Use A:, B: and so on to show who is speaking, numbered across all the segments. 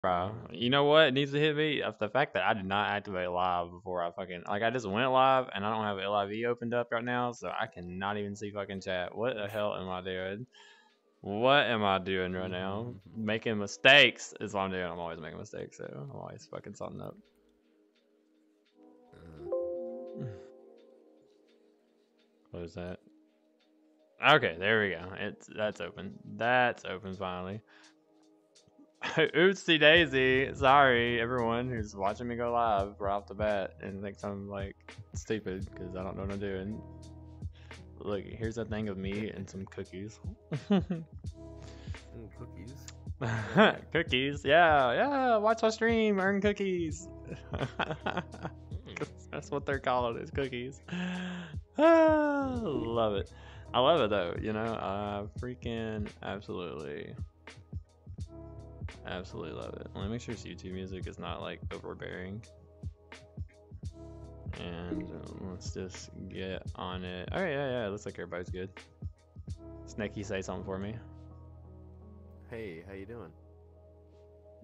A: Bro, you know what needs to hit me? The fact that I did not activate live before I fucking like I just went live and I don't have LIV opened up right now, so I cannot even see fucking chat. What the hell am I doing? What am I doing right now? Making mistakes is what I'm doing. I'm always making mistakes, so I'm always fucking something up. Close that. Okay, there we go. That's open. That's open finally. Oopsie daisy. Sorry, everyone who's watching me go live right off the bat and thinks I'm like stupid because I don't know what I'm doing. Look, here's a thing of me and some cookies.
B: Cookies?
A: Cookies, yeah. Watch my stream, earn cookies. That's what they're calling it, is cookies. Love it. I love it though, you know. I freaking absolutely love it. Let me make sure this YouTube music is not like overbearing. And let's just get on it. Oh yeah, looks like everybody's good. Snaky, say something for me.
B: Hey, how you doing?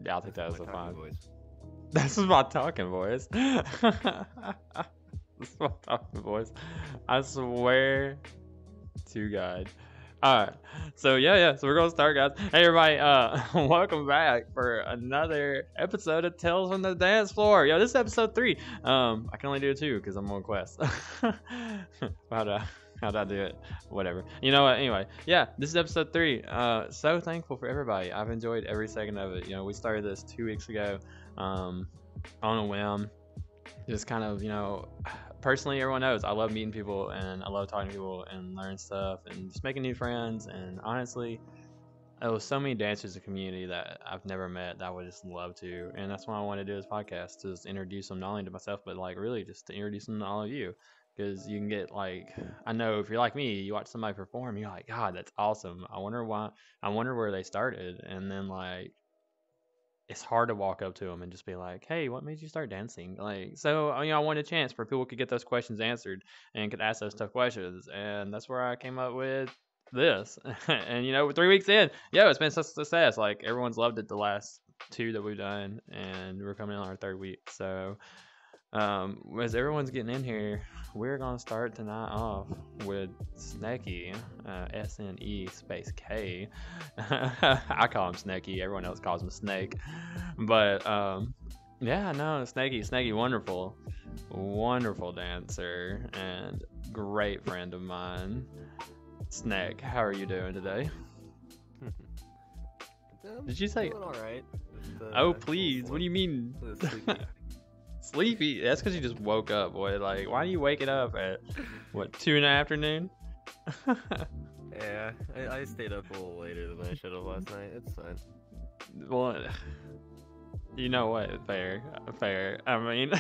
A: Yeah, I'll take that as a fine.
B: Voice.
A: This is my talking voice. This is my talking voice. I swear to God. Alright, so so we're gonna start, guys. Hey everybody, welcome back for another episode of Tales from the Dance Floor. Yo, this is episode 3. I can only do 2 because I'm on quest. How'd I do it? Whatever. You know what? Anyway, yeah, this is episode 3. So thankful for everybody. I've enjoyed every second of it. You know, we started this 2 weeks ago, on a whim. Just kind of, you know, personally, everyone knows I love meeting people and I love talking to people and learning stuff and just making new friends. And honestly, there was so many dancers in the community that I've never met that I would just love to. And that's why I want to do this podcast, to just introduce them not only to myself, but like really just to introduce them to all of you. Because you can get like, I know if you're like me, you watch somebody perform, you're like, God, that's awesome. I wonder where they started. And then like, it's hard to walk up to them and just be like, hey, what made you start dancing? Like, so, you know, I wanted a chance for people could get those questions answered and could ask those tough questions. And that's where I came up with this. And, you know, 3 weeks in, it's been such a success. Like, everyone's loved it the last 2 that we've done. And we're coming on our 3rd week. So, as everyone's getting in here, we're gonna start tonight off with Snecky, SNE space K. I call him Snecky. Everyone else calls him Snake. But Snaky, wonderful dancer and great friend of mine. Snake, how are you doing today? Did you say?
B: Doing all right.
A: Oh please, what do you mean? Sleepy? That's because you just woke up, boy. Like, why are you waking up at, what, 2 in the afternoon?
B: Yeah, I stayed up a little later than I should have last night. It's fine.
A: Well, you know what? Fair. I mean,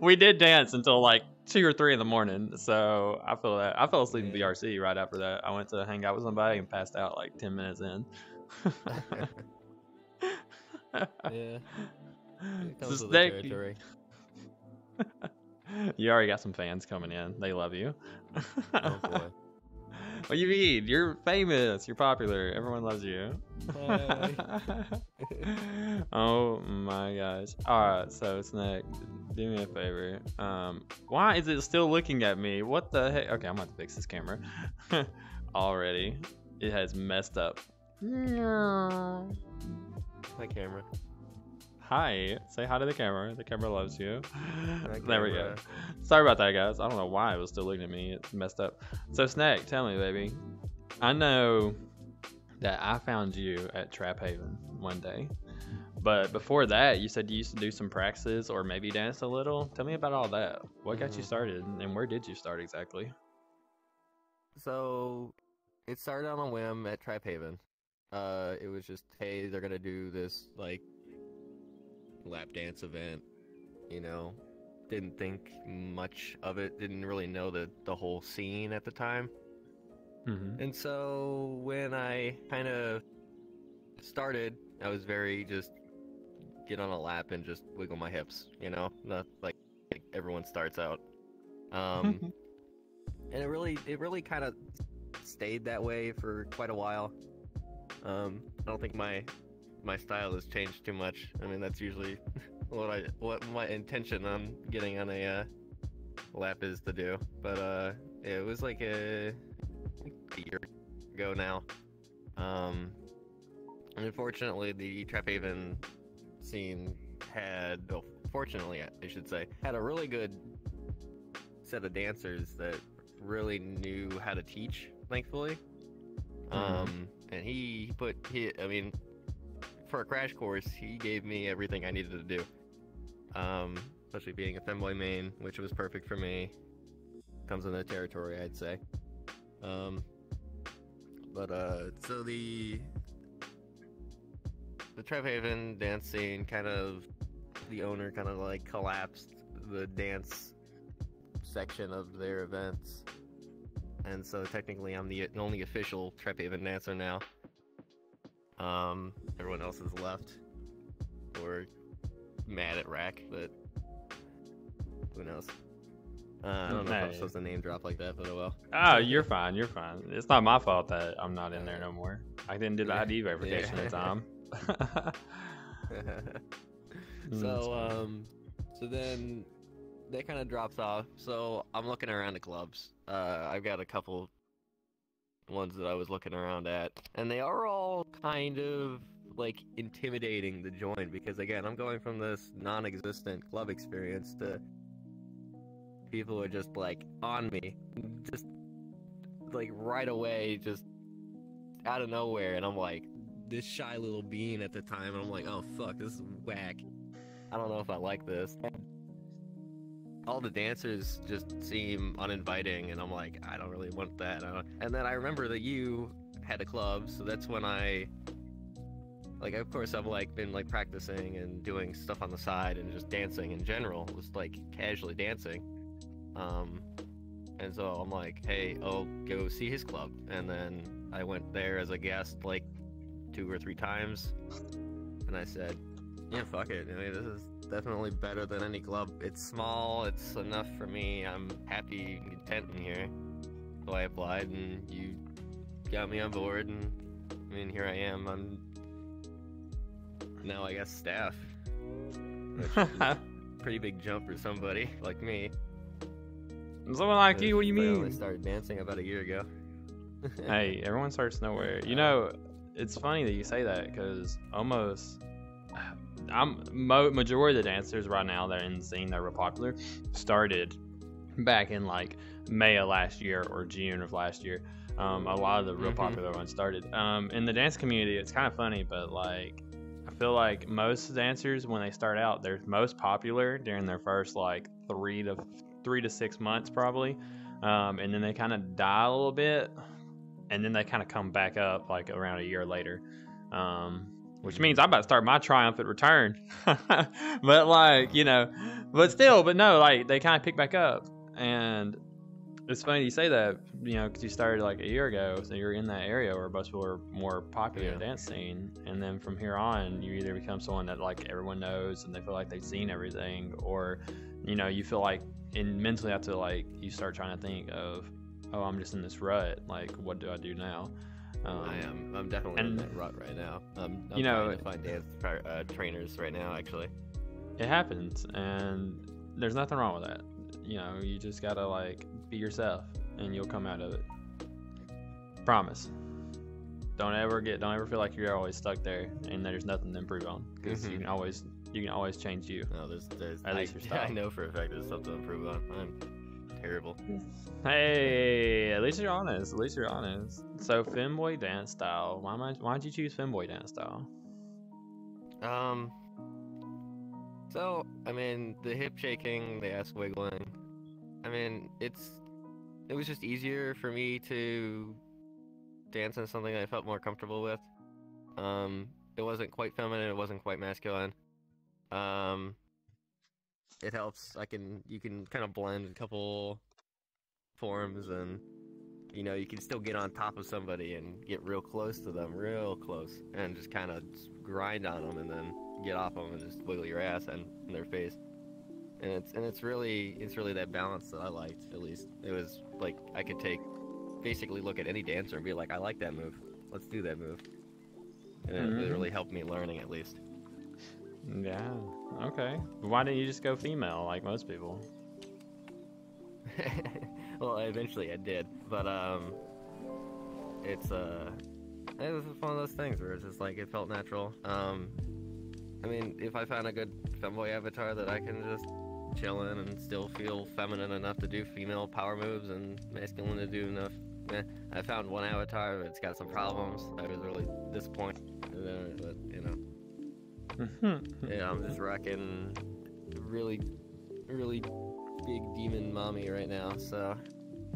A: we did dance until like 2 or 3 in the morning, so I feel that. I fell asleep in BRC right after that. I went to hang out with somebody and passed out like 10 minutes in.
B: Yeah. It comes with the territory.
A: You already got some fans coming in. They love you.
B: Oh boy.
A: What do you mean? You're famous. You're popular. Everyone loves you. Oh my gosh. Alright, so Snake, do me a favor. Why is it still looking at me? What the heck? Okay, I'm about to fix this camera. Already. It has messed up.
B: My camera.
A: Hi. Say hi to the camera. The camera loves you.
B: There
A: we go. Sorry about that, guys. I don't know why it was still looking at me. It's messed up. So, Snack, tell me, baby. I know that I found you at Trap Haven one day. But before that, you said you used to do some practices or maybe dance a little. Tell me about all that. What got you started and where did you start exactly?
B: So, it started on a whim at Trap Haven. It was just, hey, they're going to do this, like, lap dance event, you know, didn't think much of it, didn't really know the whole scene at the time. And so when I kind of started, I was very just get on a lap and just wiggle my hips, you know, not like everyone starts out. And it really kind of stayed that way for quite a while. I don't think my my style has changed too much. I mean, that's usually what my intention on getting on a lap is to do. But it was like a year ago now. Unfortunately, the Trap Haven scene fortunately, I should say, had a really good set of dancers that really knew how to teach, thankfully. And I mean, for a crash course, he gave me everything I needed to do. Especially being a femboy main, which was perfect for me. Comes in the territory, I'd say. So the Trap Haven dance scene the owner kind of like collapsed the dance section of their events. And so technically I'm the only official Trap Haven dancer now. Everyone else has left or mad at Rack, but who knows? I don't know if I'm supposed to name drop like that, but oh well.
A: Oh, you're fine. You're fine. It's not my fault that I'm not in there no more. I didn't do the ID verification in time.
B: So then that kind of drops off. So I'm looking around the clubs. I've got a couple ones that I was looking around at, and they are all kind of like intimidating to join because again, I'm going from this non-existent club experience to people are just like on me, just like right away, just out of nowhere, and I'm like this shy little bean at the time, and I'm like, oh fuck, this is whack. I don't know if I like this. All the dancers just seem uninviting, and I'm like, I don't really want that. And then I remember that you had a club, so that's when of course I've been practicing and doing stuff on the side and just dancing in general, just casually dancing. And so I'm like, hey, I'll go see his club. And then I went there as a guest 2 or 3 times, and I said, yeah, fuck it. I mean, this is definitely better than any club. It's small, it's enough for me. I'm happy and content in here. So I applied, and you got me on board, and I mean, here I am. I'm now, I guess, staff. Which is a pretty big jump for somebody like me.
A: Someone like you, what do you mean?
B: I only started dancing about a year ago.
A: Hey, everyone starts nowhere. It's funny that you say that, because majority of the dancers right now that are in the scene that were popular started back in May of last year or June of last year. A lot of the real popular ones started. In the dance community, it's kind of funny, but I feel like most dancers, when they start out, they're most popular during their first 3 to 6 months probably, and then they kind of die a little bit, and then they kind of come back up around a year later, which means I'm about to start my triumphant return. But but no, they kind of pick back up. And it's funny you say that, because you started a year ago, so you're in that area where most people are more popular in the dance scene, and then from here on, you either become someone that everyone knows and they feel like they've seen everything, or you feel and mentally have to you start trying to think of, oh, I'm just in this rut, what do I do now?
B: I'm definitely in that rut right now. I'm trying to find dance trainers right now, actually.
A: It happens, and there's nothing wrong with that. You just gotta be yourself, and you'll come out of it. Promise. Don't ever feel like you're always stuck there and there's nothing to improve on, because you can always change you.
B: No, there's
A: at least your style.
B: I know for a fact there's something to improve on. I'm terrible.
A: Hey, at least you're honest. So femboy dance style. Why'd you choose femboy dance style?
B: So I mean, the hip shaking, the ass wiggling. I mean, it was just easier for me to dance in something I felt more comfortable with. It wasn't quite feminine, it wasn't quite masculine. It helps. You can kind of blend a couple forms, and you can still get on top of somebody and get real close to them, real close, and just kind of grind on them, and then get off them and just wiggle your ass in their face. And it's really that balance that I liked. At least it was I could basically look at any dancer and be like, I like that move. Let's do that move. and it really helped me learning at least.
A: Yeah. Okay. But why didn't you just go female like most people?
B: Well, eventually I did, but it's it was one of those things where it's just like it felt natural. I mean, if I found a good femboy avatar that I can just chill in and still feel feminine enough to do female power moves and masculine to do enough. I found one avatar, but it's got some problems. I was really disappointed in it, but you know. Yeah, I'm just rocking really, really big demon mommy right now, so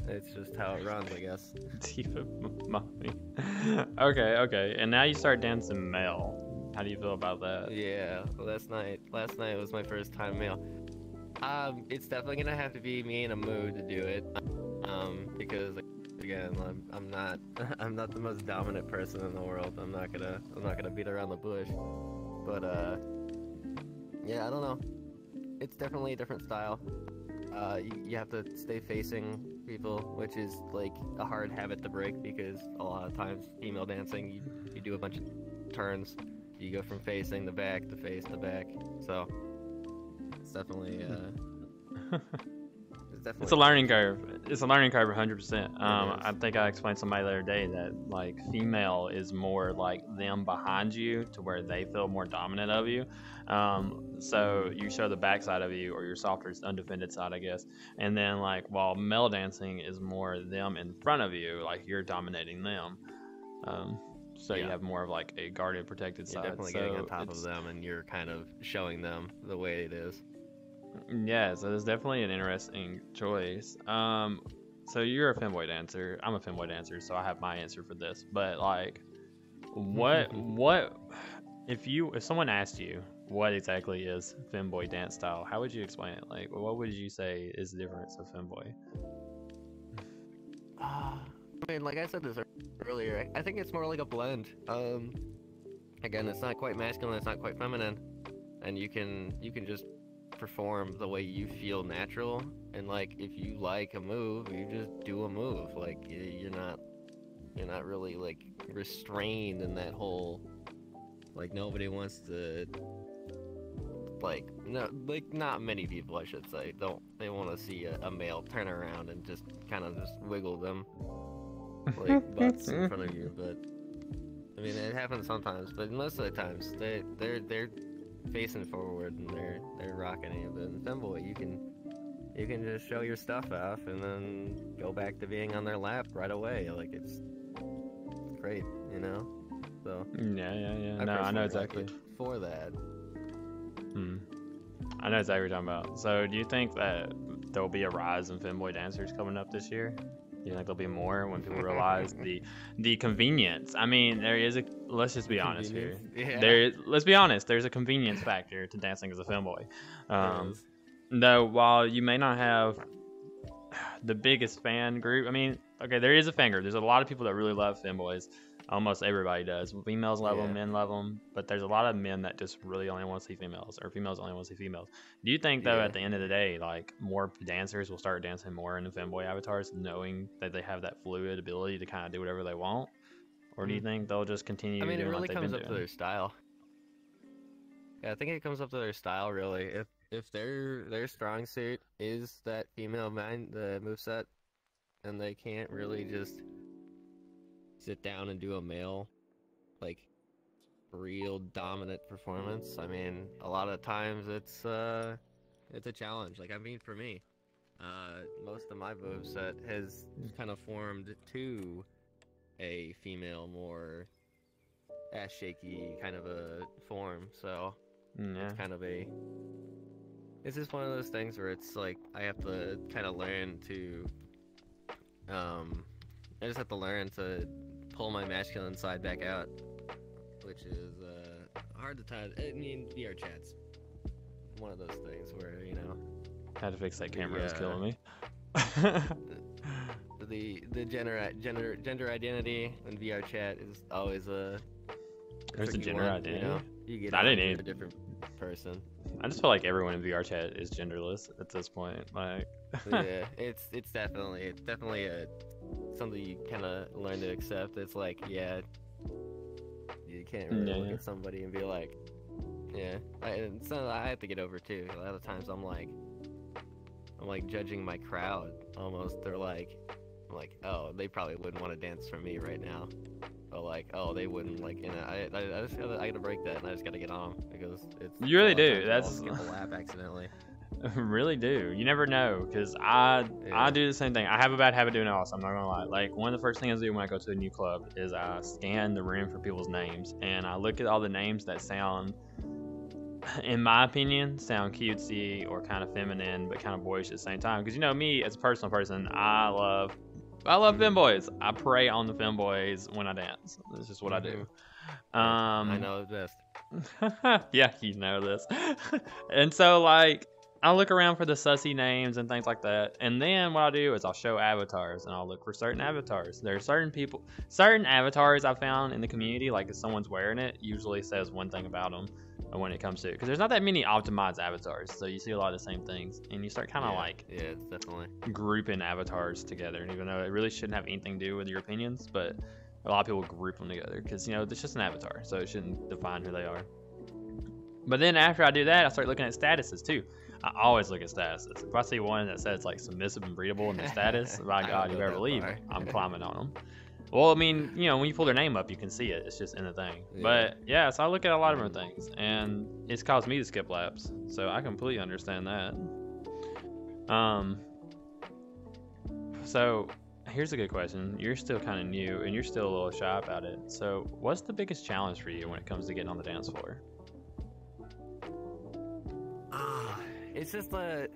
B: it's just how it runs, I guess.
A: Demon mommy. Okay. And now you start dancing male. How do you feel about that?
B: Yeah, last night was my first time male. It's definitely gonna have to be me in a mood to do it. Because again, I'm not the most dominant person in the world. I'm not gonna beat around the bush. But yeah, I don't know. It's definitely a different style. You have to stay facing people, which is like a hard habit to break because a lot of times female dancing, you do a bunch of turns. You go from facing the back to face the back. So it's definitely
A: it's a learning curve. It's a learning curve 100%. I think I explained to somebody the other day that like female is more like them behind you to where they feel more dominant of you. So you show the backside of you or your softer undefended side, I guess. And then like while male dancing is more them in front of you, like you're dominating them. So you have more of like a guarded, protected side.
B: You're definitely getting on top of them, and you're kind of showing them the way it is.
A: Yeah, so it's definitely an interesting choice. So you're a femboy dancer. I'm a femboy dancer, so I have my answer for this. But like, what if someone asked you what exactly is femboy dance style? How would you explain it? Like, what would you say is the difference of femboy?
B: I mean, like I said this earlier, I think it's more like a blend. Again, it's not quite masculine, it's not quite feminine, and you can just perform the way you feel natural. And like, if you like a move, you just do a move. Like, you're not really like restrained in that whole. Like, nobody wants to. Like, no, like not many people, I should say, they want to see a male turn around and just kind of just wiggle them. Like butts in front of you, but I mean it happens sometimes. But most of the times they're facing forward and they're rocking you. But in femboy, you can just show your stuff off and then go back to being on their lap right away. Like it's great, you know. So
A: yeah. No, I know exactly
B: for that.
A: I know exactly what you're talking about. So do you think that there will be a rise in femboy dancers coming up this year? Do you think there'll be more when people realize the convenience? I mean, let's just be honest here. Yeah. Let's be honest, there's a convenience factor to dancing as a femboy. Though while you may not have the biggest fan group, I mean, okay, there is a fan group. There's a lot of people that really love femboys. Almost everybody does. Females love them, men love them, but there's a lot of men that just really only want to see females, or females only want to see females. Do you think, though, at the end of the day, like, more dancers will start dancing more in the femboy avatars, knowing that they have that fluid ability to kind of do whatever they want? Or do you think they'll just continue doing what they've been doing?
B: I mean, it really comes up to their style. Yeah, I think it comes up to their style, really. If their strong suit is that female the moveset, and they can't really just sit down and do a male, like, real dominant performance. I mean, a lot of times it's a challenge. Like, I mean, for me, most of my moveset has kind of formed to a female, more ass shaky kind of a form. So it's kind of it's just one of those things where it's like I have to kind of learn to I just have to learn to pull my masculine side back out, which is hard to tie. I mean, VR chat's one of those things where, you know,
A: had to fix that camera. It's killing me.
B: the gender identity in VR chat is always
A: there's a gender identity.
B: You know? You get a different person.
A: I just feel like everyone in VR chat is genderless at this point. Like,
B: yeah, it's definitely something you kind of learn to accept. It's like, yeah, You can't really look
A: Yeah.
B: at somebody and be like, yeah. And so I have to get over too. A lot of times I'm like judging my crowd almost. They're like, I'm like, oh, they probably wouldn't want to dance for me right now. Or like, oh, they wouldn't like. You know, I just gotta break that, and I just gotta get on because it's.
A: You really
B: a lot of
A: do.
B: times
A: That's
B: I'll skip a lap accidentally.
A: really do. You never know, because I
B: Yeah.
A: do the same thing. I have a bad habit doing it also. I'm not gonna lie. Like one of the first things I do when I go to a new club is I scan the room for people's names, and I look at all the names that sound, in my opinion, sound cutesy or kind of feminine, but kind of boyish at the same time. Because you know me as a personal person, I love femboys. I prey on the femboys when I dance. That's just what I do.
B: I know this.
A: Yeah, you know this. And so like I'll look around for the sussy names and things like that, and then what I'll do is I'll show avatars and I'll look for certain avatars. There are certain avatars I found in the community, like if someone's wearing it, usually says one thing about them when it comes to it, because there's not that many optimized avatars, so you see a lot of the same things, and you start kind of
B: it's definitely
A: grouping avatars together, and even though it really shouldn't have anything to do with your opinions, but a lot of people group them together because you know it's just an avatar, so it shouldn't define who they are. But then after I do that, I start looking at statuses too. I always look at statuses. If I see one that says like submissive and breedable in their status, by God, you better believe I'm climbing on them. Well, I mean, you know, when you pull their name up, you can see it. It's just in the thing. Yeah. But yeah, so I look at a lot of different things, and it's caused me to skip laps. So I completely understand that. So here's a good question. You're still kind of new, and you're still a little shy about it. So what's the biggest challenge for you when it comes to getting on the dance floor?
B: It's just I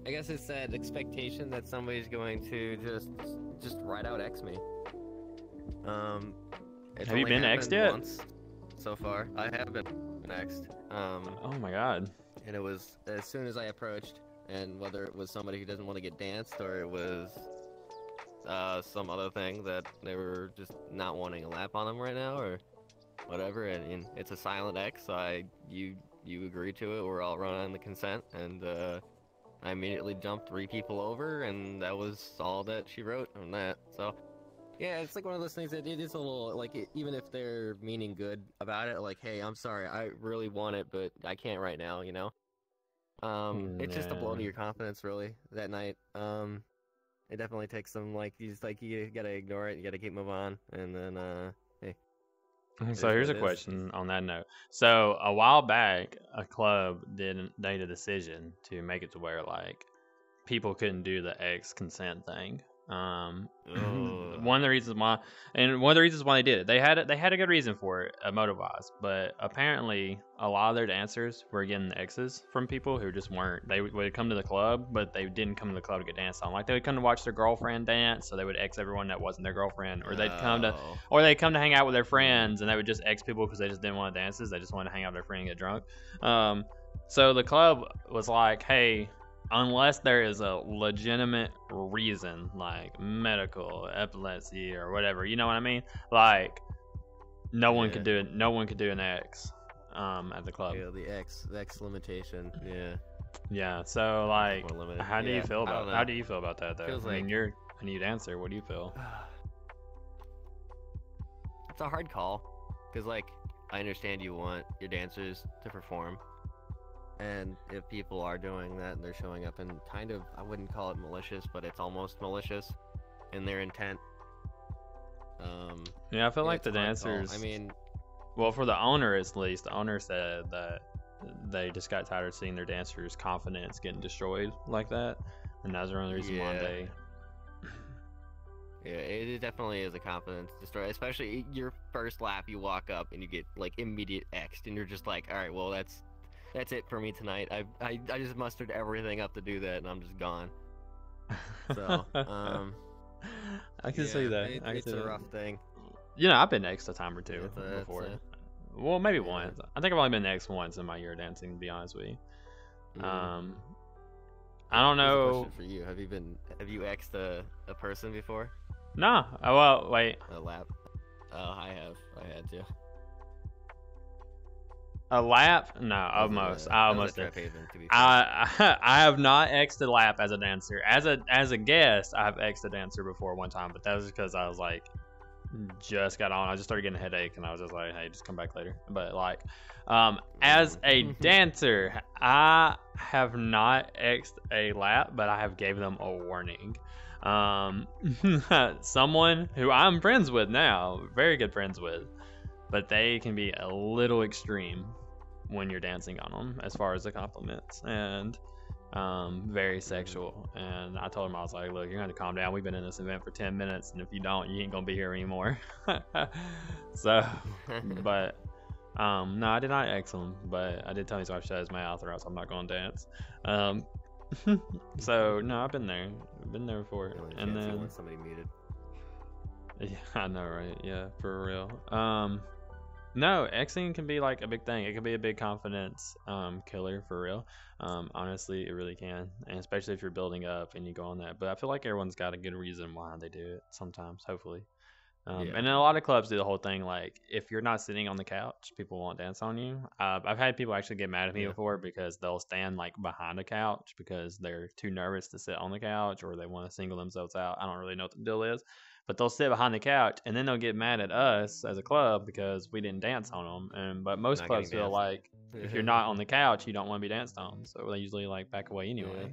B: guess it's that expectation that somebody's going to just right out X me.
A: Have you been X'd yet?
B: Once so far. I have been X'd.
A: Oh my God.
B: And it was as soon as I approached, and whether it was somebody who doesn't want to get danced or it was some other thing that they were just not wanting a lap on them right now or whatever, and it's a silent X, so you agree to it, we're all running on the consent, and I immediately jumped 3 people over, and that was all that she wrote on that. So yeah, it's like one of those things that it is a little, like, even if they're meaning good about it, like, hey, I'm sorry, I really want it, but I can't right now, you know? It's just a blow to your confidence, really, that night. It definitely takes some, like, you gotta ignore it, you gotta keep moving on, and then, hey.
A: So here's a question on that note. So a while back, a club made a decision to make it to where, like, people couldn't do the X consent thing. One of the reasons why they did it, they had a good reason for it, motive-wise, but apparently a lot of their dancers were getting X's from people who just weren't. They would come to the club, but they didn't come to the club to get danced on. Like they would come to watch their girlfriend dance, so they would X everyone that wasn't their girlfriend, or they'd come to hang out with their friends, and they would just X people because they just didn't want to dances. They just wanted to hang out with their friend and get drunk. So the club was like, hey, unless there is a legitimate reason, like medical, epilepsy, or whatever, you know what I mean? Like, no one could do it. No one could do an X at the club.
B: Yeah, the X limitation. Yeah.
A: Yeah. So, like, how do you feel about that, though?
B: Feels
A: I mean, you're a new dancer. What do you feel?
B: It's a hard call, because, like, I understand you want your dancers to perform. And if people are doing that and they're showing up in kind of, I wouldn't call it malicious, but it's almost malicious in their intent.
A: Yeah, I feel like the dancers,
B: I mean,
A: well, for the owner at least, the owner said that they just got tired of seeing their dancers' confidence getting destroyed like that, and that's the only reason why they.
B: Yeah, it definitely is a confidence destroyer, especially your first lap. You walk up and you get like immediate X'd, and you're just like, all right, well, that's it for me tonight. I just mustered everything up to do that, and I'm just gone. So,
A: I can see that.
B: It's a rough thing.
A: You know, I've been X'd a time or two before. Well, maybe once. I think I've only been X'd once in my year of dancing, to be honest with you. I don't know.
B: Question for you: Have you X'd a person before?
A: No. Oh, well, wait.
B: A lap. Oh, I have. I had to.
A: A lap? No, almost. I almost did. I have not X'd a lap as a dancer. As a guest, I've X'd a dancer before one time, but that was because I was like just got on. I just started getting a headache, and I was just like, "Hey, just come back later." But like, as a dancer, I have not X'd a lap, but I have gave them a warning. Someone who I'm friends with now, very good friends with, but they can be a little extreme when you're dancing on them as far as the compliments, and very sexual. And I told him, I was like, look, you're gonna have to calm down. We've been in this event for 10 minutes, and if you don't, you ain't gonna be here anymore. So, but no, I did not X him, but I did tell him to shut his mouth, or else I'm not gonna dance. So no, I've been there before. And then
B: somebody muted.
A: Yeah, I know, right? Yeah, for real. No, Xing can be like a big thing. It can be a big confidence killer, for real. Honestly, it really can, and especially if you're building up and you go on that. But I feel like everyone's got a good reason why they do it sometimes, hopefully. And then a lot of clubs do the whole thing like, if you're not sitting on the couch, people won't dance on you. I've had people actually get mad at me before because they'll stand like behind a couch because they're too nervous to sit on the couch, or they want to single themselves out. I don't really know what the deal is, but they'll sit behind the couch, and then they'll get mad at us as a club because we didn't dance on them. But most clubs feel like if you're not on the couch, you don't want to be danced on, so they usually like back away anyway.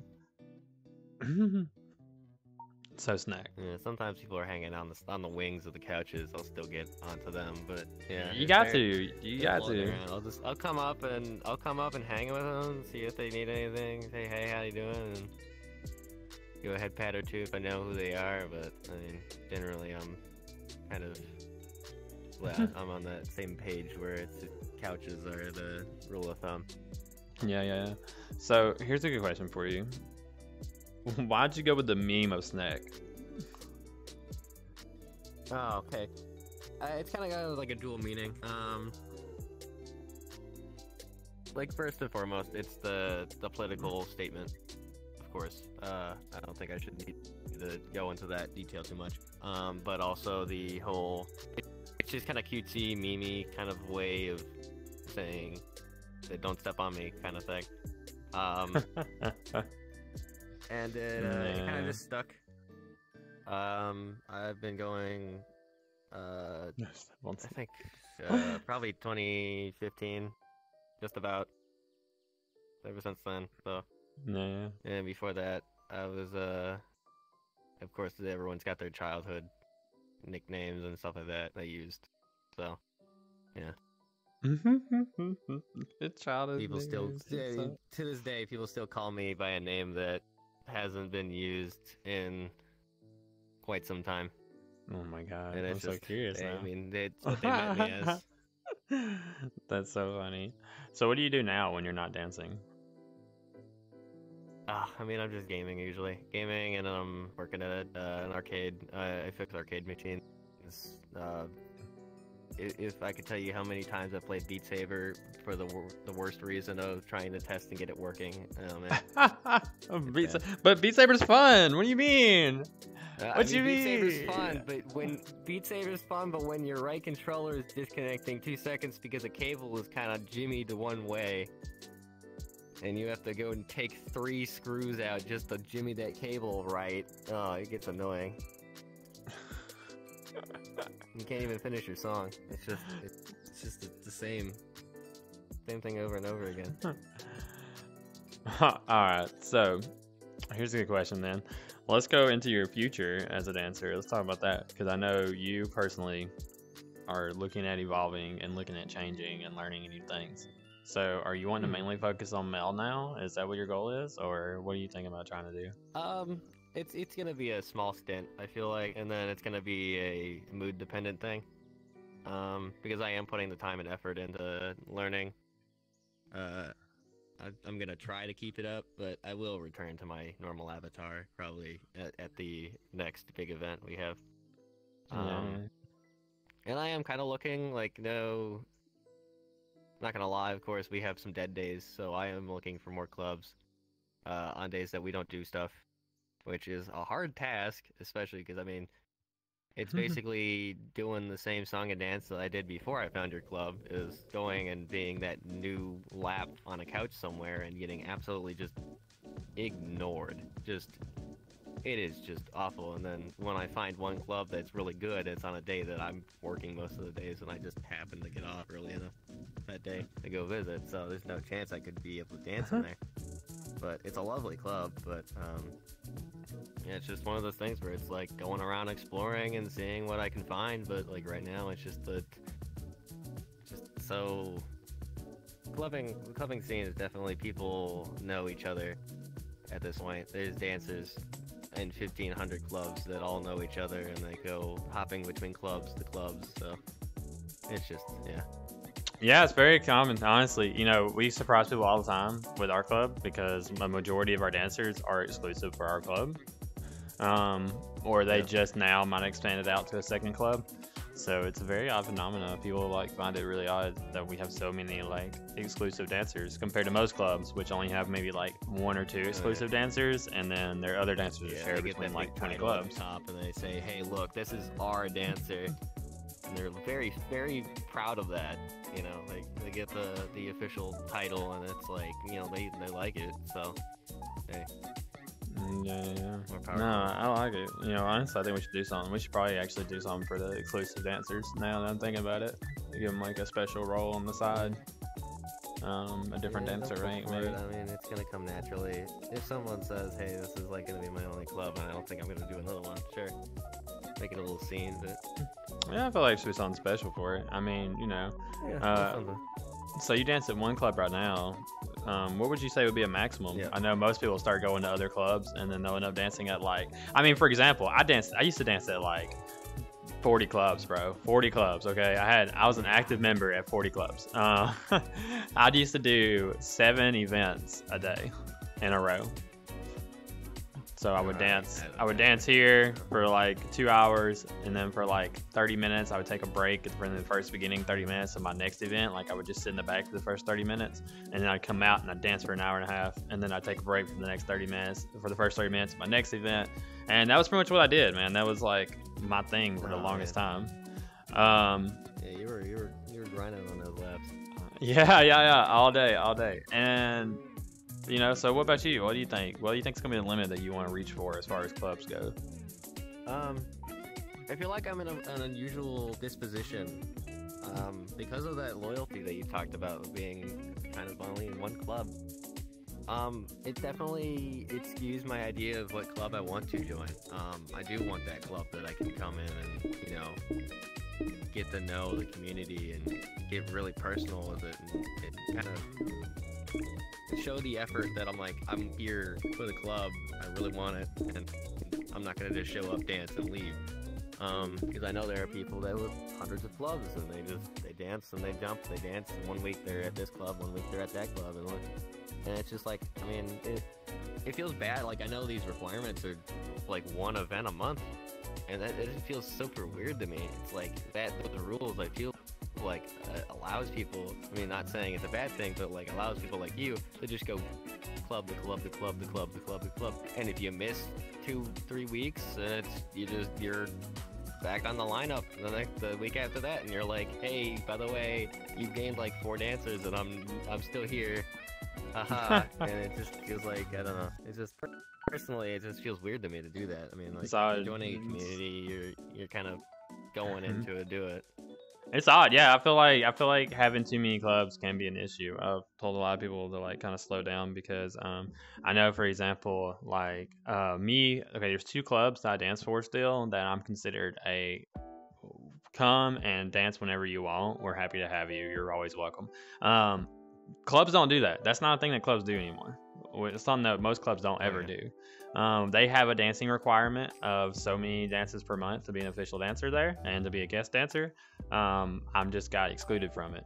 A: So snack.
B: Yeah, sometimes people are hanging on the wings of the couches. I'll still get onto them, but yeah,
A: you got to.
B: I'll come up and hang with them, see if they need anything. Say, hey, how you doing? And give a head pat or two if I know who they are. But I mean, generally, I'm kind of I'm on that same page where it's couches are the rule of thumb.
A: Yeah. So here's a good question for you. Why'd you go with the meme of Snack?
B: Oh, okay. It's kind of got like a dual meaning. Like first and foremost, it's the political statement, of course. I don't think I should need to go into that detail too much. But also the whole, it's just kind of cutesy, memey kind of way of saying that don't step on me kind of thing. And it kind of just stuck. I've been going, I think, probably 2015, just about, ever since then, so.
A: Yeah.
B: And before that, I was, of course, everyone's got their childhood nicknames and stuff like that I used, so, yeah.
A: Childhood
B: people still, to this day, people still call me by a name that hasn't been used in quite some time.
A: Oh my god,
B: and
A: I'm so curious now.
B: I mean, it's what they met me as.
A: That's so funny. So what do you do now when you're not dancing?
B: I mean, I'm just gaming usually. Gaming, and I'm working at an arcade. I fix arcade machines. If I could tell you how many times I played Beat Saber for the worst reason of trying to test and get it working. Oh, man.
A: But Beat Saber's fun. What do you mean? What you mean?
B: Beat Saber's fun, but when your right controller is disconnecting 2 seconds because a cable is kind of jimmied one way, and you have to go and take 3 screws out just to jimmy that cable right, it gets annoying. You can't even finish your song. It's just the same thing over and over again.
A: Alright, so here's a good question then. Let's go into your future as a dancer. Let's talk about that, because I know you personally are looking at evolving and looking at changing and learning new things. So are you wanting to mainly focus on male now? Is that what your goal is, or what are you thinking about trying to do?
B: It's gonna be a small stint, I feel like, and then it's gonna be a mood dependent thing. Because I am putting the time and effort into learning. I'm gonna try to keep it up, but I will return to my normal avatar probably at the next big event we have. And I am kind of looking like, no, not gonna lie, of course we have some dead days, so I am looking for more clubs on days that we don't do stuff, which is a hard task, especially because, I mean, it's basically doing the same song and dance that I did before I found your club, is going and being that new lap on a couch somewhere and getting absolutely just ignored. Just it is just awful. And then when I find one club that's really good, it's on a day that I'm working most of the days, and I just happen to get off early enough that day to go visit. So there's no chance I could be able to dance in there. But it's a lovely club. But yeah, it's just one of those things where it's like going around exploring and seeing what I can find. But like right now, it's just so. The clubbing scene is definitely people know each other at this point. There's dancers in 1,500 clubs that all know each other, and they go hopping between clubs to clubs. So it's just, yeah.
A: Yeah, it's very common, honestly. You know, we surprise people all the time with our club because a majority of our dancers are exclusive for our club. Or they just now might expand it out to a second club. So it's a very odd phenomenon. People like find it really odd that we have so many like exclusive dancers compared to most clubs, which only have maybe like 1 or 2 exclusive dancers, and then their other dancers are shared between like 20 clubs.
B: Top, and they say, "Hey, look, this is our dancer," and they're very, very proud of that. You know, like they get the official title, and it's like, you know, they like it. So, hey.
A: Yeah. No, I like it. You know, honestly, I think we should do something. We should probably actually do something for the exclusive dancers. Now that I'm thinking about it, give them like a special role on the side, a different dancer rank, maybe.
B: I mean, it's gonna come naturally. If someone says, "Hey, this is like gonna be my only club," and I don't think I'm gonna do another one, sure, make it a little scene, but
A: yeah, I feel like it should be something special for it. I mean, you know, so you dance at one club right now. What would you say would be a maximum?
B: Yeah.
A: I know most people start going to other clubs and then they'll end up dancing at like, I mean, for example, I used to dance at like 40 clubs, bro. 40 clubs, okay? I was an active member at 40 clubs. I used to do 7 events a day in a row. So I would dance here for like 2 hours, and then for like 30 minutes I would take a break for the first beginning 30 minutes of my next event. Like I would just sit in the back for the first 30 minutes, and then I'd come out and I'd dance for an hour and a half, and then I'd take a break for the next 30 minutes for the first 30 minutes of my next event. And that was pretty much what I did, man. That was like my thing for the longest time.
B: Yeah, you were grinding on those laps.
A: Yeah, all day. And you know, so what about you? What do you think? What do you think is gonna be the limit that you want to reach for as far as clubs go?
B: I feel like I'm in an unusual disposition, because of that loyalty that you talked about being kind of only in one club. It definitely skews my idea of what club I want to join. I do want that club that I can come in and, you know, get to know the community and get really personal with it, and it kind of show the effort that I'm here for the club. I really want it, and I'm not gonna just show up, dance, and leave. Because I know there are people that with hundreds of clubs, and they dance and they jump, they dance, and 1 week they're at this club, 1 week they're at that club, and it's just like, I mean, it feels bad. Like, I know these requirements are like 1 event a month, and it feels super weird to me. It's like that with the rules, I feel like allows people, I mean, not saying it's a bad thing, but like allows people like you to just go club to club to club to club to club to club, and if you miss 2-3 weeks, you're back on the lineup the week after that, and you're like, hey, by the way, you gained like 4 dancers and I'm still here, haha. And it just feels like, I don't know, it's just personally, it just feels weird to me to do that. I mean, like, joining a community, you're kind of going into it, do it.
A: It's odd, yeah. I feel like having too many clubs can be an issue. I've told a lot of people to like kind of slow down because I know, for example, like me. Okay, there's 2 clubs that I dance for still that I'm considered a come and dance whenever you want. We're happy to have you. You're always welcome. Clubs don't do that. That's not a thing that clubs do anymore. It's something that most clubs don't ever do. They have a dancing requirement of so many dances per month to be an official dancer there and to be a guest dancer. I'm just got excluded from it.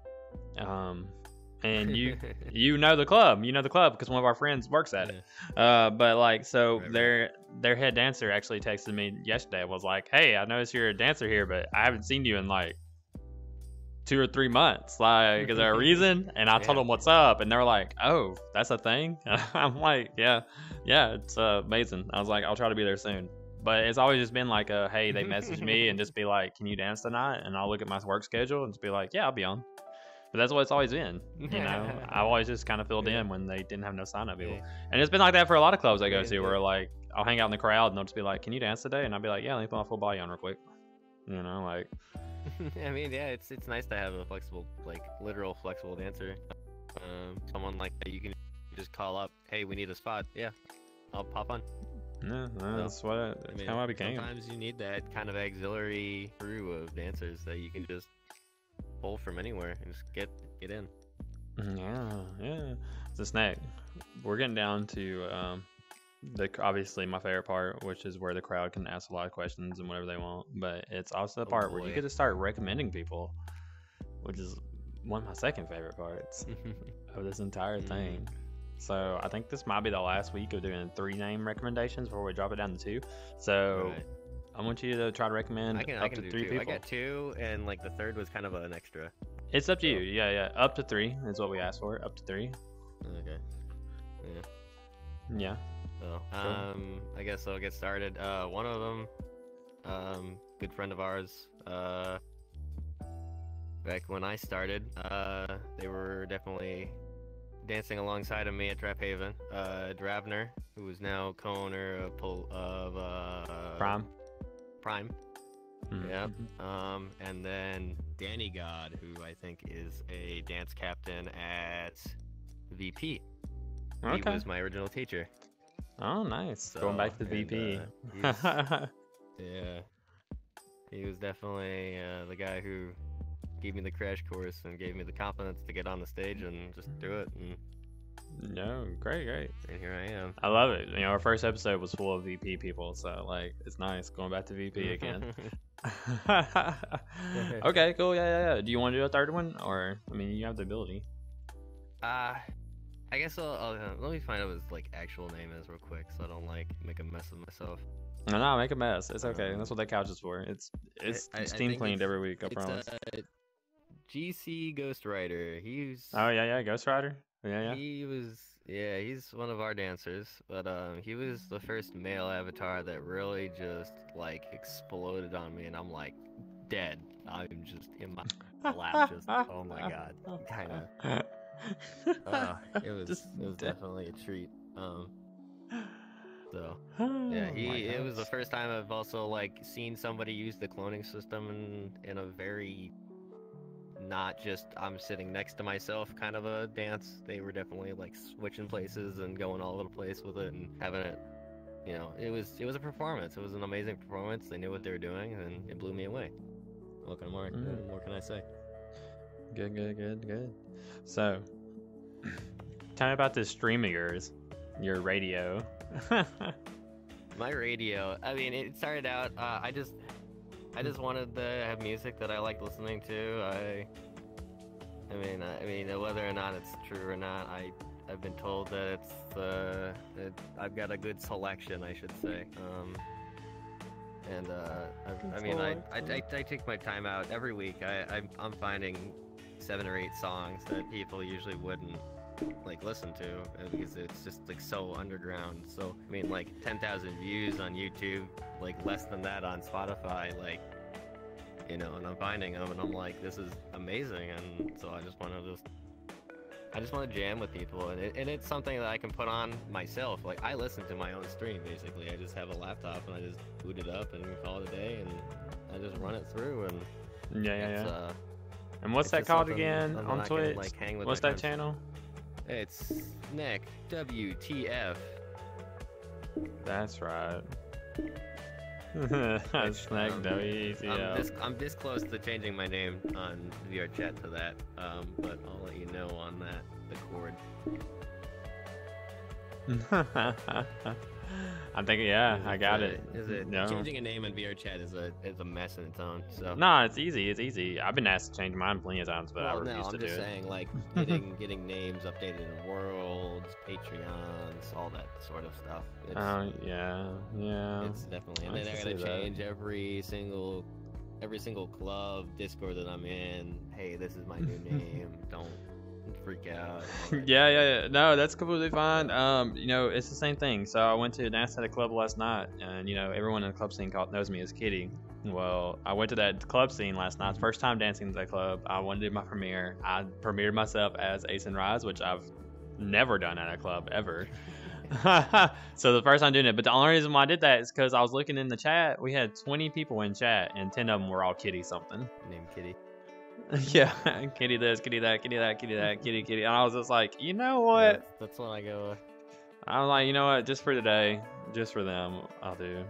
A: And you know the club because one of our friends works at it. But like, so their head dancer actually texted me yesterday, was like, hey, I noticed you're a dancer here, but I haven't seen you in like 2 or 3 months. Like, is there a reason? And I told them what's up, and they're like, oh, that's a thing. I'm like, yeah, it's amazing. I was like, I'll try to be there soon. But it's always just been like, hey, they message me and just be like, can you dance tonight? And I'll look at my work schedule and just be like, yeah, I'll be on. But that's what it's always been. You know, I always just kind of filled in when they didn't have no sign up people.
B: Yeah.
A: And it's been like that for a lot of clubs I go to,
B: Yeah.
A: where like I'll hang out in the crowd and they'll just be like, "Can you dance today?" And I'll be like, "Yeah, let me put my full body on real quick." You know, like.
B: I mean, yeah, it's nice to have a flexible, like literal flexible dancer. Someone like that you can just call up. Hey, we need a spot. Yeah, I'll pop on.
A: Yeah, that's what that's kind of what I became.
B: Sometimes you need that kind of auxiliary crew of dancers that you can just pull from anywhere and just get in.
A: Yeah. So Snack, we're getting down to obviously my favorite part, which is where the crowd can ask a lot of questions and whatever they want. But it's also the part where you get to start recommending people, which is one of my second favorite parts of this entire thing. So I think this might be the last week of doing 3 name recommendations before we drop it down to 2. So I want you to try to recommend up to 3 people.
B: I got 2, and like the third was kind of an extra.
A: It's up to you. Yeah. Up to 3 is what we asked for. Up to 3.
B: Okay.
A: Yeah.
B: So, I guess I'll get started. One of them, good friend of ours, back when I started, they were definitely dancing alongside of me at Trap Haven. Dravner, who is now co-owner of Prime. Yep. And then Danny God, who I think is a dance captain at VP. He was my original teacher.
A: Oh, nice. So, going back to the VP.
B: Yeah. He was definitely the guy who gave me the crash course and gave me the confidence to get on the stage and just do it. And
A: no, great.
B: And here I am.
A: I love it. You know, our first episode was full of VP people, so like it's nice going back to VP again. Okay, cool. Yeah. Do you want to do a third one, or I mean, you have the ability.
B: I guess I'll let me find out what his like actual name is real quick, so I don't like make a mess of myself.
A: No, make a mess. It's okay. That's what that couch is for. It's steam cleaned every week. I promise.
B: GC Ghost Rider. He's
A: Ghost Rider. Yeah.
B: He's one of our dancers, but he was the first male avatar that really just like exploded on me, and I'm like dead. I'm just in my lap, just oh my god, kind of. It was definitely a treat. So yeah, it was the first time I've also like seen somebody use the cloning system in a very not just I'm sitting next to myself kind of a dance. They were definitely like switching places and going all over the place with it and having it. You know, it was a performance. It was an amazing performance. They knew what they were doing, and it blew me away. What more can I say?
A: Good. So, tell me about this stream of yours, your radio.
B: My radio. I mean, it started out. I just wanted to have music that I liked listening to. I mean, whether or not it's true or not, I've been told that I've got a good selection, I should say. I take my time out every week. I'm finding 7 or 8 songs that people usually wouldn't like listen to because it's just like so underground. So I mean, like 10,000 views on YouTube, like less than that on Spotify, like, you know, and I'm finding them and I'm like, this is amazing. And so I just want to jam with people, and it's something that I can put on myself. Like I listen to my own stream basically. I just have a laptop and I just boot it up and call it a day, and I just run it through. And
A: yeah. And what's that called again on Twitch? What's that channel?
B: It's Nick WTF.
A: That's right. Snack WTF.
B: I'm this close to changing my name on VR chat to that, but I'll let you know on the cord.
A: I'm thinking, I got it.
B: Changing a name in VR chat is a mess in its own. So
A: no, it's easy. I've been asked to change mine plenty of times, but I refuse to do it.
B: I'm just saying, like getting names updated in Worlds, Patreons, all that sort of stuff.
A: Yeah.
B: It's definitely, and then I gotta change every single club Discord that I'm in. Hey, this is my new name. freak out.
A: Yeah. No, that's completely fine. You know, it's the same thing. So I went to dance at a club last night, and you know, everyone in the club scene knows me as Kitty. Well, I went to that club scene last night. First time dancing at that club. I wanted to do my premiere. I premiered myself as Ace and Rise, which I've never done at a club ever. So the first time doing it, but the only reason why I did that is because I was looking in the chat. We had 20 people in chat, and 10 of them were all Kitty something.
B: Named Kitty.
A: Yeah, Kitty this, Kitty that, Kitty that, Kitty that, Kitty. And I was just like, you know what?
B: That's when I go.
A: I'm like, you know what? Just for today, just for them, I'll do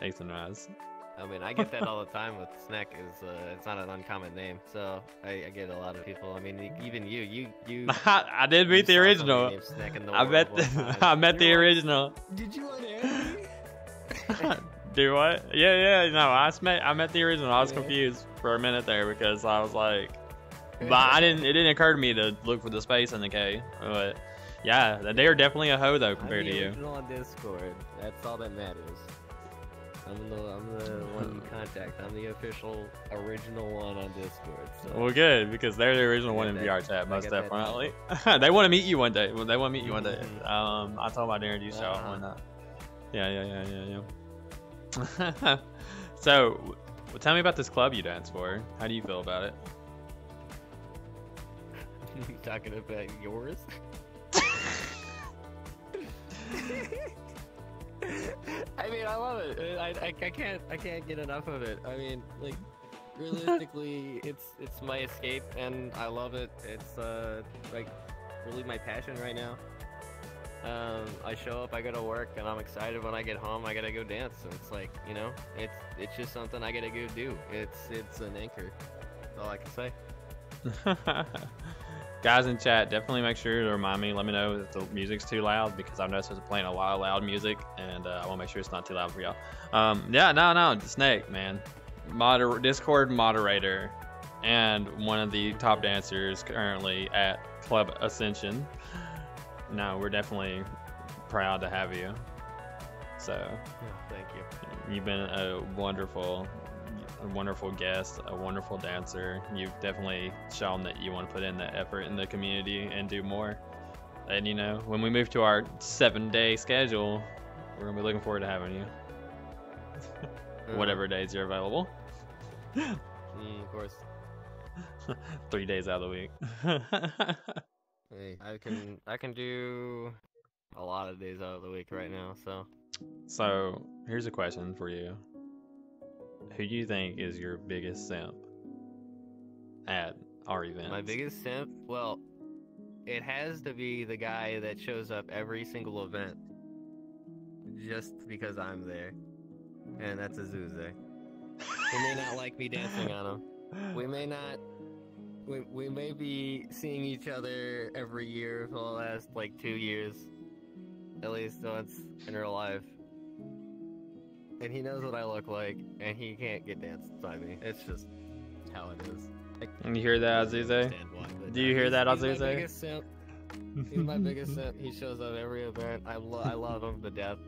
A: Ace and Rise.
B: I mean, I get that all the time with Snack. It's not an uncommon name, so I get a lot of people. I mean, even you.
A: I did meet the original. I met the original.
B: Did you want to?
A: Do what? Yeah. No, I met the original. I was confused for a minute there because I was like, but it didn't occur to me to look for the space in the K. But yeah, they are definitely a hoe though compared to you.
B: I'm the original on Discord. That's all that matters. I'm the one you contact. I'm the official original one on Discord. So.
A: Well, good, because they're the original one in VR chat, most definitely. They want to meet you one day. Well, they want to meet you one day. I told my Darren you show off one night. Yeah. So, tell me about this club you dance for. How do you feel about it?
B: You talking about yours? I mean, I love it. I can't get enough of it. I mean, like, realistically, it's my escape, and I love it. It's like really my passion right now. I show up, I go to work, and I'm excited when I get home. I gotta go dance, and it's like, you know, it's just something I gotta go do. It's an anchor. That's all I can say.
A: Guys in chat, definitely make sure to remind me. Let me know if the music's too loud, because I've noticed there's playing a lot of loud music, and I want to make sure it's not too loud for y'all. Yeah, no, Snake, man, Discord moderator, and one of the top dancers currently at Club Ascension. No, we're definitely proud to have you. So,
B: yeah, thank you.
A: You've been a wonderful guest, a wonderful dancer. You've definitely shown that you want to put in the effort in the community and do more. And you know, when we move to our 7-day schedule, we're gonna be looking forward to having you. Whatever days you're available.
B: Of course.
A: 3 days out of the week.
B: Hey, I can do a lot of days out of the week right now.
A: So here's a question for you. Who do you think is your biggest simp at our event?
B: My biggest simp? Well, it has to be the guy that shows up every single event just because I'm there. And that's Azuze. He may not like me dancing on him. We may not... We may be seeing each other every year for the last, like, 2 years. At least once in real life. And he knows what I look like, and he can't get danced by me. It's just how it is.
A: And you hear that, Azuze? Do you hear that, Azuze?
B: He's my biggest simp. He's my biggest simp. He shows up every event. I love him to death.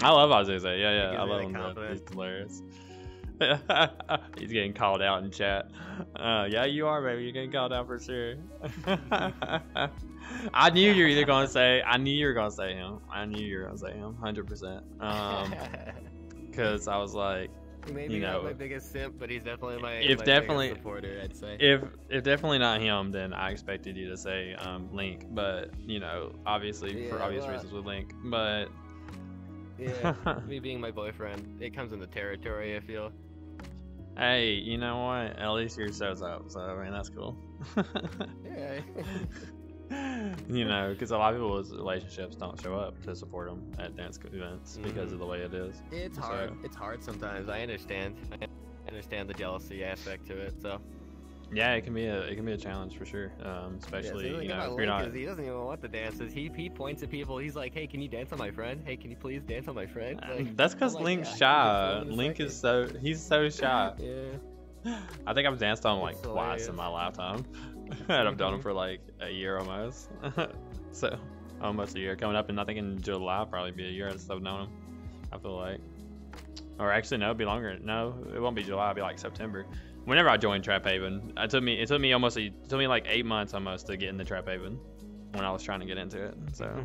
A: I love Azuze. Yeah. I love him. He's hilarious. He's getting called out in chat. Yeah, you are, baby. You're getting called out for sure. I knew you were either gonna say. I knew you were gonna say him. 100%. Because I was like,
B: maybe not my biggest simp, but he's definitely my biggest supporter, I'd say.
A: If definitely not him, then I expected you to say Link. But you know, obviously for obvious reasons with Link. But
B: yeah, me being my boyfriend, it comes in the territory, I feel.
A: Hey, you know what? At least yours shows up, so I mean that's cool.
B: Yeah.
A: You know, because a lot of people's relationships don't show up to support them at dance events because of the way it is.
B: It's hard. It's hard sometimes. I understand the jealousy aspect to it. So.
A: Yeah, it can be a challenge for sure. Especially you know if you're not.
B: He doesn't even want the dances. He points at people. He's like, "Hey, can you dance on my friend? Hey, can you please dance on my friend?" Like,
A: that's because Link's shy. Link is so so shy.
B: Yeah.
A: I think I've danced on him like twice in my lifetime. And I've done them for like a year almost. So almost a year. Coming up, and I think in July probably be a year since I've known him. I feel like, or actually no, it'll be longer. No, it won't be July. It'll be like September. whenever I joined Trap Haven, it took me like 8 months almost to get into Trap Haven when I was trying to get into it. So.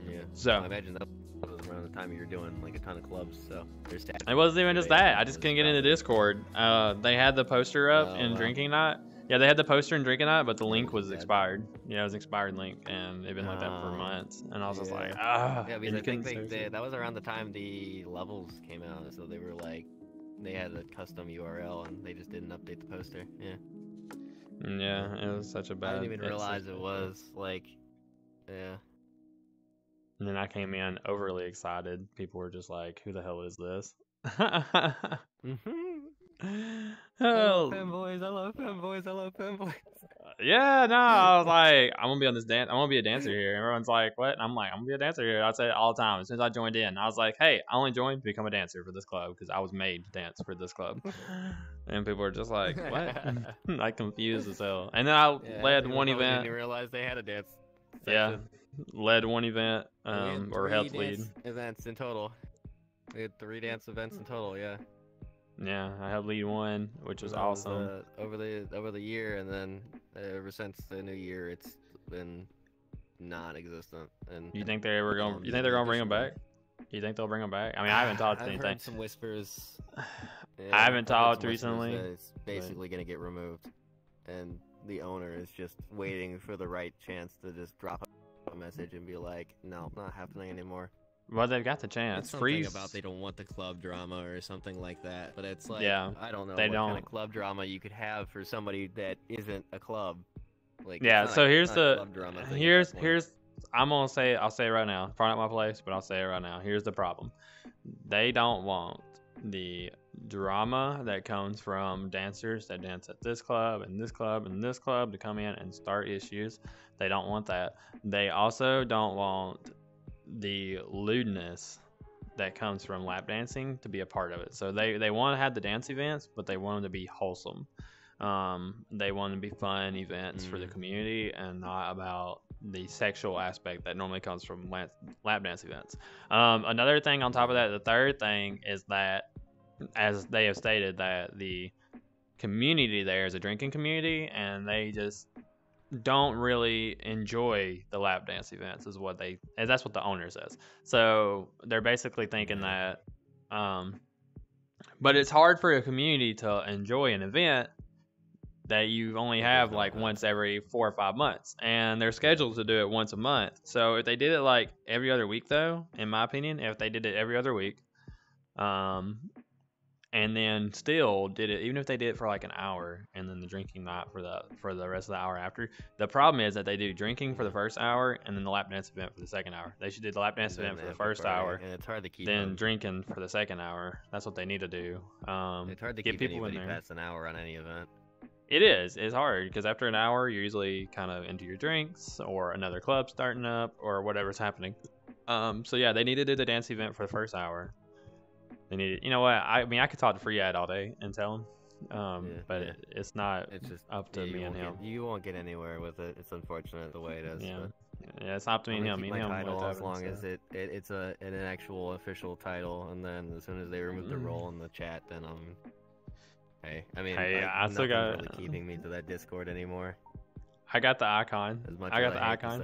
B: Yeah.
A: So
B: I imagine that was around the time you were doing like a ton of clubs. So there's that.
A: it wasn't even just that. I just couldn't get into Discord. They had the poster up in Drinking Night. Yeah, they had the poster in Drinking Night, but the link was expired. Yeah, it was an expired link, and it'd been like that for months. And I was just like, ah.
B: Yeah, because I think that was around the time the levels came out, so they were like, they had a custom URL, and they just didn't update the poster. Yeah.
A: Yeah, it was such a bad.
B: I didn't even realize it was like, yeah.
A: And then I came in overly excited. People were just like, "Who the hell is this?"
B: I love fanboys. I love fanboys. I love fanboys.
A: Yeah, no, I was like, I'm gonna be on this dance. I'm gonna be a dancer here. Everyone's like, what? And I'm like, I'm gonna be a dancer here. I say it all the time. As soon as I joined in, I was like, hey, I only joined to become a dancer for this club because I was made to dance for this club. And people were just like, what? Like confused as hell. And then I led one event.
B: Didn't realize they had a dance section.
A: Yeah, led one event. Or helped lead
B: events in total. We had 3 dance events in total. Yeah.
A: Yeah, I helped lead one, which was awesome.
B: Over the year, and then ever since the new year, it's been non-existent. And
A: you think they're ever going? You think they're gonna bring them back? You think they'll bring them back? I mean, I haven't talked to anything.
B: I've heard some whispers. Yeah,
A: I haven't talked recently.
B: It's basically gonna get removed, and the owner is just waiting for the right chance to just drop a message and be like, "No, not happening anymore."
A: Well, they've got the chance.
B: It's something
A: Freeze.
B: About they don't want the club drama or something like that. But it's like,
A: yeah,
B: I don't know
A: what
B: kind of club drama you could have for somebody that isn't a club. Like,
A: yeah, so here's I'll say it right now. Probably not my place, but I'll say it right now. Here's the problem. They don't want the drama that comes from dancers that dance at this club and this club and this club to come in and start issues. They don't want that. They also don't want the lewdness that comes from lap dancing to be a part of it. So they want to have the dance events, but they want them to be wholesome. They want to be fun events for the community and not about the sexual aspect that normally comes from lap dance events. Another thing on top of that, the third thing is that, as they have stated, that the community there is a drinking community, and they just don't really enjoy the lap dance events and that's what the owner says. So they're basically thinking that but it's hard for a community to enjoy an event that you only have like once every 4 or 5 months, and they're scheduled to do it once a month. So if they did it like every other week, though, in my opinion, if they did it every other week, and then still did it, even if they did it for like an hour, and then the drinking night for the rest of the hour after. The problem is that they do drinking for the first hour, and then the lap dance event for the second hour. They should do the lap dance event for the first hour,
B: and it's hard to keep
A: then drinking for the second hour. That's what they need to do.
B: It's hard to
A: get
B: keep
A: people in there.
B: Past an hour on any event.
A: It is. It's hard because after an hour, you're usually kind of into your drinks or another club starting up or whatever's happening. So yeah, they need to do the dance event for the first hour. They need, you know what? I mean, I could talk to Free Ad all day and tell him, it's not. It's just up to me and him.
B: You won't get anywhere with it. It's unfortunate the way it is.
A: Yeah, yeah, it's up to me and him. Me and him.
B: As long as it's an actual official title, and then as soon as they remove the role in the chat, then Hey, I mean, I still got really keeping me to that Discord anymore.
A: I got the icon.
B: As much
A: I got
B: as
A: the
B: I
A: icon.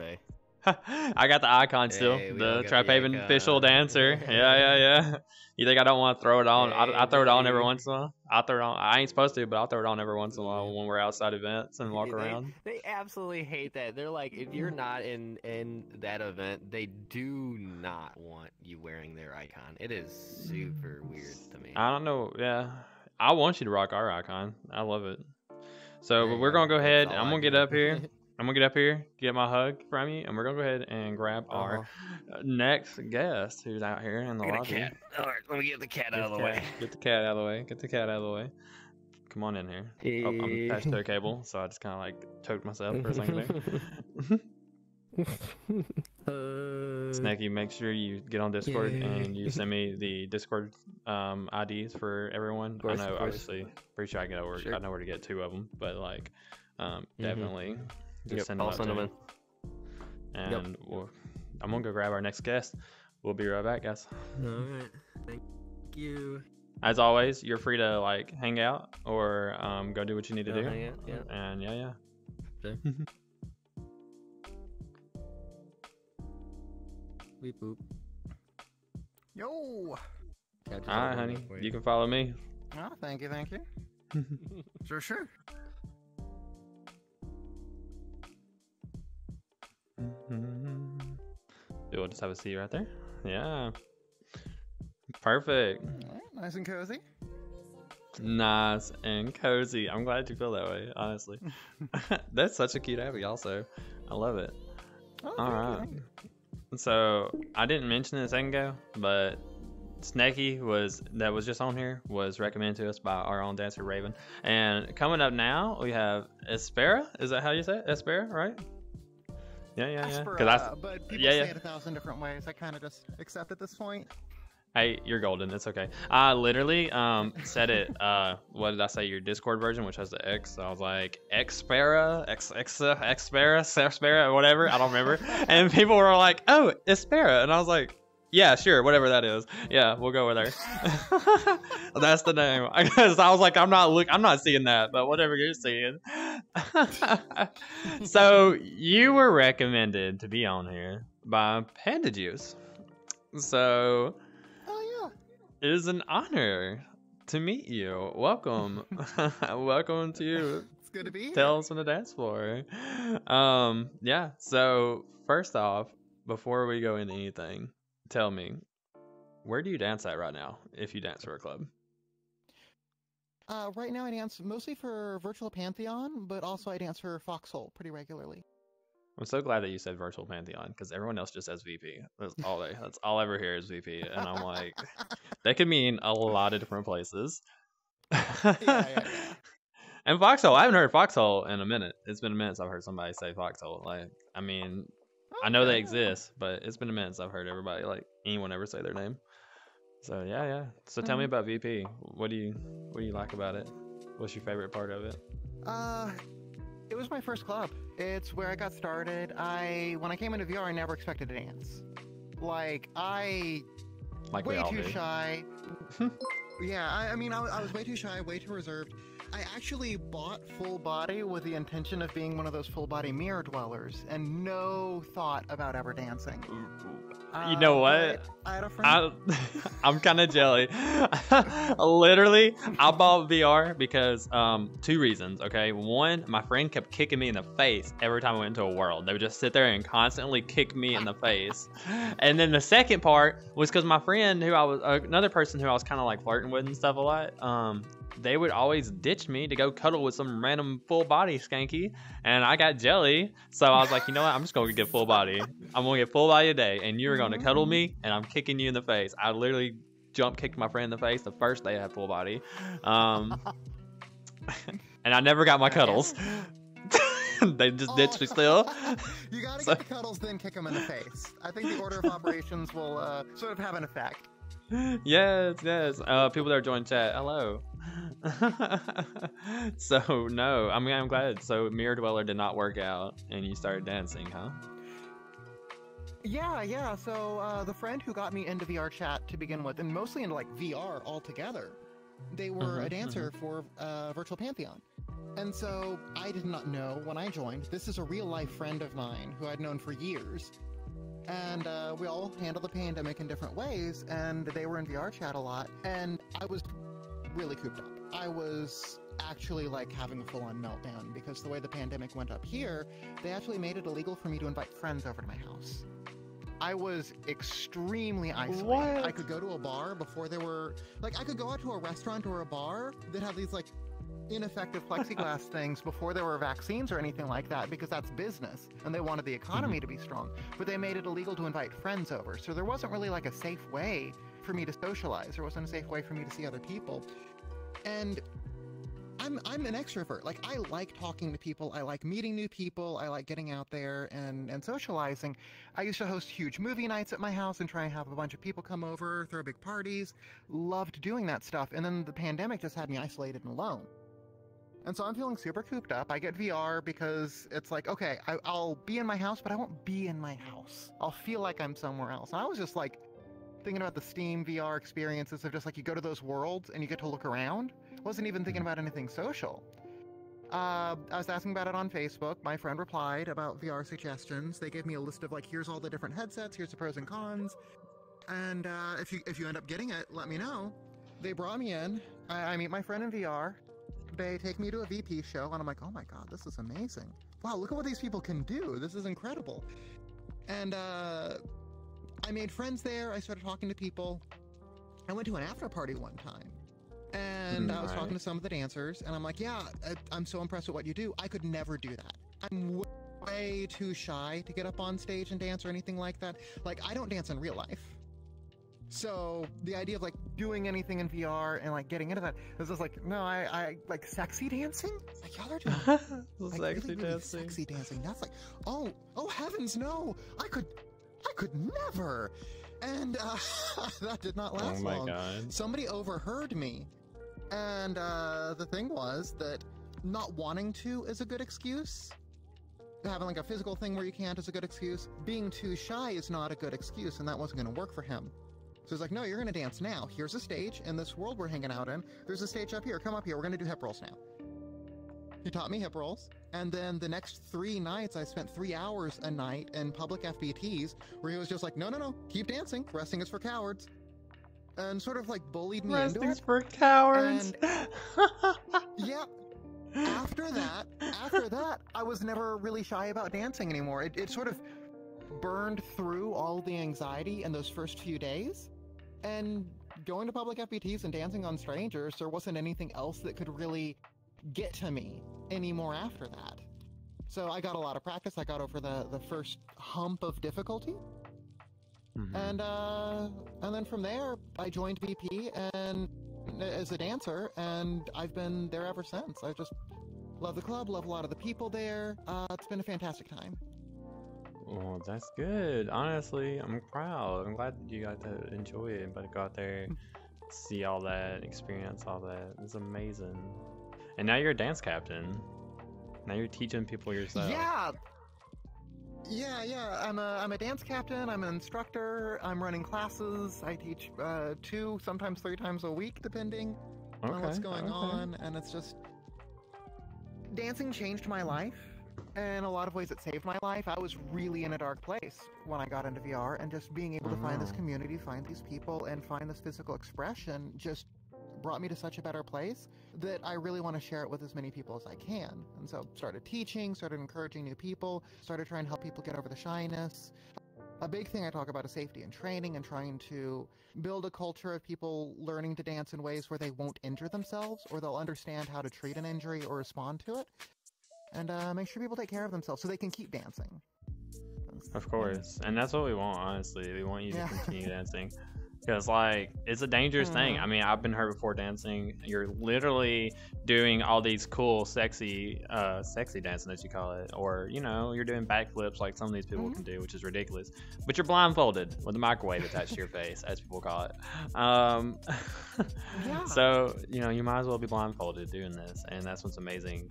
A: I got the icon still. The Trap Haven official dancer. Yeah. You think I don't want to throw it on? I throw it on every once in a while. I throw it on. I ain't supposed to, but I'll throw it on every once in a while when we're outside events and walk around.
B: They absolutely hate that. They're like, if you're not in that event, they do not want you wearing their icon. It is super weird to me.
A: I don't know. Yeah. I want you to rock our icon. I love it. So we're going to go ahead. I'm going to get up here. Get my hug from you, and we're going to go ahead and grab our next guest who's out here in the lobby.
B: All right, let me get the cat out of the way.
A: Get the cat out of the way. Get the cat out of the way. Come on in here. Oh, I'm attached to a cable, so I just kind of like choked myself for a second there. Snacky, make sure you get on Discord and you send me the Discord IDs for everyone. I know, obviously, pretty sure I know where to get 2 of them, but like, definitely just send them
B: I'll send them in.
A: And I'm gonna go grab our next guest. We'll be right back, guys.
B: All right, thank you.
A: as always, you're free to like hang out or go do what you need to do.
B: Hang out, yeah.
A: And yeah.
B: Sure. Beep boop.
C: Yo!
B: Catch
A: All right, honey, you can follow me.
C: Oh, thank you. Sure.
A: We'll just have a seat right there. Yeah. Perfect.
C: All right, nice and cozy.
A: Nice and cozy. I'm glad you feel that way, honestly. That's such a cute abbey, also. I love it.
C: Oh,
A: All right.
C: thank you.
A: So, I didn't mention it a second ago, but Snecky was just on here was recommended to us by our own dancer Raven. And coming up now, we have Espera. Is that how you say it? Espera, right? Yeah.
C: Espera, but people say it 1,000 different ways. I kind of just accept at this point.
A: Hey, you're golden. It's okay. I literally said it. What did I say? Your Discord version, which has the X. So I was like Xpera, Xpera, whatever. I don't remember. And people were like, "Oh, Espera," and I was like, "Yeah, sure, whatever that is. Yeah, we'll go with her." That's the name. I guess I was like, I'm not seeing that, but whatever you're seeing. So you were recommended to be on here by Panda Juice. So. It is an honor to meet you. Welcome. Welcome to
C: It's good to be here.
A: Tales from the Dance Floor. Yeah, so first off, before we go into anything, tell me, where do you dance at right now, if you dance for a club?
C: Right now I dance mostly for Virtual Pantheon, but also I dance for Foxhole pretty regularly.
A: I'm so glad that you said Virtual Pantheon, because everyone else just says VP. That's all I ever hear is VP, and I'm like, that could mean a lot of different places.
C: Yeah.
A: And Foxhole, I haven't heard Foxhole in a minute. It's been a minute since I've heard somebody say Foxhole. Like, I mean, I know they exist, but it's been a minute since I've heard anyone ever say their name. So yeah. So tell me about VP. What do you like about it? What's your favorite part of it?
C: It was my first club. It's where I got started. When I came into VR, I never expected to dance. Way too shy. Yeah, I mean, I was way too shy, way too reserved. I actually bought full body with the intention of being one of those full body mirror dwellers, and no thought about ever dancing.
A: You know what?
C: I had a friend.
A: I'm kind of jelly. Literally, I bought VR because 2 reasons. Okay, one, my friend kept kicking me in the face every time I went into a world. They would just sit there and constantly kick me in the face. And then the second part was because my friend, another person who I was kind of like flirting with and stuff a lot, they would always ditch me to go cuddle with some random full body skanky, and I got jelly, so I was like, you know what, I'm just gonna get full body. I'm gonna get full body today, and you're gonna cuddle me, and I'm kicking you in the face. I literally kicked my friend in the face the first day I had full body, and I never got my cuddles. They just ditched me still.
C: You gotta get the cuddles, then kick them in the face. I think the order of operations will sort of have an effect.
A: Yes. People that are joining chat, hello. So no, I mean, I'm glad. So Mirror Dweller did not work out, and you started dancing, huh?
C: Yeah. So the friend who got me into VR chat to begin with, and mostly into like VR altogether, they were a dancer for Virtual Pantheon. And so I did not know when I joined. This is a real life friend of mine who I'd known for years. And we all handled the pandemic in different ways, and they were in VR chat a lot, and I was really cooped up. I was actually like having a full-on meltdown because the way the pandemic went up here, they actually made it illegal for me to invite friends over to my house. I was extremely isolated.
A: What?
C: I could go to a bar before there were, I could go out to a restaurant or a bar that had these ineffective plexiglass things before there were vaccines or anything like that, because that's business and they wanted the economy to be strong, but they made it illegal to invite friends over, so there wasn't really a safe way for me to socialize. There wasn't a safe way for me to see other people. And I'm an extrovert. I like talking to people, I like meeting new people, I like getting out there and socializing. I used to host huge movie nights at my house and try and have a bunch of people come over, throw big parties. Loved doing that stuff, and then the pandemic just had me isolated and alone. And so I'm feeling super cooped up. I get VR because it's okay, I'll be in my house, but I won't be in my house. I'll feel like I'm somewhere else. And I was just thinking about the Steam VR experiences of just like you go to those worlds and you get to look around. Wasn't even thinking about anything social. I was asking about it on Facebook. My friend replied about VR suggestions. They gave me a list of like, here's all the different headsets, here's the pros and cons, and if you end up getting it, let me know. They brought me in. I meet my friend in VR. They take me to a VP show, and I'm like, oh my god, this is amazing. Wow, look at what these people can do. This is incredible. And I made friends there. I started talking to people. I went to an after party one time. And I was talking to some of the dancers, and I'm like, yeah, I'm so impressed with what you do. I could never do that. I'm way too shy to get up on stage and dance or anything like that. Like, I don't dance in real life. So the idea of like doing anything in VR and like getting into that is just like, no, I like sexy dancing? Like, y'all are doing like,
A: Sexy
C: really
A: dancing.
C: sexy dancing. That's like, oh heavens, no. I could never. And that did not last long.
A: God.
C: Somebody overheard me. And the thing was that not wanting to is a good excuse. Having like a physical thing where you can't is a good excuse. Being too shy is not a good excuse, and that wasn't going to work for him. So he's like, no, you're going to dance now. Here's a stage in this world we're hanging out in. There's a stage up here. Come up here. We're going to do hip rolls now. He taught me hip rolls. And then the next 3 nights, I spent 3 hours a night in public FBTs where he was just like, no, keep dancing. Resting is for cowards. And sort of like bullied me into
A: Resting's
C: it.
A: for cowards.
C: And, yeah. After that, I was never really shy about dancing anymore. It sort of burned through all the anxiety in those first few days. And going to public FBTs and dancing on strangers, there wasn't anything else that could really get to me anymore after that. So I got a lot of practice. I got over the first hump of difficulty. And then from there, I joined VP and as a dancer, and I've been there ever since. I just love the club, love a lot of the people there. It's been a fantastic time.
A: Well, that's good. Honestly, I'm proud. I'm glad you got to enjoy it, but go out there, see all that, experience all that. It's amazing. And now you're a dance captain. Now you're teaching people yourself.
C: Yeah. I'm a dance captain. I'm an instructor. I'm running classes. I teach 2, sometimes 3 times a week, depending on what's going on. And it's just dancing changed my life. In a lot of ways, it saved my life. I was really in a dark place when I got into VR, and just being able to find this community, find these people, and find this physical expression just brought me to such a better place that I really want to share it with as many people as I can. And so started teaching, started encouraging new people, started trying to help people get over the shyness. A big thing I talk about is safety and training, and trying to build a culture of people learning to dance in ways where they won't injure themselves, or they'll understand how to treat an injury or respond to it. And make sure people take care of themselves so they can keep dancing.
A: Of course. And that's what we want, honestly. We want you to continue dancing. Because, like, it's a dangerous thing. I mean, I've been hurt before dancing. You're literally doing all these cool, sexy dancing, as you call it. Or, you know, you're doing backflips like some of these people can do, which is ridiculous. But you're blindfolded with a microwave attached to your face, as people call it. So, you know, you might as well be blindfolded doing this. And that's what's amazing.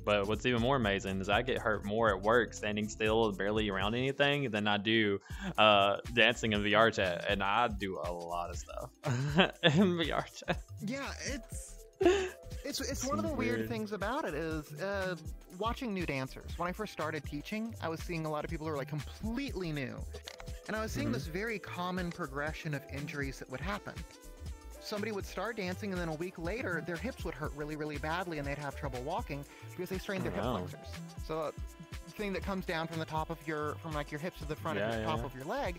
A: But what's even more amazing is I get hurt more at work standing still, barely around anything, than I do dancing in VR chat. And I do a lot of stuff in VR chat.
C: Yeah, it's one of the weird things about it is watching new dancers. When I first started teaching, I was seeing a lot of people who were like completely new. And I was seeing this very common progression of injuries that would happen. Somebody would start dancing, and then a week later, their hips would hurt really, really badly, and they'd have trouble walking because they strained their hip flexors. So, thing that comes down from the top of your hips to the front of the top of your leg,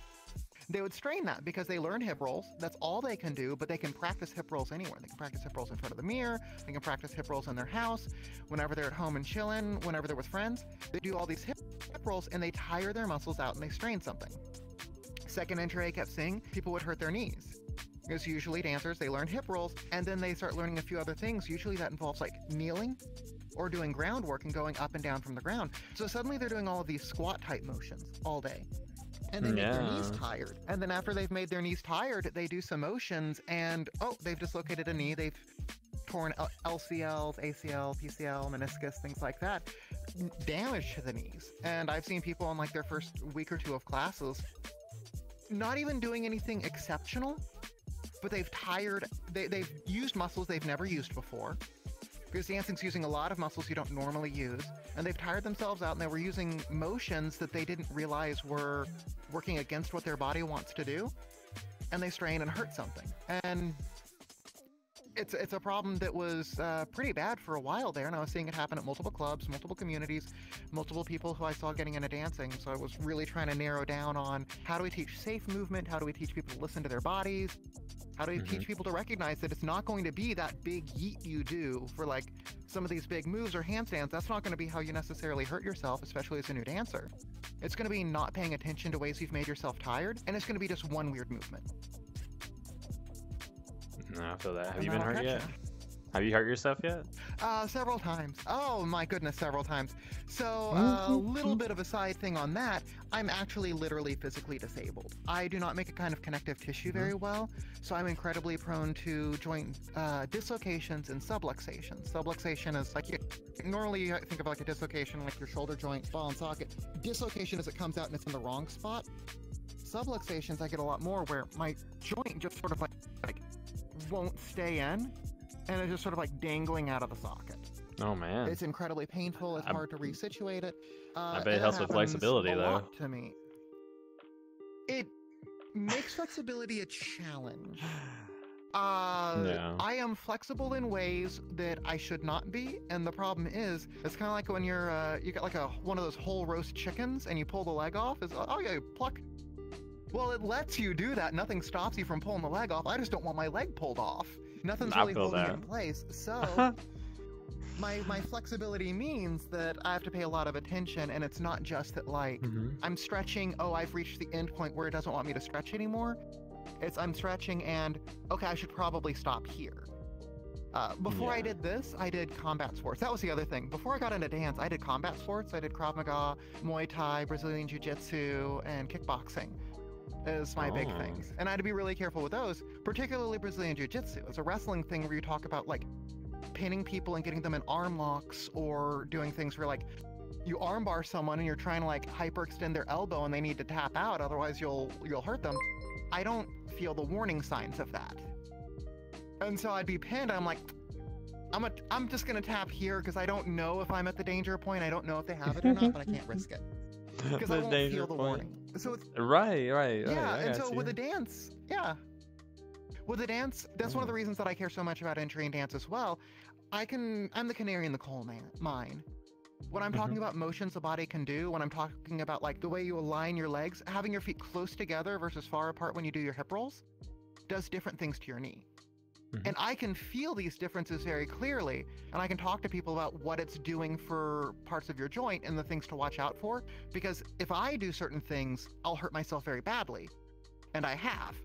C: they would strain that because they learned hip rolls. That's all they can do, but they can practice hip rolls anywhere. They can practice hip rolls in front of the mirror. They can practice hip rolls in their house. Whenever they're at home and chilling, whenever they're with friends, they do all these hip rolls, and they tire their muscles out, and they strain something. Second entry I kept seeing, people would hurt their knees. Because usually dancers, they learn hip rolls, and then they start learning a few other things. Usually that involves like kneeling or doing groundwork and going up and down from the ground. So suddenly they're doing all of these squat type motions all day. And they make their knees tired. And then after they've made their knees tired, they do some motions, and they've dislocated a knee. They've torn LCLs, ACL, PCL, meniscus, things like that. Damage to the knees. And I've seen people in like their first week or 2 of classes not even doing anything exceptional, but they've used muscles they've never used before. Because dancing's using a lot of muscles you don't normally use, and they've tired themselves out, and they were using motions that they didn't realize were working against what their body wants to do, and they strain and hurt something. And it's a problem that was pretty bad for a while there, and I was seeing it happen at multiple clubs, multiple communities, multiple people who I saw getting into dancing. So I was really trying to narrow down on how do we teach safe movement, how do we teach people to listen to their bodies, how do we teach people to recognize that it's not going to be that big yeet you do for like some of these big moves or handstands. That's not going to be how you necessarily hurt yourself, especially as a new dancer. It's going to be not paying attention to ways you've made yourself tired, and it's going to be just one weird movement.
A: No, I feel that. Have you been hurt yet? Have you hurt yourself yet?
C: Several times. Oh my goodness, several times. So a little bit of a side thing on that, I'm actually literally physically disabled. I do not make a kind of connective tissue very well, so I'm incredibly prone to joint dislocations and subluxations. Subluxation is like, normally you think of like a dislocation like your shoulder joint, ball and socket. Dislocation is it comes out and it's in the wrong spot. Subluxations I get a lot more where my joint just sort of like won't stay in, and it's just sort of like dangling out of the socket.
A: Oh man,
C: it's incredibly painful. It's hard to resituate it.
A: I bet it helps with flexibility though.
C: Lot to me, it makes flexibility a challenge.
A: Yeah.
C: I am flexible in ways that I should not be, and the problem is, it's kind of like when you're you got like one of those whole roast chickens, and you pull the leg off. Is oh yeah, you pluck. Well, it lets you do that. Nothing stops you from pulling the leg off. I just don't want my leg pulled off. Nothing's really holding it in place. So my flexibility means that I have to pay a lot of attention, and it's not just that like I'm stretching, oh, I've reached the end point where it doesn't want me to stretch anymore. It's I'm stretching and okay, I should probably stop here. Before I did this, I did combat sports. That was the other thing. Before I got into dance, I did combat sports. I did Krav Maga, Muay Thai, Brazilian Jiu-Jitsu, and kickboxing. Is my big things, and I had to be really careful with those, particularly Brazilian Jiu-Jitsu. It's a wrestling thing where you talk about like pinning people and getting them in arm locks, or doing things where like you armbar someone and you're trying to like hyperextend their elbow and they need to tap out, otherwise you'll hurt them. I don't feel the warning signs of that, and so I'd be pinned. I'm like, I'm just gonna tap here because I don't know if I'm at the danger point. I don't know if they have it or not, but I can't risk it because I won't feel the warning. So it's
A: right.
C: Yeah, and so with the dance, that's one of the reasons that I care so much about entry and dance as well. I'm the canary in the coal mine. When I'm talking about motions the body can do, when I'm talking about like the way you align your legs, having your feet close together versus far apart when you do your hip rolls, does different things to your knee. And I can feel these differences very clearly, and I can talk to people about what it's doing for parts of your joint and the things to watch out for, because if I do certain things, I'll hurt myself very badly, and I have.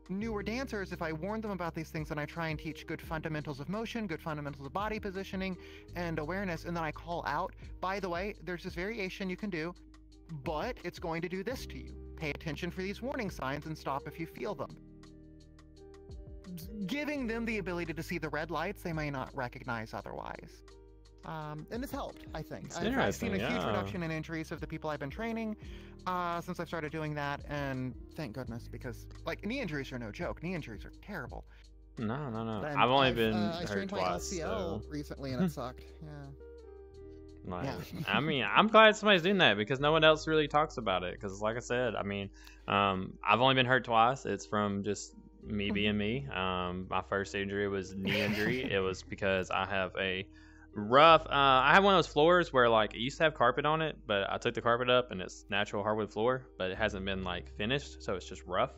C: Newer dancers, if I warn them about these things and I try and teach good fundamentals of motion, good fundamentals of body positioning and awareness, and then I call out, by the way, there's this variation you can do, but it's going to do this to you. Pay attention for these warning signs and stop if you feel them. Giving them the ability to see the red lights they may not recognize otherwise. And it's helped, I think. I've seen a huge reduction in injuries of the people I've been training since I've started doing that, and thank goodness, because like knee injuries are no joke. Knee injuries are terrible.
A: No. I've only been
C: I
A: hurt
C: strained my
A: twice.
C: LCL recently, and it sucked. Yeah.
A: I mean, I'm glad somebody's doing that because no one else really talks about it. Because, like I said, I mean, I've only been hurt twice. It's from just me being me. My first injury was knee injury. It was because I have a rough. I have one of those floors where like it used to have carpet on it, but I took the carpet up and it's natural hardwood floor, but it hasn't been like finished, so it's just rough.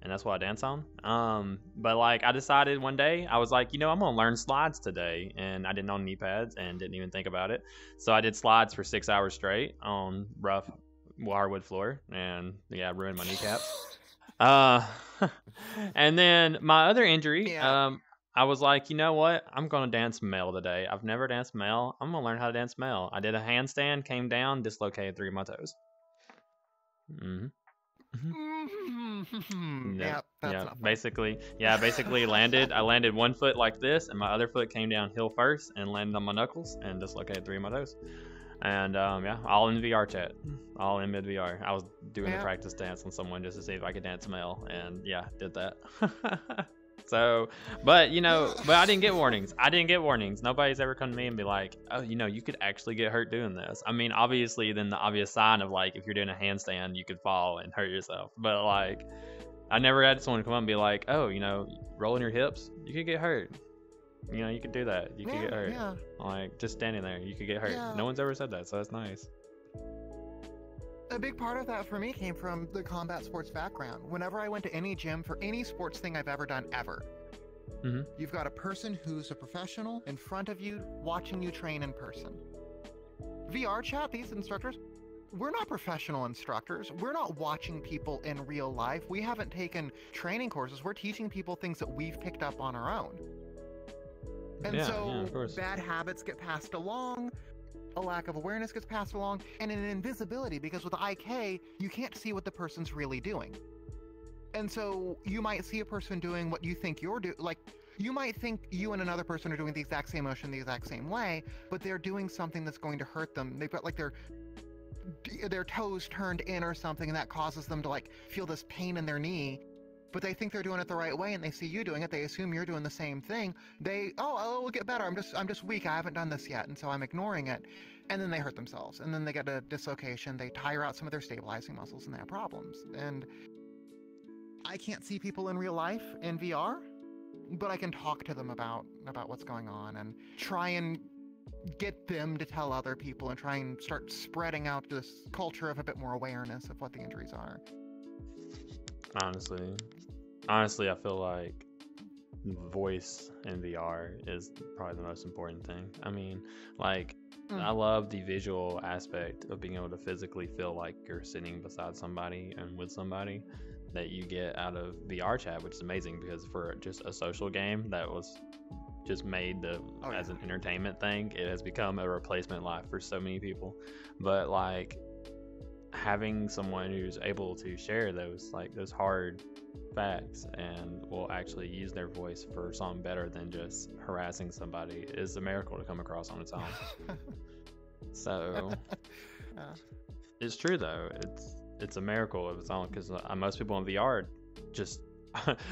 A: And that's what I dance on. But like I decided one day, I was like, I'm gonna learn slides today, and I didn't own knee pads and didn't even think about it. So I did slides for 6 hours straight on rough hardwood floor, and yeah, ruined my kneecaps. And then my other injury, I was like, you know what? I'm gonna dance male today. I've never danced male. I'm gonna learn how to dance male. I did a handstand, came down, dislocated 3 of my toes. Basically landed. I landed one foot like this, and my other foot came down heel first and landed on my knuckles and dislocated 3 of my toes. And yeah, all in VR chat, all in mid VR. I was doing
C: Yeah.
A: a practice dance on someone just to see if I could dance male, and yeah, did that. So, but you know, but I didn't get warnings. I didn't get warnings. Nobody's ever come to me and be like, oh, you know, you could actually get hurt doing this. I mean, obviously, then the obvious sign of like if you're doing a handstand, you could fall and hurt yourself. But like, I never had someone come up and be like, oh, you know, rolling your hips, you could get hurt. You know, you could do that. You could get hurt.
C: Yeah.
A: Like, just standing there, you could get hurt.
C: Yeah.
A: No one's ever said that, so that's nice.
C: A big part of that for me came from the combat sports background. Whenever I went to any gym for any sports thing I've ever done, ever, you've got a person who's a professional in front of you watching you train in person. VR chat, these instructors, we're not professional instructors. We're not watching people in real life. We haven't taken training courses. We're teaching people things that we've picked up on our own. And so bad habits get passed along, a lack of awareness gets passed along, and an invisibility, because with IK, you can't see what the person's really doing. And so you might see a person doing what you think you're doing, like, you might think you and another person are doing the exact same motion the exact same way, but they're doing something that's going to hurt them. They've got like their toes turned in or something, and that causes them to like feel this pain in their knee. But they think they're doing it the right way, and they see you doing it. They assume you're doing the same thing. Oh, it'll get better. I'm just weak. I haven't done this yet, and so I'm ignoring it. And then they hurt themselves, and then they get a dislocation. They tire out some of their stabilizing muscles, and they have problems. And I can't see people in real life in VR, but I can talk to them about what's going on and try and get them to tell other people and try and start spreading out this culture of a bit more awareness of what the injuries are.
A: Honestly, I feel like voice in VR is probably the most important thing. I mean, like, I love the visual aspect of being able to physically feel like you're sitting beside somebody and with somebody that you get out of VR chat, which is amazing because for just a social game that was just made as an entertainment thing, it has become a replacement life for so many people. But like, having someone who's able to share those hard facts and will actually use their voice for something better than just harassing somebody is a miracle to come across on its own. So it's true though, it's a miracle of its own, because most people in VR just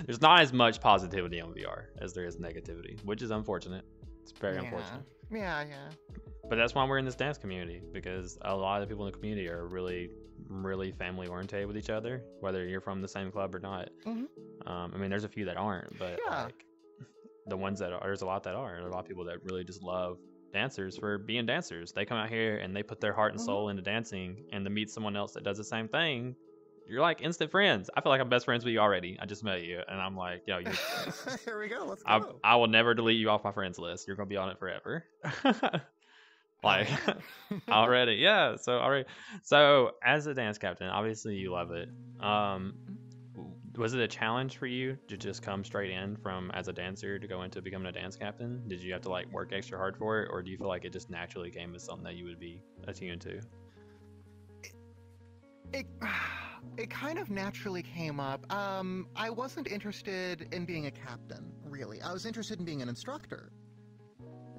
A: there's not as much positivity on VR as there is negativity, which is unfortunate. It's very unfortunate.
C: Yeah.
A: But that's why we're in this dance community, because a lot of the people in the community are really, really family oriented with each other, whether you're from the same club or not. I mean, there's a few that aren't, but like the ones that are, there's a lot that are. There are a lot of people that really just love dancers for being dancers. They come out here and they put their heart and soul into dancing, and to meet someone else that does the same thing, you're like instant friends. I feel like I'm best friends with you already. I just met you, and I'm like, yo,
C: here we go. Let's go.
A: I will never delete you off my friends list. You're gonna be on it forever. Like already, yeah. So as a dance captain, obviously you love it. Was it a challenge for you to just come straight in from as a dancer to go into becoming a dance captain? Did you have to like work extra hard for it, or do you feel like it just naturally came as something that you would be attuned to?
C: It kind of naturally came up. I wasn't interested in being a captain, really. I was interested in being an instructor.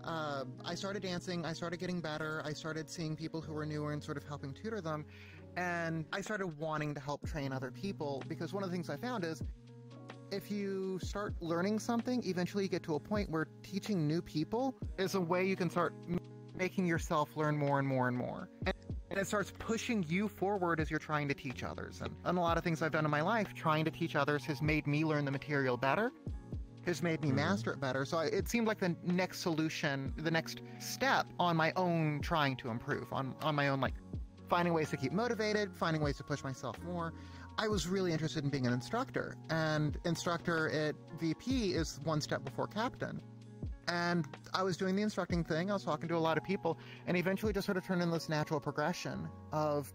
C: I started dancing, I started getting better, I started seeing people who were newer and sort of helping tutor them, and I started wanting to help train other people, because one of the things I found is if you start learning something, eventually you get to a point where teaching new people is a way you can start making yourself learn more and more and more. And it starts pushing you forward as you're trying to teach others. And a lot of things I've done in my life, trying to teach others has made me learn the material better, has made me master it better. So it seemed like the next solution, the next step on my own trying to improve, on my own, like, finding ways to keep motivated, finding ways to push myself more. I was really interested in being an instructor, and instructor at VP is one step before captain. And I was doing the instructing thing, I was talking to a lot of people, and eventually just sort of turned in this natural progression of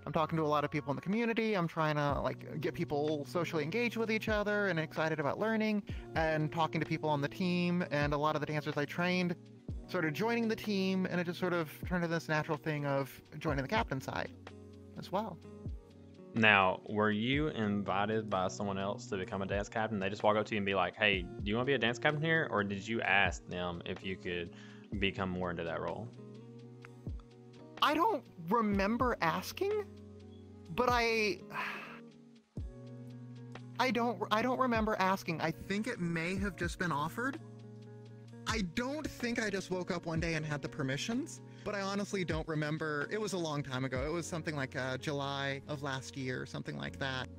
C: I'm talking to a lot of people in the community, I'm trying to like get people socially engaged with each other and excited about learning, and talking to people on the team, and a lot of the dancers I trained started joining the team, and it just sort of turned into this natural thing of joining the captain side as well.
A: Now, were you invited by someone else to become a dance captain? They just walk up to you and be like, hey, do you want to be a dance captain here? Or did you ask them if you could become more into that role?
C: I don't remember asking, but I don't remember asking. I think it may have just been offered. I don't think I just woke up one day and had the permissions, but I honestly don't remember. It was a long time ago. It was something like July of last year, something like that.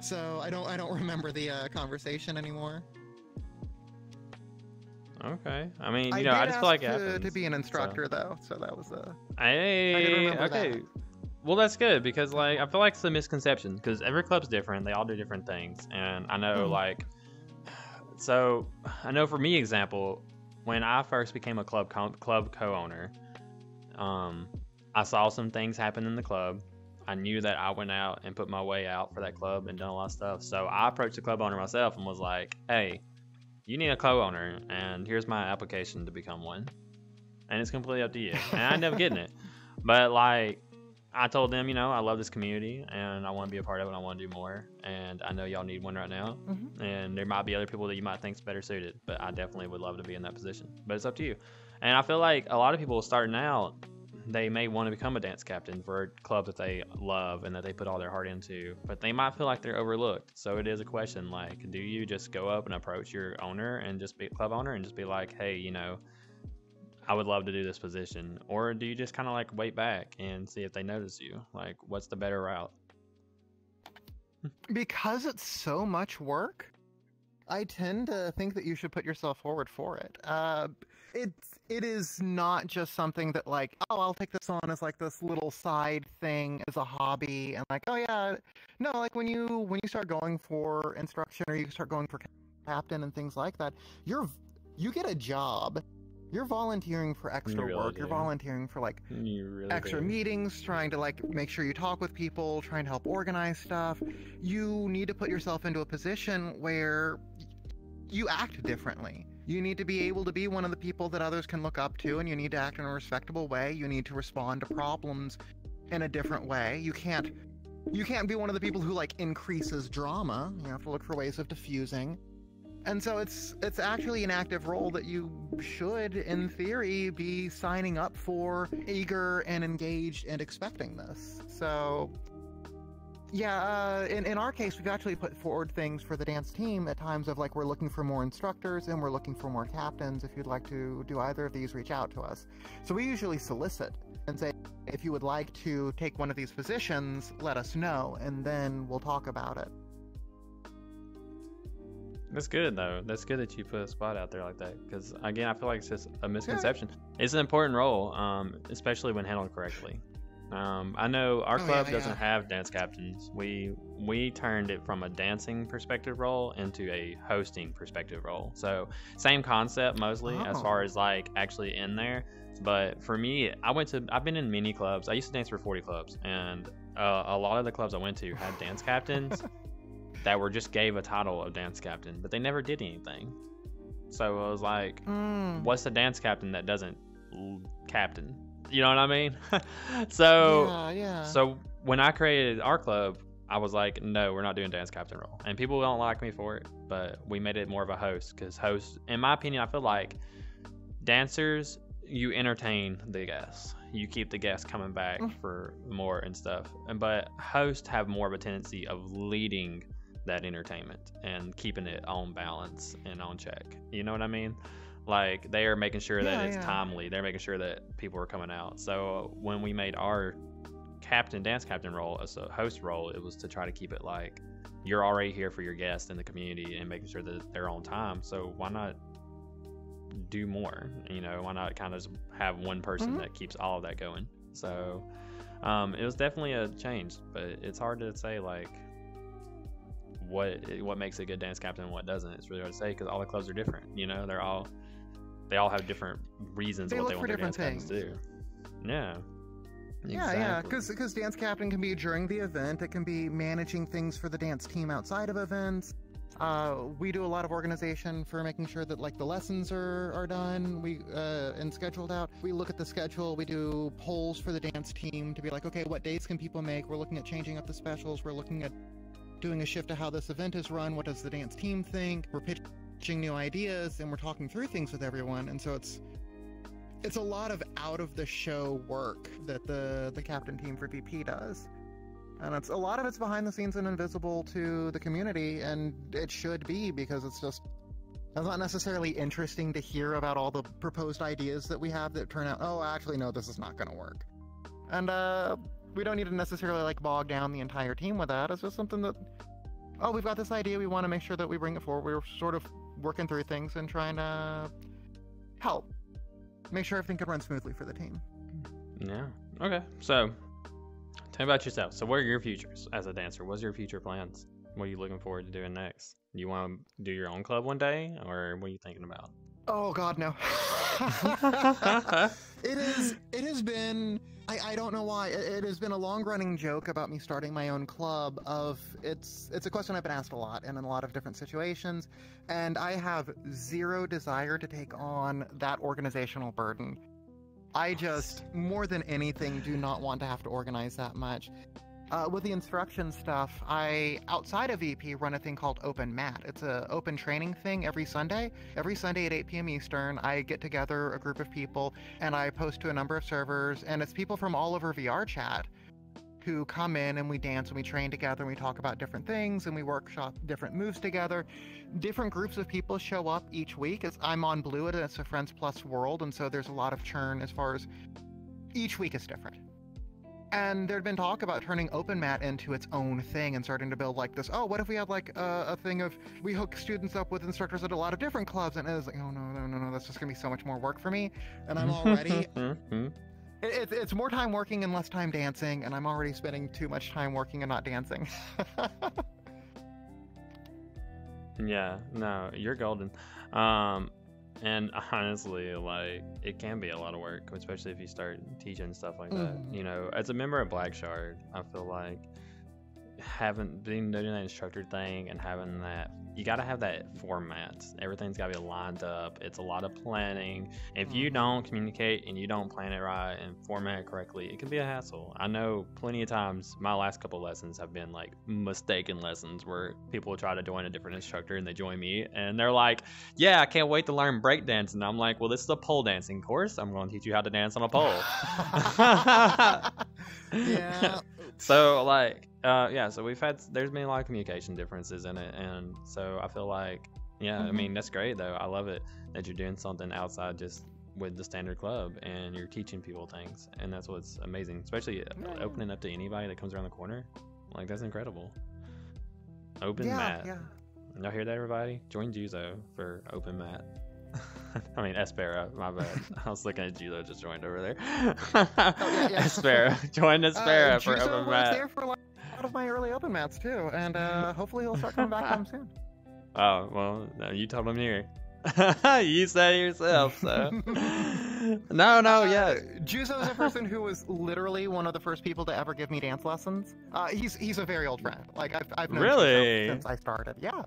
C: So I don't remember the conversation anymore.
A: Okay. I mean,
C: I
A: I just feel like it
C: did
A: happens.
C: ask to be an instructor though, so that was
A: Hey,
C: I did remember
A: okay.
C: that.
A: Well, that's good because like I feel like it's a misconception because every club's different. They all do different things, and I know like, so I know for me, example, when I first became a club co-owner, I saw some things happen in the club. I knew that I went out and put my way out for that club and done a lot of stuff. So I approached the club owner myself and was like, "Hey, you need a co-owner, and here's my application to become one." And it's completely up to you. And I ended up getting it, but like. I told them, I love this community and I want to be a part of it. I want to do more. And I know y'all need one right now. And there might be other people that you might think's better suited, but I definitely would love to be in that position. But it's up to you. And I feel like a lot of people starting out, they may want to become a dance captain for a club that they love and that they put all their heart into, but they might feel like they're overlooked. So it is a question like, do you just go up and approach your owner and just be a club owner and just be like, hey, I would love to do this position, or do you just kind of like wait back and see if they notice you? Like, what's the better route?
C: Because it's so much work, I tend to think that you should put yourself forward for it. It is not just something that like, oh, I'll take this on as like this little side thing as a hobby, and like, oh yeah, no, like when you start going for instruction or you start going for captain and things like that, you get a job. You're volunteering for extra work. You're volunteering for like extra meetings, trying to like make sure you talk with people, trying to help organize stuff. You need to put yourself into a position where you act differently. You need to be able to be one of the people that others can look up to, and you need to act in a respectable way. You need to respond to problems in a different way. You can't be one of the people who like increases drama. You have to look for ways of diffusing. And so it's actually an active role that you should, in theory, be signing up for, eager and engaged and expecting this. So, yeah, in our case, we've actually put forward things for the dance team at times of like, we're looking for more instructors and we're looking for more captains. If you'd like to do either of these, reach out to us. So we usually solicit and say, if you would like to take one of these positions, let us know, and then we'll talk about it.
A: That's good though. That's good that you put a spot out there like that. Because again, I feel like it's just a misconception. Yeah. It's an important role, especially when handled correctly. I know our club doesn't have dance captains. We turned it from a dancing perspective role into a hosting perspective role. So same concept mostly as far as like actually in there. But for me, I've been in many clubs. I used to dance for 40 clubs, and a lot of the clubs I went to had dance captains. That were just gave a title of dance captain, but they never did anything. So I was like, what's the dance captain that doesn't captain? You know what I mean? So when I created our club, I was like, no, we're not doing dance captain role. And people don't like me for it, but we made it more of a host, because hosts, in my opinion, I feel like dancers, you entertain the guests. You keep the guests coming back for more and stuff. But hosts have more of a tendency of leading that entertainment and keeping it on balance and on check. You know what I mean? Like, they are making sure that it's timely. They're making sure that people are coming out. So when we made our dance captain role as a host role, it was to try to keep it like, you're already here for your guests in the community and making sure that they're on time. So why not do more? Why not kind of just have one person that keeps all of that going? So it was definitely a change, but it's hard to say like what makes a good dance captain and what doesn't. It's really hard to say because all the clubs are different. They all have different reasons what they want their dance captains to do. Yeah. Exactly.
C: Because dance captain can be during the event. It can be managing things for the dance team outside of events. We do a lot of organization for making sure that like the lessons are done and scheduled out. We look at the schedule. We do polls for the dance team to be like, okay, what days can people make? We're looking at changing up the specials. We're looking at doing a shift to how this event is run. What does the dance team think? We're pitching new ideas and we're talking through things with everyone. And so it's a lot of out of the show work that the captain team for VP does. And it's a lot of it's behind the scenes and invisible to the community, and it should be, because it's not necessarily interesting to hear about all the proposed ideas that we have that turn out, oh, actually, no, this is not going to work. And we don't need to necessarily like bog down the entire team with that. It's just something that, oh, we've got this idea, we want to make sure that we bring it forward. We're sort of working through things and trying to help make sure everything can run smoothly for the team.
A: Yeah. Okay. So, tell me about yourself. So, what are your futures as a dancer? What's your future plans? What are you looking forward to doing next? You want to do your own club one day, or what are you thinking about?
C: Oh God, no. It has been, I don't know why, it has been a long-running joke about me starting my own club. It's a question I've been asked a lot and in a lot of different situations, and I have zero desire to take on that organizational burden. I just, more than anything, do not want to have to organize that much. With the instruction stuff, I, outside of VP, run a thing called Open Mat. It's an open training thing every Sunday. Every Sunday at 8 p.m. Eastern, I get together a group of people, and I post to a number of servers, and it's people from all over VR chat who come in, and we dance, and we train together, and we talk about different things, and we workshop different moves together. Different groups of people show up each week. I'm on Blue, and it's a Friends Plus world, and so there's a lot of churn as far as each week is different. And there'd been talk about turning Open Mat into its own thing and starting to build like this, oh, what if we had like a thing of, we hook students up with instructors at a lot of different clubs, and it was like, oh, no, that's just gonna be so much more work for me, and I'm already, it's more time working and less time dancing, and I'm already spending too much time working and not dancing.
A: Yeah, no, you're golden. And honestly, like, it can be a lot of work, especially if you start teaching stuff like that. You know, as a member of Black Shard, I feel like doing that instructor thing and having that, you got to have that format. Everything's got to be lined up. It's a lot of planning. If you don't communicate and you don't plan it right and format it correctly, it can be a hassle. I know plenty of times my last couple lessons have been like mistaken lessons where people try to join a different instructor and they join me and they're like, yeah, I can't wait to learn breakdance. And I'm like, well, this is a pole dancing course. I'm going to teach you how to dance on a pole.
C: Yeah.
A: So like, yeah, so there's been a lot of communication differences in it, and so I feel like, yeah, I mean, that's great though. I love it that you're doing something outside just with the standard club and you're teaching people things, and that's what's amazing, especially opening up to anybody that comes around the corner. Like, that's incredible. Open Mat. Yeah. Y'all hear that, everybody? Join Juzo for Open Mat. I mean, Espera, my bad. I was looking at Juzo just joined over there. Espera. Join Espera for
C: Juzo
A: Open
C: was
A: Mat.
C: there for like a lot of my early Open Mats too, and hopefully he'll start coming back home soon.
A: Oh, well, no, you told him here. You said it yourself, so. No, yeah.
C: Juzo is a person who was literally one of the first people to ever give me dance lessons. He's a very old friend. Like, I've known
A: Really?
C: Juzo since I started. Yeah.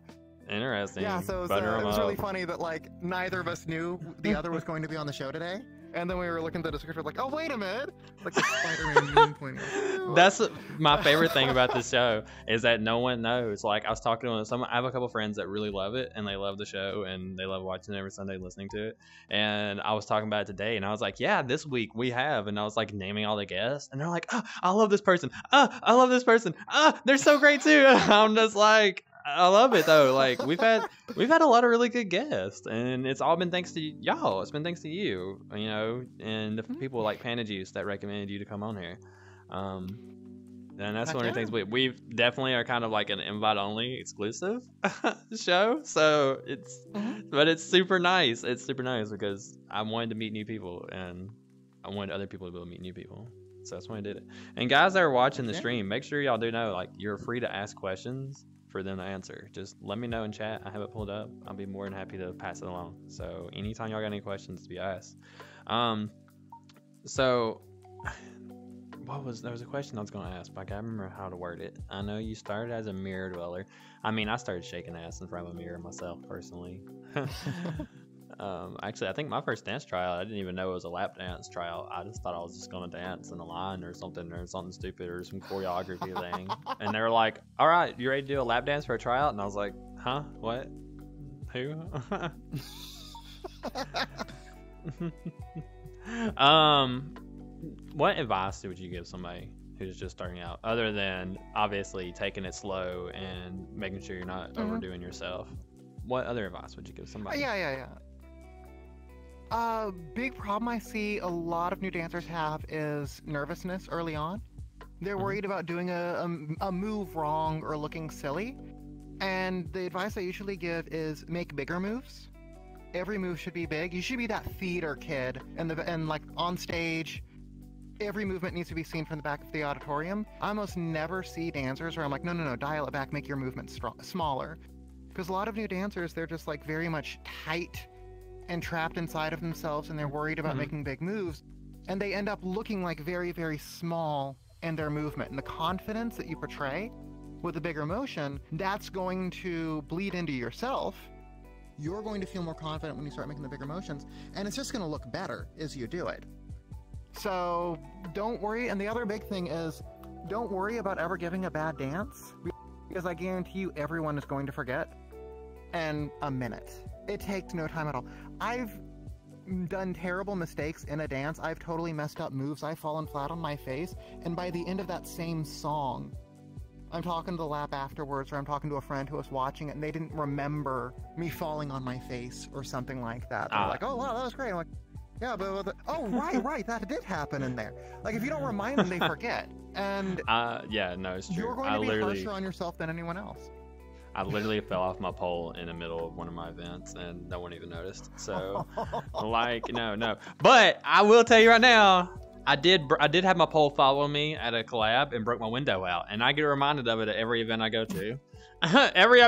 A: Interesting.
C: Yeah, so it was really funny that like neither of us knew the other was going to be on the show today, and then we were looking at the description like, oh, wait a minute, like the Spider-Man meme pointing.
A: That's my favorite thing about this show is that no one knows. Like, I was talking to someone, I have a couple friends that really love it and they love the show and they love watching it every Sunday, listening to it. And I was talking about it today and I was like, yeah, this week we have, and I was like naming all the guests and they're like, oh, I love this person. I love this person. They're so great too. I'm just like, I love it though. Like, we've had a lot of really good guests, and it's all been thanks to y'all. It's been thanks to you, you know, and the people like Panda Juice that recommended you to come on here. And that's one of the things we definitely are kind of like an invite only exclusive show. So but it's super nice. It's super nice because I wanted to meet new people and I wanted other people to be able to meet new people. So that's why I did it. And guys that are watching the stream, make sure y'all do know, like, you're free to ask questions for them to answer. Just let me know in chat. I have it pulled up. I'll be more than happy to pass it along. So anytime y'all got any questions to be asked. So there was a question I was going to ask, but I can't remember how to word it. I know you started as a mirror dweller. I mean, I started shaking ass in front of a mirror myself personally. Actually, I think my first dance tryout, I didn't even know it was a lap dance tryout. I just thought I was just going to dance in a line or something stupid or some choreography thing. And they were like, all right, you ready to do a lap dance for a tryout? And I was like, huh? What? Who? What advice would you give somebody who's just starting out, other than obviously taking it slow and making sure you're not overdoing yourself? What other advice would you give somebody?
C: Yeah. Big problem I see a lot of new dancers have is nervousness early on. They're worried about doing a move wrong or looking silly. And the advice I usually give is make bigger moves. Every move should be big. You should be that theater kid, and like on stage, every movement needs to be seen from the back of the auditorium. I almost never see dancers where I'm like, no, dial it back, make your movement smaller. Because a lot of new dancers, they're just like very much tight and trapped inside of themselves, and they're worried about making big moves, and they end up looking like very, very small in their movement. And the confidence that you portray with a bigger motion, that's going to bleed into yourself. You're going to feel more confident when you start making the bigger motions, and it's just going to look better as you do it. So don't worry. And the other big thing is, don't worry about ever giving a bad dance, because I guarantee you everyone is going to forget in a minute. It takes no time at all. I've done terrible mistakes in a dance. I've totally messed up moves. I've fallen flat on my face, and by the end of that same song, I'm talking to the lap afterwards, or I'm talking to a friend who was watching it, and they didn't remember me falling on my face or something like that. They're like, oh, wow, that was great. I'm like, yeah, but oh, right, that did happen in there. Like, if you don't remind them, they forget. And
A: yeah, no, it's true.
C: You're going to be harsher on yourself than anyone else.
A: I literally fell off my pole in the middle of one of my events, and no one even noticed. So, like, no. But I will tell you right now, I did have my pole follow me at a collab and broke my window out, and I get reminded of it at every event I go to. Every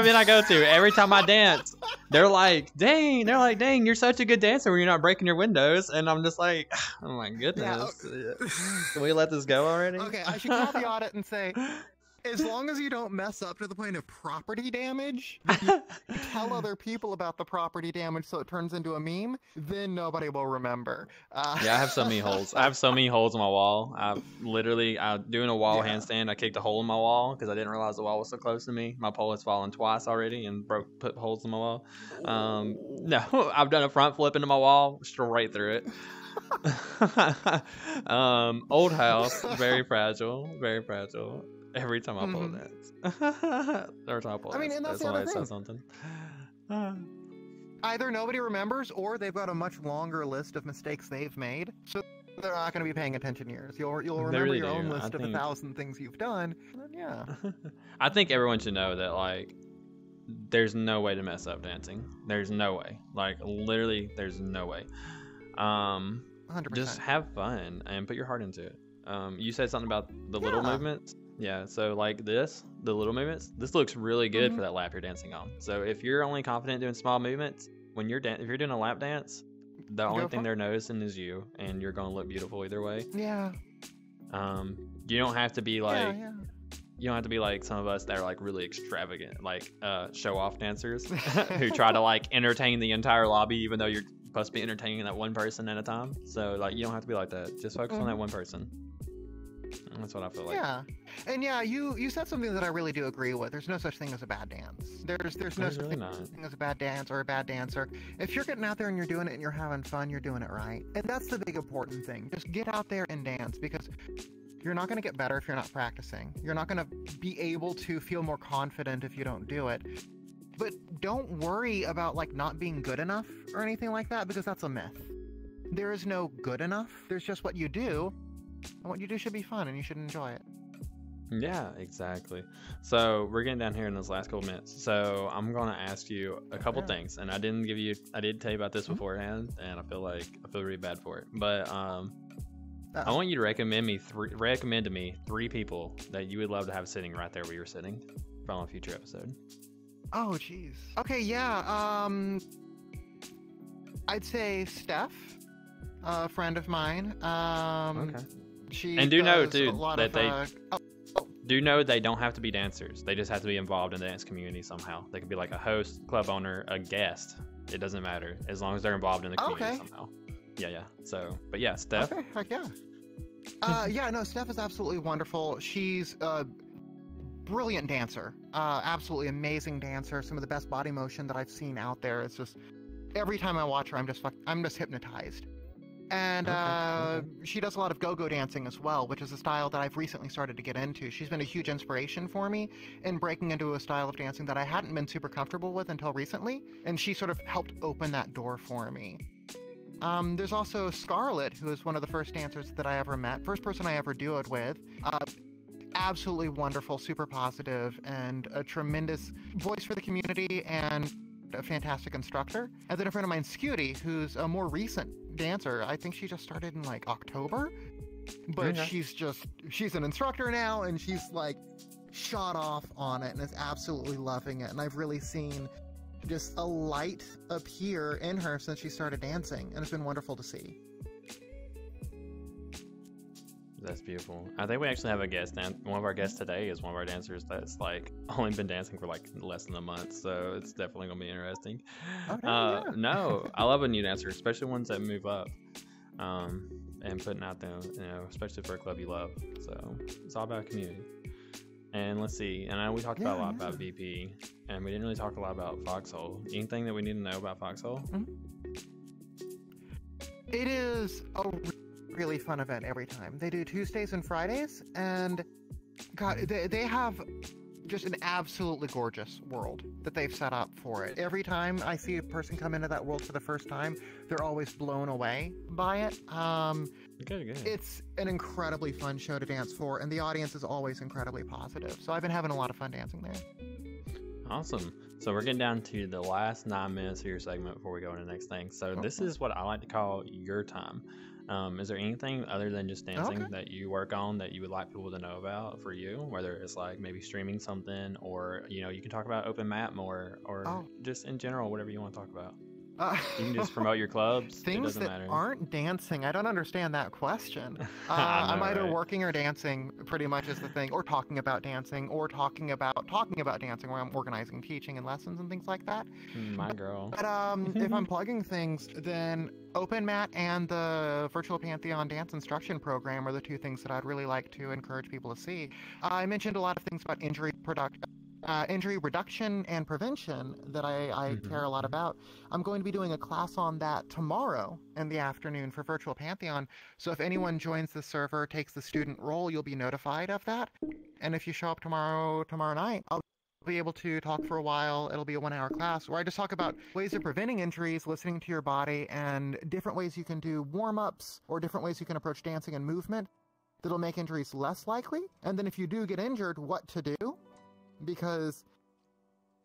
A: time I dance, they're like, dang, you're such a good dancer when you're not breaking your windows. And I'm just like, oh my goodness. Yeah. Can we let this go already?
C: Okay, I should caveat it and say, as long as you don't mess up to the point of property damage, you tell other people about the property damage so it turns into a meme, then nobody will remember.
A: Yeah, I have so many holes. I have so many holes in my wall. I doing a wall handstand, I kicked a hole in my wall because I didn't realize the wall was so close to me. My pole has fallen twice already and put holes in my wall. No, I've done a front flip into my wall, straight through it. Old house, very fragile. Every time I pole dance. Every time I pole dance.
C: And that's the other thing. Something. Either nobody remembers, or they've got a much longer list of mistakes they've made, so they're not going to be paying attention to yours. You'll remember your own list of 1,000 things you've done. And then, yeah.
A: I think everyone should know that, like, there's no way to mess up dancing. There's no way. Like, literally, there's no way. 100%. Just have fun and put your heart into it. You said something about the little movements. Yeah, so like the little movements, this looks really good for that lap you're dancing on. So if you're only confident doing small movements, when if you're doing a lap dance, the only thing they're noticing is you, and you're going to look beautiful either way.
C: Yeah.
A: You don't have to be like, you don't have to be like some of us that are like really extravagant, like show-off dancers who try to like entertain the entire lobby, even though you're supposed to be entertaining that one person at a time. So like, you don't have to be like that. Just focus on that one person. That's what I feel like.
C: Yeah, and yeah, you said something that I really do agree with. There's no such thing as a bad dance. There's no such thing as a bad dance or a bad dancer. If you're getting out there and you're doing it and you're having fun, you're doing it right. And that's the big important thing. Just get out there and dance, because you're not going to get better if you're not practicing. You're not going to be able to feel more confident if you don't do it. But don't worry about like not being good enough or anything like that, because that's a myth. There is no good enough. There's just what you do. And what you do should be fun, and you should enjoy it.
A: Yeah, exactly. So we're getting down here in those last couple minutes. So I'm going to ask you a couple things, and I did tell you about this beforehand, and I feel really bad for it. But I want you to recommend to me three people that you would love to have sitting right there where you're sitting from a future episode.
C: Oh, jeez. Okay, yeah. I'd say Steph, a friend of mine.
A: Okay.
C: And
A: do know too that do know they don't have to be dancers. They just have to be involved in the dance community somehow. They could be like a host, club owner, a guest. It doesn't matter as long as they're involved in the community somehow. Yeah. So, but yeah, Steph.
C: Okay, heck yeah. Yeah, no, Steph is absolutely wonderful. She's a brilliant dancer. Absolutely amazing dancer. Some of the best body motion that I've seen out there. It's just every time I watch her, I'm just hypnotized. And
A: Okay.
C: she does a lot of go-go dancing as well, which is a style that I've recently started to get into. She's been a huge inspiration for me in breaking into a style of dancing that I hadn't been super comfortable with until recently, and she sort of helped open that door for me. There's also Scarlett, who is one of the first dancers that I ever met, first person I ever duoed with. Absolutely wonderful, super positive, and a tremendous voice for the community and a fantastic instructor. And then a friend of mine, Scooty, who's a more recent dancer. I think she just started in like October, but she's an instructor now, and she's like shot off on it and is absolutely loving it. And I've really seen just a light appear in her since she started dancing, and it's been wonderful to see.
A: That's beautiful. I think we actually have a guest. One of our guests today is one of our dancers that's like only been dancing for like less than a month, so it's definitely gonna be interesting.
C: Yeah.
A: No, I love a new dancer, especially ones that move up, and putting out them, especially for a club you love. So it's all about community. And let's see. And I know we talked about a lot about VP, and we didn't really talk a lot about Foxhole. Anything that we need to know about Foxhole?
C: It is a really fun event every time. They do Tuesdays and Fridays, and God, they have just an absolutely gorgeous world that they've set up for it. Every time I see a person come into that world for the first time, they're always blown away by it.
A: Good.
C: It's an incredibly fun show to dance for, and the audience is always incredibly positive. So I've been having a lot of fun dancing there.
A: Awesome. So we're getting down to the last 9 minutes of your segment before we go into the next thing. So this is what I like to call your time. Is there anything other than just dancing that you work on that you would like people to know about for you? Whether it's like maybe streaming something, or you can talk about open mat more, or just in general, whatever you want to talk about. You can just promote your clubs.
C: Things that
A: matter.
C: aren't dancing. I don't understand that question.
A: I'm
C: either working or dancing, pretty much is the thing, or talking about dancing, or talking about dancing, where I'm organizing teaching and lessons and things like that.
A: My girl.
C: But if I'm plugging things, then Open Mat and the Virtual Pantheon Dance Instruction Program are the two things that I'd really like to encourage people to see. I mentioned a lot of things about injury reduction and prevention that I care a lot about. I'm going to be doing a class on that tomorrow in the afternoon for Virtual Pantheon. So if anyone joins the server, takes the student role, you'll be notified of that. And if you show up tomorrow night, I'll be able to talk for a while. It'll be a 1-hour class where I just talk about ways of preventing injuries, listening to your body, and different ways you can do warm-ups or different ways you can approach dancing and movement that'll make injuries less likely. And then if you do get injured, what to do. Because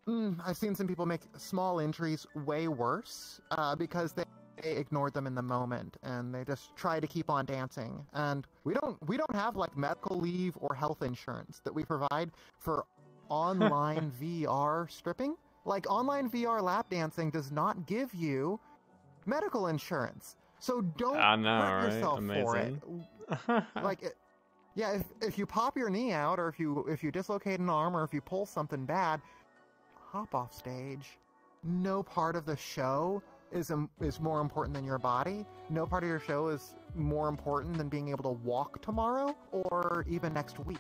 C: I've seen some people make small injuries way worse because they ignored them in the moment and they just try to keep on dancing. And we don't have like medical leave or health insurance that we provide for online VR stripping. Like online VR lap dancing does not give you medical insurance, so don't hurt yourself for it. Yeah, if you pop your knee out, or if you dislocate an arm, or if you pull something bad, hop off stage. No part of the show is more important than your body. No part of your show is more important than being able to walk tomorrow or even next week.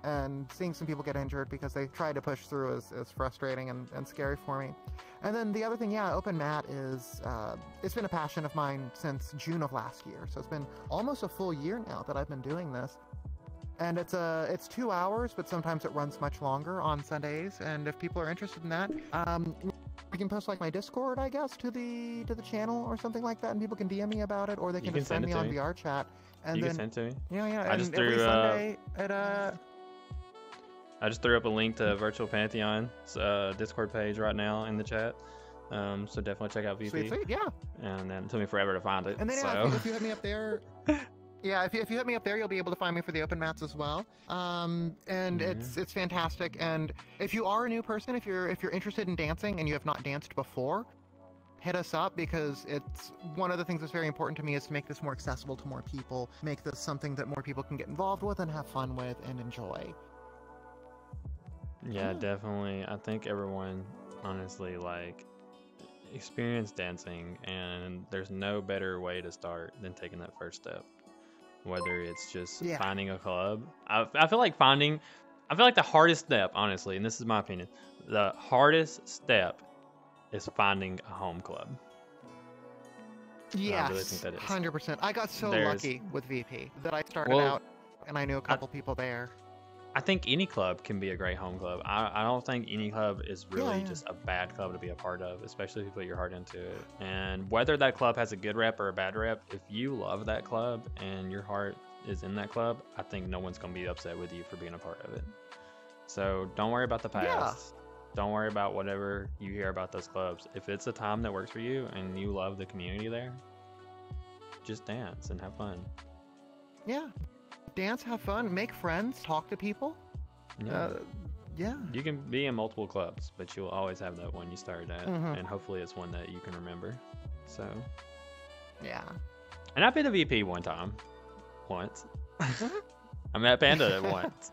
C: And seeing some people get injured because they tried to push through is frustrating and scary for me. And then the other thing, Open Mat is, it's been a passion of mine since June of last year. So it's been almost a full year now that I've been doing this. And it's 2 hours, but sometimes it runs much longer on Sundays. And if people are interested in that, we can post like my Discord, I guess, to the channel or something like that, and people can DM me about it, or they can just send me on VR chat. And
A: you
C: then
A: can send it to me.
C: Yeah.
A: I just threw
C: every Sunday at
A: I just threw up a link to Virtual Pantheon's Discord page right now in the chat. So definitely check out VP.
C: Sweet, yeah.
A: And then it took me forever to find it.
C: And then
A: so.
C: if you hit me up there, if you hit me up there, you'll be able to find me for the open mats as well. It's fantastic. And if you are a new person, if you're interested in dancing and you have not danced before, hit us up, because it's one of the things that's very important to me is to make this more accessible to more people, make this something that more people can get involved with and have fun with and enjoy.
A: Yeah, definitely. I think everyone, honestly, experience dancing, and there's no better way to start than taking that first step. Whether it's just finding a club. I feel like the hardest step, honestly, and this is my opinion, the hardest step is finding a home club.
C: Yes,
A: I really think that is.
C: 100%. I got so
A: There's-
C: lucky with VP that I started
A: Well,
C: out and I knew a couple people there.
A: I think any club can be a great home club. I don't think any club is really
C: Yeah.
A: just a bad club to be a part of, especially if you put your heart into it. And whether that club has a good rep or a bad rep, if you love that club and your heart is in that club, I think no one's going to be upset with you for being a part of it. So don't worry about the past.
C: Yeah.
A: Don't worry about whatever you hear about those clubs. If it's a time that works for you and you love the community there, just dance and have fun.
C: Yeah. Dance, have fun, make friends, talk to people.
A: Yeah.
C: Yeah.
A: You can be in multiple clubs, but you'll always have that one you started at,
C: Mhm.
A: and hopefully it's one that you can remember. So,
C: Yeah.
A: and I've been a VP once. I met Panda once.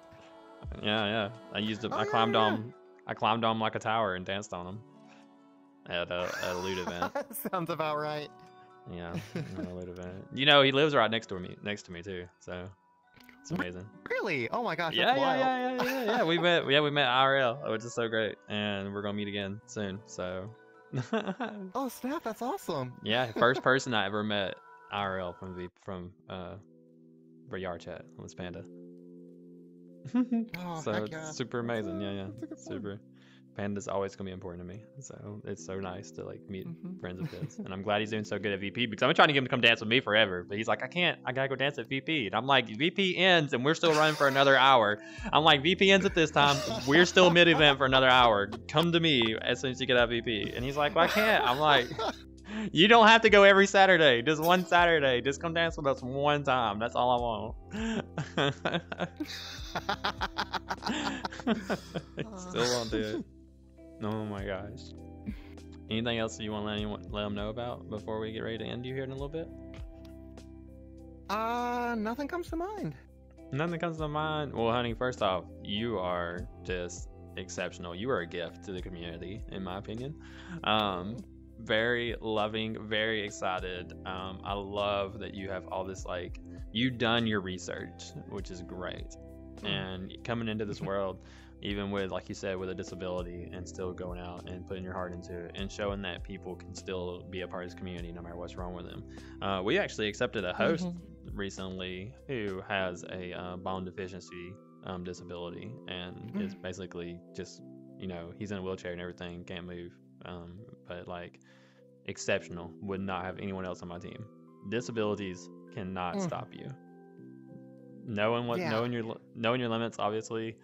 A: Yeah. I used it.
C: Oh,
A: I
C: yeah,
A: climbed
C: yeah.
A: on. I climbed on like a tower and danced on him at a loot event.
C: Sounds about right.
A: Yeah, at a loot event. You know, he lives right next to me too. So it's amazing.
C: Really? Oh my gosh,
A: Yeah,
C: that's wild.
A: yeah. We met IRL, which is so great, and we're gonna meet again soon. So,
C: Oh snap, that's awesome.
A: yeah, first person I ever met IRL from Yard Chat was Panda.
C: Oh,
A: So
C: heck
A: it's
C: yeah.
A: super amazing. Yeah,
C: That's a good
A: super. Panda's always gonna be important to me. So it's so nice to like meet
C: Mhm.
A: friends of his, and I'm glad he's doing so good at VP because I've been trying to get him to come dance with me forever, but he's like, I can't. I gotta go dance at VP, and I'm like, VP ends, and we're still running for another hour. I'm like, VP ends at this time. We're still mid event for another hour. Come to me as soon as you get out of VP, and he's like, well, I can't. I'm like, you don't have to go every Saturday. Just one Saturday. Just come dance with us one time. That's all I want. Still won't do it. Oh my gosh. Anything else that you want to let them know about before we get ready to end you here in a little bit?
C: Nothing comes to mind.
A: Nothing comes to mind. Well, honey, first off, you are just exceptional. You are a gift to the community, in my opinion. Very loving, very excited. I love that you have all this, like, you've done your research, which is great. And coming into this world, even with, like you said, with a disability, and still going out and putting your heart into it and showing that people can still be a part of this community no matter what's wrong with them. We actually accepted a host recently who has a bone deficiency disability, and is basically just, you know, he's in a wheelchair and everything, can't move, but like exceptional. Would not have anyone else on my team. Disabilities cannot stop you. Knowing your limits, obviously,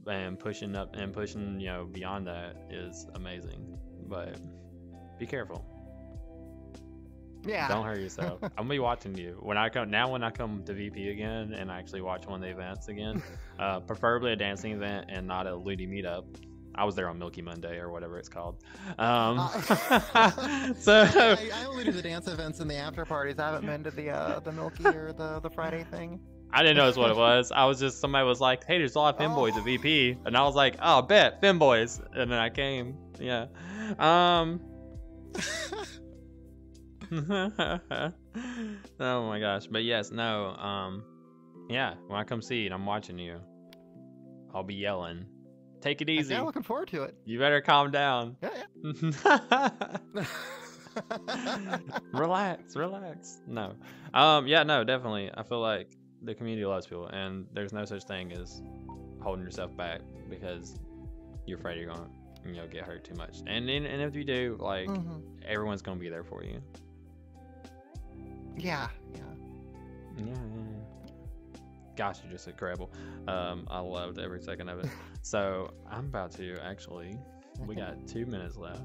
A: and pushing up and pushing, you know, beyond that is amazing. But be careful.
C: Yeah.
A: Don't hurt yourself. I'm gonna be watching you when I come to VP again and I actually watch one of the events again. Preferably a dancing event and not a looty meetup. I was there on Milky Monday or whatever it's called. So
C: I only do the dance events and the after parties. I haven't been to the Milky or the Friday thing.
A: I didn't notice what it was. I was just, somebody was like, hey, there's a lot of femboys at VP. And I was like, oh, bet, femboys. And then I came. Yeah. Oh my gosh. But yes, no. Yeah, when I come see it, I'm watching you. I'll be yelling. Take it easy.
C: Yeah, looking forward to it.
A: You better calm down.
C: Yeah.
A: Relax. No. Yeah, no, definitely. I feel like the community loves people, and there's no such thing as holding yourself back because you're afraid you're gonna, you know, get hurt too much. And if you do, like, everyone's gonna be there for you.
C: Yeah.
A: Gosh, you're just incredible. I loved every second of it. So I'm about to actually. We got 2 minutes left.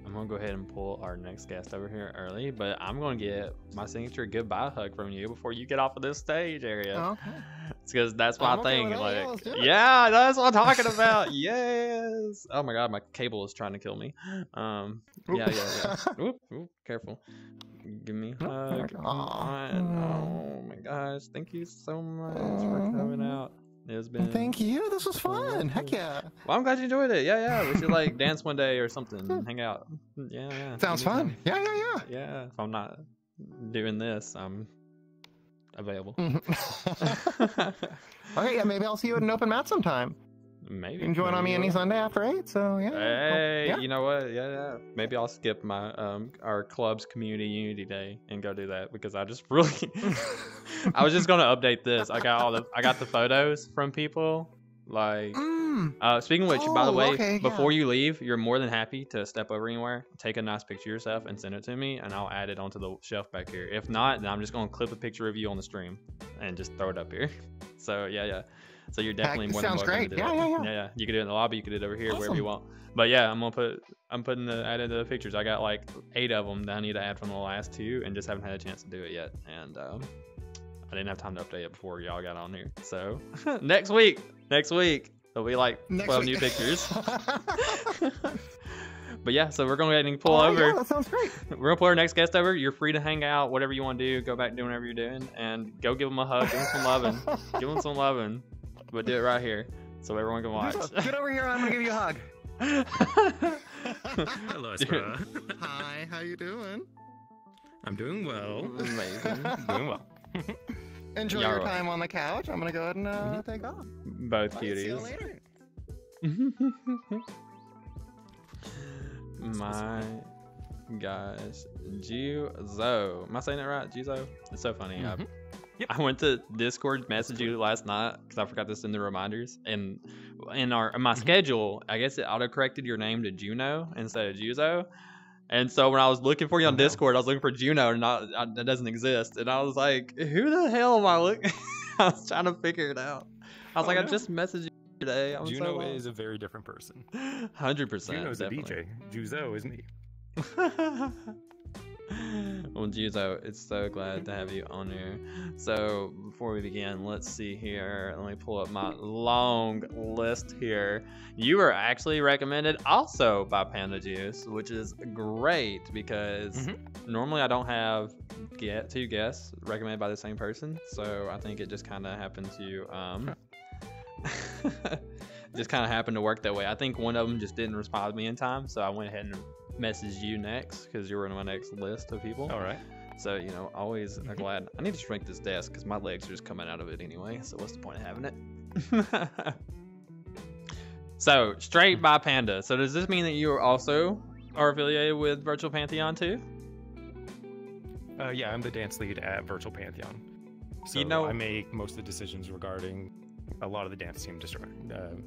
A: I'm gonna go ahead and pull our next guest over here early, but I'm gonna get my signature goodbye hug from you before you get off of this stage area.
C: Okay.
A: It's because that's my
C: I'm okay
A: thing.
C: with that. Yeah,
A: Like,
C: let's do it.
A: yeah, that's what I'm talking about. Yes. Oh my God, my cable is trying to kill me. Yeah. Oop, careful. Give me a hug. Oh my gosh, thank you so much for coming out. It's been.
C: Thank you. This was fun. Heck yeah.
A: Well, I'm glad you enjoyed it. Yeah. We should like dance one day or something. Hang out. Yeah.
C: Sounds fun. Yeah.
A: Yeah. If I'm not doing this, I'm available.
C: Okay, yeah, maybe I'll see you at an open mat sometime.
A: Maybe.
C: You can join on me any Sunday after 8, so yeah.
A: Hey,
C: Yeah.
A: you know what? Yeah. Maybe I'll skip my our club's community unity day and go do that because I just really I was just gonna update this. I got the photos from people. Like speaking of which, by the way,
C: okay,
A: before you leave, you're more than happy to step over anywhere, take a nice picture of yourself and send it to me, and I'll add it onto the shelf back here. If not, then I'm just gonna clip a picture of you on the stream and just throw it up here. So yeah. So you're definitely more than
C: sounds
A: welcome
C: great.
A: to do
C: Yeah.
A: Yeah. You can do it in the lobby, you can do it over here, wherever
C: Awesome.
A: you want. But yeah, I'm putting added the pictures. I got like 8 of them that I need to add from the last 2, and just haven't had a chance to do it yet. And I didn't have time to update it before y'all got on here. So next week there'll be like 12 new pictures. But yeah, so we're going to go ahead and pull over.
C: Yeah, that sounds great.
A: We're going to pull our next guest over. You're free to hang out, whatever you want to do. Go back doing whatever you're doing, and go give them a hug, give them some loving, give them some loving. But do it right here so everyone can watch.
C: Get over here. I'm gonna give you a hug.
D: Hello, Espera.
C: Hi. How you doing?
D: I'm doing well.
A: Amazing.
D: Doing well.
C: Enjoy
A: Y'all
C: your
A: are-
C: time on the couch. I'm gonna go ahead and take off.
A: Both
C: See you
A: cuties.
C: later.
A: My gosh, Juzo. Am I saying it right? Juzo? It's so funny.
D: Yep.
A: I went to Discord message you last night because I forgot to send the reminders, and in my schedule, I guess it auto corrected your name to Juno instead of Juzo. And so when I was looking for you on Discord, I was looking for Juno, and that doesn't exist. And I was like, who the hell am I looking? I was trying to figure it out. I was like, I just messaged you today. I'm
D: Juno
A: so
D: is a very different person.
A: 100%.
D: Juno's a
A: definitely.
D: DJ. Juzo is me.
A: Well, Juzo, it's so glad to have you on here. So before we begin, let's see here. Let me pull up my long list here. You were actually recommended also by Panda Juice, which is great because normally I don't have two guests recommended by the same person. So I think it just kind of happened to just kind of happened to work that way. I think one of them just didn't respond to me in time, so I went ahead and messaged you next because you were on my next list of people.
D: All right.
A: So, you know, always glad. I need to shrink this desk because my legs are just coming out of it anyway. So what's the point of having it? So, straight by Panda. So does this mean that you are affiliated with Virtual Pantheon too?
D: Yeah, I'm the dance lead at Virtual Pantheon. So
A: You know-
D: I make most of the decisions regarding a lot of the dance team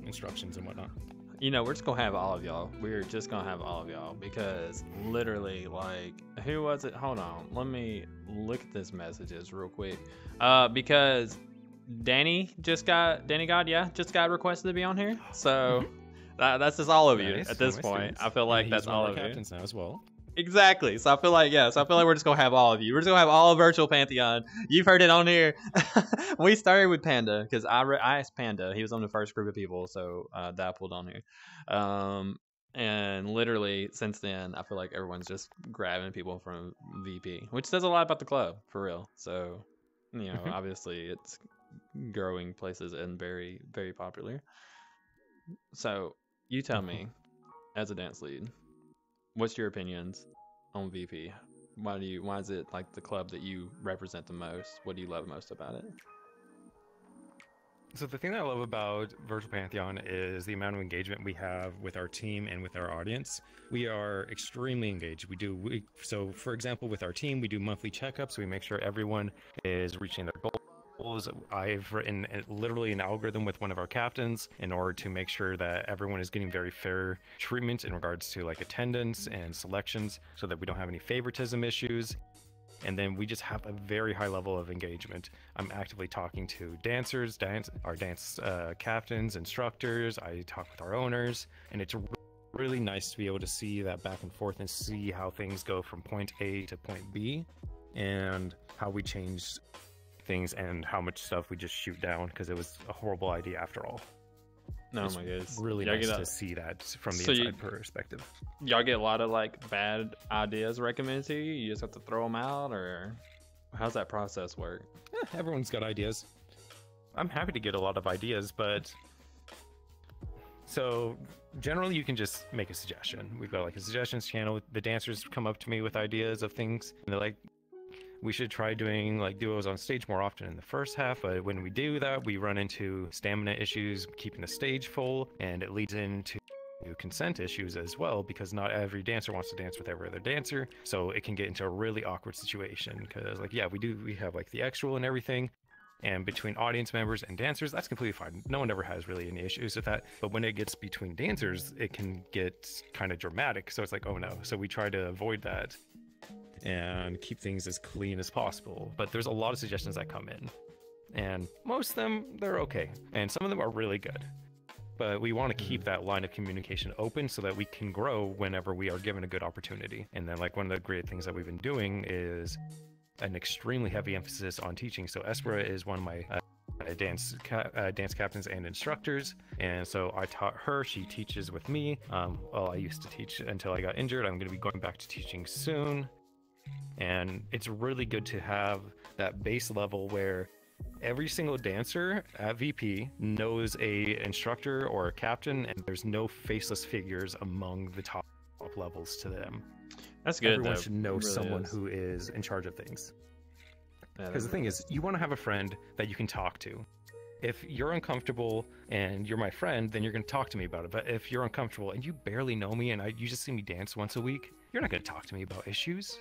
D: instructions and whatnot.
A: You know, we're just going to have all of y'all. We're just going to have all of y'all because literally, like, who was it? Hold on. Let me look at this messages real quick. Because Danny God, just got requested to be on here. So that's just all of you
D: Nice,
A: at this
D: nice
A: point.
D: students.
A: I feel like
D: And
A: that's
D: he's one
A: all
D: our
A: of you.
D: captains now as well.
A: Exactly. So I feel like we're just gonna have all of you. We're just gonna have all of Virtual Pantheon. You've heard it on here. We started with Panda because I asked Panda. He was on the first group of people, so that pulled on here. And literally since then, I feel like everyone's just grabbing people from VP, which says a lot about the club for real. So you know, obviously it's growing places and very, very popular. So you tell me, as a dance lead, what's your opinions on VP? Why is it like the club that you represent the most? What do you love most about it?
D: So the thing that I love about Virtual Pantheon is the amount of engagement we have with our team and with our audience. We are extremely engaged. So for example, with our team, we do monthly checkups. We make sure everyone is reaching their goals. I've written literally an algorithm with one of our captains in order to make sure that everyone is getting very fair treatment in regards to like attendance and selections so that we don't have any favoritism issues. And then we just have a very high level of engagement. I'm actively talking to dancers, our dance captains, instructors. I talk with our owners, and it's really nice to be able to see that back and forth and see how things go from point A to point B, and how we change things and how much stuff we just shoot down because it was a horrible idea after all.
A: No,
D: It's
A: my goodness.
D: really nice to see that from the
A: So
D: inside perspective.
A: Y'all get a lot of like bad ideas recommended to you. You just have to throw them out, or how's that process work?
D: Everyone's got ideas. I'm happy to get a lot of ideas, but so generally you can just make a suggestion. We've got like a suggestions channel. The dancers come up to me with ideas of things, and they're like, we should try doing like duos on stage more often in the first half, but when we do that, we run into stamina issues keeping the stage full, and it leads into consent issues as well, because not every dancer wants to dance with every other dancer, so it can get into a really awkward situation. Because like, yeah, we have like the extra and everything, and between audience members and dancers, that's completely fine. No one ever has really any issues with that. But when it gets between dancers, it can get kind of dramatic. So it's like, oh no. So we try to avoid that and keep things as clean as possible. But there's a lot of suggestions that come in, and most of them, they're okay, and some of them are really good. But we want to keep that line of communication open so that we can grow whenever we are given a good opportunity. And then like one of the great things that we've been doing is an extremely heavy emphasis on teaching. So Espera is one of my dance captains and instructors, and so I taught her. She teaches with me. Well, I used to teach until I got injured. I'm going to be going back to teaching soon, and it's really good to have that base level where every single dancer at VP knows a instructor or a captain, and there's no faceless figures among the top levels to them.
A: That's good.
D: Everyone
A: though.
D: should know
A: It really
D: someone
A: is.
D: who is in charge of things.
A: Yeah,
D: Because the thing is, you want to have a friend that you can talk to. If you're uncomfortable and you're my friend, then you're going to talk to me about it. But if you're uncomfortable and you barely know me and you just see me dance once a week, you're not going to talk to me about issues.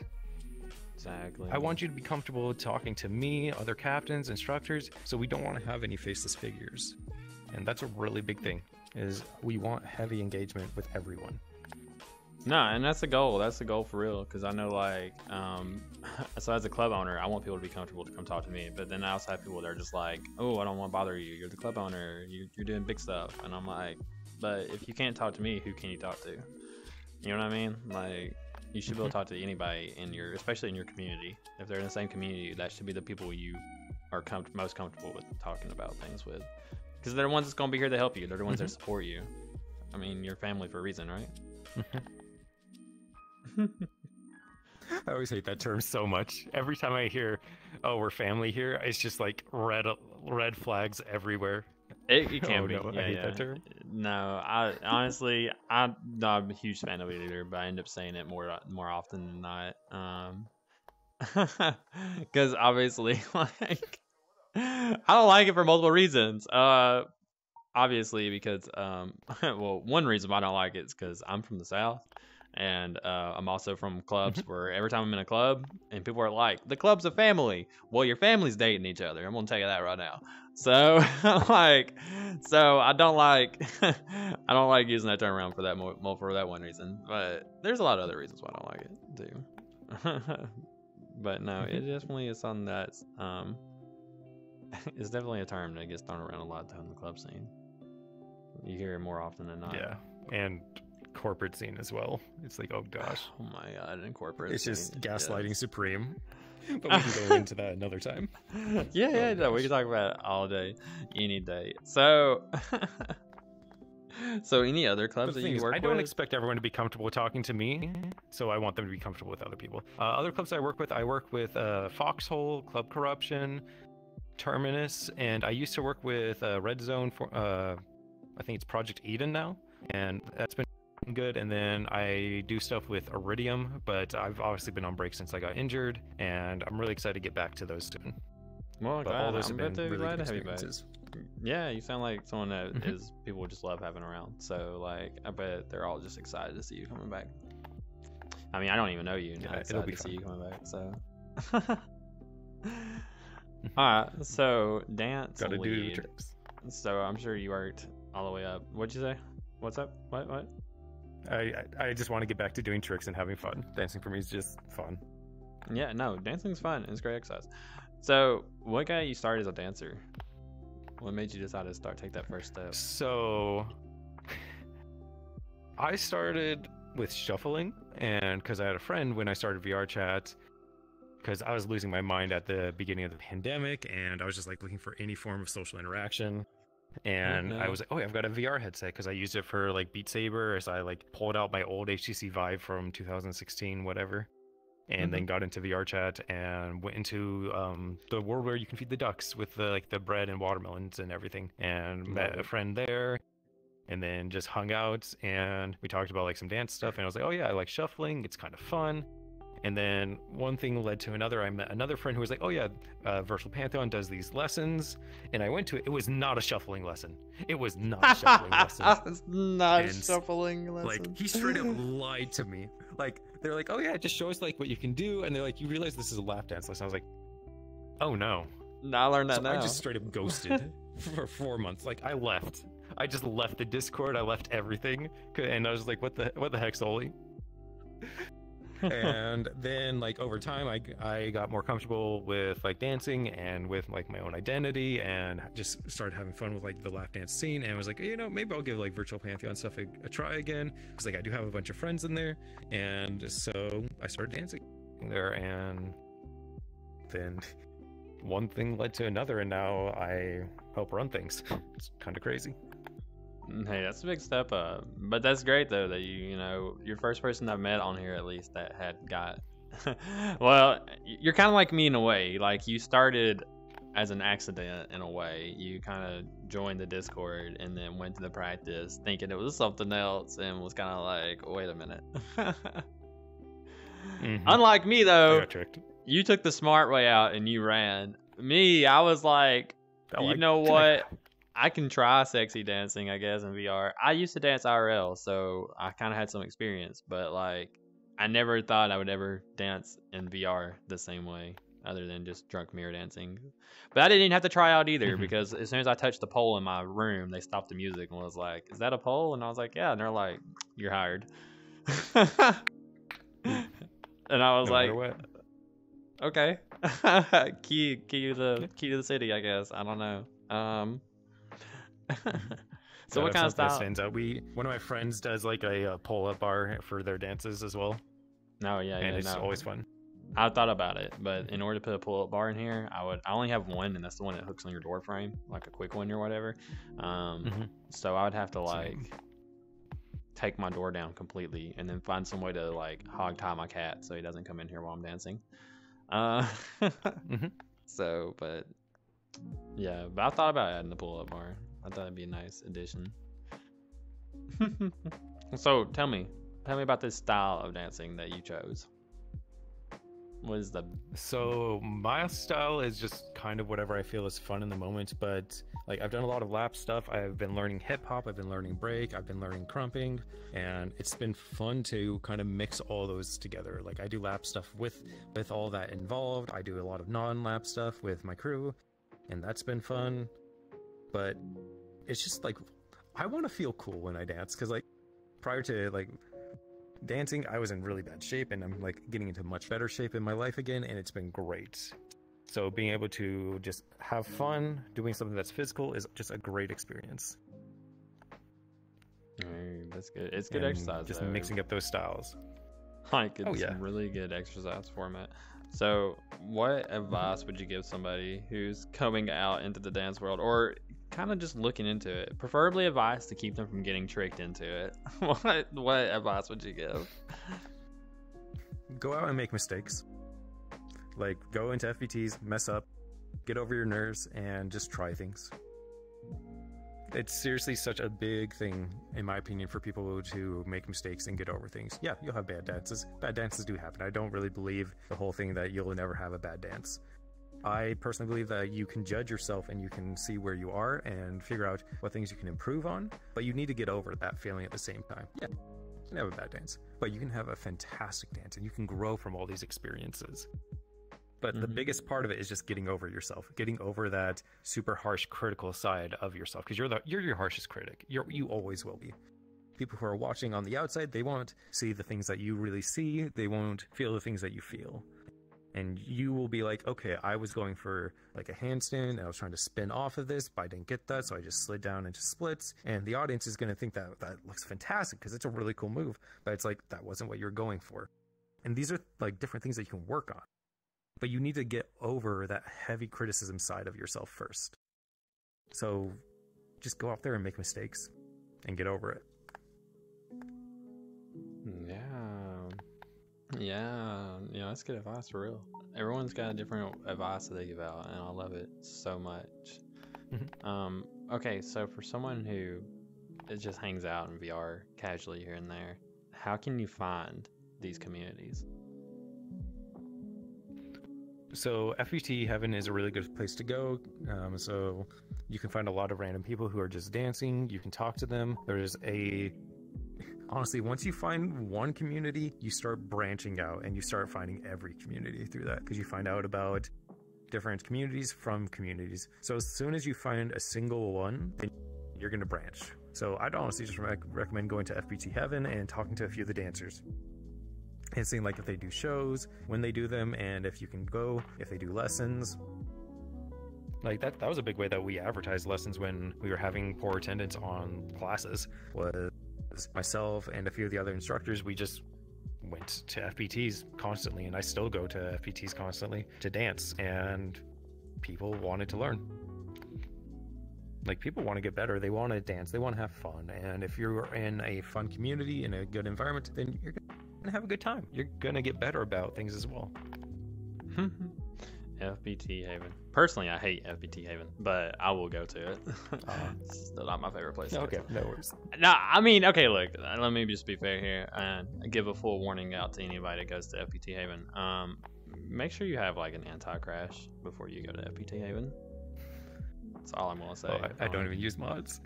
A: exactly.
D: I want you to be comfortable talking to me, other captains, instructors, so we don't want to have any faceless figures. And that's a really big thing, is we want heavy engagement with everyone.
A: No, and that's the goal. That's the goal for real. Because I know, like, so as a club owner, I want people to be comfortable to come talk to me. But then I also have people that are just like, oh, I don't want to bother you. You're the club owner. You're doing big stuff. And I'm like, but if you can't talk to me, who can you talk to? You know what I mean? Like, you should be able to talk to anybody in your, especially in your community. If they're in the same community, that should be the people you are most comfortable with talking about things with. Because they're the ones that's going to be here to help you. They're the ones that support you. I mean, you're family for a reason, right?
D: I always hate that term so much. Every time I hear, "Oh, we're family here," it's just like red flags everywhere.
A: It can
D: Oh,
A: be.
D: no,
A: Yeah,
D: I hate
A: yeah.
D: that term.
A: No, I honestly, I'm not a huge fan of it either, but I end up saying it more often than not. Because obviously, like, I don't like it for multiple reasons. Obviously because well, one reason why I don't like it is because I'm from the South, and I'm also from clubs where every time I'm in a club and people are like, the club's a family. Well, your family's dating each other. I'm gonna tell you that right now. So like, so I don't like I don't like using that term around for that more for that one reason. But there's a lot of other reasons why I don't like it too. But no, it definitely is something that's it's definitely a term that gets thrown around a lot in the club scene. You hear it more often than not.
D: Yeah, and corporate scene as well. It's like, oh gosh,
A: Oh my god, in corporate
D: it's just
A: scene,
D: gaslighting
A: yes.
D: supreme. But we can go into that another time.
A: Yeah,
D: Oh,
A: no, we
D: gosh.
A: can talk about it all day, any day. So, so any other
D: The
A: clubs that
D: thing
A: you
D: is,
A: work
D: I don't
A: with?
D: expect everyone to be comfortable talking to me, so I want them to be comfortable with other people. Other clubs I work with Foxhole, Club Corruption, Terminus, and I used to work with Red Zone for I think it's Project Eden now, and that's been good. And then I do stuff with Iridium, but I've obviously been on break since I got injured, and I'm really excited to get back to those soon.
A: Well,
D: But all
A: glad,
D: those
A: I'm
D: have been
A: glad
D: really
A: to
D: good
A: have you back.
D: experiences.
A: Yeah, you sound like someone that
D: Mhm.
A: is people would just love having around. So like, I bet they're all just excited to see you coming back. I mean, I don't even know you, and
D: Yeah,
A: I'm
D: it'll
A: excited
D: be
A: to see
D: fun.
A: you coming back. So, all right. So dance
D: Gotta do
A: lead.
D: tricks.
A: So I'm sure you worked all the way up. What'd you say? What's up? What?
D: I just want to get back to doing tricks and having fun. Dancing for me is just fun.
A: Yeah, no, dancing's fun. It's great exercise. So, what got you started as a dancer? What made you decide to take that first step?
D: So I started with shuffling, and because I had a friend when I started VR chat, because I was losing my mind at the beginning of the pandemic, and I was just like looking for any form of social interaction. And I
A: Okay.
D: was like, oh, I've got a VR headset because I used it for like Beat Saber, as I like pulled out my old HTC Vive from 2016, whatever, and then got into VR chat and went into the world where you can feed the ducks with the bread and watermelons and everything, and met
A: Love
D: a
A: it.
D: friend there, and then just hung out and we talked about like some dance stuff, and I was like, oh yeah, I like shuffling, it's kind of fun. And then one thing led to another. I met another friend who was like, oh yeah, Virtual Pantheon does these lessons. And I went to it. It was not a shuffling lesson. It was not a shuffling lesson.
A: It's not a
D: And,
A: shuffling lesson.
D: Like, he straight up lied to me. Like, they're like, oh yeah, just show us like what you can do. And they're like, you realize this is a lap dance lesson. I was like, oh no.
A: No, I learned that
D: So
A: now.
D: I just straight up ghosted for 4 months. Like, I left. I just left the Discord. I left everything. And I was like, what the heck, Sully? And then like over time I got more comfortable with like dancing and with like my own identity, and just started having fun with like the lap dance scene, and was like, you know, maybe I'll give like Virtual Pantheon stuff a try again, because like I do have a bunch of friends in there. And so I started dancing there, and then one thing led to another, and now I help run things. It's kind of crazy.
A: Hey, that's a big step up. But that's great though that you know, you're first person I've met on here at least that had got well, you're kind of like me in a way. Like, you started as an accident in a way. You kind of joined the Discord and then went to the practice thinking it was something else, and was kind of like, wait a minute. Unlike me
D: I
A: though,
D: got tricked.
A: you took the smart way out and you ran. Me, I was like,
D: Oh,
A: you know what? I can try sexy dancing, I guess, in VR. I used to dance IRL, so I kind of had some experience, but like, I never thought I would ever dance in VR the same way, other than just drunk mirror dancing. But I didn't even have to try out either, because as soon as I touched the pole in my room, they stopped the music and was like, "Is that a pole?" And I was like, "Yeah." And they're like, "You're hired." And I was
D: No
A: like,
D: matter what.
A: "Okay." key to the city, I guess. I don't know. So what kind of style?
D: Stands out. One of my friends does like a pull-up bar for their dances as well.
A: No, yeah,
D: And
A: yeah,
D: it's
A: no.
D: always fun.
A: I thought about it, but in order to put a pull-up bar in here, I only have one, and that's the one that hooks on your door frame, like a quick one or whatever. So I would have to like take my door down completely, and then find some way to like hog tie my cat so he doesn't come in here while I'm dancing. So, but yeah, but I thought about adding the pull-up bar. I thought it'd be a nice addition. So tell me about this style of dancing that you chose. What is the...
D: So my style is just kind of whatever I feel is fun in the moment, but like I've done a lot of lap stuff. I've been learning hip hop, I've been learning break, I've been learning crumping, and it's been fun to kind of mix all those together. Like, I do lap stuff with all that involved. I do a lot of non-lap stuff with my crew, and that's been fun. But it's just like, I want to feel cool when I dance, because like prior to like dancing, I was in really bad shape, and I'm like getting into much better shape in my life again, and it's been great. So being able to just have fun doing something that's physical is just a great experience.
A: That's good. It's good
D: And
A: exercise.
D: just
A: though.
D: mixing up those styles.
A: Like, it's
D: yeah.
A: really good exercise format. So what advice would you give somebody who's coming out into the dance world, or kind of just looking into it? Preferably advice to keep them from getting tricked into it. What advice would you give?
D: Go out and make mistakes. Like, go into FPTs, mess up, get over your nerves, and just try things. It's seriously such a big thing, in my opinion, for people to make mistakes and get over things. Yeah, you'll have bad dances. Bad dances do happen. I don't really believe the whole thing that you'll never have a bad dance. I personally believe that you can judge yourself and you can see where you are and figure out what things you can improve on, but you need to get over that feeling at the same time. Yeah, you can have a bad dance, but you can have a fantastic dance, and you can grow from all these experiences. But the biggest part of it is just getting over yourself, getting over that super harsh, critical side of yourself, because you're your harshest critic. You always will be. People who are watching on the outside, they won't see the things that you really see. They won't feel the things that you feel. And you will be like, okay, I was going for like a handstand, and I was trying to spin off of this, but I didn't get that, so I just slid down into splits. And the audience is going to think that that looks fantastic because it's a really cool move, but it's like, that wasn't what you're going for. And these are like different things that you can work on. But you need to get over that heavy criticism side of yourself first. So just go out there and make mistakes and get over it.
A: Yeah, that's good advice for real. Everyone's got a different advice that they give out, and I love it so much. Okay, so for someone who just hangs out in VR casually here and there, how can you find these communities?
D: So FPT Heaven is a really good place to go. So you can find a lot of random people who are just dancing. You can talk to them. Honestly, once you find one community, you start branching out and you start finding every community through that, because you find out about different communities from communities. So as soon as you find a single one, then you're going to branch. So I'd honestly just recommend going to FPT Heaven and talking to a few of the dancers and seeing like if they do shows, when they do them, and if you can go, if they do lessons. Like that was a big way that we advertised lessons when we were having poor attendance on classes. Was myself and a few of the other instructors, we just went to FPTs constantly, and I still go to FPTs constantly to dance, and people wanted to learn. Like, people want to get better, they want to dance, they want to have fun, and if you're in a fun community, in a good environment, then you're gonna have a good time. You're gonna get better about things as well.
A: FPT Haven. Personally, I hate FPT Haven, but I will go to it. It's still not my favorite place.
D: Okay, no worries.
A: No, I mean, okay, look, let me just be fair here and give a full warning out to anybody that goes to FPT Haven. Make sure you have like an anti-crash before you go to FPT Haven. That's all I'm gonna say.
D: Oh, I don't even use mods.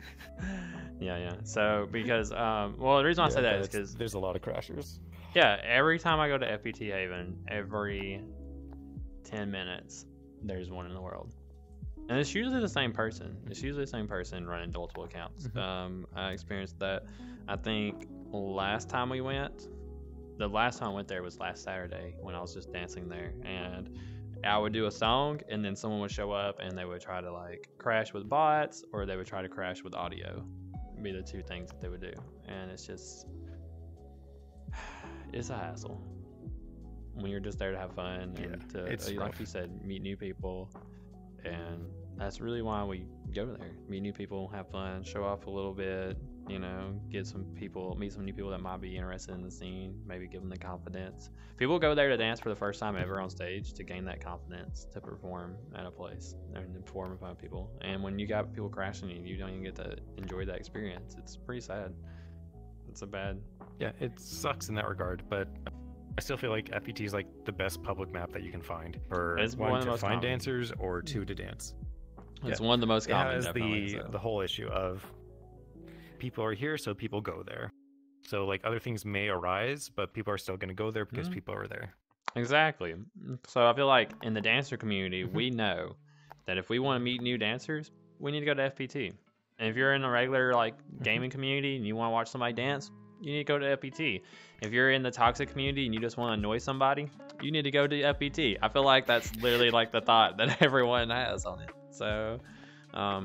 A: Yeah. So because well, the reason I say that is because
D: there's a lot of crashers.
A: Yeah, every time I go to FPT Haven, every 10 minutes, there's one in the world. And it's usually the same person. It's usually the same person running multiple accounts. I experienced that. I think the last time I went there was last Saturday when I was just dancing there. And I would do a song, and then someone would show up, and they would try to like crash with bots, or they would try to crash with audio. It'd be the two things that they would do. And it's just... it's a hassle when you're just there to have fun and to, like you said, meet new people. And that's really why we go there. Meet new people, have fun, show off a little bit, you know, meet some new people that might be interested in the scene, maybe give them the confidence. People go there to dance for the first time ever on stage to gain that confidence to perform at a place and perform in front of people. And when you got people crashing you don't even get to enjoy that experience. It's pretty sad. It's a bad...
D: Yeah, it sucks in that regard, but I still feel like FPT is like the best public map that you can find for one to find dancers or two to dance.
A: It's one of the most common.
D: It has the whole issue of people are here, so people go there. So like other things may arise, but people are still going to go there because people are there.
A: Exactly. So I feel like in the dancer community, we know that if we want to meet new dancers, we need to go to FPT. And if you're in a regular like gaming community and you want to watch somebody dance, you need to go to FPT. If you're in the toxic community and you just want to annoy somebody, you need to go to FPT. I feel like that's literally like the thought that everyone has on it. So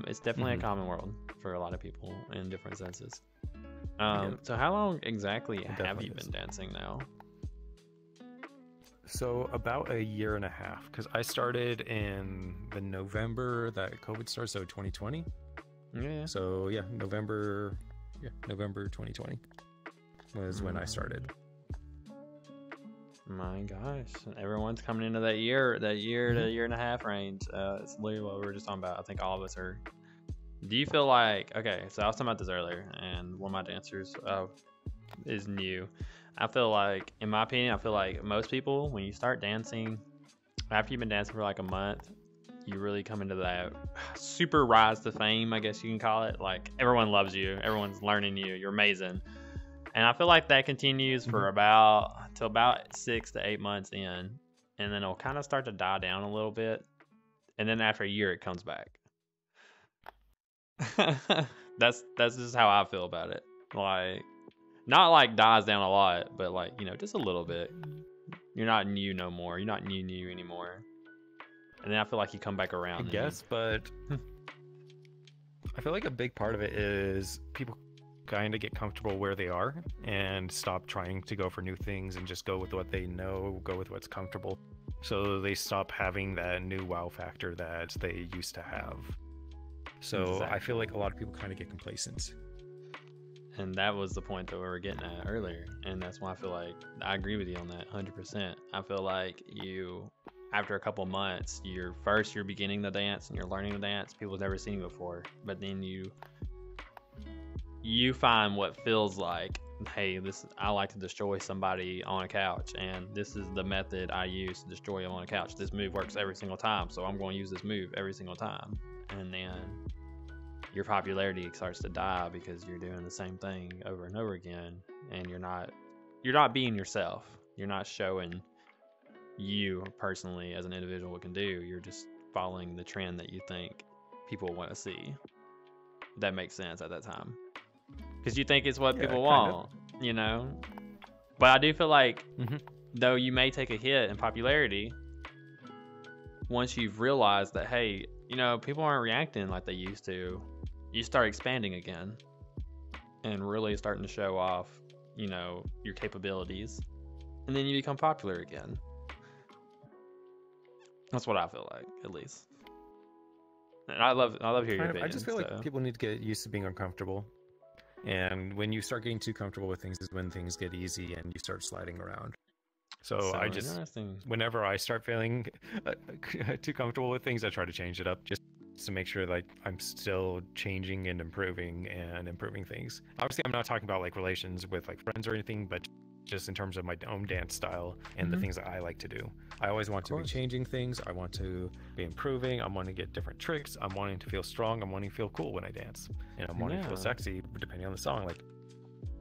A: it's definitely a common world for a lot of people in different senses. So how long exactly have you been dancing now?
D: So about a year and a half, because I started in the November that COVID started, so 2020.
A: Yeah.
D: So yeah, November 2020 was when I started.
A: My gosh, everyone's coming into that year to year and a half range. It's literally what we were just talking about. I think all of us are. Do you feel like, okay, so I was talking about this earlier, and one of my dancers is new. I feel like, in my opinion, I feel like most people, when you start dancing, after you've been dancing for like a month, you really come into that super rise to fame, I guess you can call it. Like, everyone loves you, everyone's learning you, you're amazing. And I feel like that continues for about 6 to 8 months in, and then it'll kind of start to die down a little bit, and then after a year it comes back. that's just how I feel about it. Like, not like dies down a lot, but like, you know, just a little bit. You're not new no more. You're not new anymore. And then I feel like you come back around.
D: I guess, but I feel like a big part of it is people kind of get comfortable where they are and stop trying to go for new things and just go with what they know, go with what's comfortable. So they stop having that new wow factor that they used to have. So exactly. I feel like a lot of people kind of get complacent.
A: And that was the point that we were getting at earlier. And that's why I feel like I agree with you on that 100%. I feel like you, after a couple months, you're beginning the dance and you're learning the dance. People's never seen you before. But then you find what feels like hey, I like to destroy somebody on a couch, and this is the method I use to destroy them on a couch. This move works every single time, so I'm going to use this move every single time. And then your popularity starts to die because you're doing the same thing over and over again, and you're not being yourself. You're not showing you personally as an individual what can do. You're just following the trend that you think people want to see. That makes sense at that time, because you think it's what people want, you know. But I do feel like though you may take a hit in popularity, once you've realized that, hey, you know, people aren't reacting like they used to, you start expanding again and really starting to show off, you know, your capabilities, and then you become popular again. That's what I feel like, at least. And I love hearing your opinions.
D: I just feel like people need to get used to being uncomfortable, and when you start getting too comfortable with things is when things get easy and you start sliding around. So I just, whenever I start feeling too comfortable with things, I try to change it up just to make sure that I'm still changing and improving things. Obviously, I'm not talking about like relations with like friends or anything, but just in terms of my own dance style and the things that I like to do. I always want to be changing things. I want to be improving. I'm wanting to get different tricks. I'm wanting to feel strong. I'm wanting to feel cool when I dance. And I'm wanting to feel sexy depending on the song. Like,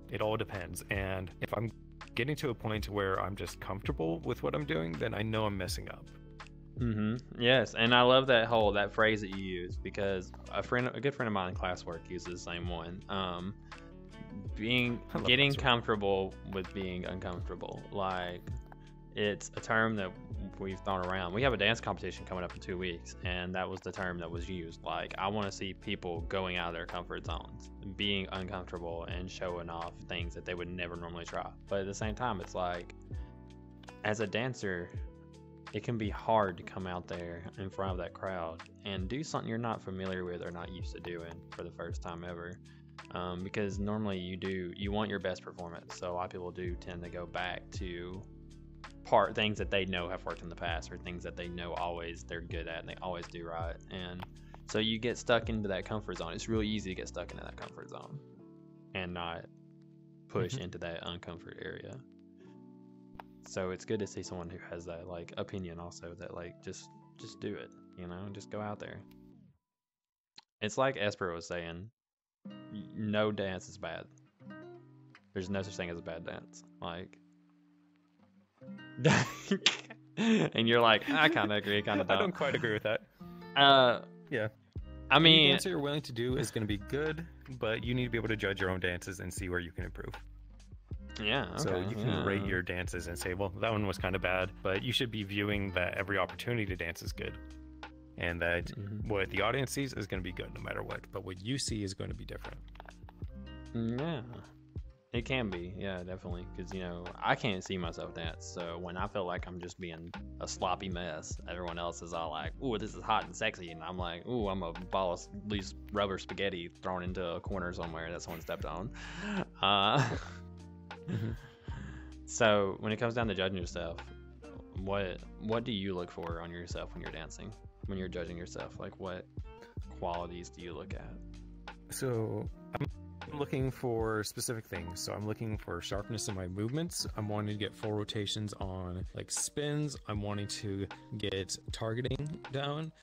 D: it all depends. And if I'm getting to a point where I'm just comfortable with what I'm doing, then I know I'm messing up.
A: Yes, and I love that phrase that you use, because a good friend of mine in classwork uses the same one. Getting comfortable with being uncomfortable. Like, it's a term that we've thrown around. We have a dance competition coming up in 2 weeks, and that was the term that was used. Like, I want to see people going out of their comfort zones, being uncomfortable and showing off things that they would never normally try. But at the same time, it's like, as a dancer, it can be hard to come out there in front of that crowd and do something you're not familiar with or not used to doing for the first time ever. Because normally you want your best performance, so a lot of people do tend to go back to things that they know have worked in the past, or things that they know they're good at and they always do right. And so you get stuck into that comfort zone. It's really easy to get stuck into that comfort zone and not push into that uncomfort area. So it's good to see someone who has that like opinion also, that like just do it, you know, just go out there. It's like Espera was saying, no dance is bad. There's no such thing as a bad dance. Like, and you're like, I kind of agree, kind of don't.
D: I don't quite agree with that. Yeah.
A: I mean,
D: any dance you're willing to do is going to be good, but you need to be able to judge your own dances and see where you can improve.
A: Yeah. Okay,
D: so you can rate your dances and say, well, that one was kind of bad, but you should be viewing that every opportunity to dance is good. And that what the audience sees is going to be good no matter what, but what you see is going to be different.
A: Yeah, it can be. Yeah, definitely. Because, you know, I can't see myself dance. So when I feel like I'm just being a sloppy mess, everyone else is all like, ooh, this is hot and sexy. And I'm like, ooh, I'm a ball of loose rubber spaghetti thrown into a corner somewhere that someone stepped on. So when it comes down to judging yourself, what do you look for on yourself when you're dancing? When you're judging yourself, like, what qualities do you look at?
D: So I'm looking for specific things. So I'm looking for sharpness in my movements. I'm wanting to get full rotations on like spins. I'm wanting to get targeting down,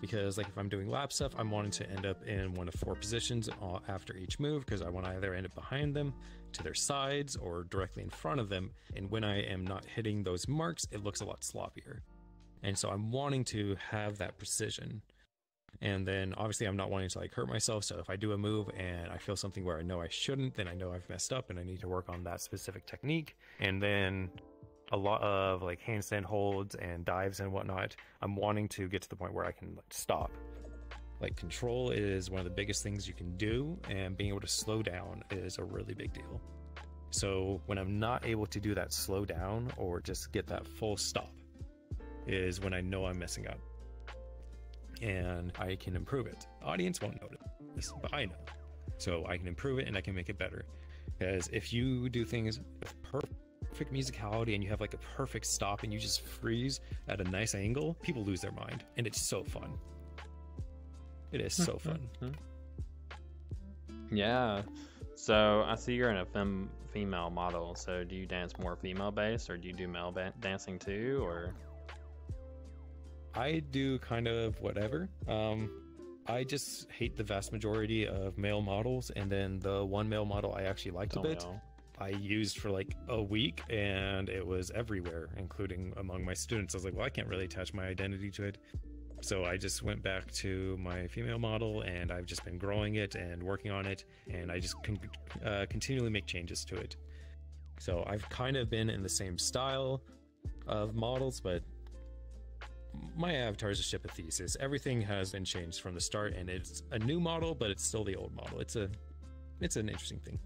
D: because like if I'm doing lap stuff, I'm wanting to end up in one of 4 positions after each move, because I want to either end up behind them, to their sides, or directly in front of them. And when I am not hitting those marks, it looks a lot sloppier. And so I'm wanting to have that precision. And then obviously I'm not wanting to like hurt myself. So if I do a move and I feel something where I know I shouldn't, then I know I've messed up and I need to work on that specific technique. And then a lot of like handstand holds and dives and whatnot, I'm wanting to get to the point where I can like stop. Like, control is one of the biggest things you can do, and being able to slow down is a really big deal. So when I'm not able to do that slow down or just get that full stop is when I know I'm messing up, and I can improve it. The audience won't notice, but I know. So I can improve it and I can make it better. Because if you do things with perfect musicality and you have like a perfect stop and you just freeze at a nice angle, people lose their mind, and it's so fun. It is so fun.
A: Yeah. So I see you're in a female model. So do you dance more female based, or do you do male dancing too, or?
D: I do kind of whatever. I just hate the vast majority of male models, and then the one male model I actually liked a bit, I used for like a week, and it was everywhere, including among my students. I was like, well, I can't really attach my identity to it. So I just went back to my female model, and I've just been growing it and working on it, and I just continually make changes to it. So I've kind of been in the same style of models, but my avatar is a ship of thesis. Everything has been changed from the start, and it's a new model, but it's still the old model. It's an interesting thing.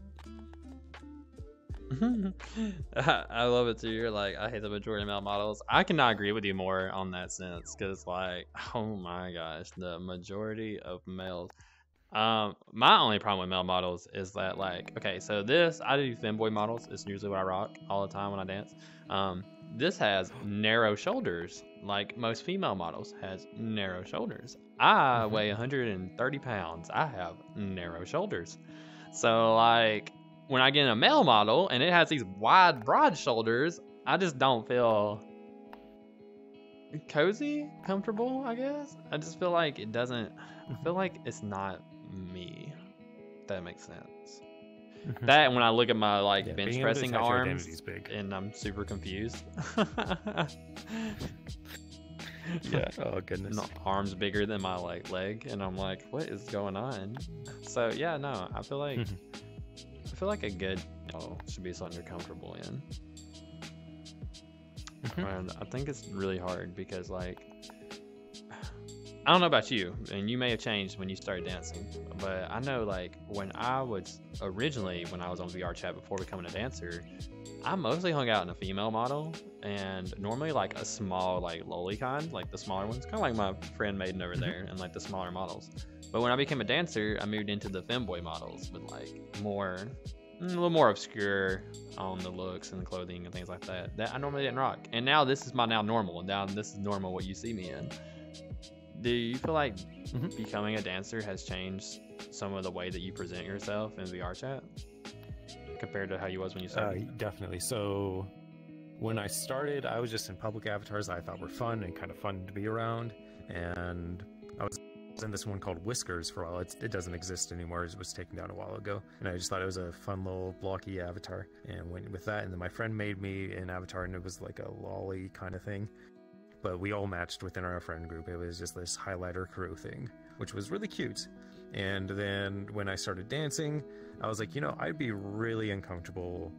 A: I love it too. You're like, I hate the majority of male models. I cannot agree with you more on that sense, because like, oh my gosh, the majority of males. My only problem with male models is that, like, okay, so this, I do femboy models. It's usually what I rock all the time when I dance. This has narrow shoulders, like most female models has narrow shoulders. I weigh 130 pounds. I have narrow shoulders. So like, when I get in a male model and it has these wide, broad shoulders, I just don't feel cozy, comfortable, I guess. I just feel like it doesn't, I feel like it's not me. If that makes sense. That, and when I look at my like bench pressing arms and I'm super confused.
D: Yeah. Oh goodness.
A: Arms bigger than my like leg, and I'm like, what is going on? So yeah, no, I feel like a good should be something you're comfortable in. And I think it's really hard because, like, I don't know about you, and you may have changed when you started dancing, but I know, like, when I was on VR chat before becoming a dancer, I mostly hung out in a female model, and normally like a small, like, lowly kind, like the smaller ones, kind of like my friend Maiden over there, and like the smaller models. But when I became a dancer, I moved into the femboy models with like a little more obscure on the looks and the clothing and things like that I normally didn't rock. And now this is my normal, and now this is normal what you see me in. Do you feel like becoming a dancer has changed some of the way that you present yourself in VR chat compared to how you was when you started?
D: Definitely. So when I started, I was just in public avatars that I thought were fun and kind of fun to be around. And I was in this one called Whiskers for a while. It doesn't exist anymore. It was taken down a while ago. And I just thought it was a fun little blocky avatar. And went with that. And then my friend made me an avatar, and it was like a lolly kind of thing. But we all matched within our friend group. It was just this highlighter crew thing, which was really cute. And then when I started dancing, I was like, I'd be really uncomfortable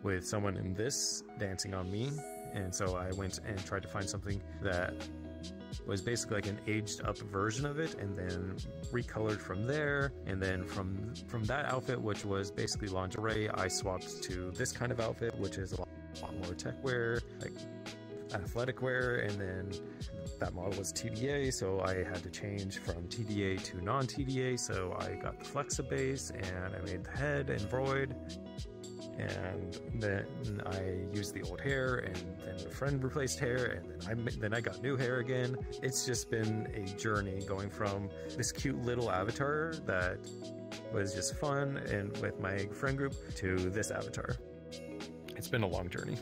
D: with someone in this dancing on me. And so I went and tried to find something that was basically like an aged up version of it, and then recolored from there. And then from that outfit, which was basically lingerie, I swapped to this kind of outfit, which is a lot more tech wear, like athletic wear. And then that model was TDA, so I had to change from TDA to non-TDA, so I got the Flexibase and I made the head and Vroid, and then I used the old hair, and then a friend replaced hair, and then I got new hair again. It's just been a journey going from this cute little avatar that was just fun and with my friend group to this avatar. It's been a long journey.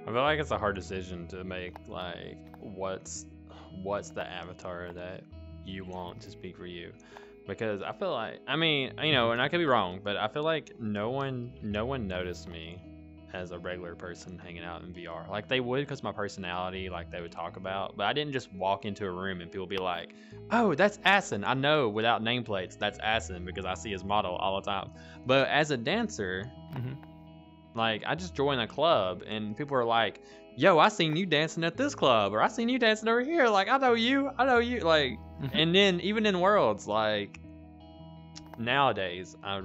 A: I feel like it's a hard decision to make, like, what's the avatar that you want to speak for you, because I feel like, I mean, and I could be wrong, but I feel like no one noticed me as a regular person hanging out in VR. Like, they would, because my personality, like, they would talk about, but I didn't just walk into a room and people be like, oh, that's Asin. I know without nameplates that's Asin because I see his model all the time. But as a dancer, like, I just joined a club and people are like, yo, I seen you dancing at this club, or I seen you dancing over here. Like, I know you. Like, and then even in Worlds, like, nowadays, I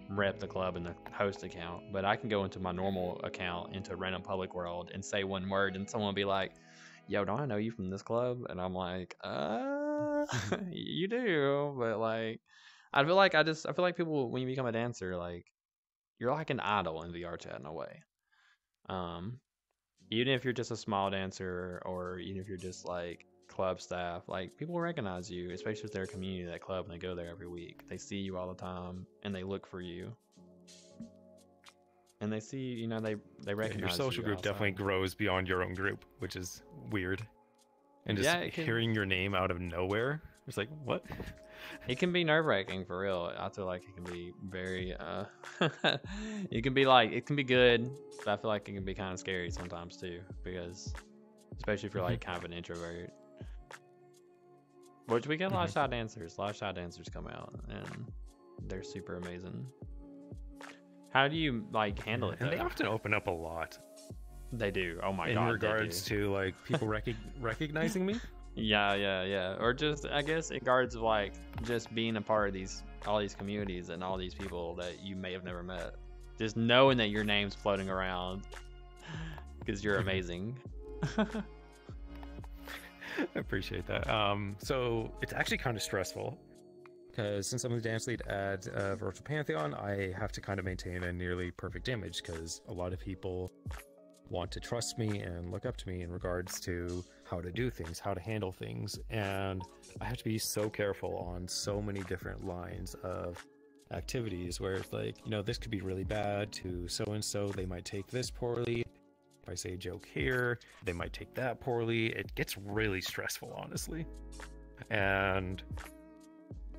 A: rep the club in the host account, but I can go into my normal account into random public world and say one word, and someone will be like, yo, don't I know you from this club? And I'm like, you do. But, like, I feel like people, when you become a dancer, like, you're like an idol in VR chat in a way. Even if you're just a small dancer, or even if you're just like club staff, like people recognize you, especially if they're a community of that club and they go there every week. They see you all the time and they look for you. And they see, you know, they recognize
D: Your social
A: you
D: group
A: outside.
D: definitely grows beyond your own group, which is weird. And just
A: Yeah, it can-
D: hearing your name out of nowhere, it's like, what?
A: It can be nerve-wracking for real. I feel like it can be very it can be like, it can be good, but I feel like it can be kind of scary sometimes too, because especially if you're like kind of an introvert. Which we get a lot of shy dancers. A lot of shy dancers come out and they're super amazing. How do you like handle it though?
D: And they often open up a lot
A: They do. Oh my
D: in
A: god.
D: regards
A: they do.
D: to like people recognizing me.
A: Yeah. Or just, I guess, in regards of like just being a part of all these communities and all these people that you may have never met. Just knowing that your name's floating around because you're amazing.
D: I appreciate that. So it's actually kind of stressful because since I'm the dance lead at Virtual Pantheon, I have to kind of maintain a nearly perfect image because a lot of people want to trust me and look up to me in regards to how to do things, how to handle things, and I have to be so careful on so many different lines of activities where it's like, you know, this could be really bad to so-and-so, they might take this poorly. If I say a joke here, they might take that poorly. It gets really stressful, honestly. And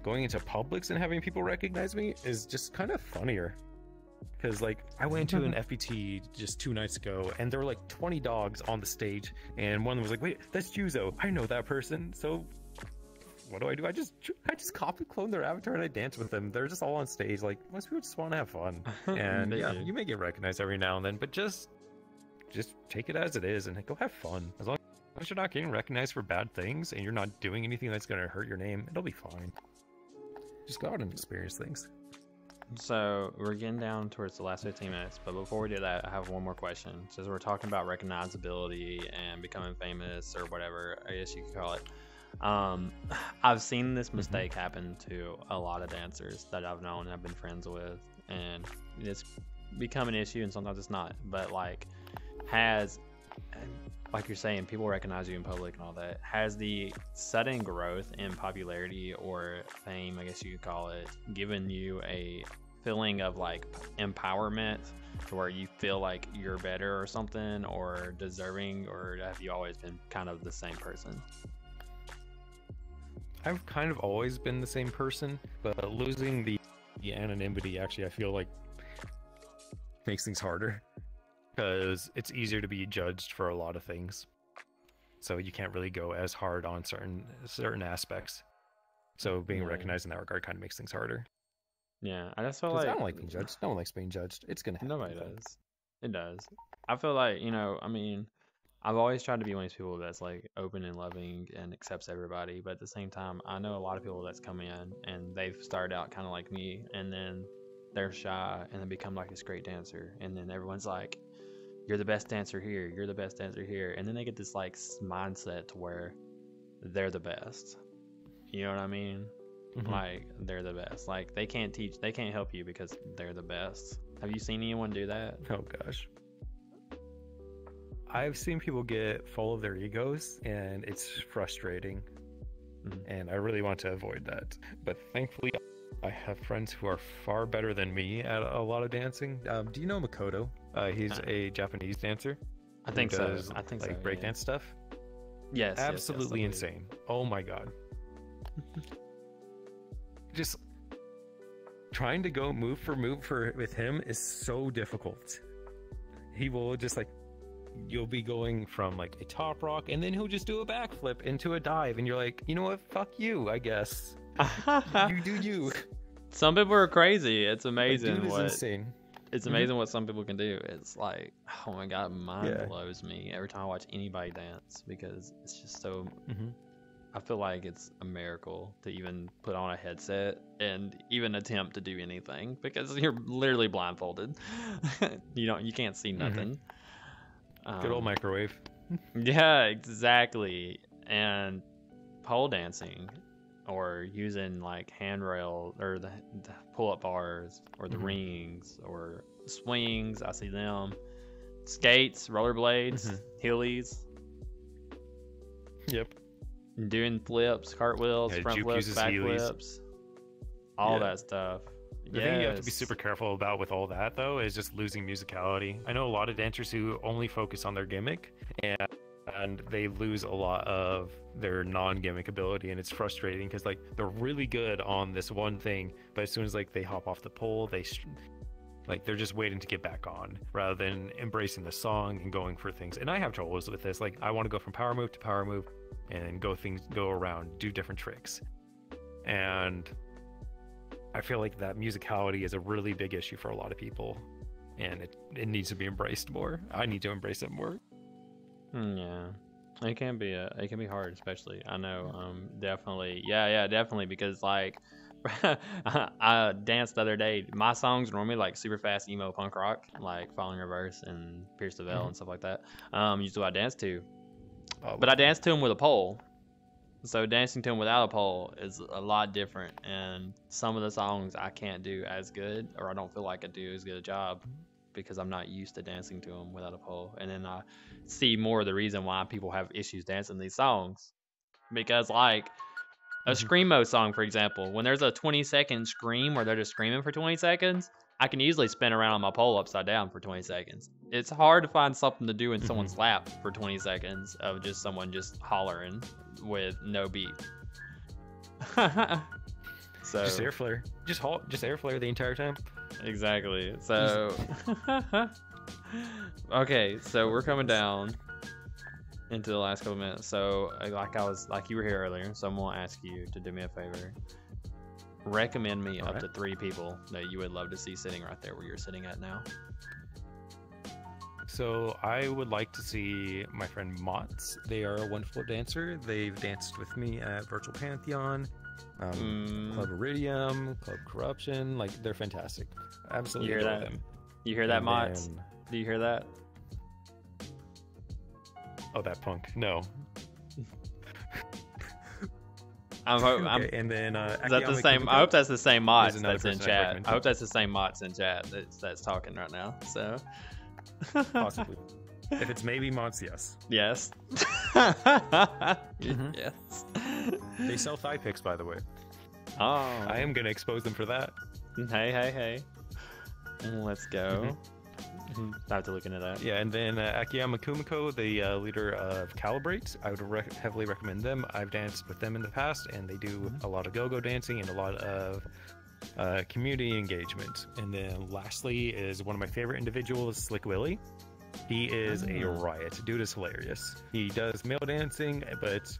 D: going into Publix and having people recognize me is just kind of funnier. Because, like, I went to an FPT just 2 nights ago, and there were like 20 dogs on the stage, and one was like, wait, that's Juzo. I know that person. So what do? I just copy clone their avatar and I dance with them. They're just all on stage. Like, most people just want to have fun. And yeah, you may get recognized every now and then, but just take it as it is and go have fun. As long as you're not getting recognized for bad things and you're not doing anything that's going to hurt your name, it'll be fine. Just go out and experience things.
A: So we're getting down towards the last 15 minutes, but before we do that, I have one more question. Since we're talking about recognizability and becoming famous or whatever, I guess you could call it. I've seen this mistake happen to a lot of dancers that I've known and I've been friends with, and it's become an issue, and sometimes it's not. But like you're saying, people recognize you in public and all that. Has the sudden growth in popularity or fame, I guess you could call it, given you a feeling of like empowerment to where you feel like you're better or something, or deserving, or have you always been kind of the same person?
D: I've kind of always been the same person, but losing the anonymity actually, I feel like, makes things harder. Because it's easier to be judged for a lot of things. So you can't really go as hard on certain aspects. So being recognized in that regard kind of makes things harder.
A: Yeah, I just feel like...
D: I don't like being judged. No one likes being judged. It's going to happen.
A: Nobody does. It does. I feel like, you know, I mean, I've always tried to be one of these people that's like open and loving and accepts everybody. But at the same time, I know a lot of people that's come in and they've started out kind of like me, and then they're shy and then become like this great dancer. And then everyone's like, you're the best dancer here, you're the best dancer here. And then they get this like mindset to where they're the best. You know what I mean? Like, they're the best. Like, they can't help you because they're the best. Have you seen anyone do that?
D: Oh gosh. I've seen people get full of their egos, and it's frustrating. And I really want to avoid that. But thankfully, I have friends who are far better than me at a lot of dancing. Do you know Makoto? He's a Japanese dancer.
A: I think so.
D: Does,
A: I think
D: like
A: so.
D: breakdance stuff.
A: Yes.
D: Absolutely
A: yes,
D: insane. Oh my god. Just trying to go move for with him is so difficult. He will just like, you'll be going from like a top rock and then he'll just do a backflip into a dive, and you're like, you know what? Fuck you, I guess. You do you.
A: Some people are crazy. It's amazing.
D: Dude is insane.
A: It's amazing what some people can do. It's like, oh my god, mind blows me every time I watch anybody dance, because it's just so. I feel like it's a miracle to even put on a headset and even attempt to do anything, because you're literally blindfolded. You can't see nothing.
D: Good old microwave.
A: Yeah, exactly. And pole dancing, or using like handrail or the pull-up bars, or the rings, or swings. I see them. Skates, rollerblades, heelys.
D: Yep.
A: doing flips, cartwheels,
D: Yeah,
A: front
D: juke
A: flips,
D: uses
A: back
D: Heelys.
A: flips, all
D: Yeah.
A: that stuff.
D: The thing you have to be
A: Yes.
D: super careful about with all that, though, is just losing musicality. I know a lot of dancers who only focus on their gimmick, and they lose a lot of their non-gimmick ability, and it's frustrating because like they're really good on this one thing, but as soon as like they hop off the pole, like they're just waiting to get back on rather than embracing the song and going for things. And I have troubles with this. Like I want to go from power move to power move and go around, do different tricks, and I feel like that musicality is a really big issue for a lot of people, and it needs to be embraced more. I need to embrace it more.
A: Yeah, it can be hard, especially. I know, definitely. Yeah, definitely, because like I danced the other day. My songs are normally like super fast emo punk rock, like Falling Reverse and Pierce the Veil and stuff like that. Usually what I dance to, but I dance to them with a pole. So dancing to them without a pole is a lot different, and some of the songs I can't do as good, or I don't feel like I do as good a job, because I'm not used to dancing to them without a pole. And then I see more of the reason why people have issues dancing these songs, because like a screamo song, for example, when there's a 20-second scream where they're just screaming for 20 seconds, I can easily spin around on my pole upside down for 20 seconds. It's hard to find something to do in someone's lap for 20 seconds of just someone just hollering with no beat. So
D: Just air flare. Just air flare the entire time.
A: exactly. So okay, so we're coming down into the last couple minutes. So like you were here earlier, so I'm gonna ask you to do me a favor. Recommend me up to 3 people that you would love to see sitting right there where you're sitting at now.
D: So I would like to see my friend Mott's. They are a wonderful dancer. They've danced with me at Virtual Pantheon, Club Iridium, Club Corruption. Like they're fantastic. Absolutely
A: You hear
D: adore
A: that?
D: them.
A: You hear that,
D: And
A: Mott's?
D: then-
A: Do you hear that?
D: Oh, that punk. No.
A: I'm
D: And then
A: is that the same? I hope that's the same Mott's
D: another
A: that's in
D: person I'd
A: chat.
D: recommend
A: I hope that's the same Mott's in chat that's talking right now. So
D: possibly. If it's maybe Mott's, yes.
A: yes.
C: Mhm.
A: Yes.
D: They sell thigh pics, by the way.
A: Oh.
D: I am gonna expose them for that.
A: Hey. Let's go. I have to look into that.
D: Yeah, and then Akiyama Kumiko, the leader of Calibrate, I would heavily recommend them. I've danced with them in the past, and they do a lot of go-go dancing and a lot of community engagement. And then lastly is one of my favorite individuals, Slick Willy. He is a riot. Dude is hilarious. He does male dancing, but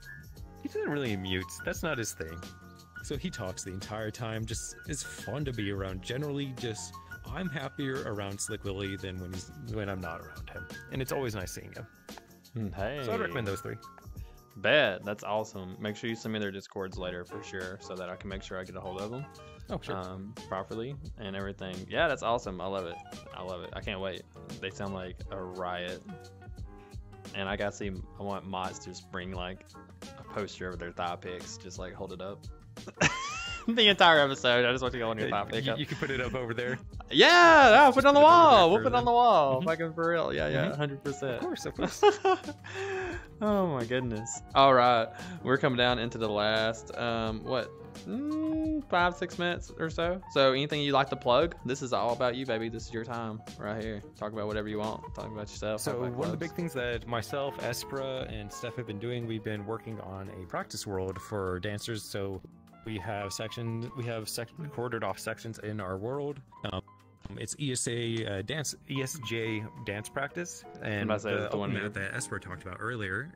D: he doesn't really mute. That's not his thing. So he talks the entire time. Just is fun to be around. Generally, just I'm happier around Slick Willy than when I'm not around him, and it's always nice seeing him.
A: Hey.
D: So I'd recommend those 3.
A: Bet. That's awesome. Make sure you send me their Discords later for sure, so that I can make sure I get a hold of them.
D: Oh, sure.
A: Properly and everything. Yeah, that's awesome. I love it. I can't wait. They sound like a riot. And I want Mods to just bring like a poster of their thigh pics, just like hold it up. The entire episode. I just want to go on your thigh pic.
D: You can put it up over there.
A: Yeah, put it on the
D: put it over
A: wall.
D: there
A: We'll put it on the wall.
D: Mhm.
A: Fucking for real. Yeah, 100%.
D: Of course.
A: Oh my goodness. All right, we're coming down into the last 5-6 minutes or so. So anything you'd like to plug? This is all about you, baby. This is your time right here. Talk about whatever you want. Talk about yourself.
D: So
A: talk about
D: one of the
A: clubs.
D: big things that myself, Espera, and Steph have been doing, we've been working on a practice world for dancers. So we have quartered off sections in our world. It's ESJ dance practice, and
A: about to say,
D: the
A: it's the one
D: open
A: here.
D: mat that Espera talked about earlier.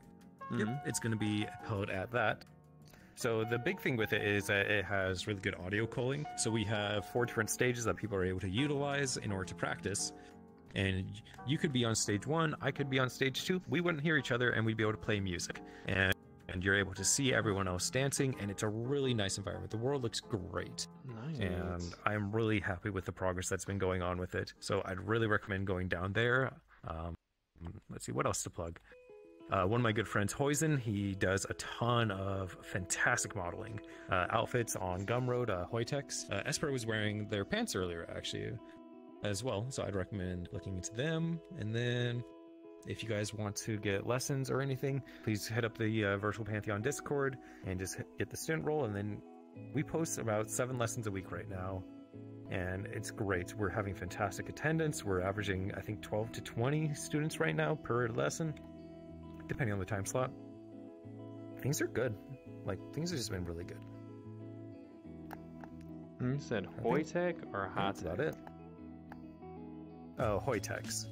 A: Mhm.
D: Yep, it's going to be held at that. So the big thing with it is that it has really good audio culling. So we have 4 different stages that people are able to utilize in order to practice. And you could be on stage 1, I could be on stage 2. We wouldn't hear each other, and we'd be able to play music. And you're able to see everyone else dancing, and it's a really nice environment. The world looks great.
A: Nice.
D: And I'm really happy with the progress that's been going on with it. So I'd really recommend going down there. Let's see, what else to plug? One of my good friends, Oizys, he does a ton of fantastic modeling. Outfits on Gumroad, Hoytex. Espera was wearing their pants earlier, actually, as well. So I'd recommend looking into them. And then If you guys want to get lessons or anything, please hit up the Virtual Pantheon Discord and just get the student role. And then we post about 7 lessons a week right now, and it's great. We're having fantastic attendance. We're averaging, I think, 12 to 20 students right now per lesson, depending on the time slot. Things are good. Like, things have just been really good.
A: You said Hoytech or
D: That's about it. Oh, Hoytex.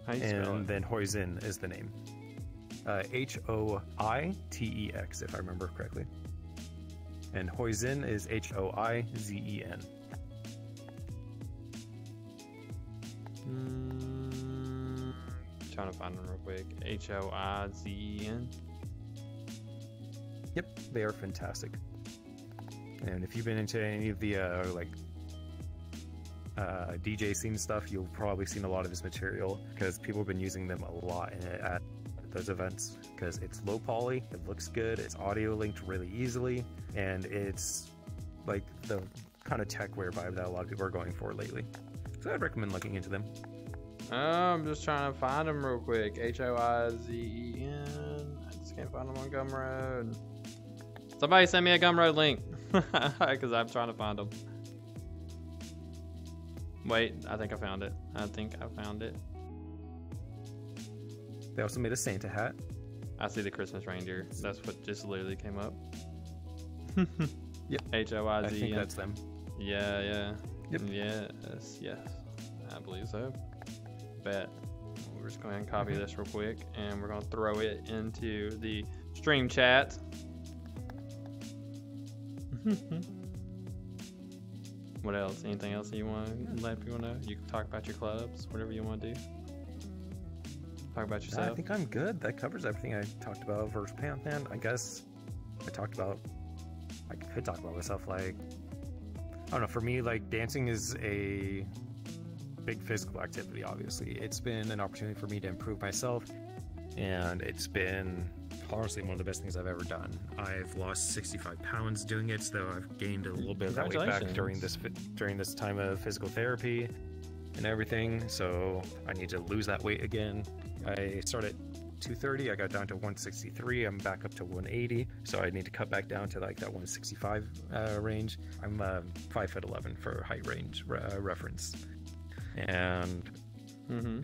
A: How you spell
D: And
A: it?
D: then Hoizyn is the name. Hoitex, if I remember correctly. And Hoizyn is Hoizen.
A: Trying to find them real quick. Hoizen.
D: Yep, they are fantastic. And if you've been into any of the DJ scene stuff, you'll probably seen a lot of this material because people have been using them a lot at those events because it's low poly, it looks good, it's audio linked really easily, and it's like the kind of techwear vibe that a lot of people are going for lately. So I'd recommend looking into them.
A: I'm just trying to find them real quick. Hoizen. I just can't find them on Gumroad. Somebody send me a Gumroad link because I'm trying to find them. Wait, I think I found it.
D: They also made a Santa hat.
A: I see the Christmas reindeer. That's what just literally came up.
D: Yep.
A: Hoizen.
D: I think that's them.
A: Yeah.
D: Yep.
A: Yes. I believe so. Bet. We're just going to copy this real quick and we're going to throw it into the stream chat. What else? Anything else you want to let people know? You can talk about your clubs, whatever you want to do. Talk about yourself.
D: I think I'm good. That covers everything I talked about. Virtual Pantheon, I guess. I could talk about myself. Like, I don't know. For me, like, dancing is a big physical activity. Obviously, it's been an opportunity for me to improve myself, and it's been honestly one of the best things I've ever done. I've lost 65 pounds doing it, so I've gained a little bit of that weight back during this time of physical therapy and everything. So I need to lose that weight again. I started at 230, I got down to 163, I'm back up to 180, so I need to cut back down to like that 165 range. I'm 5'11" for height range reference, and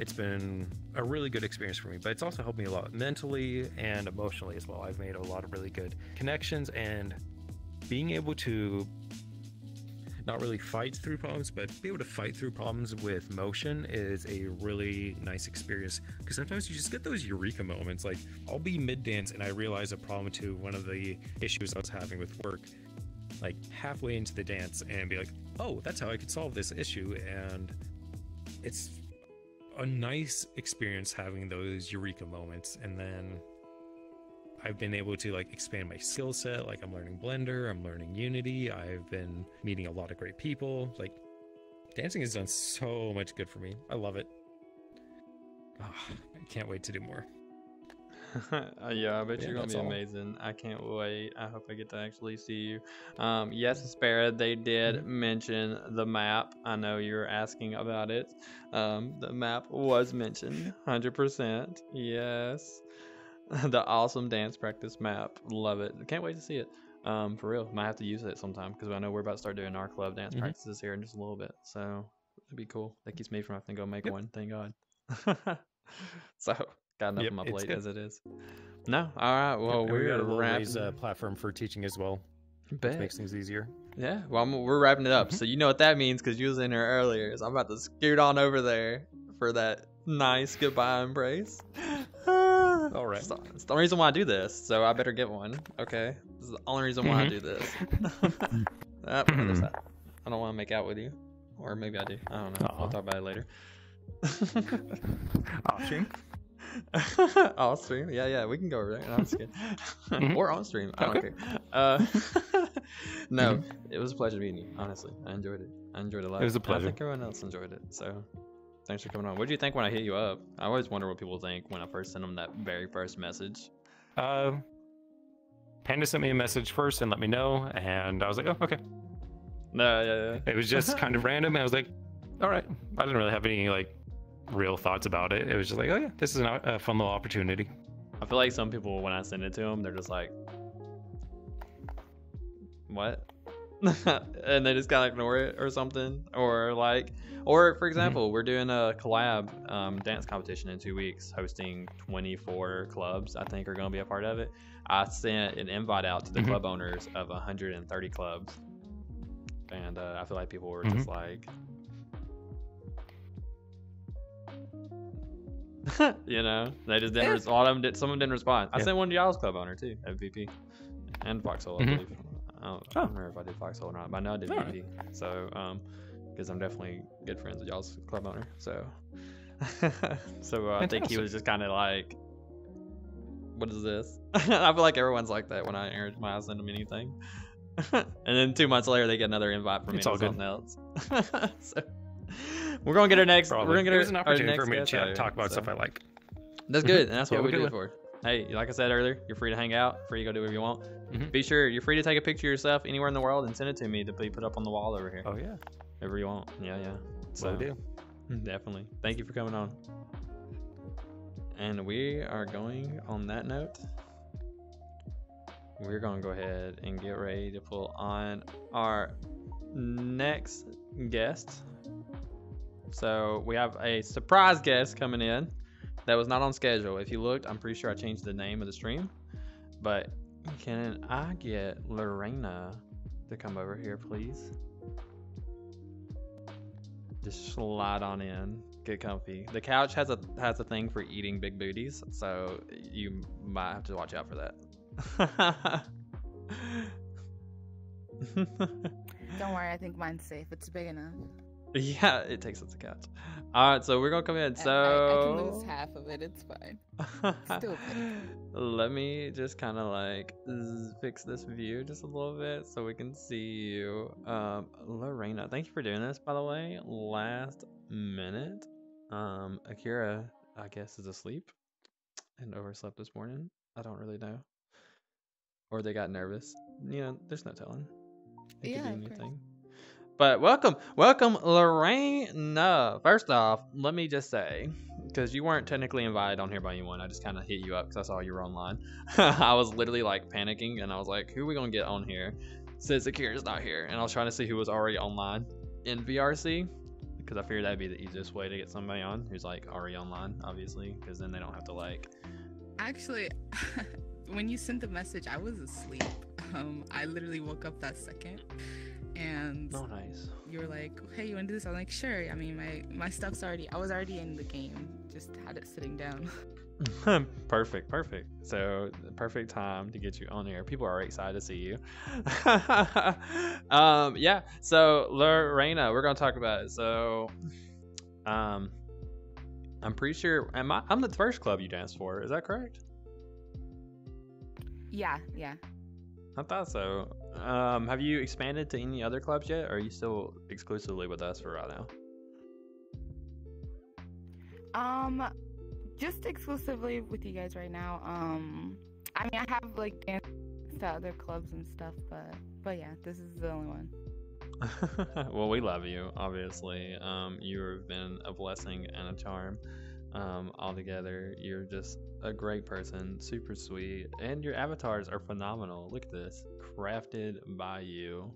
D: it's been a really good experience for me, but it's also helped me a lot mentally and emotionally as well. I've made a lot of really good connections, and being able to not really fight through problems, but be able to fight through problems with motion is a really nice experience, because sometimes you just get those eureka moments. Like, I'll be mid-dance and I realize a problem to one of the issues I was having with work, like halfway into the dance, and be like, oh, that's how I could solve this issue. And it's a nice experience having those eureka moments. And then I've been able to like expand my skill set. Like, I'm learning Blender, I'm learning Unity, I've been meeting a lot of great people. Like, dancing has done so much good for me. I love it. I can't wait to do more.
A: Yeah, I bet you're gonna be amazing. I can't wait. I hope I get to actually see you. Yes, Espera, they did mention the map. I know you're asking about it. The map was mentioned 100%. Yes. The awesome dance practice map. Love it. Can't wait to see it. For real. Might have to use it sometime, because I know we're about to start doing our club dance practices here in just a little bit. So it'd be cool. That keeps me from having to go make one. Thank God. So got enough on my plate as it is. No. All right. Well, we're wrapping
D: a platform for teaching as well. Which makes things easier.
A: Yeah. Well, we're wrapping it up. So you know what that means, because you was in here earlier. So I'm about to scoot on over there for that nice goodbye embrace.
D: All right.
A: It's the only reason why I do this, so I better get one. Okay. This is the only reason why I do this. I don't want to make out with you, or maybe I do. I don't know. I'll talk about it later.
C: Off stream.
A: Off stream. Yeah. We can go over there. No, I'm just kidding. Or on stream. I don't care. No, it was a pleasure meeting you. Honestly, I enjoyed it. I enjoyed it a lot.
D: It was a pleasure.
A: I think everyone else enjoyed it. So. Thanks for coming on. What did you think when I hit you up? I always wonder what people think when I first send them that very first message.
D: Panda sent me a message first and let me know, and I was like, oh, okay.
A: No, yeah.
D: It was just kind of random. I was like, all right. I didn't really have any like real thoughts about it. It was just like, oh yeah, this is a fun little opportunity.
A: I feel like some people, when I send it to them, they're just like, what? And they just kind of ignore it or something. Or for example, we're doing a collab dance competition in 2 weeks, hosting 24 clubs, I think, are going to be a part of it. I sent an invite out to the club owners of 130 clubs. And I feel like people were just like, you know, they just didn't. A lot of them did. Some of them didn't respond. I sent one to y'all's club owner too, MVP, and Foxhole, I believe. I don't remember if I did Foxhole or not, but I know I did VP. So, because I'm definitely good friends with y'all's club owner. So, I think he was just kind of like, "What is this?" I feel like everyone's like that when I send them anything. And then 2 months later, they get another invite from something else. So, we're gonna get our next.
D: Probably.
A: We're gonna get
D: it was an opportunity for me to
A: chat,
D: talk about stuff I like.
A: That's good, and that's
D: Yeah,
A: what we
D: we'll
A: do
D: do
A: it for. Hey, like I said earlier, you're free to hang out, free to go do whatever you want.
D: Mhm.
A: Be sure you're free to take a picture of yourself anywhere in the world and send it to me to be put up on the wall over here.
D: Oh yeah,
A: Whatever you want. Yeah.
D: so
A: So
D: do.
A: definitely. Thank you for coming on. And we are going on that note. We're gonna go ahead and get ready to pull on our next guest. So we have a surprise guest coming in that was not on schedule. If you looked, I'm pretty sure I changed the name of the stream. But can I get Lorena to come over here, please? Just slide on in, get comfy. The couch has a thing for eating big booties, so you might have to watch out for that.
E: Don't worry, I think mine's safe. It's big enough.
A: Yeah, it takes up the couch. All right, so we're gonna come in.
E: I
A: So
E: can lose half of it. It's fine. Still big.
A: let me just kind of like fix this view just a little bit so we can see you. Lorena, thank you for doing this, by the way. Last minute. Akira, I guess, is asleep and overslept this morning. I don't really know. Or they got nervous. You know, there's no telling. It could be
E: Yeah, of course.
A: anything. But welcome, Lorena. First off, let me just say, because you weren't technically invited on here by anyone, I just kind of hit you up because I saw you were online. I was literally like panicking, and I was like, who are we going to get on here since Akira's not here? And I was trying to see who was already online in VRC, because I figured that'd be the easiest way to get somebody on who's like already online, obviously, because then they don't have to like...
E: Actually, when you sent the message, I was asleep. I literally woke up that second. And
A: Oh, nice.
E: you were like, hey, you want to do this? I was like, sure. I mean, my stuff's already, I was already in the game, just had it sitting down.
A: Perfect. So perfect time to get you on here. People are excited to see you. Yeah. So Lorena, we're gonna talk about it. So, I'm pretty sure. I'm the first club you danced for. Is that correct?
E: Yeah.
A: I thought so. Have you expanded to any other clubs yet, or are you still exclusively with us for right now?
E: Just exclusively with you guys right now. I mean, I have like danced to other clubs and stuff, but yeah, this is the only one.
A: Well, we love you, obviously. You've been a blessing and a charm. Altogether, you're just a great person, super sweet, and your avatars are phenomenal. Look at this, crafted by you.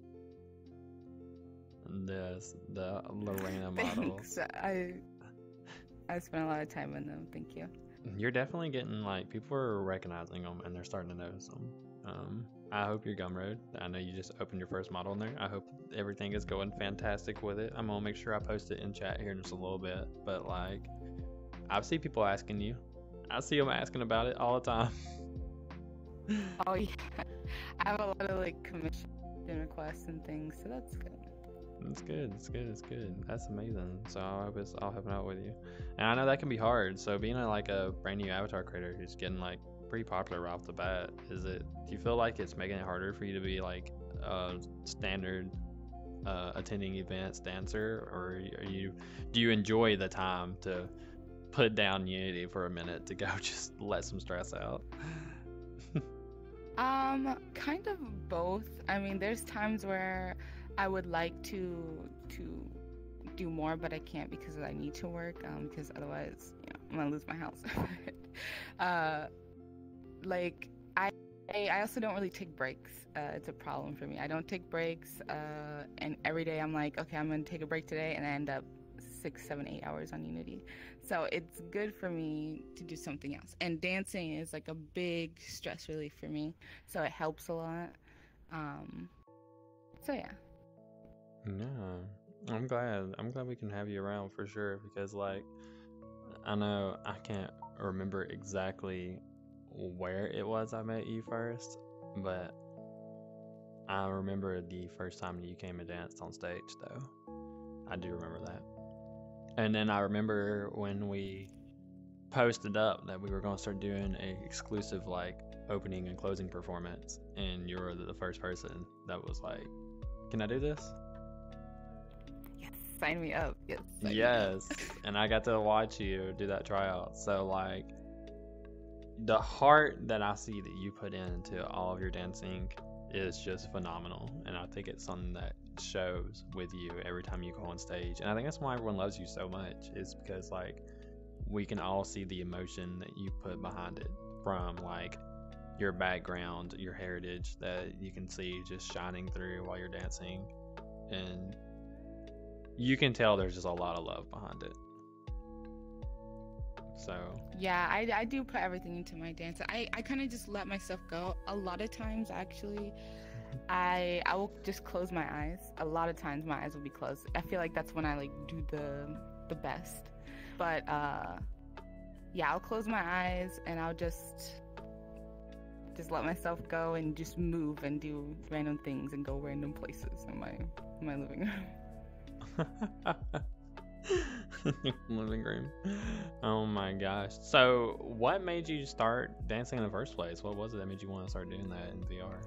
A: This, the Lorena model.
E: Thanks. I spent a lot of time in them. Thank you.
A: You're definitely getting, like, people are recognizing them and they're starting to notice them. I hope your Gumroad, I know you just opened your first model in there. I hope everything is going fantastic with it. I'm gonna make sure I post it in chat here in just a little bit. But, like, I see people asking you. I see them asking about it all the time.
E: Oh yeah, I have a lot of like commission requests and things, so that's good.
A: It's good. That's amazing. So I'll help out with you. And I know that can be hard. So being a brand new avatar creator who's getting like pretty popular right off the bat, do you feel like it's making it harder for you to be like a standard attending events dancer, or do you enjoy the time to put down Unity for a minute to go just let some stress out?
E: Kind of both. I mean, there's times where I would like to do more, but I can't because I need to work. Because otherwise, I'm gonna lose my house. Like I also don't really take breaks. It's a problem for me. I don't take breaks, and every day I'm like, okay, I'm gonna take a break today, and I end up 6, 7, 8 hours on Unity. So it's good for me to do something else. And dancing is like a big stress relief for me, so it helps a lot. So yeah.
A: Yeah, I'm glad. I'm glad we can have you around for sure because, like, I know I can't remember exactly where it was I met you first, but I remember the first time you came and danced on stage, though. I do remember that. And then I remember when we posted up that we were going to start doing a exclusive, like, opening and closing performance, and you were the first person that was like, "Can I do this?"
E: Yes, sign me up. Yes. Sign me
A: Yes,
E: up.
A: and I got to watch you do that tryout. So, like, the heart that I see that you put into all of your dancing is just phenomenal, and I think it's something that shows with you every time you go on stage. And I think that's why everyone loves you so much, is because, like, we can all see the emotion that you put behind it, from, like, your background, your heritage, that you can see just shining through while you're dancing, and you can tell there's just a lot of love behind it. So
E: Yeah, I do put everything into my dance. I kind of just let myself go. A lot of times, actually, I will just close my eyes. A lot of times, my eyes will be closed. I feel like that's when I, like, do the best. But yeah, I'll close my eyes and I'll just let myself go and just move and do random things and go random places in my living room.
A: living room. Oh my gosh. So what made you start dancing in the first place? What was it that made you want to start doing that in VR?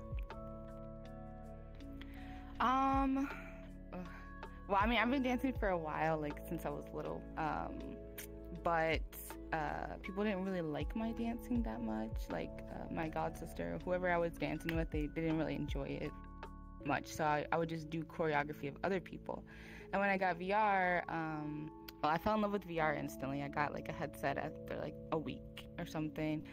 E: Well, I mean, I've been dancing for a while, like, since I was little. But people didn't really like my dancing that much. Like, my god sister, whoever I was dancing with, they didn't really enjoy it much. So I would just do choreography of other people. And when I got VR, well, I fell in love with VR instantly. I got, like, a headset after, like, a week or something.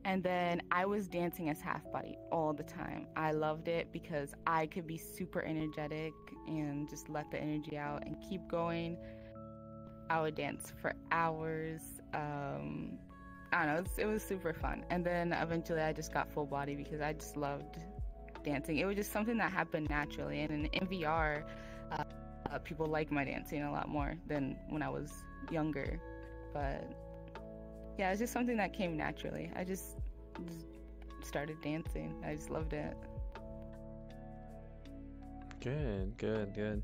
E: And then I was dancing as half body all the time. I loved it because I could be super energetic and just let the energy out and keep going. I would dance for hours. I don't know, it was super fun. And then eventually I just got full body because I just loved dancing. It was just something that happened naturally. And in VR, people like my dancing a lot more than when I was younger. But yeah, it's just something that came naturally. I just started dancing. I just loved it.
A: Good.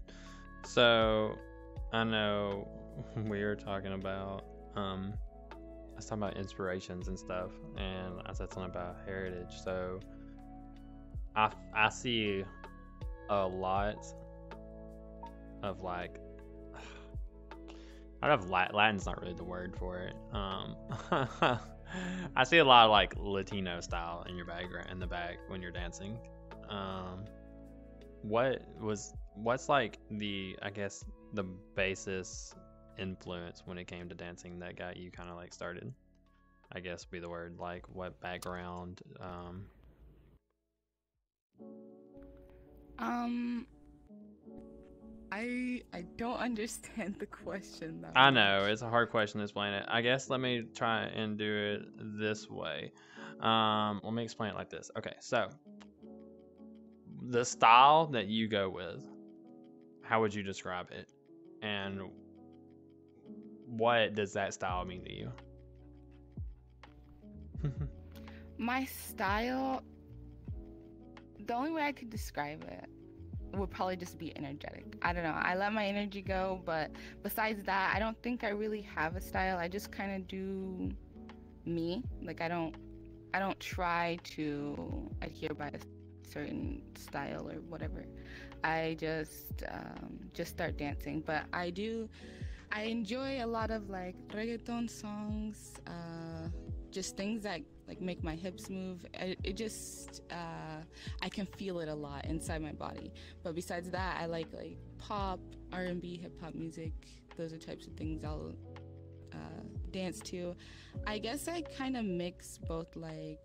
A: So I know we were talking about I was talking about inspirations and stuff, and I said something about heritage. So I see a lot of, like, I don't know if Latin's not really the word for it. I see a lot of, like, Latino style in your background, in the back, when you're dancing. What's like the, I guess, the basis influence when it came to dancing that got you kind of, like, started? I guess be the word. Like, what background?
E: I don't understand the question that
A: I know
E: much.
A: it's a hard question to explain it. I guess let me try and do it this way. Let me explain it like this. Okay, so the style that you go with, how would you describe it? And what does that style mean to you?
E: My style, the only way I could describe it would probably just be energetic. I don't know. I let my energy go, but besides that, I don't think I really have a style. I just kind of do me. Like, I don't try to adhere by a certain style or whatever. I just start dancing. But I enjoy a lot of, like, reggaeton songs, just things that like make my hips move. It just I can feel it a lot inside my body. But besides that, I like pop, R&B, hip hop music. Those are types of things I'll dance to. I guess I kind of mix both like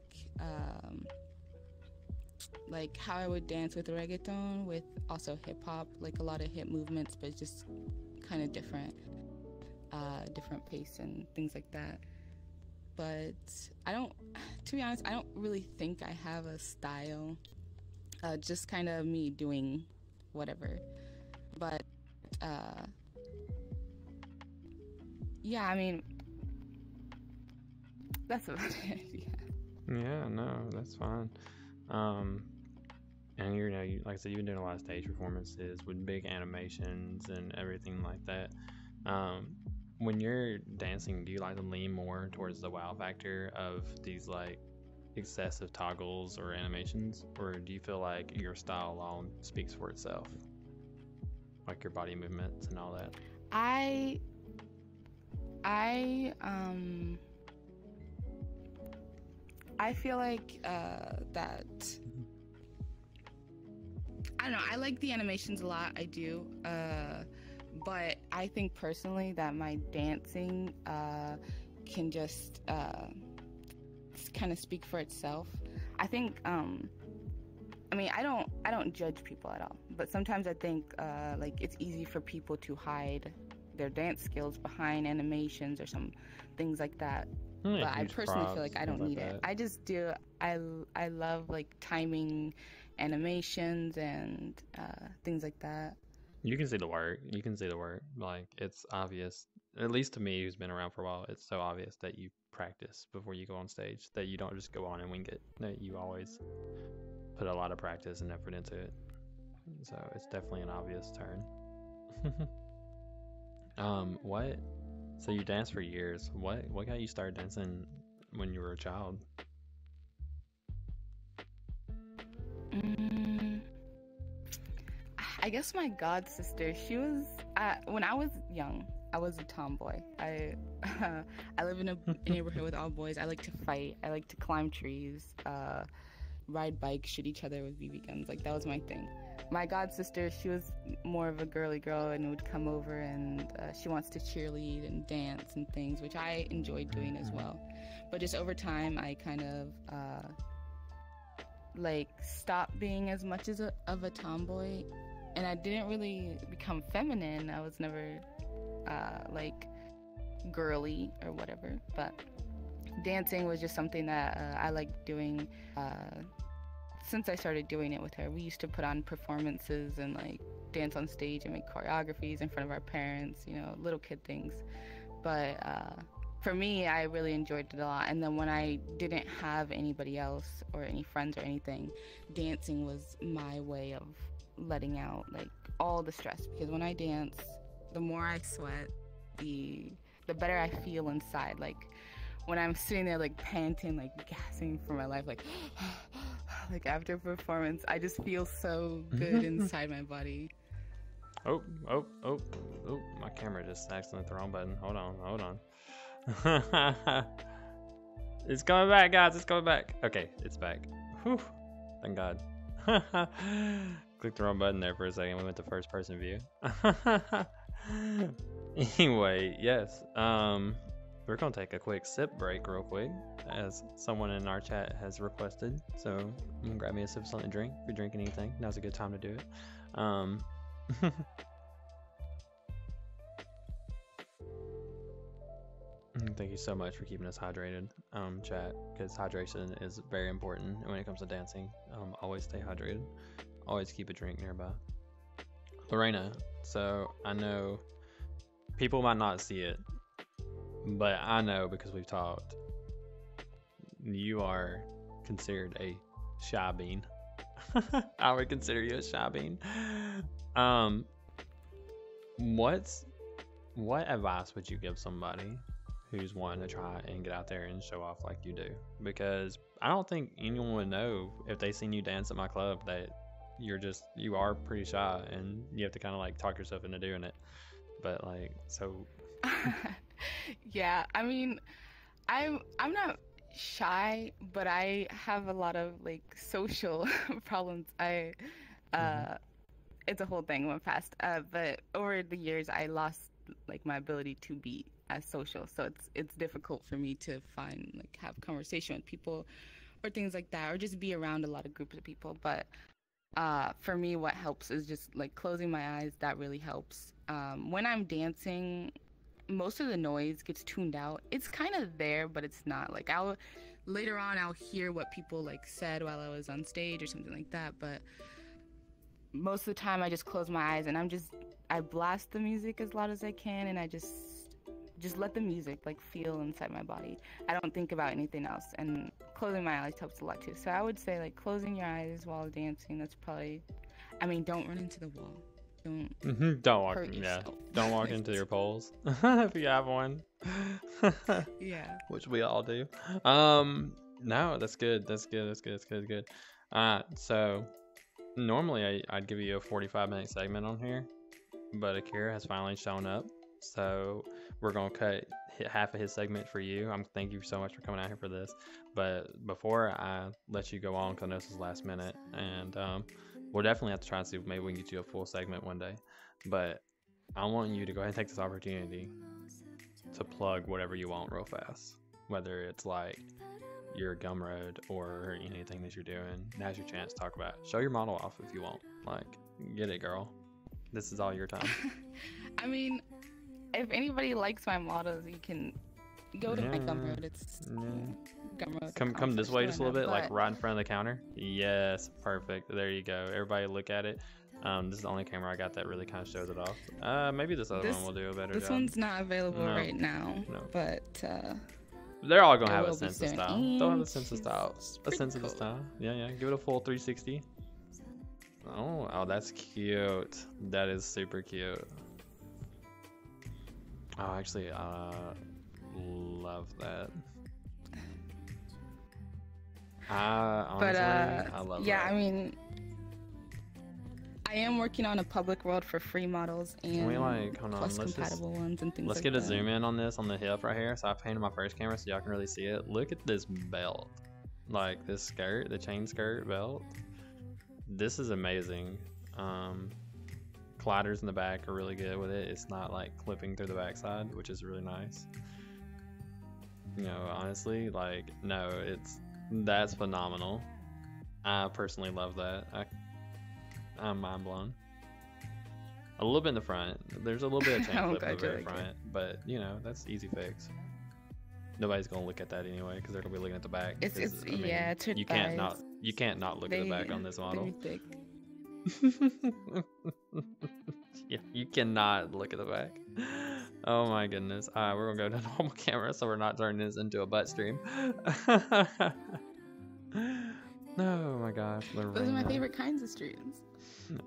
E: how I would dance with reggaeton with also hip hop, like a lot of hip movements, but just kind of different pace and things like that. But to be honest, I don't really think I have a style. Just kind of me doing whatever. But yeah, I mean, that's about it.
A: Yeah, no, that's fine. And you, like I said, you've been doing a lot of stage performances with big animations and everything like that. When you're dancing, do you like to lean more towards the wow factor of these like excessive toggles or animations, or do you feel like your style alone speaks for itself, like your body movements and all that?
E: I feel like that. I don't know. I like the animations a lot. I do. But I think personally that my dancing can just kind of speak for itself. I think. I mean, I don't judge people at all. But sometimes I think like it's easy for people to hide their dance skills behind animations or some things like that. But I personally feel like I don't need it. I just do. I love like timing animations and things like that.
A: You can see the work. You can see the work. Like, it's obvious, at least to me who's been around for a while, it's so obvious that you practice before you go on stage, that you don't just go on and wing it, that you always put a lot of practice and effort into it. So it's definitely an obvious turn. What? So you danced for years. What got you started dancing when you were a child?
E: I guess my god sister. She was when I was young. I was a tomboy. I live in a neighborhood with all boys. I like to fight. I like to climb trees, ride bikes, shoot each other with BB guns. Like, that was my thing. My god sister, she was more of a girly girl and would come over and she wants to cheerlead and dance and things, which I enjoyed doing as well. But just over time, I kind of like stopped being as much of a tomboy, and I didn't really become feminine. I was never like girly or whatever, but dancing was just something that I liked doing since I started doing it with her. We used to put on performances and like dance on stage and make choreographies in front of our parents, you know, little kid things. But for me, I really enjoyed it a lot. And then when I didn't have anybody else or any friends or anything, dancing was my way of letting out like all the stress, because when I dance, the more I sweat, the better I feel inside. Like, when I'm sitting there like panting, like gasping for my life, like like after a performance, I just feel so good inside my body.
A: Oh, my camera just accidentally hit the wrong button. Hold on. It's coming back, guys. It's coming back. Okay, it's back. Whew. Thank God. Clicked the wrong button there for a second. We went to first person view. Anyway, yes. We're gonna take a quick sip break real quick, as someone in our chat has requested. So I'm gonna grab me a sip of something to drink. If you're drinking anything, now's a good time to do it. Thank you so much for keeping us hydrated, chat, because hydration is very important when it comes to dancing. Always stay hydrated. Always keep a drink nearby. Lorena, so I know people might not see it, but I know because we've talked, you are considered a shy bean. I would consider you a shy bean. What advice would you give somebody who's wanting to try and get out there and show off like you do? Because I don't think anyone would know if they seen you dance at my club that you are pretty shy and you have to kind of like talk yourself into doing it. But like, so
E: yeah, I mean, I'm not shy, but I have a lot of like social problems. Uh it's a whole thing in my past. But over the years I lost like my ability to be as social. So it's difficult for me to find like have conversation with people or things like that, or just be around a lot of groups of people. But for me, what helps is just like closing my eyes. That really helps. When I'm dancing, most of the noise gets tuned out. It's kind of there, but it's not. Like I'll later on I'll hear what people like said while I was on stage or something like that. But most of the time I just close my eyes and I blast the music as loud as I can, and I just let the music like feel inside my body. I don't think about anything else, and closing my eyes helps a lot too. So I would say like closing your eyes while dancing. That's probably. I mean, don't run into the wall.
A: Don't walk.
E: Hurt
A: Yeah.
E: yourself.
A: Don't walk into your poles if you have one.
E: Yeah.
A: Which we all do. No, that's good. That's good. That's good. That's good. Good. So normally I'd give you a 45-minute segment on here, but Akira has finally shown up, so we're gonna cut half of his segment for you. Thank you so much for coming out here for this. But before I let you go on, because I know this is last minute, and we'll definitely have to try and see if maybe we can get you a full segment one day. But I want you to go ahead and take this opportunity to plug whatever you want real fast, whether it's like your Gumroad or anything that you're doing. Now's your chance to talk about it. Show your model off if you want. Like, get it, girl. This is all your time.
E: I mean, if anybody likes my models, you can go to my Gumroad. It's Gumroad.
A: Come this way just a little bit, like right in front of the counter. Yes, perfect. There you go. Everybody look at it. This is the only camera I got that really kind of shows it off. Maybe this other one will do a better job.
E: This one's not available right now, but
A: they're all gonna
E: it
A: have a
E: will be
A: sense of
E: soon.
A: style. They'll have a sense of
E: She's
A: style. A
E: pretty
A: sense of the
E: cool.
A: style. Yeah. Give it a full 360. Oh, that's cute. That is super cute. Oh, actually, love that. Honestly, I love
E: yeah,
A: that.
E: I mean, I am working on a public world for free models and
A: Can we like, hold on,
E: plus
A: let's
E: compatible ones and things
A: let's
E: like
A: get a
E: that.
A: zoom in on this on the hip right here. So I painted my first camera so y'all can really see it. Look at this belt. Like this skirt, the chain skirt belt. This is amazing. Colliders in the back are really good with it. It's not like clipping through the backside, which is really nice. You know, honestly, like, no, that's phenomenal. I personally love that. I'm mind blown. A little bit in the front. There's a little bit of chain
E: I'm
A: clip in
E: glad
A: the
E: you
A: very
E: like
A: front, but you know, that's easy fix. Nobody's gonna look at that anyway because they're gonna be looking at the back.
E: It's
A: 'cause, I mean,
E: yeah, it's her
A: you can't
E: thighs.
A: not look at the back on this model.
E: They're thick.
A: Yeah, you cannot look at the back. Oh my goodness. Alright, we're gonna go to normal camera so we're not turning this into a butt stream. Oh my gosh.
E: Those are my favorite kinds of streams.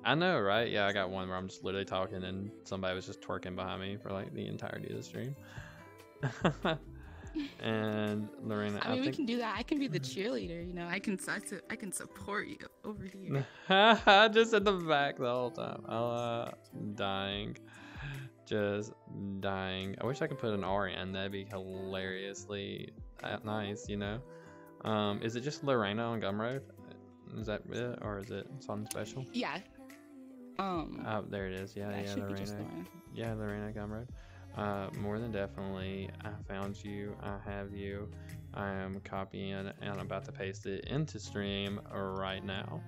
A: I know, right? Yeah, I got one where I'm just literally talking and somebody was just twerking behind me for like the entirety of the stream. And Lorena,
E: I mean, we
A: think
E: can do that. I can be the cheerleader. You know, I can support you over here.
A: just in the back the whole time. Dying. Just dying. I wish I could put an R in. That'd be hilariously nice, you know? Is it just Lorena on Gumroad? Is that it? Or is it something special?
E: Yeah.
A: Oh, there it is. Yeah,
E: that should be just
A: Lorena.
E: Lauren.
A: Yeah, Lorena Gumroad. More than definitely, I found you. I have you. I am copying and I'm about to paste it into stream right now.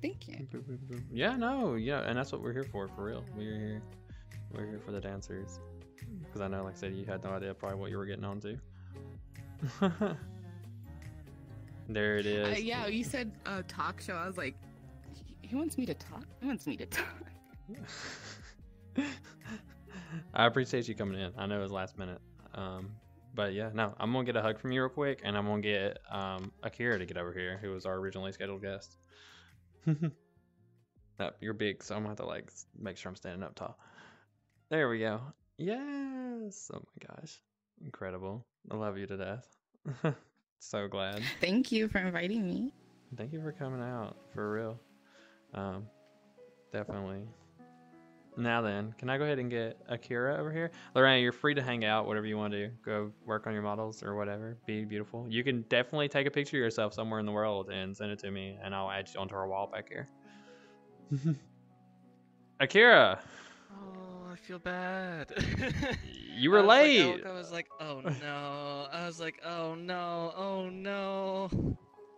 E: Thank you.
A: Yeah, no, yeah, and that's what we're here for real. We're here for the dancers. Because I know, like I said, you had no idea probably what you were getting on to. There it is.
E: Yeah, you said talk show. I was like, he wants me to talk? He wants me to talk.
A: I appreciate you coming in. I know it was last minute. But yeah, no, I'm gonna get a hug from you real quick, and I'm gonna get Akira to get over here, who was our originally scheduled guest. You're big, so I'm gonna have to like make sure I'm standing up tall. There we go. Yes. Oh my gosh, incredible. I love you to death. So glad.
E: Thank you for inviting me.
A: Thank you for coming out, for real. Definitely. Now then, can I go ahead and get Akira over here? Lorraine, you're free to hang out, whatever you want to do. Go work on your models or whatever. Be beautiful. You can definitely take a picture of yourself somewhere in the world and send it to me, and I'll add you onto our wall back here. Akira,
F: Oh, I feel bad.
A: you were late.
F: I was like, oh no. I was like, oh no, oh no.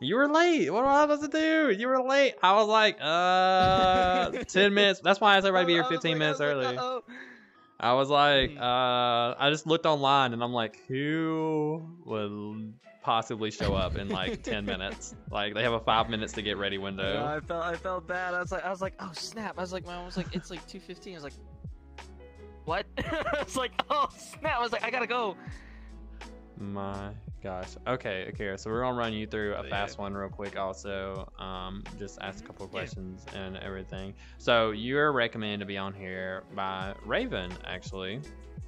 A: You were late. What am I supposed to do? You were late. I was like, 10 minutes. That's why I asked everybody to be here 15 minutes early. I was like, I just looked online and I'm like, who would possibly show up in like 10 minutes? Like they have a 5 minutes to get ready window.
F: Yeah, I felt bad. I was like, oh snap. I was like, my mom was like, it's like 2:15. I was like, what? I was like, oh snap. I was like, I gotta go.
A: My gosh. Okay, Akira. So we're gonna run you through a fast one real quick. Also, just ask a couple of questions and everything. So you're recommended to be on here by Raven, actually,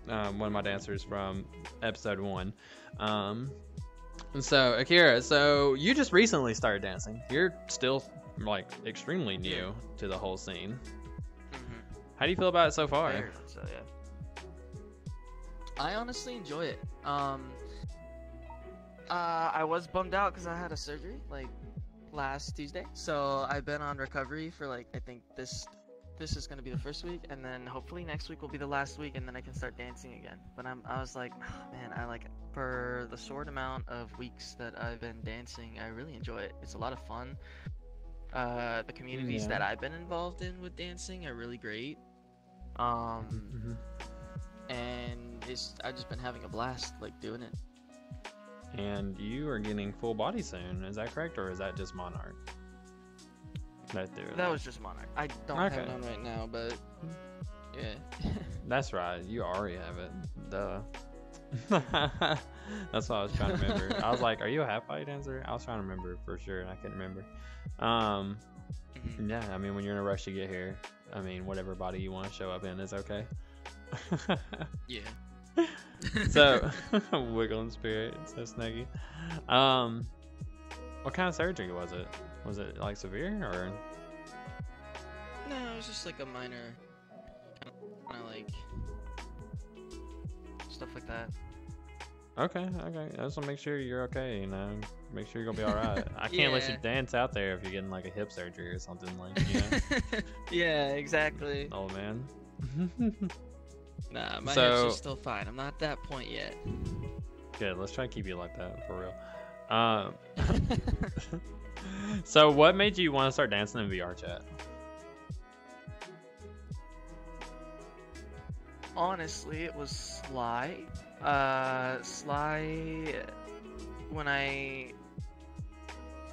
A: one of my dancers from episode 1. And so Akira, so you just recently started dancing. You're still like extremely new to the whole scene. How do you feel about it so far?
F: Very much so, yeah. I honestly enjoy it. I was bummed out because I had a surgery like last Tuesday, so I've been on recovery for like I think this is gonna be the first week, and then hopefully next week will be the last week, and then I can start dancing again. But I was like, oh, man, I like for the short amount of weeks that I've been dancing, I really enjoy it. It's a lot of fun. The communities that I've been involved in with dancing are really great. And I've just been having a blast like doing it.
A: And you are getting full body soon, is that correct, or is that just Monarch?
F: That was just Monarch. I don't have it on right now, but yeah.
A: That's right, you already have it. Duh. That's what I was trying to remember. I was like, are you a half body dancer? I was trying to remember for sure, and I couldn't remember. Yeah, I mean, when you're in a rush to get here, I mean, whatever body you want to show up in is okay.
F: Yeah.
A: So, wiggling spirit, so snuggy. What kind of surgery was it? Was it like severe or?
F: No, it was just like a minor, kind of like stuff like that.
A: Okay. I just want to make sure you're okay. You know, make sure you're gonna be all right. I can't let you dance out there if you're getting like a hip surgery or something like. You know?
F: Yeah, exactly.
A: Oh man.
F: Nah, my hips are still fine. I'm not at that point yet.
A: Good. Let's try to keep you like that for real. So, what made you want to start dancing in VR chat?
F: Honestly, it was Sly. Sly, when I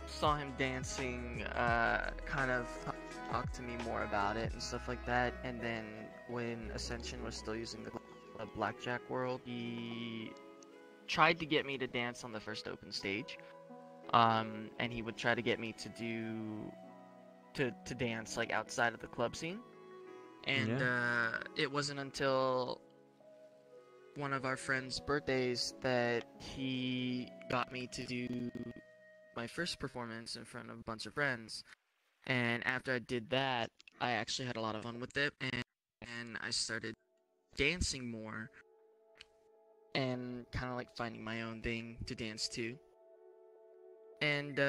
F: saw him dancing, kind of talked to me more about it and stuff like that. And then when Ascension was still using the Blackjack World, he tried to get me to dance on the first open stage. And he would try to get me to dance like outside of the club scene. And it wasn't until one of our friends' birthdays that he got me to do my first performance in front of a bunch of friends. And after I did that, I actually had a lot of fun with it, and I started dancing more and kind of like finding my own thing to dance to. And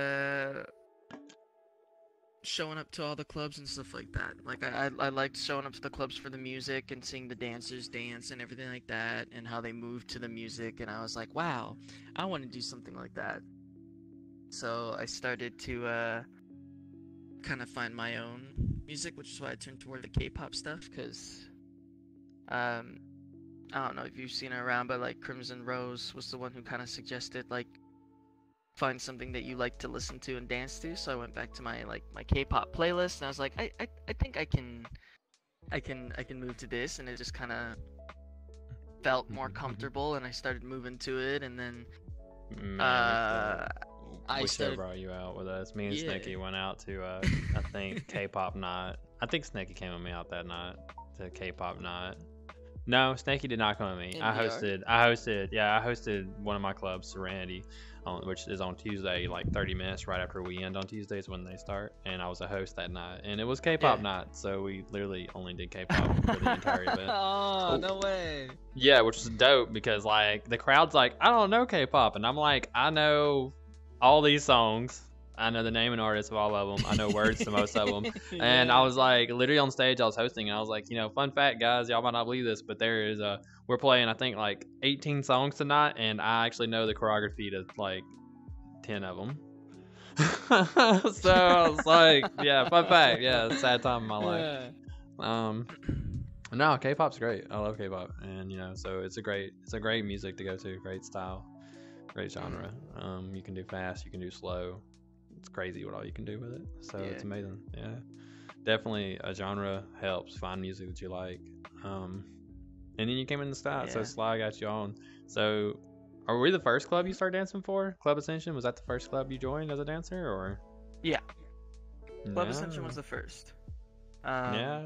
F: showing up to all the clubs and stuff like that. Like I liked showing up to the clubs for the music and seeing the dancers dance and everything like that, and how they moved to the music, and I was like, wow, I want to do something like that. So I started to kind of find my own music, which is why I turned toward the K-pop stuff, because I don't know if you've seen it around, but like Crimson Rose was the one who kind of suggested like find something that you like to listen to and dance to. So I went back to my K-pop playlist, and I was like, I think I can move to this, and it just kind of felt more comfortable, and I started moving to it, and then
A: I should have brought you out with us. Me and Snooki went out to I think K-pop night. I think Snooki came with me out that night to K-pop night. No, Snakey did not come with me.
F: In
A: I
F: VR?
A: hosted one of my clubs, Serenity, which is on Tuesday, like 30 minutes right after we end on Tuesdays when they start. And I was a host that night, and it was K-pop
F: Yeah.
A: night, so we literally only did K-pop for the entire event.
F: Oh, no way.
A: Yeah, which was dope because like the crowd's like, I don't know K-pop, and I'm like, I know all these songs. I know the name and artist of all of them. I know words to most of them. And I was like, literally on stage, I was hosting, and I was like, fun fact, guys, y'all might not believe this, but we're playing, I think, like 18 songs tonight, and I actually know the choreography to like 10 of them. So I was like, yeah, fun fact, yeah, sad time in my life. No, K-pop's great. I love K-pop, and so it's a great music to go to, great style, great genre. You can do fast, you can do slow. It's crazy what all you can do with it. So it's amazing. Yeah, definitely a genre helps find music that you like. And then you came in the style, so Sly got you on. So, are we the first club you started dancing for? Club Ascension, was that the first club you joined as a dancer, or?
F: Yeah. Club Ascension was the first.
A: Yeah.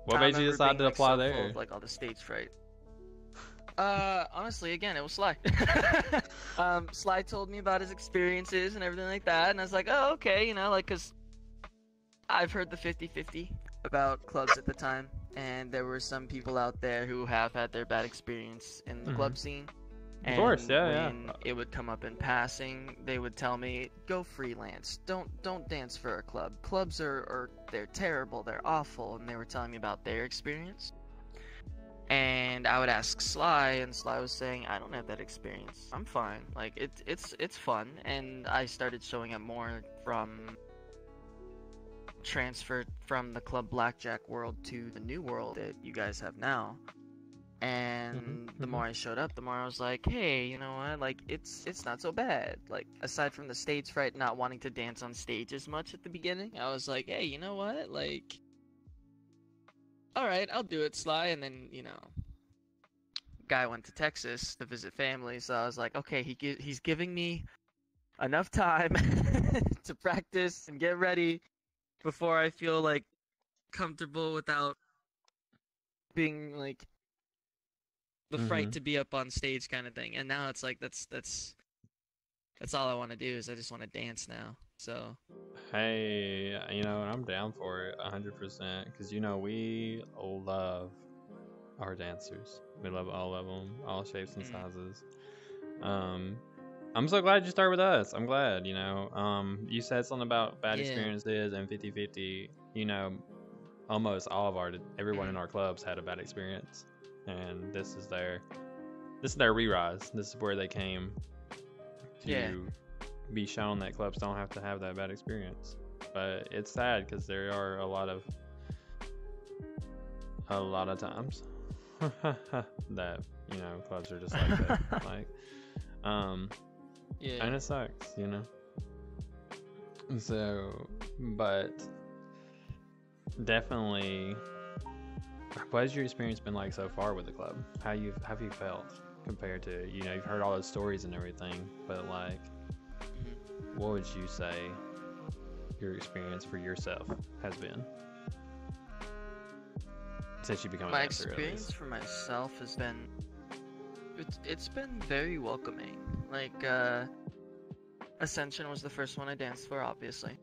A: What made you decide to apply there?
F: Full of, like all the stage fright. Honestly, again, it was Sly. Sly told me about his experiences and everything like that, and I was like, oh, okay, cause I've heard the 50-50 about clubs at the time, and there were some people out there who have had their bad experience in the club scene.
A: Of course,
F: when it would come up in passing, they would tell me, go freelance. Don't dance for a club. Clubs they're terrible, they're awful, and they were telling me about their experience. And I would ask Sly, and Sly was saying, I don't have that experience. I'm fine. Like, it's fun. And I started showing up more transferred from the Club Blackjack world to the new world that you guys have now. And the more I showed up, the more I was like, hey, you know what? Like, it's not so bad. Like, aside from the stage fright, not wanting to dance on stage as much at the beginning, I was like, hey, you know what? Like, alright, I'll do it, Sly. And then, guy went to Texas to visit family, so I was like, okay, he's giving me enough time to practice and get ready before I feel, like, comfortable without being, like, the fright to be up on stage kind of thing. And now it's like, that's all I want to do is I just want to dance now. So
A: hey, I'm down for it 100% because we love our dancers. We love all of them, all shapes and sizes. I'm so glad you started with us. I'm glad. You said something about bad experiences and 50-50. Almost all of everyone in our clubs had a bad experience, and this is their re-rise. This is where they came to be shown that clubs don't have to have that bad experience. But it's sad because there are a lot of times that clubs are just like that. Like, and it sucks, So, but definitely, what has your experience been like so far with the club? How have you felt compared to you've heard all those stories and everything, but like, what would you say your experience for yourself has been since you become a dancer?
F: My experience for myself has been it's been very welcoming. Like, Ascension was the first one I danced for, obviously,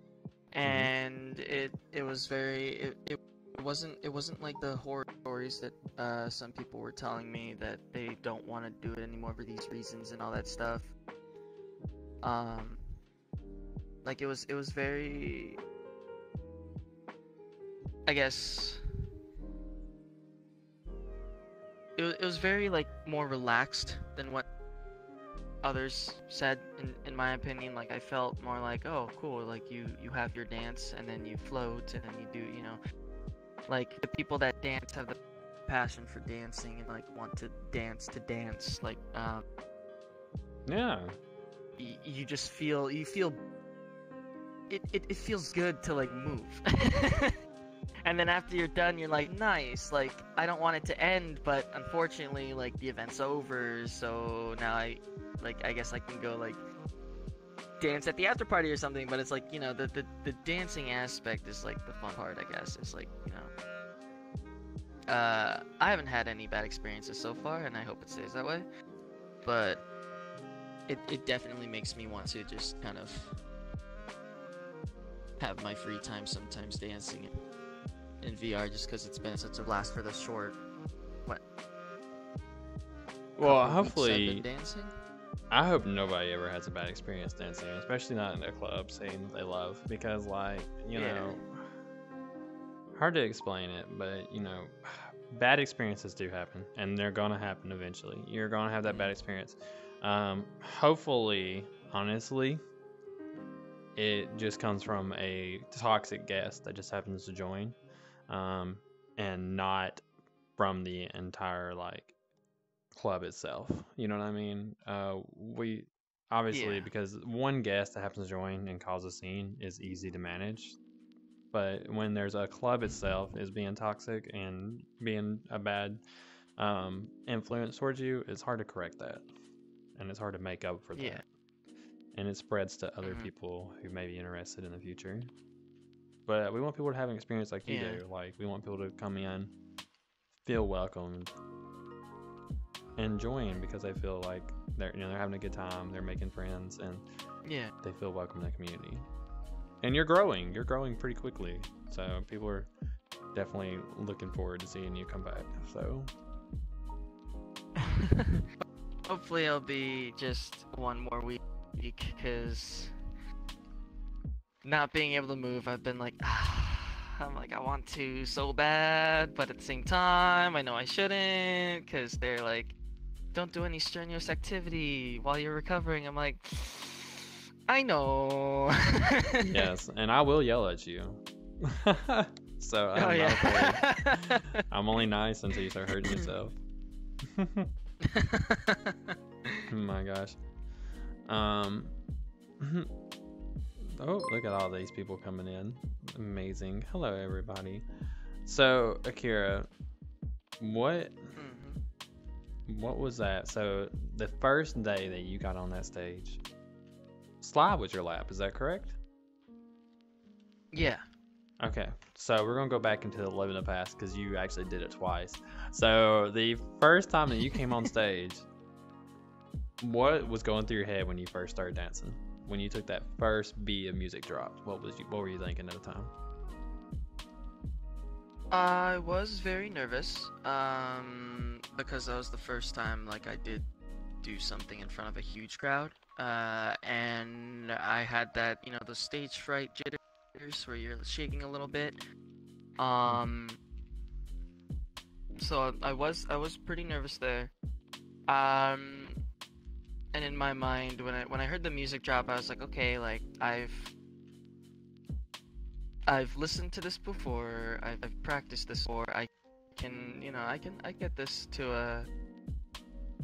F: and it was very it wasn't like the horror stories that some people were telling me that they don't want to do it anymore for these reasons and all that stuff. Like, it was very, I guess, it was very, like, more relaxed than what others said, in my opinion. Like, I felt more like, oh, cool, like, you have your dance, and then you float, and then you do, like, the people that dance have the passion for dancing and, like, want to dance, like, you just feel, it feels good to, like, move. And then after you're done, you're like, nice, like, I don't want it to end, but unfortunately, like, the event's over, so now I guess I can go, like, dance at the after party or something. But it's like, the dancing aspect is, like, the fun part, I guess. It's like, I haven't had any bad experiences so far, and I hope it stays that way. But it definitely makes me want to just kind of have my free time sometimes dancing in VR, just because it's been such a blast for the short, what?
A: Well,
F: couple weeks I've
A: hopefully,
F: been dancing.
A: I hope nobody ever has a bad experience dancing, especially not in a club scene they love, because like, you
F: Yeah.
A: know, hard to explain it, but you know, bad experiences do happen, and they're gonna happen eventually. You're gonna have that bad experience. Hopefully, honestly, it just comes from a toxic guest that just happens to join, and not from the entire like club itself. You know what I mean? We obviously,
F: Yeah.
A: because one guest that happens to join and cause a scene is easy to manage. But when there's a club itself is being toxic and being a bad influence towards you, it's hard to correct that, and it's hard to make up for that.
F: Yeah.
A: And it spreads to other
F: Mhm.
A: people who may be interested in the future. But we want people to have an experience like you
F: Yeah.
A: do. Like, we want people to come in, feel welcome, and join because they feel like they're having a good time, they're making friends, and
F: Yeah.
A: they feel welcome in the community. And you're growing pretty quickly, so people are definitely looking forward to seeing you come back. So
F: Hopefully it'll be just one more week, because not being able to move, I've been like, I'm like, I want to so bad, but at the same time, I know I shouldn't, because they're like, don't do any strenuous activity while you're recovering. I'm like, I know.
A: yes, and I will yell at you. So I'm
F: Oh
A: not
F: yeah.
A: afraid. I'm only nice until you start hurting yourself. Oh my gosh. Oh, look at all these people coming in. Amazing. Hello, everybody. So, Akira, what was that? So, the first day that you got on that stage, Sly was your lap, is that correct?
F: Yeah.
A: Okay, so we're gonna go back into the living the past because you actually did it twice. So, the first time that you came on stage, what was going through your head when you first started dancing? When you took that first beat of music drop, what were you thinking at the time?
F: I was very nervous, because that was the first time like I did do something in front of a huge crowd, and I had that, the stage fright jitters where you're shaking a little bit. So I was pretty nervous there. And in my mind, when I heard the music drop, I was like, okay, like I've listened to this before. I've practiced this before. I can get this to a.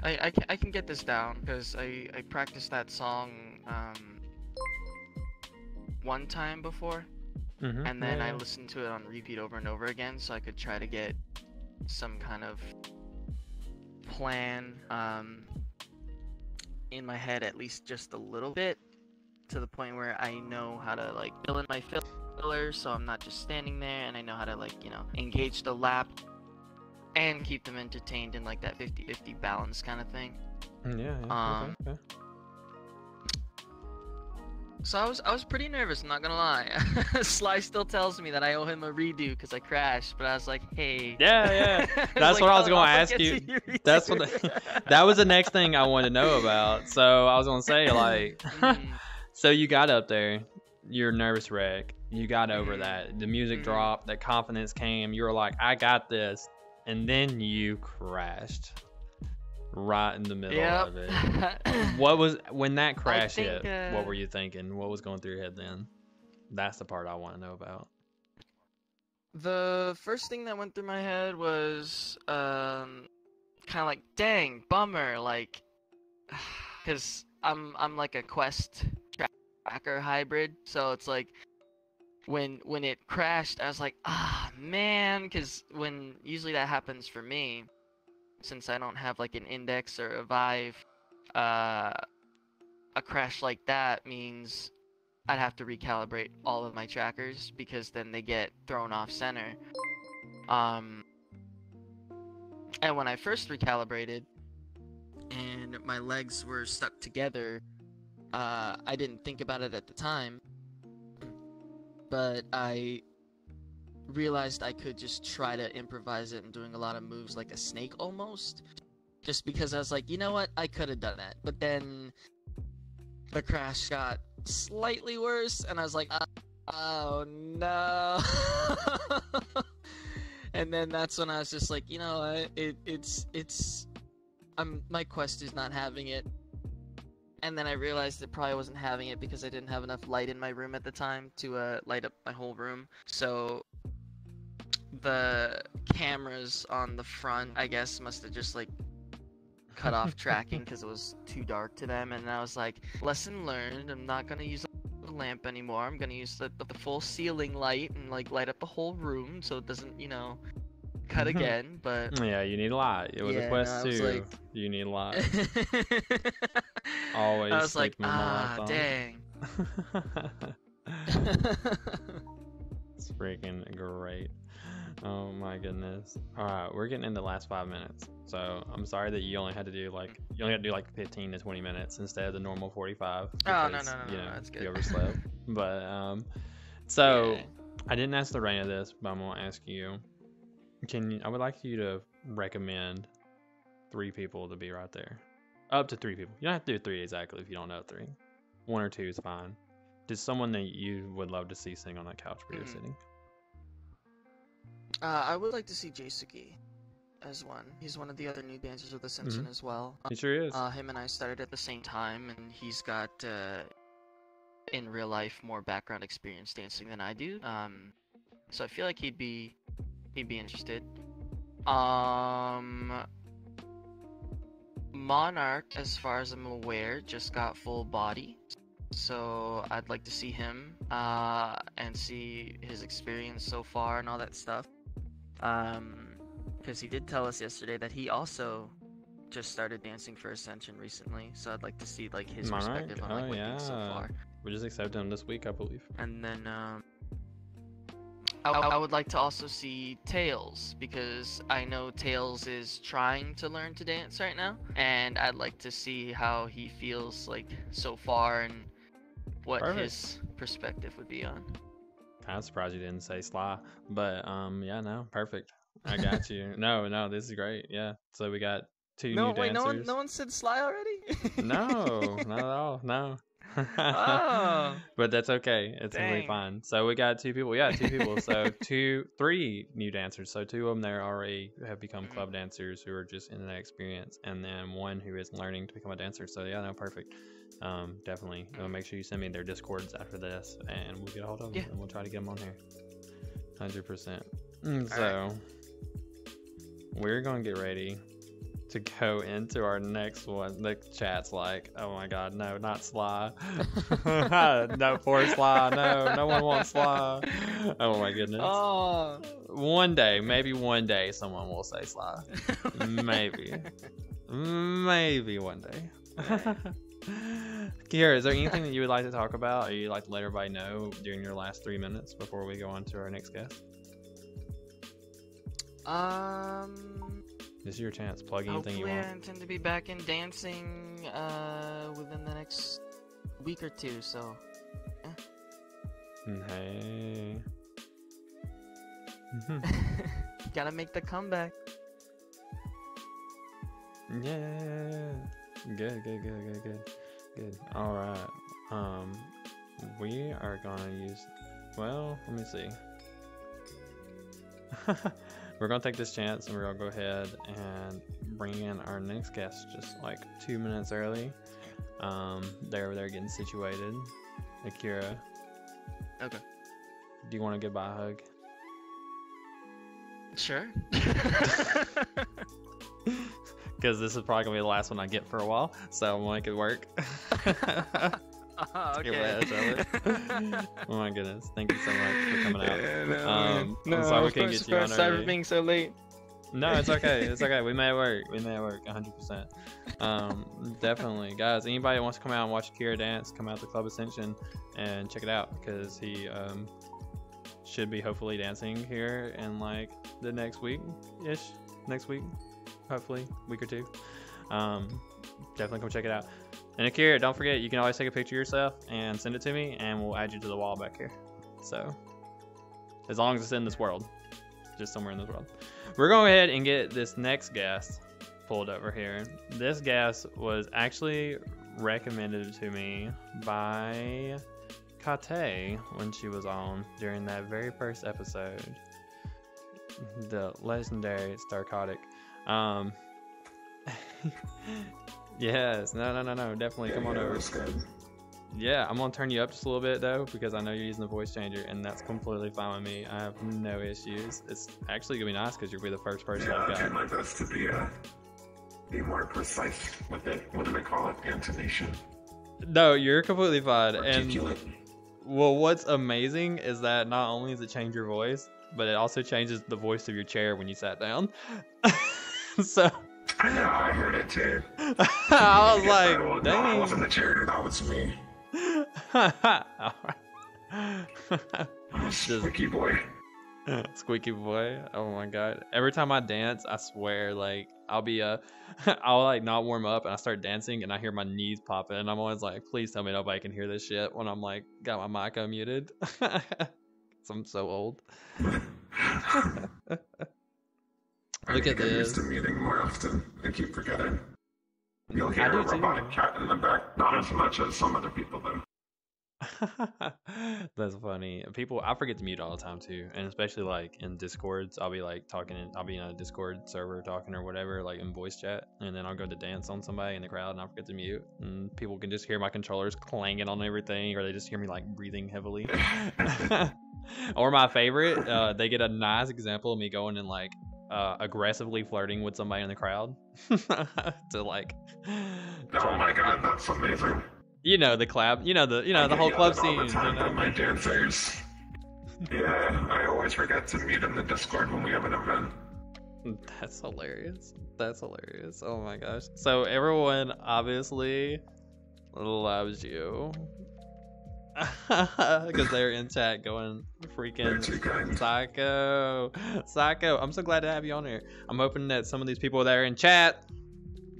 F: I can get this down because I practiced that song one time before, and then I listened to it on repeat over and over again, so I could try to get some kind of plan in my head, at least just a little bit, to the point where I know how to like fill in my fillers, so I'm not just standing there, and I know how to like engage the lap and keep them entertained in like that 50-50 balance kind of thing.
A: Yeah. Okay.
F: So I was pretty nervous, I'm not gonna lie. Sly still tells me that I owe him a redo because I crashed, but I was like, hey.
A: Yeah. That's what I was gonna ask you. That's what that was the next thing I wanted to know about. So I was gonna say, like, so you got up there, you're a nervous wreck, you got over that, the music dropped, that confidence came, you were like, I got this, and then you crashed right in the middle of it. What was when that crash hit? What were you thinking? What was going through your head then? That's the part I want to know about.
F: The first thing that went through my head was kind of like, dang, bummer, like, because I'm like a Quest tracker hybrid, so it's like when it crashed, I was like, man, because when usually that happens for me, since I don't have like an Index or a Vive, a crash like that means I'd have to recalibrate all of my trackers because then they get thrown off center. And when I first recalibrated and my legs were stuck together, I didn't think about it at the time, but I realized I could just try to improvise it and doing a lot of moves like a snake almost. Just because I was like, you know what, I could have done that. But then the crash got slightly worse, and I was like, oh no. And then that's when I was just like, you know, my quest is not having it. And then I realized it probably wasn't having it because I didn't have enough light in my room at the time to light up my whole room. So the cameras on the front, I guess, must have just like cut off tracking because it was too dark to them. And I was like, lesson learned. I'm not gonna use a lamp anymore. I'm gonna use the full ceiling light and like light up the whole room so it doesn't, you know, cut again. But
A: yeah, you need a lot. With
F: yeah,
A: the Quest
F: no,
A: 2,
F: like...
A: you need a lot. Always.
F: I was like,
A: marathon.
F: dang.
A: It's freaking great. Oh my goodness. Alright, we're getting into the last 5 minutes. So I'm sorry that you only had to do like 15 to 20 minutes instead of the normal 45.
F: Oh,
A: Because,
F: no,
A: you know,
F: that's good.
A: you overslept. But so
F: Yeah.
A: I didn't ask Lorena this, but I'm gonna ask you. I would like you to recommend 3 people to be right there. Up to 3 people. You don't have to do 3 exactly if you don't know 3. 1 or 2 is fine. Just someone that you would love to see sing on that couch where you're sitting.
F: I would like to see Jaisuke as one. He's one of the other new dancers with Ascension as well.
A: He sure is.
F: Him and I started at the same time, and he's got in real life more background experience dancing than I do. So I feel like he'd be interested. Monarch, as far as I'm aware, just got full body, so I'd like to see him and see his experience so far and all that stuff. Because he did tell us yesterday that he also just started dancing for Ascension recently, so I'd like to see like his perspective on like what things so far.
A: We just accepted him this week, I believe.
F: And then I would like to also see Tails, because I know Tails is trying to learn to dance right now, and I'd like to see how he feels like so far and what his perspective would be on.
A: Kind of surprised you didn't say Sly, but yeah, no, perfect. I got you. No, this is great. Yeah, so we got 2 new dancers.
F: No one said Sly already?
A: No, not at all. No.
F: Oh.
A: But that's okay. It's totally fine. So we got 2 people. Yeah, 2 people. So 3 new dancers. So 2 of them there already have become club dancers who are just in that experience, and then 1 who is learning to become a dancer. So yeah, no, perfect. Definitely. Make sure you send me their Discords after this, and we'll get a hold of them, and we'll try to get them on here. 100%. So we're gonna get ready to go into our next one. The chat's like, oh my god, no, not Sly. No, poor Sly. No one wants Sly. Oh my goodness.
F: Oh.
A: Maybe one day someone will say Sly. Maybe one day. Kira, is there anything that you would like to talk about, or you'd like to let everybody know during your last 3 minutes before we go on to our next guest? This is your chance. Plug anything you want.
F: I intend to be back in dancing within the next week or 2, so yeah.
A: Hey.
F: Gotta make the comeback.
A: Yeah. Good. All right. We are gonna use. Well, let me see. We're gonna take this chance, and we're gonna go ahead and bring in our next guest just like 2 minutes early. They're over there getting situated. Akira.
F: Okay.
A: Do you want a goodbye hug?
F: Sure.
A: Because this is probably gonna be the last one I get for a while, so I'm gonna make it work.
F: Okay.
A: Oh my goodness! Thank you so much for coming out.
F: Yeah,
A: I'm sorry we couldn't get you on
F: sorry
A: early.
F: for being so late.
A: No, it's okay. It's okay. We made it work. 100%. Definitely, guys. Anybody that wants to come out and watch Akira dance, come out to Club Ascension and check it out, because he should be hopefully dancing here in like the next week. hopefully, week or two. Definitely come check it out. And Akira, don't forget, you can always take a picture of yourself and send it to me, and we'll add you to the wall back here. So, as long as it's in this world, just somewhere in this world. We're going to go ahead and get this next guest pulled over here. This guest was actually recommended to me by Kate when she was on during that very first episode, the legendary Starkotic. Yes, no, definitely come on over. Yeah, I'm gonna turn you up just a little bit though, because I know you're using the voice changer, and that's completely fine with me. I have no issues. It's actually gonna be nice because you'll be the first person I've got.
G: I'll do my best to be more precise with it. What do they call it? Intonation.
A: No, you're completely fine.
G: Articulate.
A: And well, what's amazing is that not only does it change your voice, but it also changes the voice of your chair when you sat down. So
G: I know, I heard it too.
A: I was like,
G: no,
A: dang.
G: it wasn't the chair, that was me. I'm a squeaky boy.
A: Squeaky boy. Oh my god. Every time I dance, I swear, like, I'll be I'll like not warm up and I start dancing and I hear my knees popping and I'm always like, please tell me nobody can hear this shit when I'm like got my mic unmuted. 'Cause I'm so old. Look at this.
G: I'm used to muting more often. I keep forgetting. You'll hear a robotic cat in the back, not as much as some other people though.
A: That's funny. People, I forget to mute all the time too, and especially like in Discords, I'll be like talking, I'll be in a Discord server talking or whatever, like in voice chat, and then I'll go to dance on somebody in the crowd, and I forget to mute, and people can just hear my controllers clanging on everything, or they just hear me like breathing heavily. Or my favorite, they get a nice example of me going and like aggressively flirting with somebody in the crowd to like.
G: Oh my god, that's amazing.
A: You know the club, the whole club scene.
G: All the time from my dancers. Yeah, I always forget to mute in the Discord when we have an event.
A: That's hilarious. That's hilarious. Oh my gosh. So everyone obviously loves you. Because they're in chat going freaking psycho. I'm so glad to have you on here. I'm hoping that some of these people that are in chat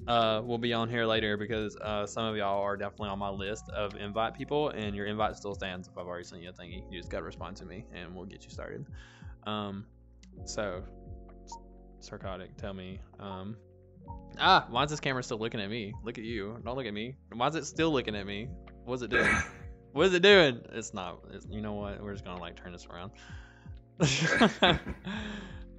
A: will be on here later, because some of y'all are definitely on my list of invite people, and your invite still stands if I've already sent you a thingy. You just gotta respond to me and we'll get you started. So Starkotic, tell me, why's this camera still looking at me? Look at you, don't look at me. Why is it still looking at me? What's it doing? What is it doing? It's not. You know what? We're just gonna like turn this around.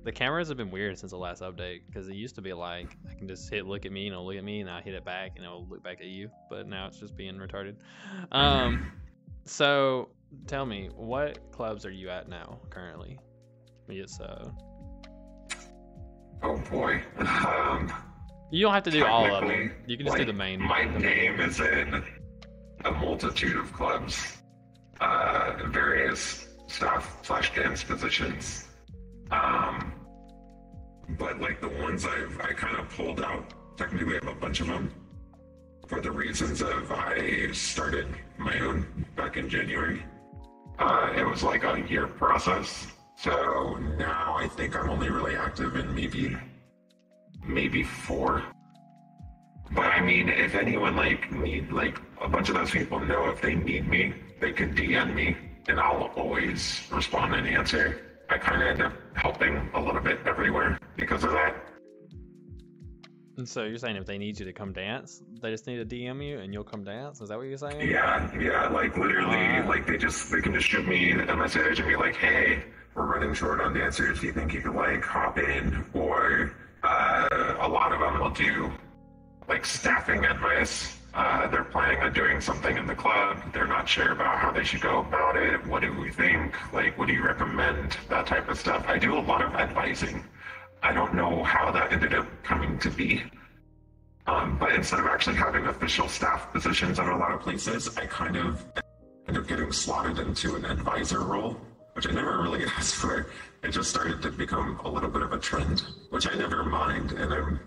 A: The cameras have been weird since the last update, because it used to be like I can just hit look at me and it'll look at me, and I hit it back and it'll look back at you. But now it's just being retarded. So tell me, what clubs are you at now currently? Yes.
G: Oh boy.
A: You don't have to do all of them. You can just do the main.
G: My name is in a multitude of clubs, various staff/dance positions. But like the ones I kind of pulled out, technically I have a bunch of them, for the reasons of I started my own back in January. It was like a year process. So now I think I'm only really active in maybe 4. But I mean, if anyone need a bunch of those people know if they need me, they can DM me and I'll always respond and answer. I kind of end up helping a little bit everywhere because of that.
A: And so you're saying if they need you to come dance, they just need to DM you and you'll come dance? Is that what you're saying?
G: Yeah, like literally, like they can just shoot me a message and be like, hey, we're running short on dancers. Do you think you could like hop in? Or a lot of them will do like staffing advice. They're planning on doing something in the club. They're not sure about how they should go about it. What do we think? Like, what do you recommend? That type of stuff. I do a lot of advising. I don't know how that ended up coming to be. But instead of actually having official staff positions at a lot of places, I kind of end up getting slotted into an advisor role, which I never really asked for. It just started to become a little bit of a trend, which I never mind. And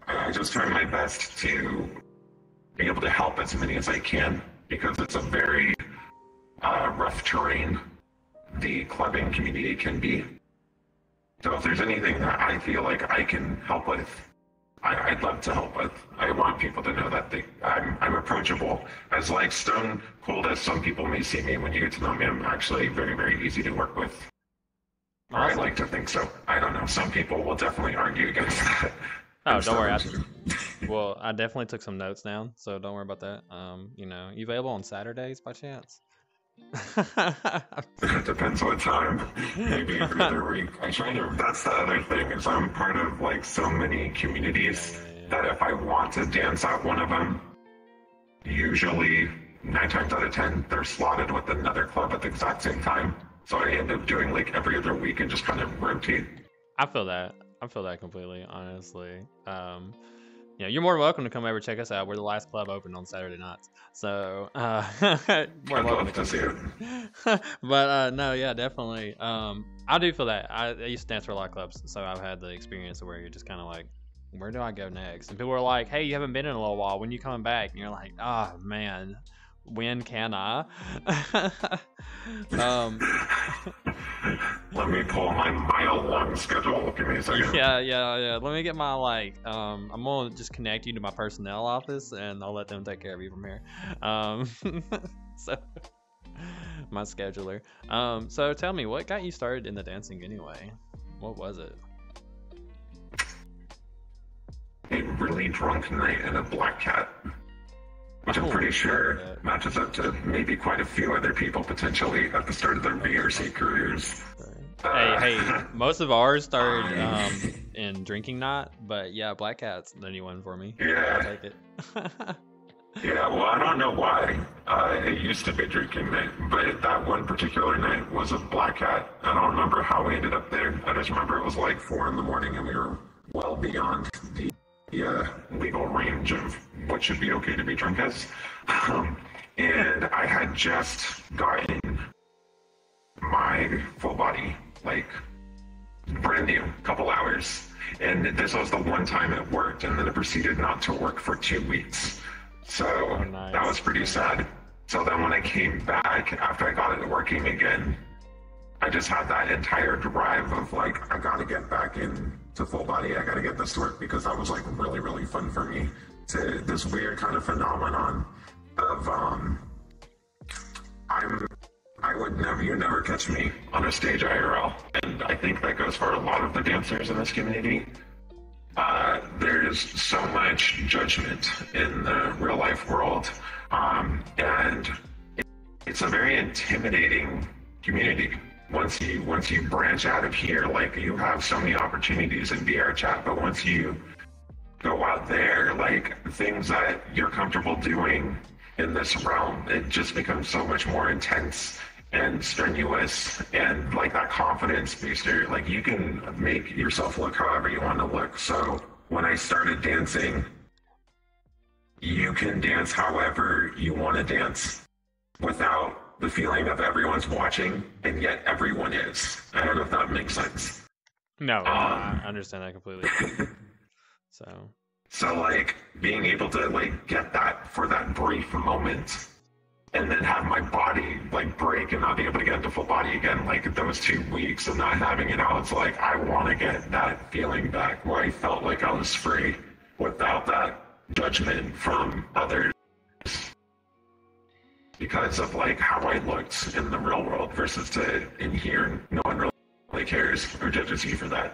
G: I just try my best to be able to help as many as I can, because it's a very rough terrain the clubbing community can be. So if there's anything that I feel like I can help with, I'd love to help with. I want people to know that I'm approachable. As like stone cold as some people may see me, when you get to know me, I'm actually very, very easy to work with. Or I like to think so. I don't know. Some people will definitely argue against that.
A: Oh, don't worry. Well, I definitely took some notes down, so don't worry about that. You know, you available on Saturdays by chance?
G: It depends what time. Maybe every other week. I try to. That's the other thing is I'm part of like so many communities that if I want to dance at one of them, usually 9 times out of 10 they're slotted with another club at the exact same time. So I end up doing like every other week and just kind of rotate.
A: I feel that. I feel that completely, honestly. You know, you're more than welcome to come over check us out. We're the last club open on Saturday nights, so
G: I'd love to see it.
A: But no, yeah, definitely. I do feel that. I used to dance for a lot of clubs, so I've had the experience where you're just kind of like, where do I go next? And people are like, hey, you haven't been in a little while. When you coming back? And you're like, oh man, when can I?
G: Let me pull my mile-long schedule. Give me a second.
A: Yeah. Let me get my I'm gonna just connect you to my personnel office, and I'll let them take care of you from here. So my scheduler. So tell me, what got you started in the dancing anyway? What was it?
G: A really drunk night in a black cat. Which I'm pretty sure matches up to maybe quite a few other people potentially at the start of their VRC careers.
A: Hey, most of ours started in drinking night, but yeah, Black Cat's the new one for me.
G: Yeah.
A: I'll take it.
G: Yeah, well, I don't know why. It used to be drinking night, but that one particular night was a Black Cat. I don't remember how we ended up there. I just remember it was like 4 in the morning and we were well beyond the legal range of what should be okay to be drunk as. And I had just gotten my full body, like brand new, couple hours. And this was the one time it worked, and then it proceeded not to work for 2 weeks. So that was pretty sad. So then when I came back after I got it working again, I just had that entire drive of like, I gotta get back into full body. I gotta get this to work because that was like really, really fun for me. To this weird kind of phenomenon of you never catch me on a stage IRL, and I think that goes for a lot of the dancers in this community. There's so much judgment in the real life world, and it's a very intimidating community. Once you branch out of here, like you have so many opportunities in VR chat, but once you go out there, like things that you're comfortable doing in this realm, it just becomes so much more intense and strenuous, and like that confidence booster, like you can make yourself look however you want to look. So when I started dancing, you can dance however you want to dance without the feeling of everyone's watching, and yet everyone is. I don't know if that makes sense.
A: No, I understand that completely.
G: So like being able to like get that for that brief moment, and then have my body like break and not be able to get into full body again, like those 2 weeks of not having it out, it's like I want to get that feeling back where I felt like I was free without that judgment from others because of like how I looked in the real world versus in here, no one really cares or judges you for that.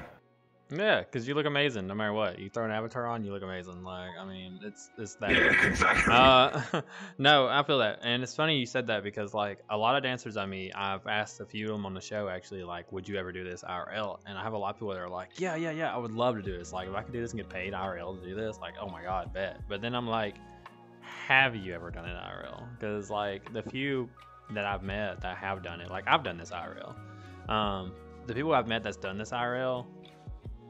A: Yeah, because you look amazing no matter what. You throw an avatar on, you look amazing. Like, I mean, it's that.
G: Yeah, exactly.
A: No, I feel that. And it's funny you said that because, like, a lot of dancers I meet, I've asked a few of them on the show, actually, like, would you ever do this IRL? And I have a lot of people that are like, yeah, I would love to do this. Like, if I could do this and get paid IRL to do this, like, oh my God, bet. But then I'm like, have you ever done it IRL? Because, like, the few that I've met that have done it, like, I've done this IRL. The people I've met that's done this IRL,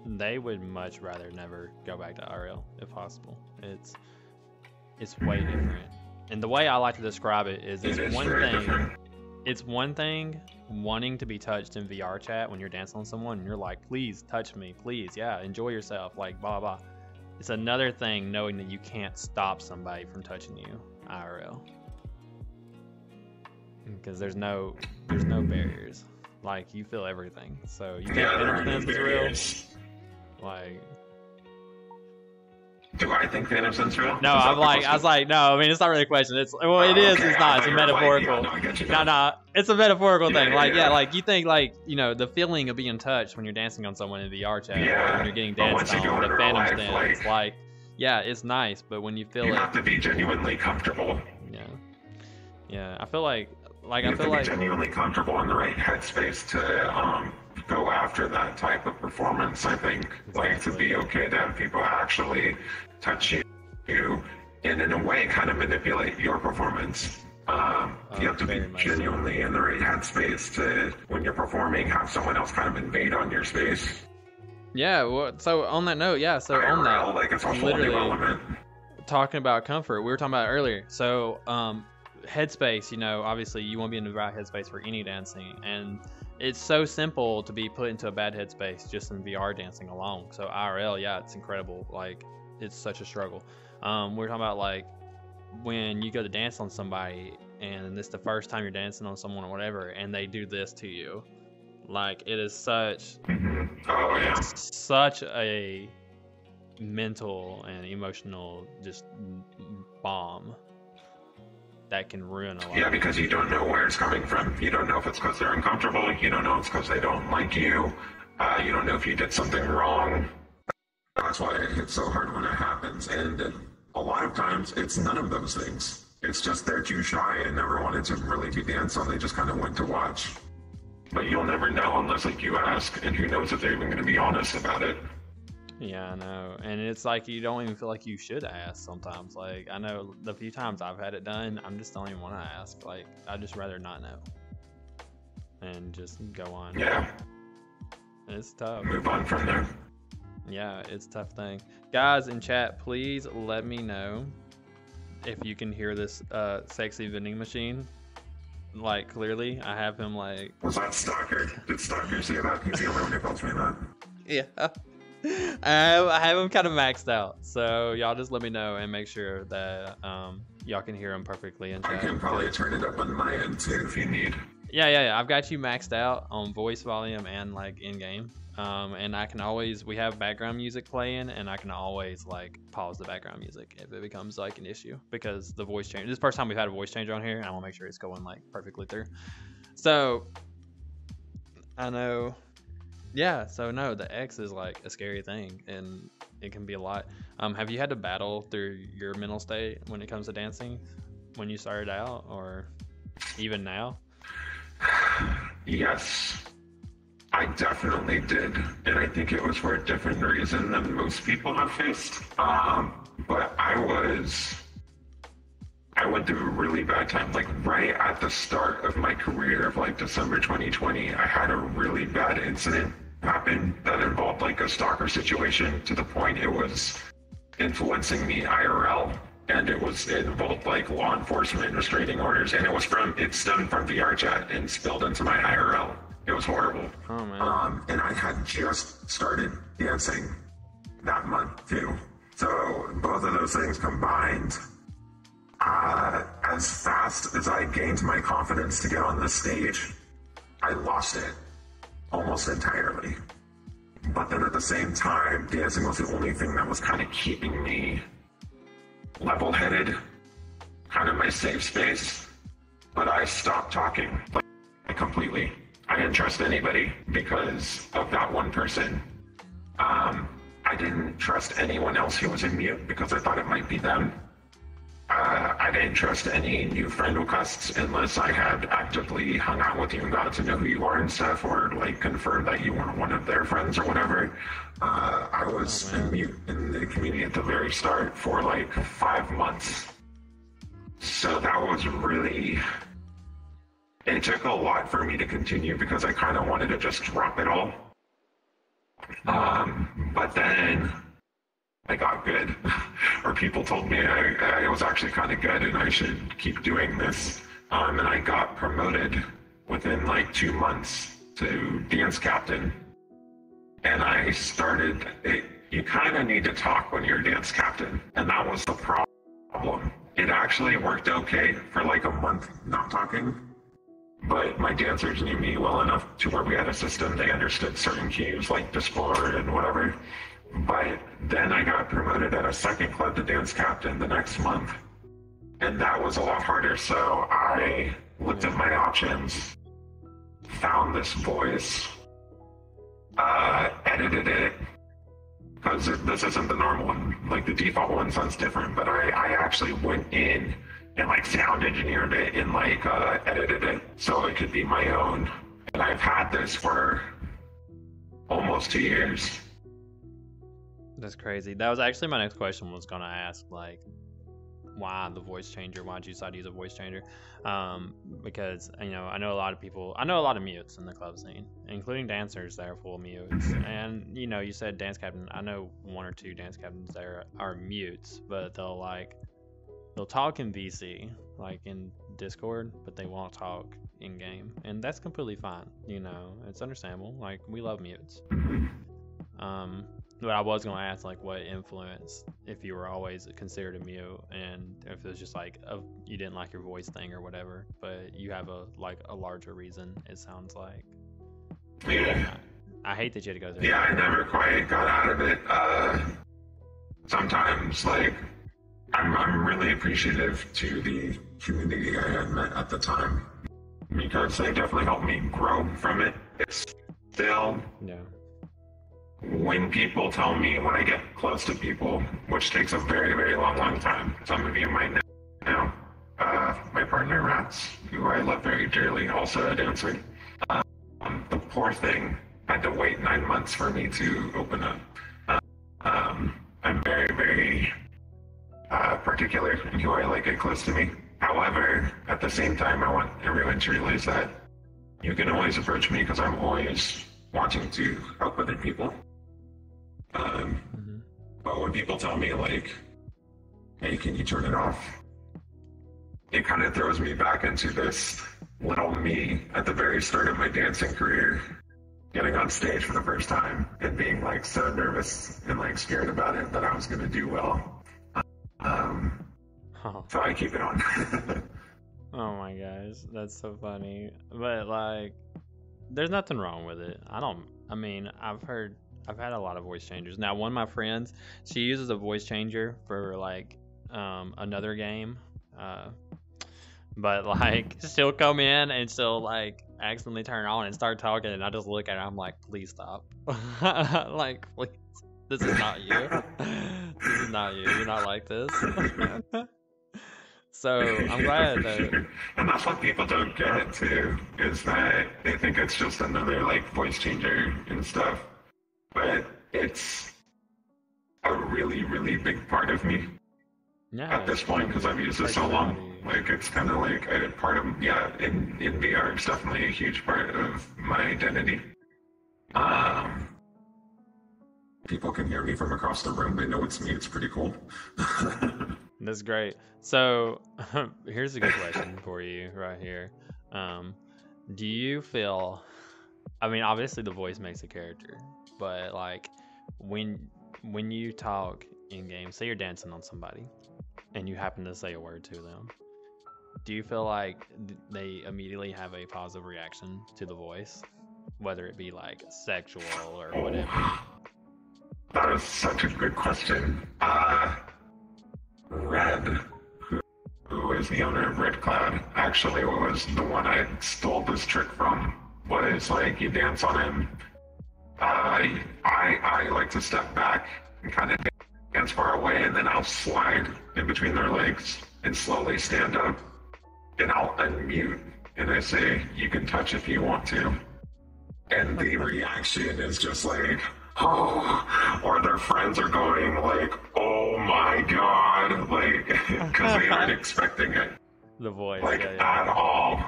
A: they would much rather never go back to IRL if possible. It's way different. And the way I like to describe it is it's one thing wanting to be touched in VR chat when you're dancing on someone and you're like, please touch me, please, yeah, enjoy yourself, like blah blah. It's another thing knowing that you can't stop somebody from touching you IRL. Because there's no barriers. Like you feel everything. So you think
G: Yeah, there are
A: Phantom
G: no
A: Sense is real?
G: barriers.
A: Like
G: Do I think Phantom Sense real?
A: no,
G: Is that
A: I'm
G: the
A: like I
G: question?
A: was like no. I mean it's not really a question. It's well it is.
G: Okay,
A: It's
G: I
A: not.
G: thought
A: It's a
G: you were like,
A: metaphorical.
G: yeah, no, I get you
A: No,
G: now.
A: no, it's a metaphorical thing.
G: Yeah,
A: Like
G: yeah.
A: like you think like the feeling of being touched when you're dancing on someone in VR chat, or
G: Yeah,
A: when you're getting
G: but once
A: danced
G: you go
A: on, the
G: into
A: Phantom
G: life,
A: stance, like yeah, it's nice, but when you feel
G: You
A: it,
G: have to be genuinely comfortable.
A: yeah, I feel like
G: You
A: I
G: have
A: feel
G: to be
A: like
G: genuinely comfortable in the right headspace to go after that type of performance. I think, like, to be okay to have people actually touch you and in a way kind of manipulate your performance. You have to be
A: very much so.
G: genuinely in the right headspace to, when you're performing, have someone else kind of invade on your space.
A: yeah. Well, so on that note, yeah. So on that,
G: like, it's a whole new
A: literally
G: element.
A: talking about comfort, we were talking about it earlier. So headspace, obviously you want to be in the right headspace for any dancing, and it's so simple to be put into a bad headspace just in VR dancing alone. So IRL, yeah, it's incredible. Like it's such a struggle. We're talking about like when you go to dance on somebody and it's the first time you're dancing on someone or whatever, and they do this to you. Like it is such
G: Oh, yeah.
A: such a mental and emotional just bomb that can ruin a lot.
G: Yeah, because you don't know where it's coming from. You don't know if it's because they're uncomfortable. You don't know if it's because they don't like you. You don't know if you did something wrong. That's why it hits so hard when it happens. And a lot of times, it's none of those things. It's just they're too shy and never wanted to really be danced on. They just kind of went to watch. But you'll never know unless, like, you ask. And who knows if they're even going to be honest about it.
A: Yeah, I know. And it's like you don't even feel like you should ask sometimes. Like I know the few times I've had it done, I'm just don't even want to ask. Like I'd just rather not know. And just go on.
G: Yeah.
A: It's tough.
G: Move on from there.
A: Yeah, it's a tough thing. Guys in chat, please let me know if you can hear this sexy vending machine. Like clearly, I have him like.
G: Was that Stalker? Did Stalker say that? He's the only one who calls me that.
A: Yeah. I have him kind of maxed out, so y'all just let me know and make sure that y'all can hear him perfectly in chat.
G: I can probably turn it up on my end too if you need.
A: Yeah. I've got you maxed out on voice volume and like in game. And I can always, we have background music playing, and I can always like pause the background music if it becomes like an issue, because the voice change. This is the first time we've had a voice changer on here, and I want to make sure it's going like perfectly through. So I know. Yeah, so no, the X is like a scary thing, and it can be a lot. Have you had to battle through your mental state when it comes to dancing when you started out, or even now?
G: Yes, I definitely did, and I think it was for a different reason than most people have faced. But I went through a really bad time, like right at the start of my career of like December 2020, I had a really bad incident happen that involved like a stalker situation to the point it was influencing me IRL, and it involved like law enforcement restraining orders, and it stemmed from VR chat and spilled into my IRL. It was horrible.
A: Oh man.
G: And I had just started dancing that month too. So both of those things combined, as fast as I gained my confidence to get on the stage, I lost it almost entirely. But then at the same time, dancing was the only thing that was kind of keeping me level-headed, kind of my safe space. But I stopped talking, like completely. I didn't trust anybody because of that one person. I didn't trust anyone else who was in mute because I thought it might be them. I didn't trust any new friend requests unless I had actively hung out with you and got to know who you are and stuff, or like confirmed that you weren't one of their friends or whatever. I was in mute in the community at the very start for like 5 months. So that was really... It took a lot for me to continue because I kind of wanted to just drop it all. But then I got good, or people told me I was actually kind of good and I should keep doing this. And I got promoted within like 2 months to dance captain. And I started, you kind of need to talk when you're dance captain. And that was the problem. It actually worked okay for like a month not talking. but my dancers knew me well enough to where we had a system. They understood certain cues like Discord and whatever. But then I got promoted at a second club to dance captain the next month. And that was a lot harder. So I looked at my options, found this voice, edited it. Because this isn't the normal one. Like the default one sounds different, but I actually went in and like sound engineered it and like edited it so it could be my own. And I've had this for almost 2 years.
A: That's crazy. That was actually my next question, was gonna ask like, why the voice changer? Why'd you decide to use a voice changer? Because I know a lot of people. I know a lot of mutes in the club scene, including dancers that are full mutes. And you said dance captain. I know 1 or 2 dance captains there are mutes, but they'll talk in VC, like in Discord, but they won't talk in game, and that's completely fine. It's understandable. Like, we love mutes. But I was gonna ask, like, what influence, if you were always considered a mute, and if it was just like you didn't like your voice thing or whatever, but you have a larger reason. It sounds like.
G: Yeah.
A: I hate that you had to go through.
G: Yeah, I never quite got out of it. Sometimes, like, I'm really appreciative to the community I had met at the time, because they definitely helped me grow from it. It's still.
A: Yeah.
G: When people tell me, when I get close to people, which takes a very, very long time, some of you might know, my partner Rats, who I love very dearly, also a dancer. The poor thing had to wait 9 months for me to open up. I'm very, very particular in who I get close to me. However, at the same time, I want everyone to realize that you can always approach me because I'm always wanting to help other people. But when people tell me, like, hey, can you turn it off? It kind of throws me back into this little me at the very start of my dancing career, getting on stage for the first time and being like so nervous and like scared about it that I was going to do well. So I keep it on.
A: Oh my gosh, that's so funny. But like, there's nothing wrong with it. I've had a lot of voice changers. Now, one of my friends, she uses a voice changer for like another game. But like, she'll come in and she'll like accidentally turn on and start talking, and I just look at her. I'm like, please stop. Like, please, this is not you. This is not you. You're not like this. So I'm glad that.
G: And that's what people don't get too, is that they think it's just another like voice changer and stuff. But it's a really, really big part of me at this point, because I've used it so long. Like, it's kind of like a part of, in VR, it's definitely a huge part of my identity. People can hear me from across the room. They know it's me. It's pretty cool.
A: That's great. So here's a good question for you right here. Do you feel, obviously the voice makes a character, but like when you talk in game, say you're dancing on somebody and you happen to say a word to them, do you feel like they immediately have a positive reaction to the voice, whether it be like sexual or whatever?
G: That is such a good question. Red, who is the owner of Red Cloud, actually was the one I stole this trick from. Was like, you dance on him. I like to step back and kind of dance far away, and then I'll slide in between their legs and slowly stand up, and I'll unmute, and I say, you can touch if you want to. And the reaction is just like, oh, or their friends are going like, oh my god, like, because they aren't expecting it.
A: The voice,
G: like, at all.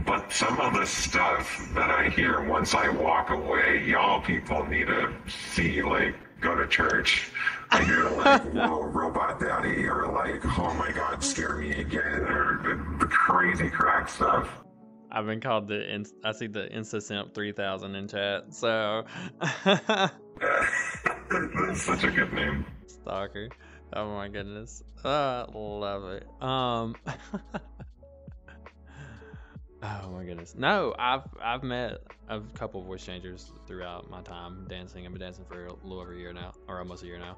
G: But some of the stuff that I hear once I walk away, y'all people need to see, like, go to church. I hear like, whoa, robot daddy, or like, oh my god, scare me again, or the crazy crack stuff.
A: I've been called I see the InstaSimp 3000 in chat, so.
G: That's such a good name.
A: Stalker. Oh my goodness. I love it. Oh my goodness. No, I've met a couple voice changers throughout my time dancing. I've been dancing for a little over a year now, or almost a year now,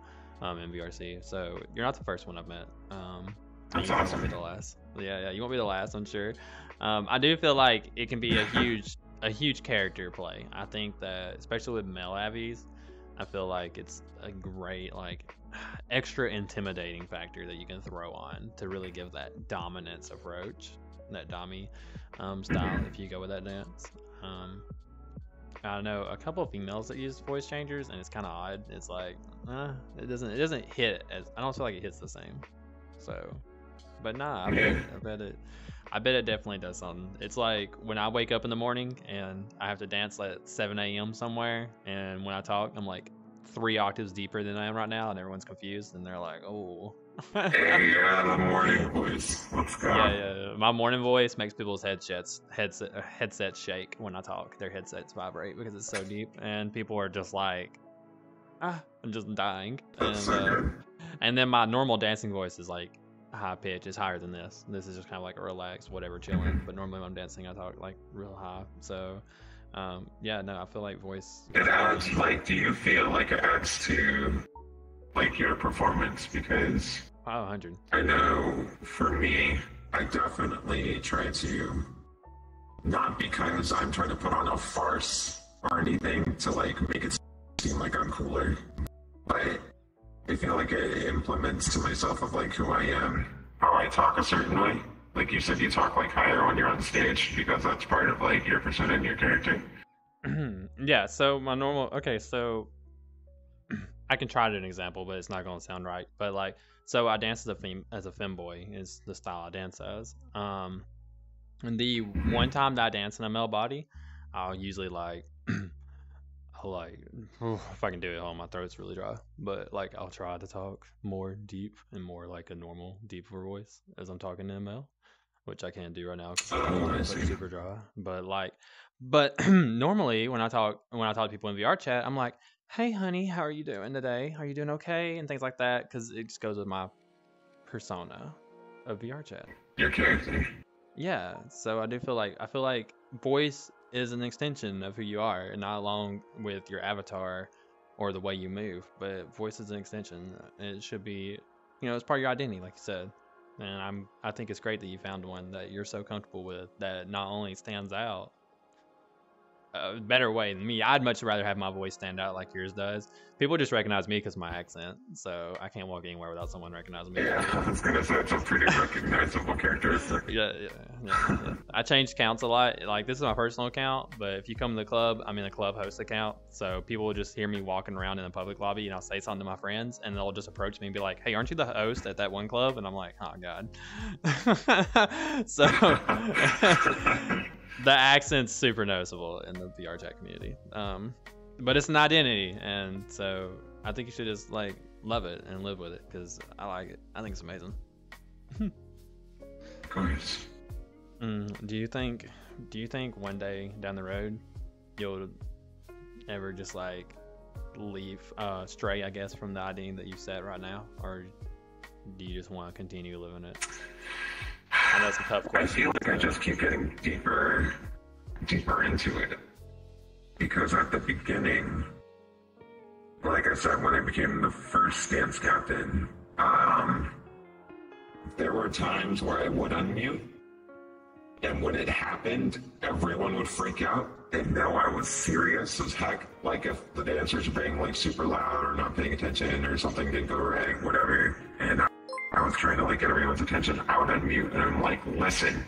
A: in VRC. So you're not the first one I've met.
G: That's
A: you
G: awesome.
A: won't be the last. Yeah, you won't be the last, I'm sure. I do feel like it can be a huge character play. I think that especially with male avies, I feel like it's a great like extra intimidating factor that you can throw on to really give that dominance of Roach, that Dami style if you go with that dance. I know a couple of females that use voice changers and it's kind of odd. It's like it doesn't hit as, I don't feel like it hits the same. So, but nah, I bet it definitely does something. It's like when I wake up in the morning and I have to dance at 7 a.m. somewhere, and when I talk, I'm like 3 octaves deeper than I am right now, and everyone's confused, and they're like, "Oh."
G: Hey, the morning voice. Let's go.
A: Yeah. My morning voice makes people's headsets shake when I talk. Their headsets vibrate because it's so deep, and people are just like, I'm just dying.
G: That's so good.
A: And then my normal dancing voice is like high pitch. It's higher than this. This is just kind of like a relaxed, whatever, chilling. But normally when I'm dancing, I talk like real high. So, yeah, no, I feel like voice.
G: It adds, like, do you feel like it adds to, like, your performance? Because
A: 100.
G: I know for me, I definitely try to, not because I'm trying to put on a farce or anything to, like, make it seem like I'm cooler, but I feel like it implements to myself of like who I am, how I talk a certain way. Like you said, you talk like higher when you're on stage because that's part of like your persona and your character.
A: Yeah, so my normal, okay, so I can try to do an example, but it's not going to sound right. But like, so I dance as a femboy is the style I dance as. And the one time that I dance in a male body, I'll usually like if I can do it, my throat's really dry, but like I'll try to talk more deep and more like a normal deeper voice as I'm talking to ML, which I can't do right now because I'm super dry. But normally when I talk to people in VR chat, I'm like, "Hey honey, how are you doing today? Are you doing okay?" and things like that, because it just goes with my persona of VR chat.
G: Your character.
A: Yeah, so I feel like voice is an extension of who you are, and not along with your avatar or the way you move, but voice is an extension. It should be, it's part of your identity, like you said. And I think it's great that you found one that you're so comfortable with that not only stands out a better way than me. I'd much rather have my voice stand out like yours does. People just recognize me because of my accent, so I can't walk anywhere without someone recognizing me.
G: Yeah, I was gonna say it's a pretty recognizable characteristic.
A: Yeah. I change accounts a lot. Like, this is my personal account, but if you come to the club, I'm in a club host account, so people will just hear me walking around in the public lobby, and I'll say something to my friends, and they'll just approach me and be like, "Hey, aren't you the host at that one club?" And I'm like, "Oh God." So the accent's super noticeable in the VR chat community, but it's an identity, and so I think you should just like love it and live with it because I like it. I think it's amazing.
G: Of course.
A: Do you think one day down the road you'll ever just like stray, I guess, from the identity that you set right now, or do you just want to continue living it? I know it's a tough question.
G: I feel like I just keep getting deeper into it. Because at the beginning, like I said, when I became the first dance captain, there were times where I would unmute, and when it happened, everyone would freak out and know I was serious as heck. Like if the dancers were being like super loud or not paying attention or something didn't go right, whatever, and I was trying to like get everyone's attention, I would unmute and I'm like, "Listen,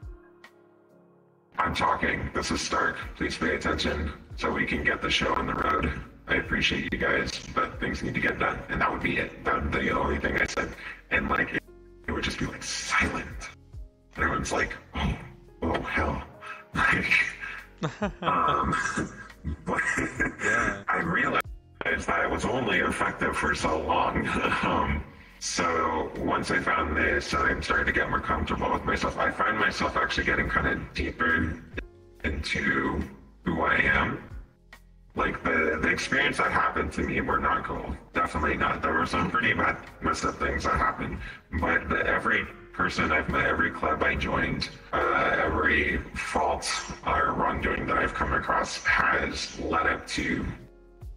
G: I'm talking. This is Stark. Please pay attention so we can get the show on the road. I appreciate you guys, but things need to get done." And that would be it. That would be the only thing I said. And like, it would just be like silent. And everyone's like, oh hell. Like, but I realized that I was only effective for so long. So once I found this, I'm starting to get more comfortable with myself. I find myself actually getting kind of deeper into who I am. Like the experience that happened to me were not cool. Definitely not. There were some pretty bad, messed up things that happened. But every person I've met, every club I joined, every fault or wrongdoing that I've come across has led up to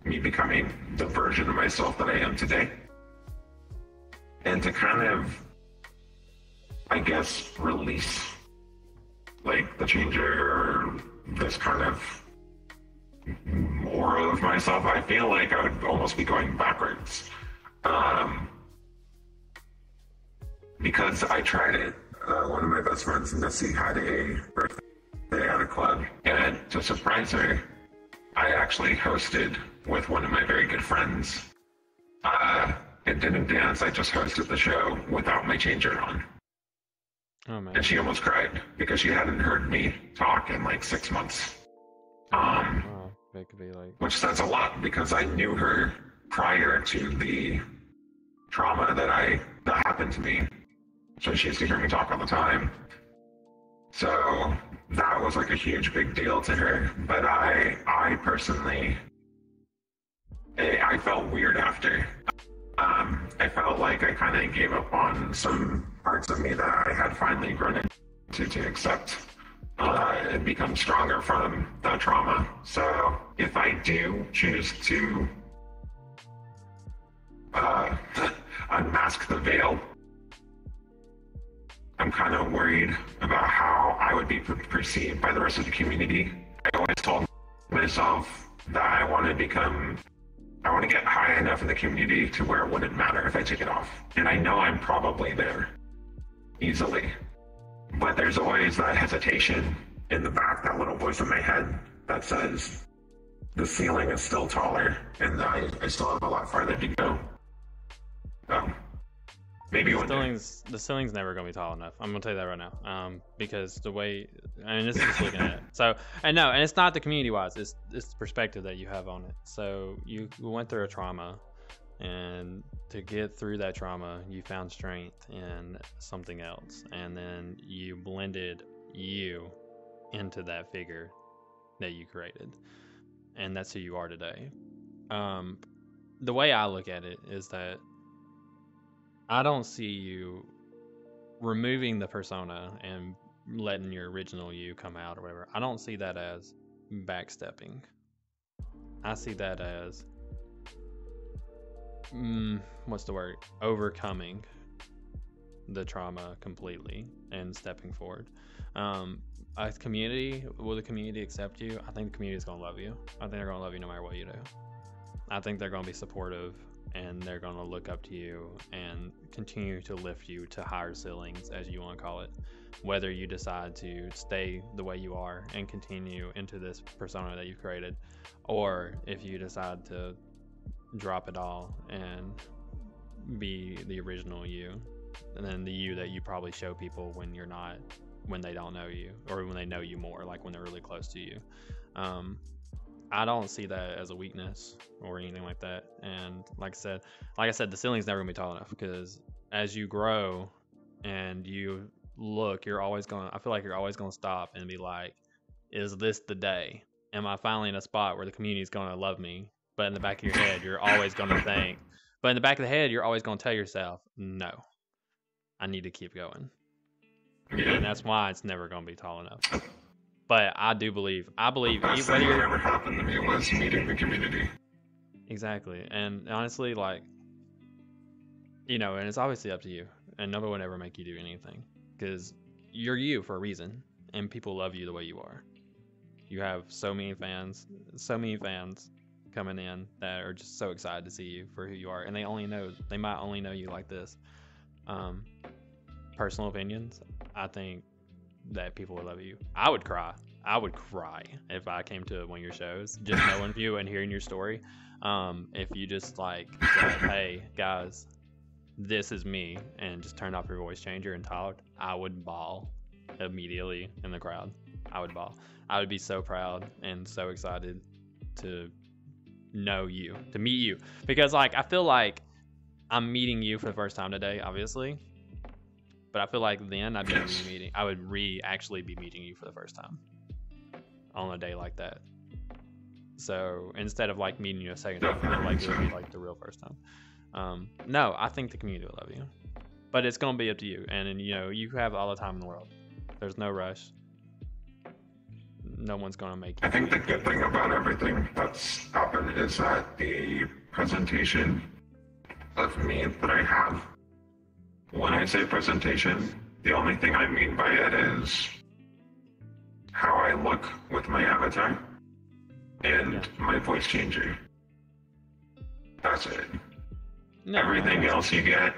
G: me becoming the version of myself that I am today. And to kind of, I guess, release like the changer or this kind of more of myself, I feel like I would almost be going backwards. Because I tried it. One of my best friends, Missy, had a birthday at a club, and to surprise her, I actually hosted with one of my very good friends. It didn't dance, I just hosted the show without my changer on.
A: Oh man.
G: And she almost cried because she hadn't heard me talk in like 6 months.
A: Wow, that could be like.
G: Which says a lot because I knew her prior to the trauma that happened to me. So she used to hear me talk all the time. So that was like a huge big deal to her. But I personally, I felt weird after. I felt like I kind of gave up on some parts of me that I had finally grown into to accept and become stronger from that trauma. So if I do choose to unmask the veil, I'm kind of worried about how I would be perceived by the rest of the community. I always told myself that I want to get high enough in the community to where it wouldn't matter if I took it off. And I know I'm probably there easily. But there's always that hesitation in the back, that little voice in my head that says the ceiling is still taller and I still have a lot farther to go. Maybe one day.
A: The ceiling's never gonna be tall enough. I'm gonna tell you that right now. Because the way, I mean, this is just looking at it. So, and it's not the community wise. It's the perspective that you have on it. So you went through a trauma, and to get through that trauma, you found strength in something else, and then you blended you into that figure that you created, and that's who you are today. The way I look at it is that I don't see you removing the persona and letting your original you come out or whatever. I don't see that as backstepping. I see that as what's the word? Overcoming the trauma completely and stepping forward. A community, will the community accept you? I think the community is going to love you. I think they're going to love you no matter what you do. I think they're going to be supportive, and they're going to look up to you and continue to lift you to higher ceilings, as you want to call it, whether you decide to stay the way you are and continue into this persona that you created, or if you decide to drop it all and be the original you, and then the you that you probably show people when they don't know you, or when they know you more, like when they're really close to you. I don't see that as a weakness or anything like that. And like I said, the ceiling's never gonna be tall enough, because as you grow and you look, I feel like you're always gonna stop and be like, is this the day? Am I finally in a spot where the community's gonna love me? But in the back of your head, you're always gonna think, but in the back of the head, you're always gonna tell yourself, no, I need to keep going. And that's why it's never gonna be tall enough. But I believe
G: The best thing that ever happened to me was meeting the community.
A: Exactly. And honestly, like, and it's obviously up to you, and nobody would ever make you do anything, because you're you for a reason, and people love you the way you are. You have so many fans coming in that are just so excited to see you for who you are, and they might only know you like this. Personal opinions, I think that people would love you. I would cry if I came to one of your shows, just knowing you and hearing your story. If you just like said, hey guys, this is me, and just turned off your voice changer and talked, I would bawl immediately in the crowd. I would bawl. I would be so proud and so excited to know you, to meet you, because like I feel like I'm meeting you for the first time today, obviously. But I feel like then I would actually be meeting you for the first time on a day like that. So instead of like meeting you a second time, like it would be like the real first time. No, I think the community will love you. but it's gonna be up to you, and you know you have all the time in the world. There's no rush. No one's gonna make you.
G: I think the good thing about everything that's happened is that the presentation of me that I have, when I say presentation, the only thing I mean by it is how I look with my avatar and my voice changer. That's it.
A: No,
G: Everything else you get,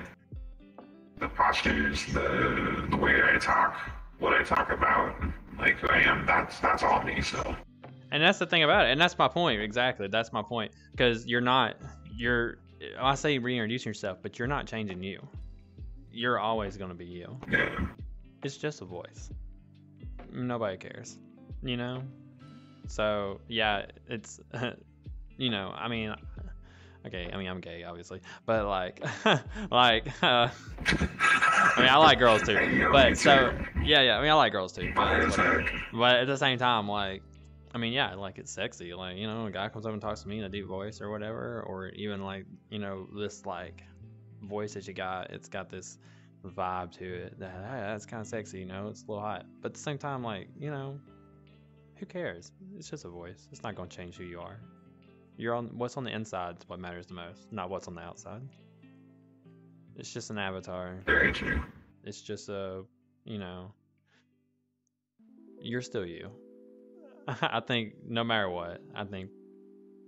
G: the postures, the way I talk, what I talk about, like who I am, that's all me. So,
A: and that's the thing about it, and that's my point exactly. That's my point, because I say reintroducing yourself, but you're not changing you. You're always gonna be you.
G: yeah.
A: It's just a voice. Nobody cares, you know. So yeah, it's you know, I mean, okay, I mean I'm gay obviously, but like I mean I like girls too, but so yeah, I mean I like girls too, but at the same time, like, I mean, yeah, like it's sexy, like, you know, a guy comes up and talks to me in a deep voice or whatever, or even like, you know, this like voice that you got, it's got this vibe to it that, hey, that's kind of sexy, you know, it's a little hot, but at the same time, like, you know, who cares? It's just a voice. It's not going to change who you are. What's on the inside is what matters the most, not what's on the outside. It's just an avatar.
G: Very true.
A: It's just a, you know, you're still you. I think no matter what, I think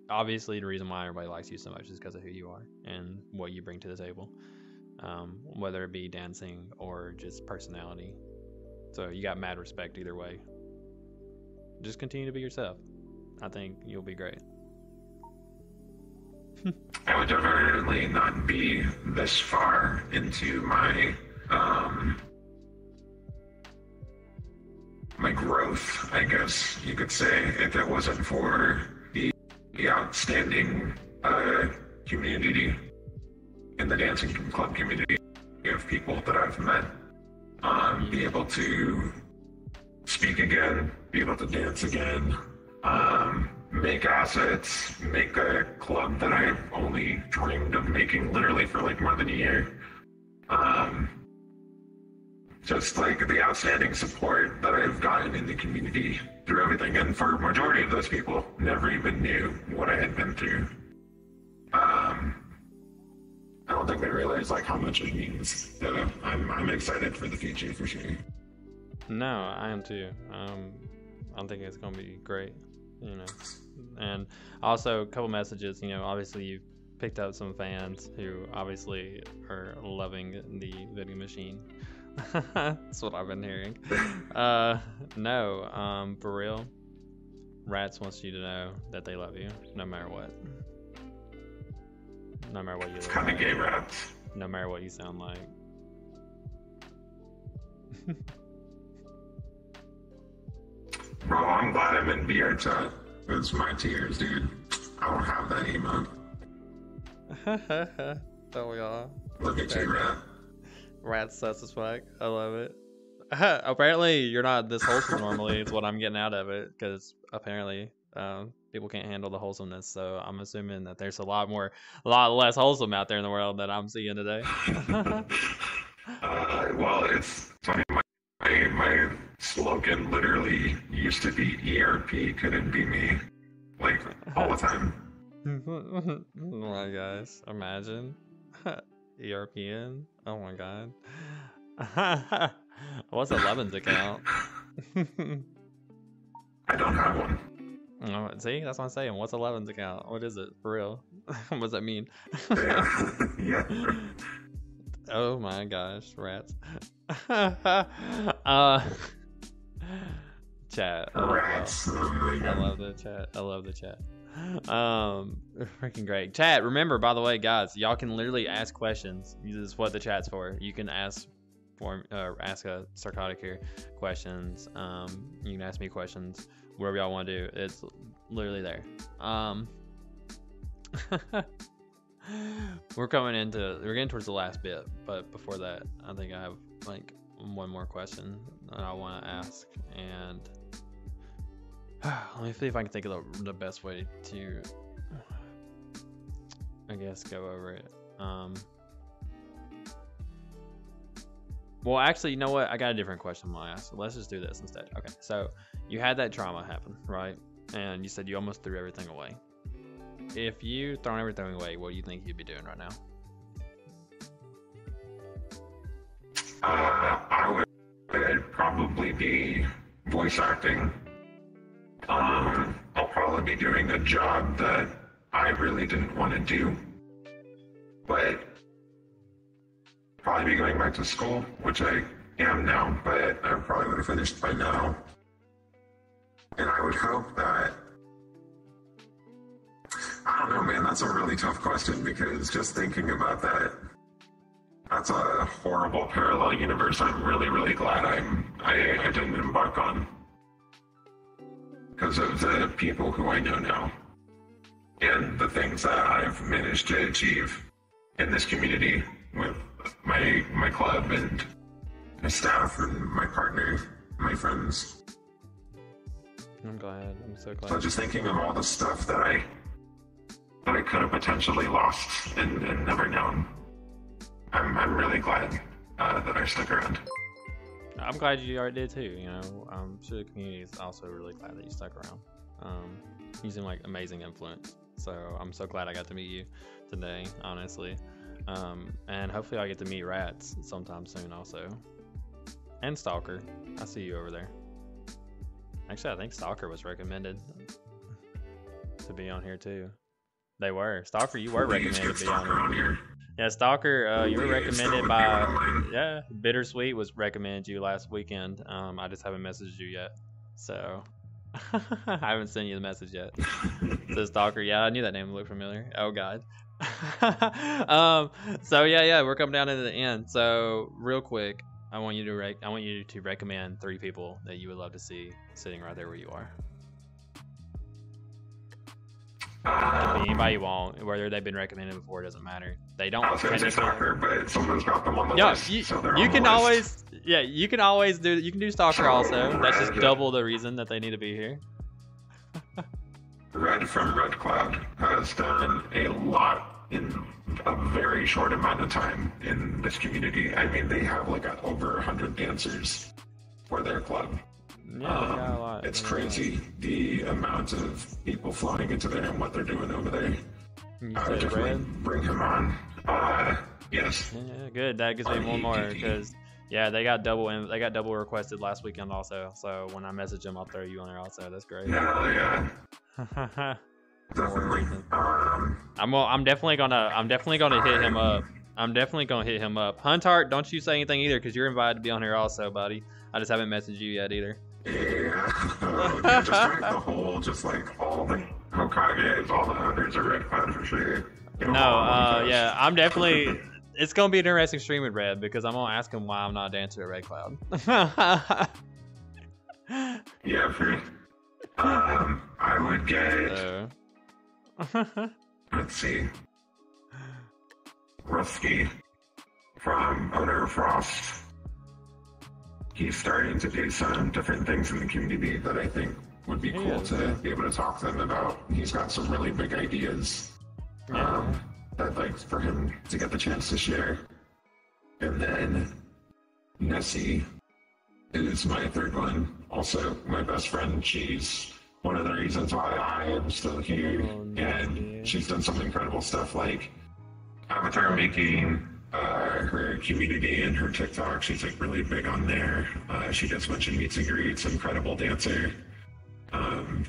A: obviously the reason why everybody likes you so much is because of who you are and what you bring to the table, whether it be dancing or just personality. So you got mad respect either way. Just continue to be yourself. I think you'll be great.
G: I would definitely not be this far into my my growth, I guess you could say, if it wasn't for the outstanding community in the dancing club community of people that I've met. Be able to speak again, be able to dance again, make assets, make a club that I've only dreamed of making literally for like more than a year. Just like the outstanding support that I've gotten in the community through everything, and for a majority of those people, never even knew what I had been through. I don't think they realize like how much it means. So I'm excited for the future for sure.
A: No, I am too. I think it's gonna be great, you know. And also a couple messages, you know, obviously you've picked up some fans who obviously are loving the vending machine. That's what I've been hearing. No, for real, Rats wants you to know that they love you no matter what. No matter what you look
G: Kind of
A: like.
G: gay Rats.
A: No matter what you sound like.
G: Bro, I'm glad I'm in beer chat. It's my tears, dude. I don't have that emote.
A: Don't we all?
G: Look at you, Rat.
A: Rats sus as fuck. I love it. Apparently, you're not this wholesome normally. Is what I'm getting out of it, because apparently, people can't handle the wholesomeness. So I'm assuming that there's a lot less wholesome out there in the world that I'm seeing today.
G: Well, it's funny. My slogan literally used to be ERP couldn't be me, like all the time.
A: Oh my gosh! Imagine ERPN. Oh my god. What's 11's account?
G: I don't have one.
A: Oh, see, that's what I'm saying. What's 11's account? What is it for real? What does that mean?
G: Yeah.
A: Oh my gosh, Rats. Chat.
G: Rats.
A: I love the chat. I love the chat. Freaking great. Chat, remember, by the way, guys, y'all can literally ask questions. This is what the chat's for. You can ask a Starkotic here questions. You can ask me questions, whatever y'all want to do. It's literally there. We're getting towards the last bit, but before that, I think I have like one more question that I want to ask, and let me see if I can think of the best way to, I guess, go over it. Well, actually, you know what? I got a different question I'm gonna ask. Let's just do this instead. Okay, so you had that trauma happen, right? And you said you almost threw everything away. If you thrown everything away, what do you think you'd be doing right now?
G: I would probably be voice acting. I'll probably be doing a job that I really didn't want to do, but probably be going back to school, which I am now, but I probably would have finished by now. And I would hope that, I don't know, man, that's a really tough question because just thinking about that, that's a horrible parallel universe I'm really, really glad I didn't embark on. Because of the people who I know now. And the things that I've managed to achieve in this community with my club and my staff and my partner, my friends.
A: I'm glad. I'm so glad.
G: So just thinking of all the stuff that I could have potentially lost and never known. I'm really glad that I stuck around.
A: I'm glad you already did too. You know, I'm sure the community is also really glad that you stuck around. You seem like amazing influence. So I'm so glad I got to meet you today, honestly. And hopefully I get to meet Rats sometime soon also. And Stalker. I see you over there. Actually, I think Stalker was recommended to be on here too. They were. Stalker, you were recommended to be on here. Yeah, Stalker, you were recommended by, Bittersweet was recommended you last weekend. I just haven't messaged you yet. So, I haven't sent you the message yet. So Stalker, yeah, I knew that name looked familiar. Oh, God. So, yeah, we're coming down to the end. So, real quick, I want you to recommend 3 people that you would love to see sitting right there where you are. Anybody you want, whether they've been recommended before, doesn't matter. They don't.
G: I was going to say Stalker, but someone's got them on the
A: yeah,
G: list.
A: You,
G: so they're
A: you
G: on
A: can
G: the
A: always,
G: list.
A: you can always do. You can do Stalker also. That's just
G: Red.
A: double the reason that they need to be here.
G: Red from Red Cloud has done a lot in a very short amount of time in this community. I mean, they have like over 100 dancers for their club.
A: Yeah, they got a lot.
G: It's crazy the amount of people flying into there and what they're doing over there.
A: You
G: I would
A: said
G: definitely
A: Red?
G: bring him on. Yes.
A: Yeah, good. That gives me one more because they got double requested last weekend also. So when I message them, I'll throw you on there also. That's great.
G: Yeah. Definitely.
A: I'm definitely gonna hit him up. I'm definitely gonna hit him up. Huntart, don't you say anything either because you're invited to be on here also, buddy. I just haven't messaged you yet either.
G: Yeah. Just like the whole, just like all the Hokages, all the hunters are Red Cloud for sure.
A: Yeah, I'm definitely. It's gonna be an interesting stream with Red because I'm gonna ask him why I'm not a dancer at Red Cloud.
G: Yeah, for I would get. Let's see. Rusky from Owner of Frost. He's starting to do some different things in the community that I think would be cool to be able to talk to them about. He's got some really big ideas that I'd like for him to get the chance to share. And then Nessie is my third one. Also, my best friend. She's one of the reasons why I am still here. And she's done some incredible stuff like avatar making, her community and her TikTok. She's like really big on there. She does a bunch of meets and greets, incredible dancer.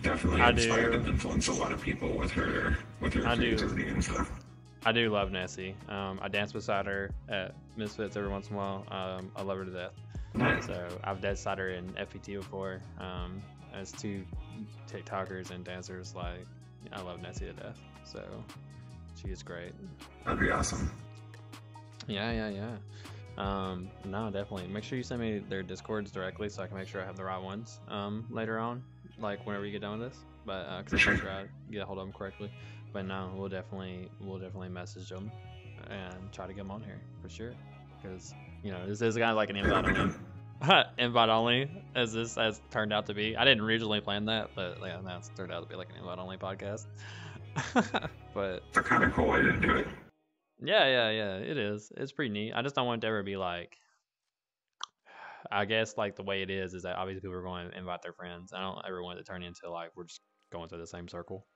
G: Definitely inspired and influenced a lot of people with her creativity and stuff.
A: I do love Nessie. I dance beside her at Misfits every once in a while. I love her to death. So I've danced beside her in FPT before. As 2 TikTokers and dancers, like I love Nessie to death. So she is great.
G: That'd be awesome.
A: Yeah. No, definitely. Make sure you send me their Discords directly so I can make sure I have the right ones later on, like whenever you get done with this. But because I'm sure I get a hold of them correctly. But no, we'll definitely message them and try to get them on here for sure. Because this is kind of like an invite only. Invite only, as this has turned out to be. I didn't originally plan that, but yeah, now it's turned out to be like an invite only podcast. But
G: it's a kind of cool way to do it.
A: Yeah, it is. It's pretty neat. I just don't want it to ever be like I guess like the way it is that obviously people are going to invite their friends. I don't ever want it to turn into like we're just going through the same circle.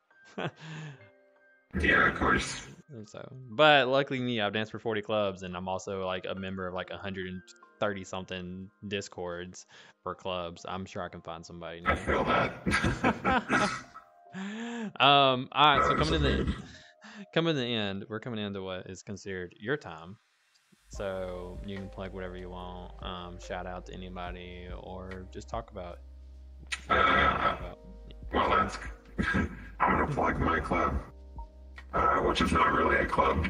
G: Yeah, of course.
A: And so, but luckily me, I've danced for 40 clubs, and I'm also like a member of like 130 something discords for clubs. I'm sure I can find somebody
G: I
A: new.
G: feel that.
A: All right, so coming to the end, we're coming into what is considered your time. So you can plug whatever you want. Shout out to anybody, or just talk about whatever you want to talk about.
G: Well, that's. I'm gonna plug my club, which is not really a club.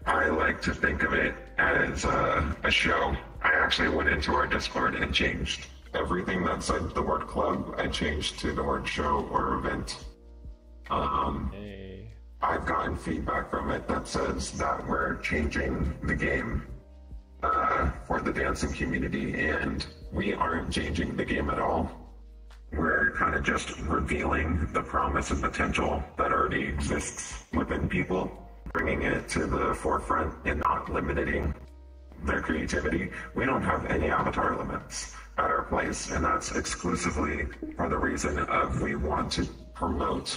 G: I like to think of it as a show. I actually went into our Discord and changed everything that said the word club. I changed to the word show or event.
A: Hey.
G: I've gotten feedback from it that says that we're changing the game for the dancing community, and we aren't changing the game at all. We're kind of just revealing the promise and potential that already exists within people, bringing it to the forefront and not limiting their creativity. We don't have any avatar limits at our place, and that's exclusively for the reason of we want to promote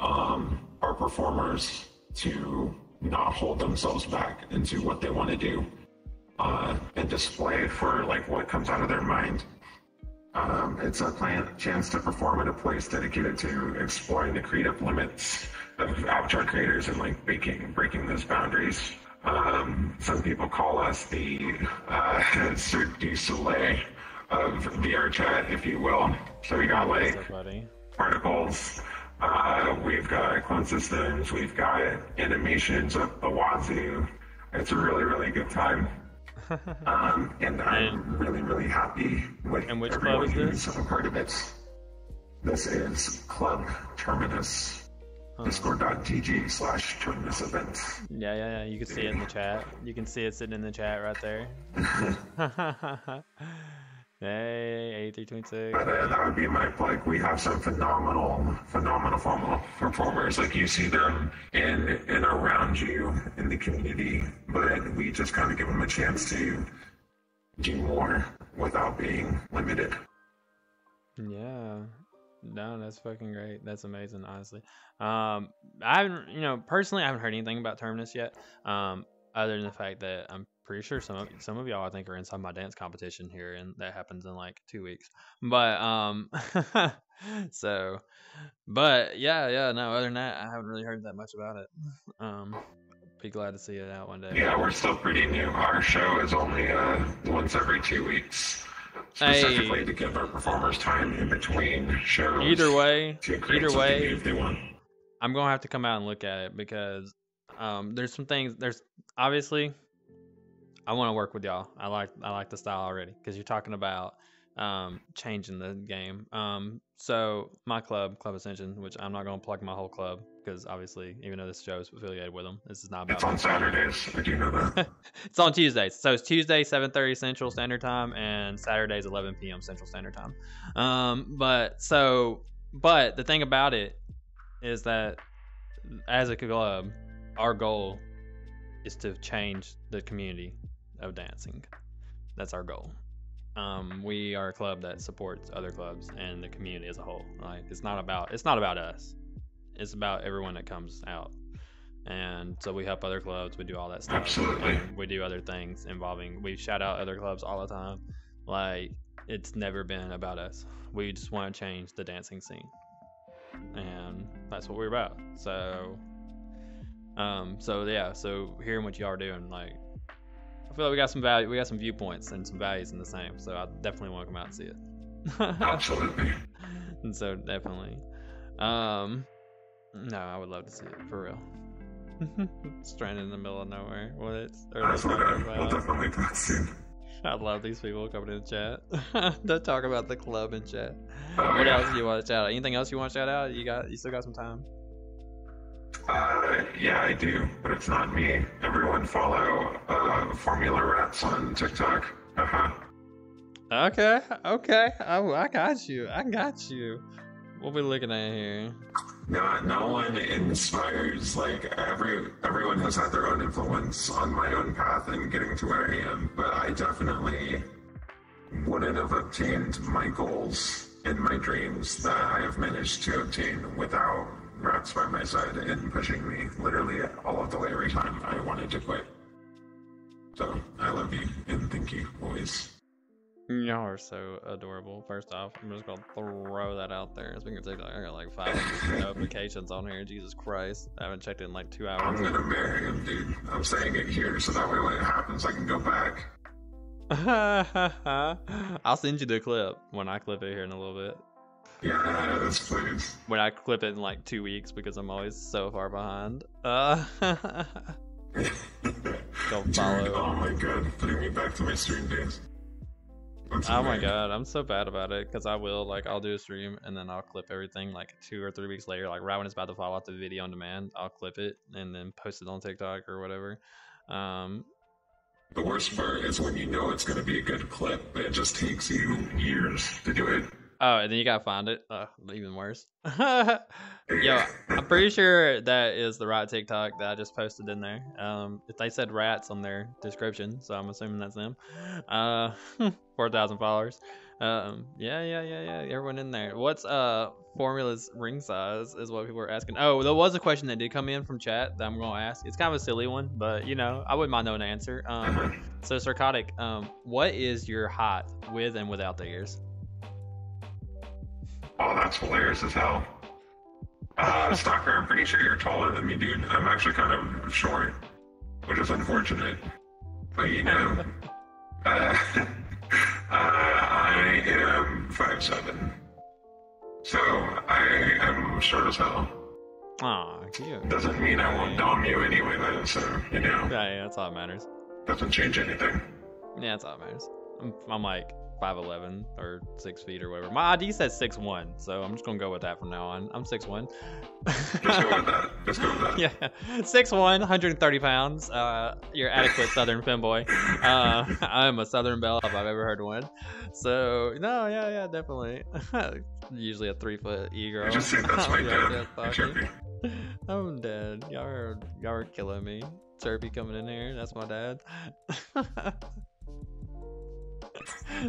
G: our performers to not hold themselves back into what they want to do and display for like what comes out of their mind. It's a chance to perform at a place dedicated to exploring the creative limits of avatar creators and like breaking those boundaries. Some people call us the Cirque du Soleil of VR chat, if you will. So we got like particles, we've got clone systems, we've got animations up the wazoo. It's a really, really good time. And I'm really, really happy with everyone who's a part of it. This is Club Terminus. Discord.gg/Terminus events.
A: Yeah. You can see it in the chat. You can see it sitting in the chat right there. Hey, 8326.
G: That would be my plug. We have some phenomenal performers. Like you see them in and around you in the community, but we just kind of give them a chance to do more without being limited.
A: Yeah. No, that's fucking great. That's amazing, honestly. I haven't, personally, I haven't heard anything about Terminus yet. Other than the fact that I'm pretty sure some of y'all I think are inside my dance competition here, and that happens in like 2 weeks. But but yeah. No, other than that, I haven't really heard that much about it. Be glad to see it out one day.
G: Yeah, we're still pretty new. Our show is only once every 2 weeks. Specifically to give our performers time in between shows.
A: Either way,
G: if they want.
A: I'm gonna have to come out and look at it because there's some things. There's obviously I want to work with y'all. I like the style already because you're talking about changing the game. So my club Ascension, which I'm not gonna plug my whole club because obviously even though this show is affiliated with them, this is not about.
G: It's on Saturdays. I do know that.
A: It's on Tuesdays. So it's Tuesday 7:30 Central Standard Time and Saturdays 11 p.m. Central Standard Time. But the thing about it is that as a club, our goal is to change the community of dancing. That's our goal. We are a club that supports other clubs and the community as a whole. Like it's not about us. It's about everyone that comes out. And so we help other clubs. We do all that stuff.
G: Absolutely.
A: And we do other things involving. We shout out other clubs all the time. Like it's never been about us. We just want to change the dancing scene, and that's what we're about. So hearing what y'all are doing, like I feel like we got some value. We got some viewpoints and some values in the same. So I definitely want to come out and see it.
G: Absolutely.
A: And so definitely, no, I would love to see it for real. Stranded in the middle of nowhere. We'll
G: definitely talk soon.
A: I love these people coming in chat to talk about the club in chat. What else do you want to shout out? Anything else you want to shout out? You still got some time?
G: Yeah, I do, but it's not me. Everyone follow Formula Rats on TikTok.
A: Okay. Oh, I got you. What we looking at here?
G: No one inspires. Like everyone has had their own influence on my own path and getting to where I am. But I definitely wouldn't have obtained my goals and my dreams that I have managed to obtain without rats by my side and pushing me literally all of the way every time I wanted to quit. So I love you and thank you always.
A: Y'all are so adorable. First off, I'm just gonna throw that out there. Speaking of TikTok, I got like 500 notifications on here. Jesus Christ, I haven't checked it in like 2
G: I'm
A: hours.
G: gonna marry him, dude. I'm saying it here so that way when it happens I can go back.
A: I'll send you the clip when I clip it here in a little bit.
G: Yes, please.
A: When I clip it in like 2 weeks because I'm always so far behind. Don't follow.
G: Dude, oh my god, putting me back to my stream days.
A: Oh my god, I'm so bad about it because I'll do a stream and then I'll clip everything like 2 or 3 weeks later, like right when it's about to fall off the video on demand, I'll clip it and then post it on TikTok or whatever.
G: The worst part is when you know it's going to be a good clip, but it just takes you years to do it.
A: Oh, and then you gotta find it. Even worse. Yo, I'm pretty sure that is the right TikTok that I just posted in there. They said rats on their description, so I'm assuming that's them. 4,000 followers. Yeah. Everyone in there. What's Formula's ring size is what people were asking. Oh, there was a question that did come in from chat that I'm gonna ask. It's kind of a silly one, but you know, I wouldn't mind knowing the answer. So Starkotic, what is your height with and without the ears?
G: Oh, that's hilarious as hell. Stalker, I'm pretty sure you're taller than me, dude. I'm actually kind of short, which is unfortunate. But you know, I am 5'7", so I am short as hell.
A: Aw, cute.
G: Doesn't mean I won't dom you anyway, though. So you know,
A: Yeah, that's all that matters.
G: doesn't change anything.
A: Yeah, that's all that matters. I'm like 5'11" or 6 feet or whatever. My ID says 6'1", so I'm just gonna go with that from now on. I'm 6'1".
G: Just go with that. Just go with that.
A: Yeah, 6'1", 130 pounds. You're adequate Southern femboy. I'm a Southern belle if I've ever heard one. So no, yeah, definitely. Usually a 3-foot e-girl.
G: I just think that's my
A: Yeah,
G: dad.
A: fuck
G: Chirpy.
A: it. I'm dead. Y'all are killing me. Chirpy coming in here. That's my dad.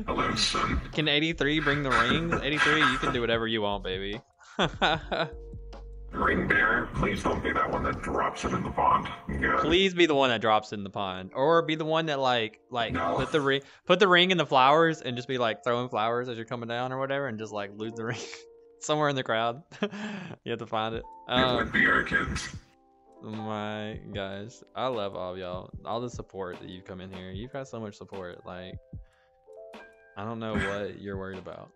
G: Hello, son.
A: Can 83 bring the rings? 83, you can do whatever you want, baby.
G: Ring bearer, please don't be that one that drops it in the pond. God.
A: Please be the one that drops it in the pond, or be the one that like
G: No.
A: put the ring in the flowers and just be like throwing flowers as you're coming down or whatever, and just like lose the ring somewhere in the crowd. You have to find it.
G: It would be our kids.
A: My guys, I love all of y'all. All the support that you've come in here. You've got so much support. Like, I don't know what you're worried about.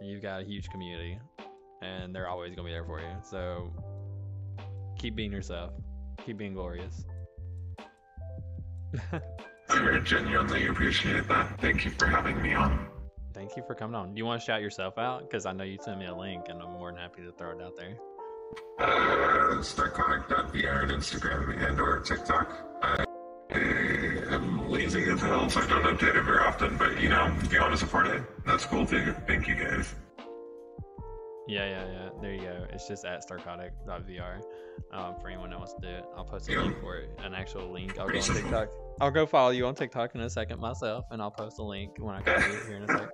A: You've got a huge community, and they're always gonna be there for you. So keep being yourself. Keep being glorious.
G: I genuinely appreciate that. Thank you for having me on.
A: Thank you for coming on. Do you want to shout yourself out? Because I know you sent me a link, and I'm more than happy to throw it out there.
G: Starkotic.vr on Instagram and or TikTok. I am lazy as hell, so I don't update it very often, but you know, if you want to support it, that's cool too. Thank you guys.
A: Yeah. There you go. It's just at starkotic.vr. For anyone that wants to do it, I'll post a link for it, an actual link. I'll go on TikTok. I'll go follow you on TikTok in a second myself, and I'll post a link when I can do it here in a sec.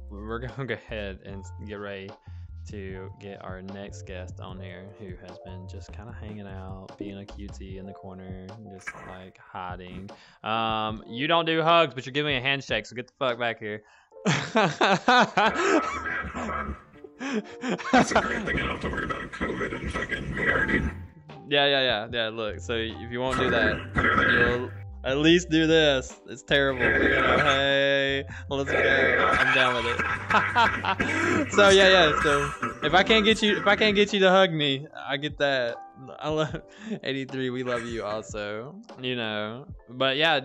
A: We're gonna go ahead and get ready to get our next guest on here, who has been just kind of hanging out, being a cutie in the corner, just like hiding. You don't do hugs, but you're giving me a handshake, so get the fuck back here.
G: Oh, man, hold on. That's a great thing. I don't have to worry about COVID and fucking VR, dude.
A: Yeah. Look, so if you won't do that,
G: Put her there.
A: you'll at least do this. It's terrible. You know, hey, let's go. I'm down with it. So yeah. So if I can't get you to hug me, I get that. I love 83. We love you also. You know, but yeah,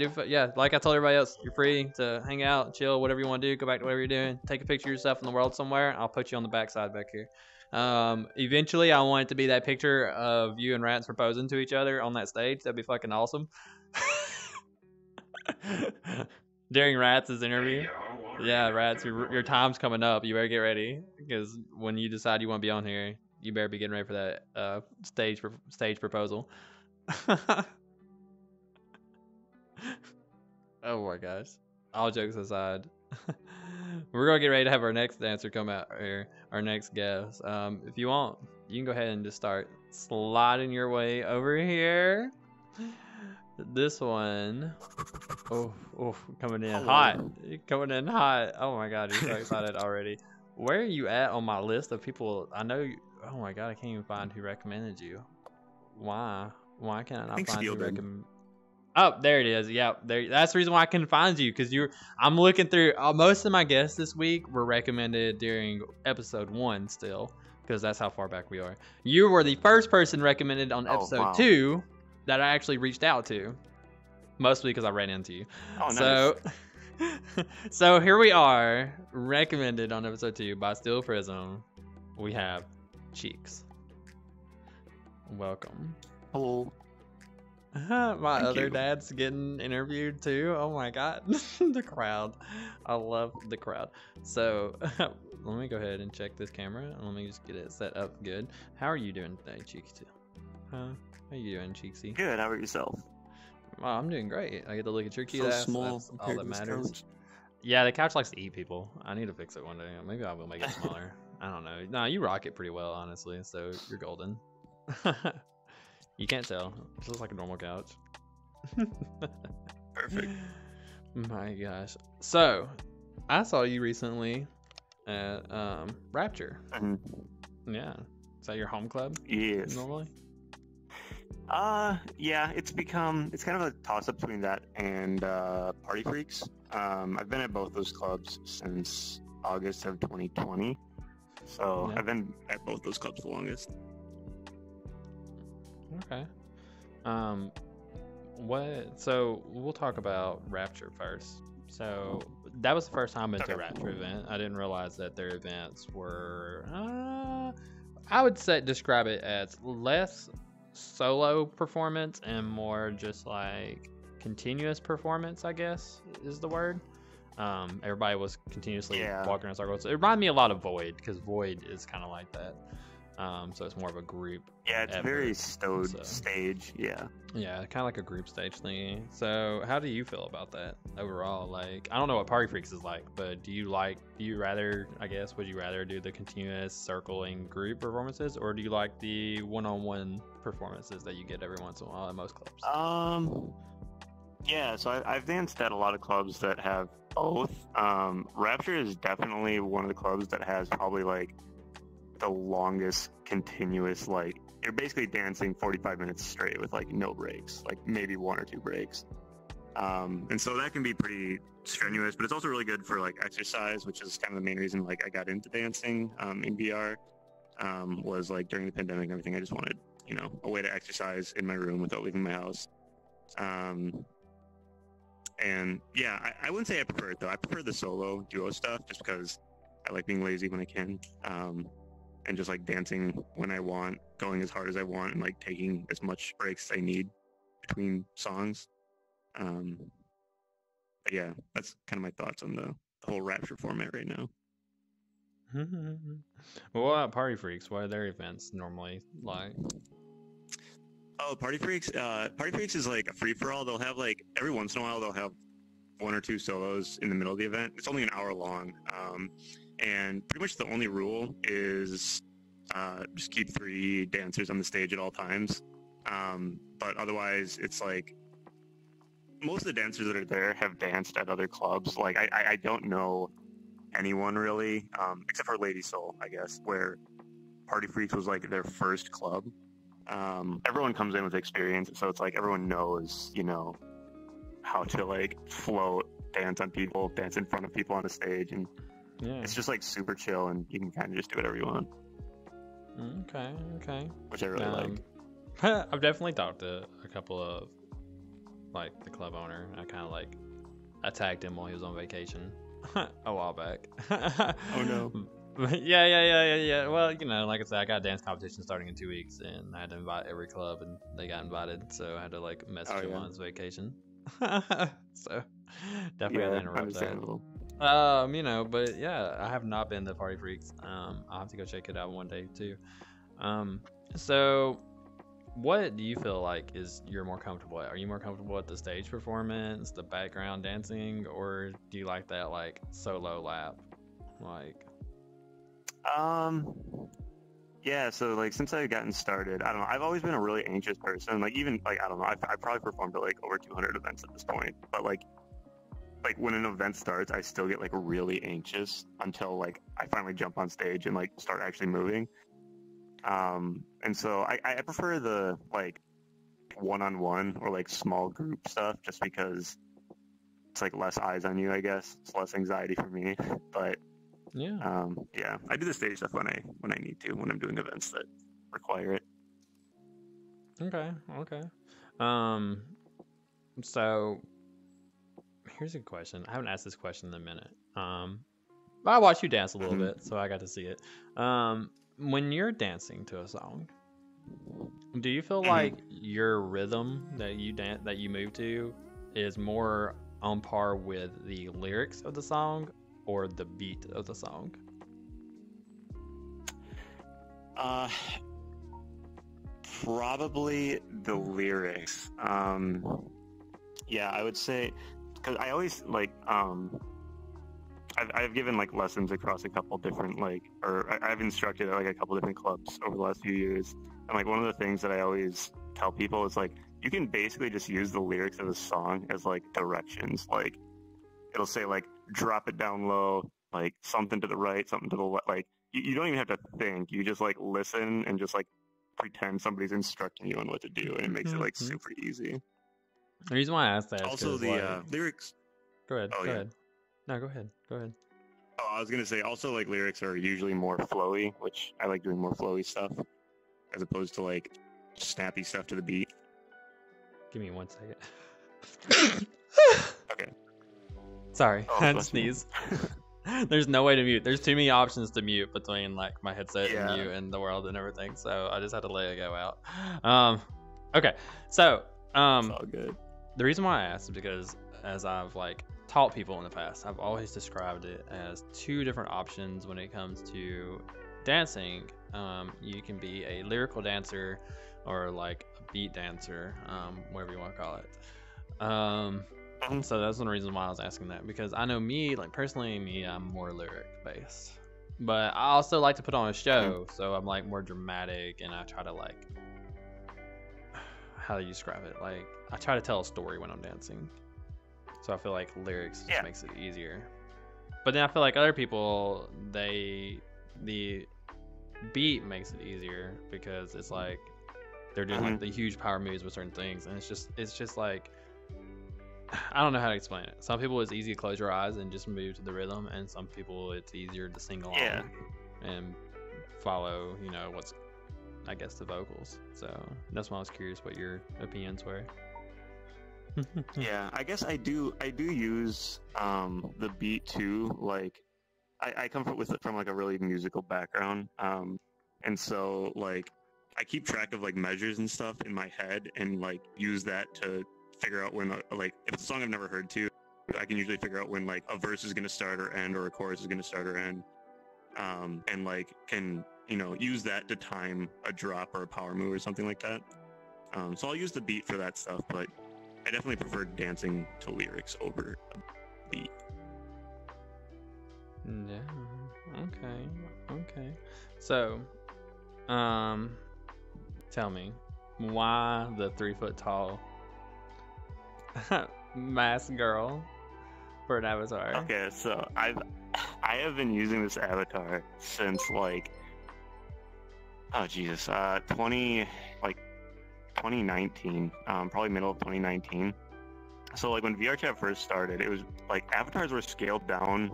A: like I told everybody else, you're free to hang out, chill, whatever you want to do. Go back to whatever you're doing. Take a picture of yourself in the world somewhere. I'll put you on the backside back here. Eventually, I want it to be that picture of you and Rats proposing to each other on that stage. That'd be fucking awesome. During Rats' interview. Yeah, Rats, your time's coming up. You better get ready, because when you decide you want to be on here, you better be getting ready for that stage proposal. Oh my gosh. all jokes aside, we're gonna get ready to have our next dancer come out here, our next guest. If you want, you can go ahead and just start sliding your way over here. This one, coming in hot, coming in hot. Oh my god, you're so excited already. Where are you at on my list of people? I know. Oh my god, I can't even find who recommended you. Why? Why can't I not find who recommended? Oh, there it is. Yeah, there. That's the reason why I couldn't find you, because I'm looking through. Most of my guests this week were recommended during episode 1 still, because that's how far back we are. You were the first person recommended on episode 2 that I actually reached out to, mostly because I ran into you.
H: Oh, nice.
A: So here we are, recommended on episode 2 by Steel Prism. We have Cheeks. Welcome.
H: Hello.
A: My other dad's getting interviewed too. Oh my god. The crowd. I love the crowd. So let me go ahead and check this camera. Let me just get it set up good. How are you doing today, Cheeksy? How are you doing, Cheeksy?
H: Good. How about yourself?
A: Oh, I'm doing great. I get to look at your cute
H: So
A: ass.
H: small.
A: That's all that matters. Yeah, the couch likes to eat people. I need to fix it one day. Maybe I will make it smaller. I don't know. Nah, you rock it pretty well, honestly. So you're golden. You can't tell. It looks like a normal couch.
H: Perfect.
A: My gosh. So, I saw you recently at Rapture. Yeah. Is that your home club?
H: Yes.
A: Normally?
H: Yeah, it's kind of a toss up between that and Party Freaks. I've been at both those clubs since August of 2020. So
A: Yeah.
H: I've been at both those clubs the longest.
A: Okay. So we'll talk about Rapture first. So that was the first time I've been to a Rapture event. I didn't realize that their events were, I would describe it as less solo performance and more just like continuous performance, I guess is the word. Everybody was continuously walking in circles. It reminded me a lot of Void, because Void is kind of like that. So it's more of a group.
H: Yeah, it's very stowed stage. Yeah,
A: kind of like a group stage thingy. So how do you feel about that overall? Like, I don't know what Party Freaks is like, but would you rather do the continuous circling group performances, or do you like the one-on-one performances that you get every once in a while at most clubs?
H: Yeah, so I've danced at a lot of clubs that have both. Rapture is definitely one of the clubs that has probably like the longest continuous, like, you're basically dancing 45 minutes straight with like no breaks, like maybe 1 or 2 breaks. And so that can be pretty strenuous, but it's also really good for like exercise, which is kind of the main reason like I got into dancing in VR. Was like during the pandemic and everything, I just wanted, a way to exercise in my room without leaving my house. And yeah, I wouldn't say I prefer it though. I prefer the solo duo stuff just because I like being lazy when I can. And just like dancing when I want, going as hard as I want, and like taking as much breaks as I need between songs. But yeah, that's kind of my thoughts on the whole Rapture format right now.
A: Well, what about Party Freaks? What are their events normally like?
H: Oh, Party Freaks! Party Freaks is like a free-for-all. They'll have like, every once in a while, they'll have 1 or 2 solos in the middle of the event. It's only an hour long. And pretty much the only rule is just keep 3 dancers on the stage at all times. But otherwise, it's like most of the dancers that are there have danced at other clubs. Like I don't know anyone really, except for Lady Soul, I guess, where Party Freaks was like their first club. Everyone comes in with experience, so it's like everyone knows, how to like float, dance on people, dance in front of people on a stage, and it's just like super chill, and you can kind of just do whatever you want.
A: Okay.
H: Which I really like.
A: I've definitely talked to a couple of like the club owner. I kind of like attacked him while he was on vacation a while back.
H: Oh no.
A: Yeah. Well, like I said, I got a dance competition starting in 2 weeks, and I had to invite every club, and they got invited, so I had to like message him on his vacation. So definitely had to interrupt that. But yeah, I have not been to Party Freaks. I'll have to go check it out one day too. So what do you feel like is you're more comfortable at? Are you more comfortable at the stage performance, the background dancing, or do you like that like solo lap? Like,
H: Yeah, so like since I've gotten started, I don't know, I've always been a really anxious person. Like even like I don't know, I've probably performed at like over 200 events at this point. But like when an event starts, I still get like really anxious until like I finally jump on stage and like start actually moving. And so I prefer the like one-on-one or like small group stuff just because it's like less eyes on you, I guess. It's less anxiety for me. But
A: yeah.
H: yeah, I do the stage stuff when I need to, when I'm doing events that require it.
A: Okay. So here's a question. I haven't asked this question in a minute. But I watched you dance a little bit, so I got to see it. When you're dancing to a song, do you feel like your rhythm that you move to is more on par with the lyrics of the song or the beat of the song?
H: Probably the lyrics. Yeah, I would say, because I always like I've given like lessons across a couple different I've instructed at like a couple different clubs over the last few years, and like one of the things that I always tell people is like you can basically just use the lyrics of the song as like directions. Like it'll say like drop it down low, like something to the right, something to the left. Like you don't even have to think. You just like listen and just like pretend somebody's instructing you on what to do, and it makes it like super easy.
A: The reason why I asked that is
H: also the lyrics.
A: Go ahead.
H: Oh,
A: go
H: yeah.
A: ahead. No, go ahead.
H: Oh, I was gonna say also like lyrics are usually more flowy, which I like doing more flowy stuff as opposed to like snappy stuff to the beat.
A: Give me 1 second.
H: Okay.
A: Sorry, I had to
H: bless you.
A: sneeze. There's no way to mute. There's too many options to mute between like my headset
H: Yeah.
A: and you and the world and everything. So I just had to let it go out. Okay. So
H: It's all good.
A: the reason why I asked is because as I've like taught people in the past, I've always described it as two different options when it comes to dancing. You can be a lyrical dancer or like a beat dancer, whatever you want to call it. So that's one reason why I was asking that, because I know me, like personally me, I'm more lyric based, but I also like to put on a show, so I'm like more dramatic, and I try to like, how do you describe it? Like I try to tell a story when I'm dancing. So I feel like lyrics just makes it easier. But then I feel like other people, the beat makes it easier because it's like they're doing like the huge power moves with certain things, and it's just like, I don't know how to explain it. Some people it's easy to close your eyes and just move to the rhythm, and some people it's easier to sing along and follow, what's, I guess, the vocals. So that's why I was curious what your opinions were.
H: Yeah, I guess I do use the beat too. Like I come from like a really musical background, and so like I keep track of like measures and stuff in my head, and like use that to figure out when like if it's a song I've never heard to, I can usually figure out when like a verse is gonna start or end, or a chorus is gonna start or end, and like can use that to time a drop or a power move or something like that. So I'll use the beat for that stuff, but I definitely prefer dancing to lyrics over a beat.
A: Yeah. Okay. So, tell me, why the 3 foot tall mask girl for an avatar?
H: Okay, so I have been using this avatar since like 2019, probably middle of 2019. So like when VRChat first started, it was like avatars were scaled down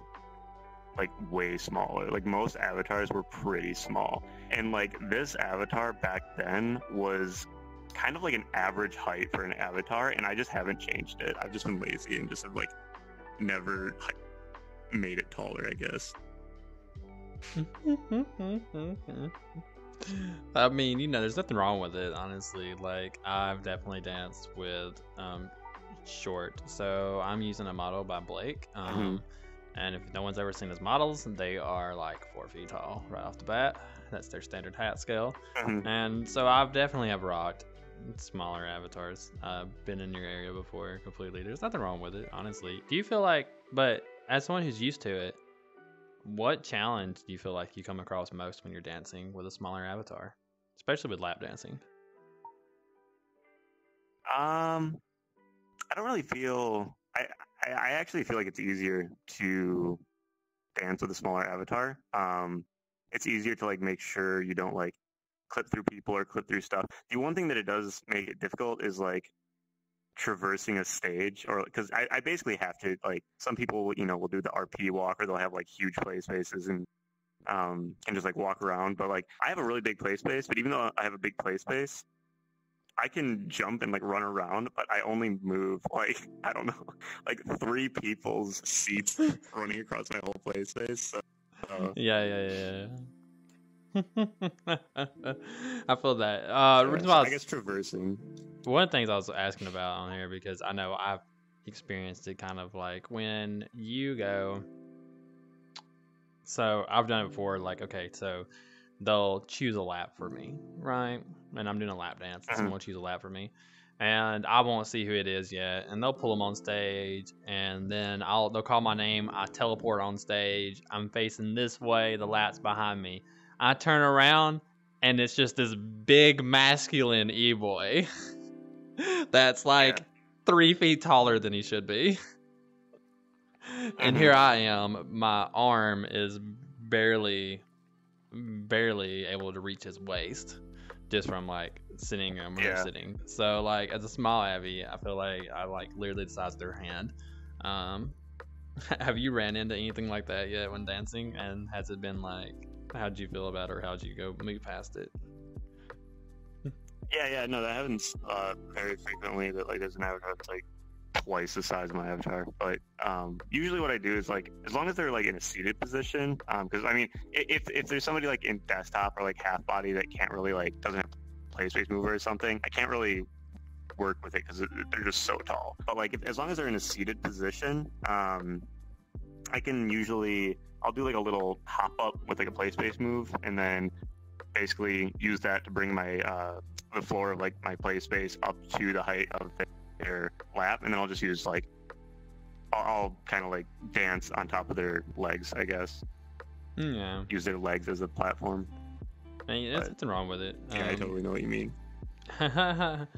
H: like way smaller. Like most avatars were pretty small, and like this avatar back then was kind of like an average height for an avatar, and I just haven't changed it. I've just been lazy and just have like never made it taller, I guess.
A: I mean, there's nothing wrong with it, honestly. Like, I've definitely danced with short, so I'm using a model by Blake. And if no one's ever seen his models, they are like 4 feet tall right off the bat. That's their standard height scale. And so I've definitely have rocked smaller avatars. Been in your area before completely. There's nothing wrong with it, honestly. Do you feel like, but as someone who's used to it, what challenge do you feel like you come across most when you're dancing with a smaller avatar, especially with lap dancing?
H: I don't really feel. I actually feel like it's easier to dance with a smaller avatar. It's easier to like make sure you don't like clip through people or clip through stuff. The one thing that it does make it difficult is like traversing a stage, or because I basically have to, like, some people will do the RP walk, or they'll have like huge play spaces and just like walk around. But like I have a really big play space, but even though I have a big play space, I can jump and like run around, but I only move like, I don't know, like 3 people's seats running across my whole play space. So,
A: Yeah. I feel that.
H: I guess traversing.
A: One of the things I was asking about on here, because I know I've experienced it, kind of like when you go. So I've done it before. Like, okay, so they'll choose a lap for me, right? And I'm doing a lap dance, and someone will choose a lap for me, and I won't see who it is yet. And they'll pull them on stage, and then they'll call my name. I teleport on stage. I'm facing this way. The lap's behind me. I turn around, and it's just this big masculine e-boy that's like 3 feet taller than he should be. And here I am. My arm is barely able to reach his waist, just from like sitting or sitting. So like as a small Abby, I feel like I like literally the size of their hand. Have you ran into anything like that yet when dancing? And has it been like, how'd you feel about it, or how'd you go move past it?
H: No, that happens very frequently. That like there's an avatar that's like twice the size of my avatar. But usually what I do is like, as long as they're like in a seated position, because I mean, if there's somebody like in desktop or like half body that can't really like doesn't have play space mover or something, I can't really work with it because they're just so tall. But like as long as they're in a seated position, I can usually, I'll do like a little hop up with like a play space move, and then basically use that to bring my the floor of like my play space up to the height of their lap, and then I'll just use like I'll kind of like dance on top of their legs, I guess.
A: Yeah.
H: Use their legs as a platform.
A: I mean, there's nothing wrong with it.
H: Yeah, I totally know what you mean.
A: I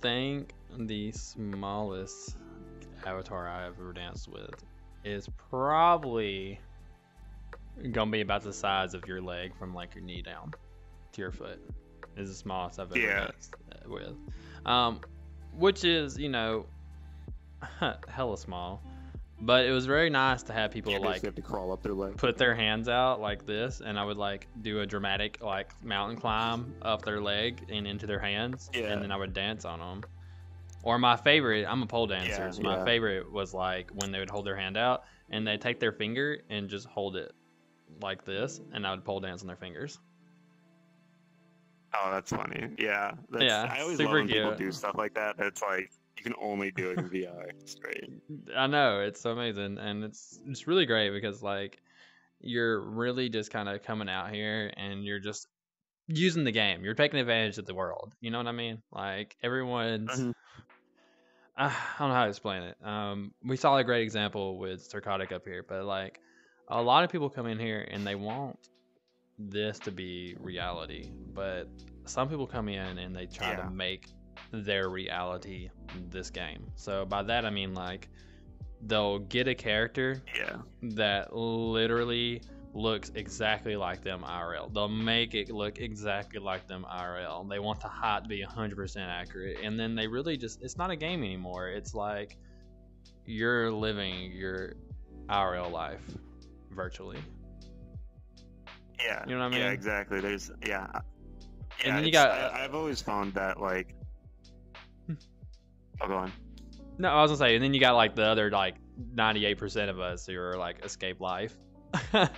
A: think the smallest avatar I ever danced with is probably gonna be about the size of your leg from like your knee down to your foot. Is the smallest I've ever danced with, which is hella small. But it was very nice to have people like
H: have to crawl up their leg,
A: put their hands out like this, and I would like do a dramatic like mountain climb up their leg and into their hands, and then I would dance on them. Or my favorite, I'm a pole dancer, so my favorite was like when they would hold their hand out and they take their finger and just hold it like this, and I would pole dance on their fingers.
H: Oh, that's funny. Yeah, I always love
A: super
H: when people
A: cute.
H: do stuff like that. It's like you can only do it in VR. It's great.
A: I know, it's so amazing, and it's really great because like you're really just kind of coming out here and you're just using the game. You're taking advantage of the world. You know what I mean? Like everyone's. I don't know how to explain it. We saw a great example with Starkotic up here, but like a lot of people come in here and they want this to be reality, but some people come in and they try to make their reality this game. So by that I mean like they'll get a character that literally looks exactly like them IRL. They'll make it look exactly like them IRL. They want the height to be 100% accurate, and then they really just, it's not a game anymore. It's like you're living your IRL life virtually.
H: Yeah,
A: you know what I mean?
H: Yeah, exactly. There's and
A: then you got.
H: I've always found that like. Oh, go on.
A: No, I was gonna say, and then you got like the other like 98% of us who are like escape life. Coming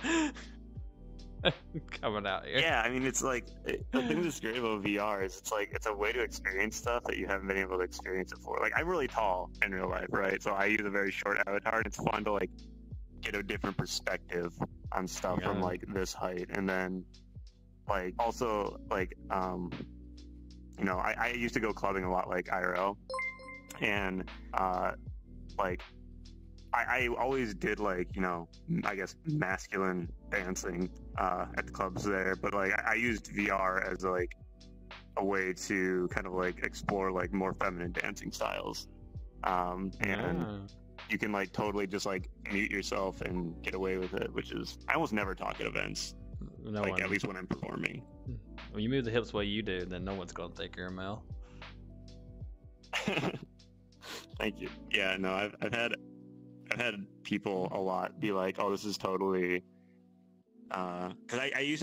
A: out here.
H: Yeah, I mean, it's like the thing that's great about VR is it's like it's a way to experience stuff that you haven't been able to experience before. Like I'm really tall in real life, right? So I use a very short avatar, and it's fun to like get a different perspective on stuff from like this height, and then like also like you know, I used to go clubbing a lot, like IRL, and like I always did, like, you know, I guess masculine dancing at the clubs there, but like I used VR as like a way to kind of like explore like more feminine dancing styles, and you can like totally just like mute yourself and get away with it, which is I almost never talk at events, at least when I'm performing.
A: When you move the hips the way you do, then no one's gonna take your Mel.
H: Thank you. Yeah, no, I've had people a lot be like, "Oh, this is totally," because I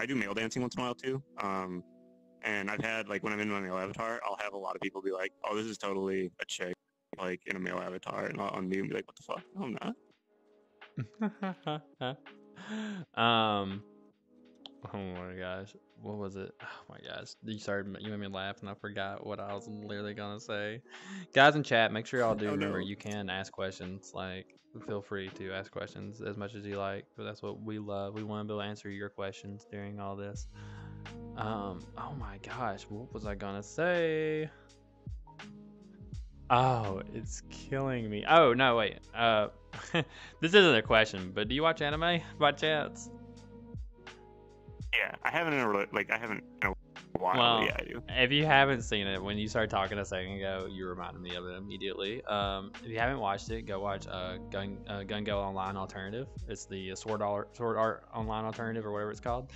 H: do male dancing once in a while too. And I've had, like, when I'm in my male avatar, I'll have a lot of people be like, "Oh, this is totally a chick, like in a male avatar," and I'll unmute and be like, "What the fuck? No, I'm not."
A: Oh my gosh, what was it? Oh my gosh, you made me laugh and I forgot what I was literally gonna say. Guys in chat, make sure y'all do remember you can ask questions. Like, feel free to ask questions as much as you like, but that's what we love. We want to be able to answer your questions during all this. Oh my gosh, what was I gonna say? Oh, it's killing me. Oh no, wait. This isn't a question, but do you watch anime by chance?
H: Yeah, I haven't in a while.
A: Well,
H: yeah, I do.
A: If you haven't seen it, when you started talking a second ago, you reminded me of it immediately. If you haven't watched it, go watch Gun Go Online Alternative. It's the Sword Art Online Alternative, or whatever it's called.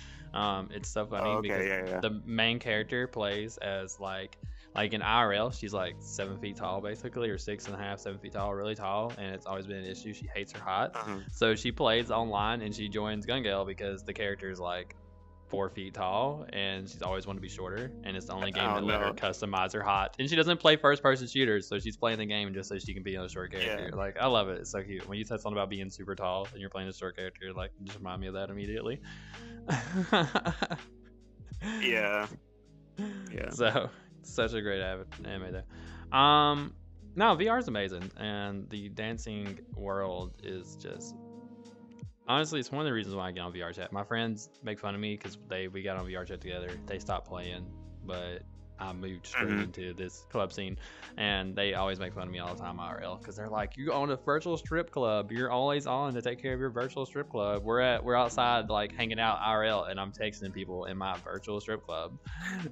A: It's so funny because the main character plays as like in IRL, she's like 7 feet tall basically, or 6.5, 7 feet tall, really tall, and it's always been an issue. She hates her height, so she plays online and she joins Gun Gale because the character is like 4 feet tall and she's always wanted to be shorter, and it's the only game that let her customize her height. And she doesn't play first person shooters, so she's playing the game just so she can be a short character. Like, I love it. It's so cute. When you said something about being super tall and you're playing a short character, like, just remind me of that immediately.
H: Yeah.
A: So such a great anime there. No, VR is amazing, and the dancing world is just, honestly, it's one of the reasons why I get on VR chat. My friends make fun of me because we got on VR chat together. They stopped playing, but I moved straight into this club scene, and they always make fun of me all the time IRL because they're like, "You own a virtual strip club. You're always on to take care of your virtual strip club. We're outside like hanging out IRL, and I'm texting people in my virtual strip club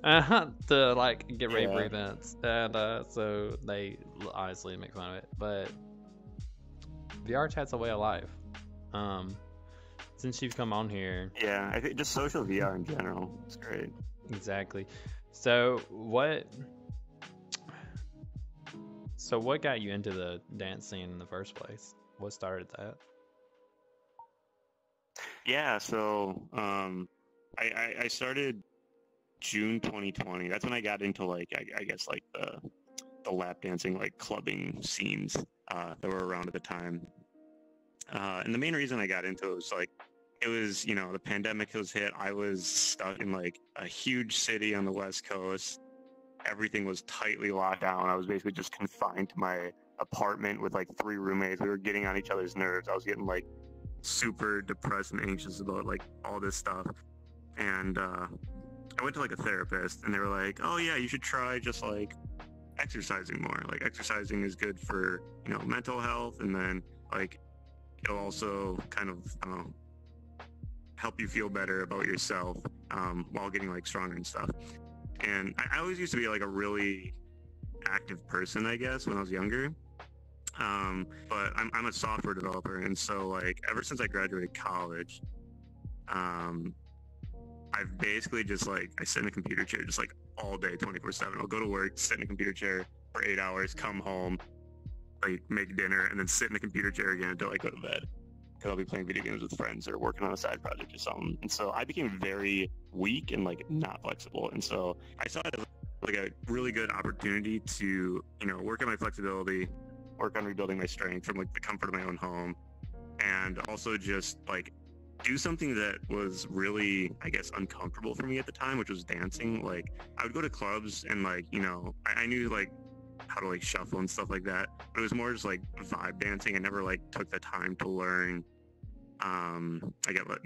A: to like get ready for events." And so they honestly make fun of it, but VR chat's a way of life. Since you've come on here,
H: I think just social VR in general, it's great.
A: Exactly. So what got you into the dance scene in the first place? What started that?
H: Yeah, so I started June 2020. That's when I got into like I guess like the lap dancing, like clubbing scenes that were around at the time. And the main reason I got into it was like, it was, you know, the pandemic was hit. I was stuck in like a huge city on the West Coast. Everything was tightly locked down. I was basically just confined to my apartment with like 3 roommates. We were getting on each other's nerves. I was getting like super depressed and anxious about like all this stuff. And I went to like a therapist, and they were like, "Oh yeah, you should try just like exercising more. Like exercising is good for, you know, mental health, and then like it'll also kind of help you feel better about yourself while getting like stronger and stuff." And I always used to be like a really active person, I guess, when I was younger. But I'm a software developer, and so like ever since I graduated college, I've basically just like, I sit in a computer chair just like all day, 24/7. I'll go to work, sit in a computer chair for 8 hours, come home, like make dinner, and then sit in the computer chair again until I go to bed. Because I'll be playing video games with friends or working on a side project or something. And so I became very weak and like not flexible. And so I saw it as like a really good opportunity to, you know, work on my flexibility, work on rebuilding my strength from like the comfort of my own home, and also just like do something that was really, I guess, uncomfortable for me at the time, which was dancing. Like I would go to clubs and like, you know, I knew like how to like shuffle and stuff like that, but it was more just like vibe dancing. I never like took the time to learn I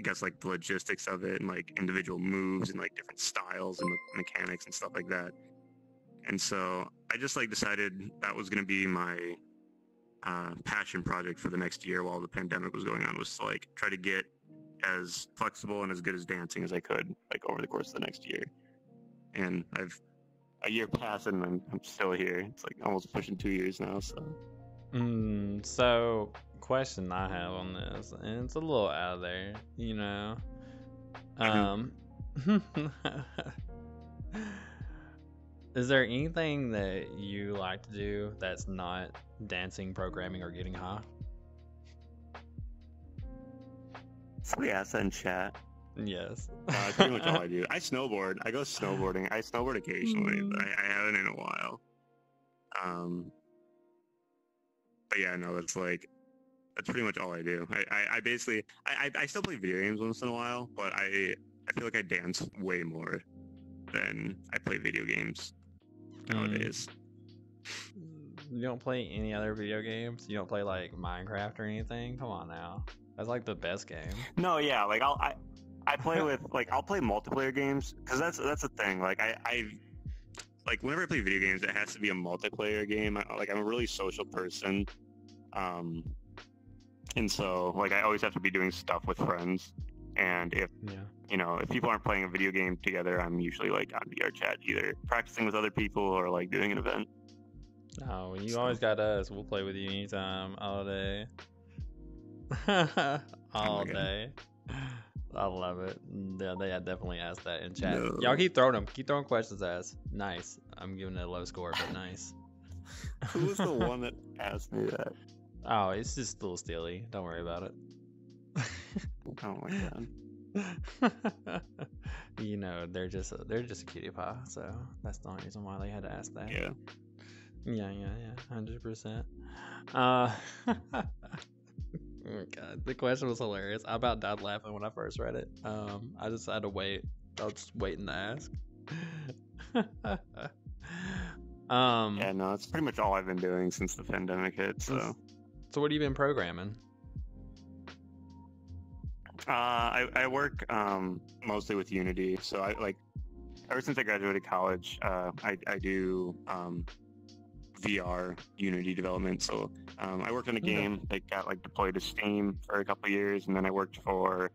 H: guess like the logistics of it and like individual moves and like different styles and mechanics and stuff like that. And so I just like decided that was going to be my passion project for the next year while the pandemic was going on, was to like try to get as flexible and as good as dancing as I could, like over the course of the next year. And I've a year passed and I'm still here. It's like almost pushing 2 years now. So
A: so question I have on this, and it's a little out of there, you know. Is there anything that you like to do that's not dancing, programming, or getting high?
H: somebody asked that in chat.
A: Yes.
H: Pretty much all I do. I snowboard. I go snowboarding. I snowboard occasionally, but I haven't in a while. But yeah, no, that's pretty much all I do. I basically I still play video games once in a while, but I feel like I dance way more than I play video games nowadays.
A: You don't play any other video games? You don't play like Minecraft or anything? Come on now. That's like the best game.
H: No, yeah, like I play with I'll play multiplayer games because that's the thing. Like I like whenever I play video games, it has to be a multiplayer game. I'm a really social person, and so like I always have to be doing stuff with friends. And if if people aren't playing a video game together, I'm usually like on VR chat, either practicing with other people or like doing an event.
A: Oh, you always got us. We'll play with you anytime, all day. All day. I love it. Yeah, they definitely asked that in chat.
H: No.
A: Y'all keep throwing them. Keep throwing questions at us. Nice. I'm giving it a low score, but nice.
H: Who was the one that asked me that?
A: Oh, it's just a little steely. Don't worry about it.
H: Oh my god.
A: You know, they're just a cutie pie, so that's the only reason why they had to ask that.
H: Yeah.
A: Yeah, 100%. Oh god, the question was hilarious. I about died laughing when I first read it. I just had to wait. I was just waiting to ask.
H: Yeah, no, it's pretty much all I've been doing since the pandemic hit. So
A: what have you been programming?
H: I work mostly with Unity. So I like ever since I graduated college, I do VR Unity development. So I worked on a game that got like deployed to Steam for a couple of years, and then I worked for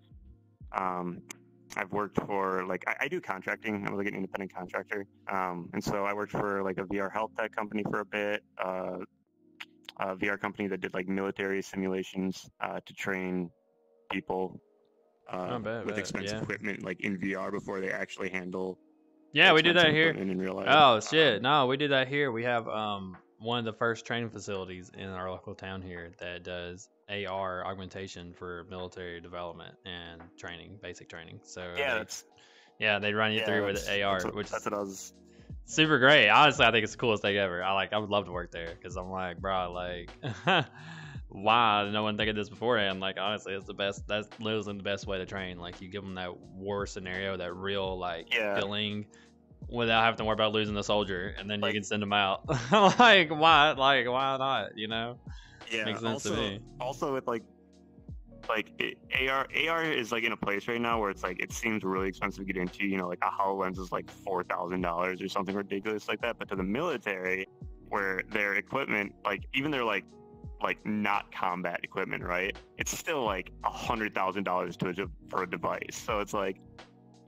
H: like I do contracting. I was like an independent contractor, and so I worked for like a VR health tech company for a bit, a VR company that did like military simulations to train people with expensive equipment like in VR before they actually handle.
A: Yeah, we did that here.
H: In real life.
A: Oh shit! No, we did that here. We have one of the first training facilities in our local town here that does AR augmentation for military development and training, basic training. So they run you through with AR, which that's what I was. Super great. Honestly, I think it's the coolest thing ever. I would love to work there because I'm like, bro, like, why did no one think of this beforehand? Like, honestly, it's the best. That's literally the best way to train. Like, you give them that war scenario, that real feeling, without having to worry about losing the soldier, and then you can send them out. Like, why? Like, why not? You know?
H: Yeah.
A: Makes sense to me.
H: Also, with AR is like in a place right now where it's like it seems really expensive to get into. You know, like a HoloLens is like $4,000 or something ridiculous like that. But to the military, where their equipment, like even their like not combat equipment, right? It's still like $100,000 for a device. So it's like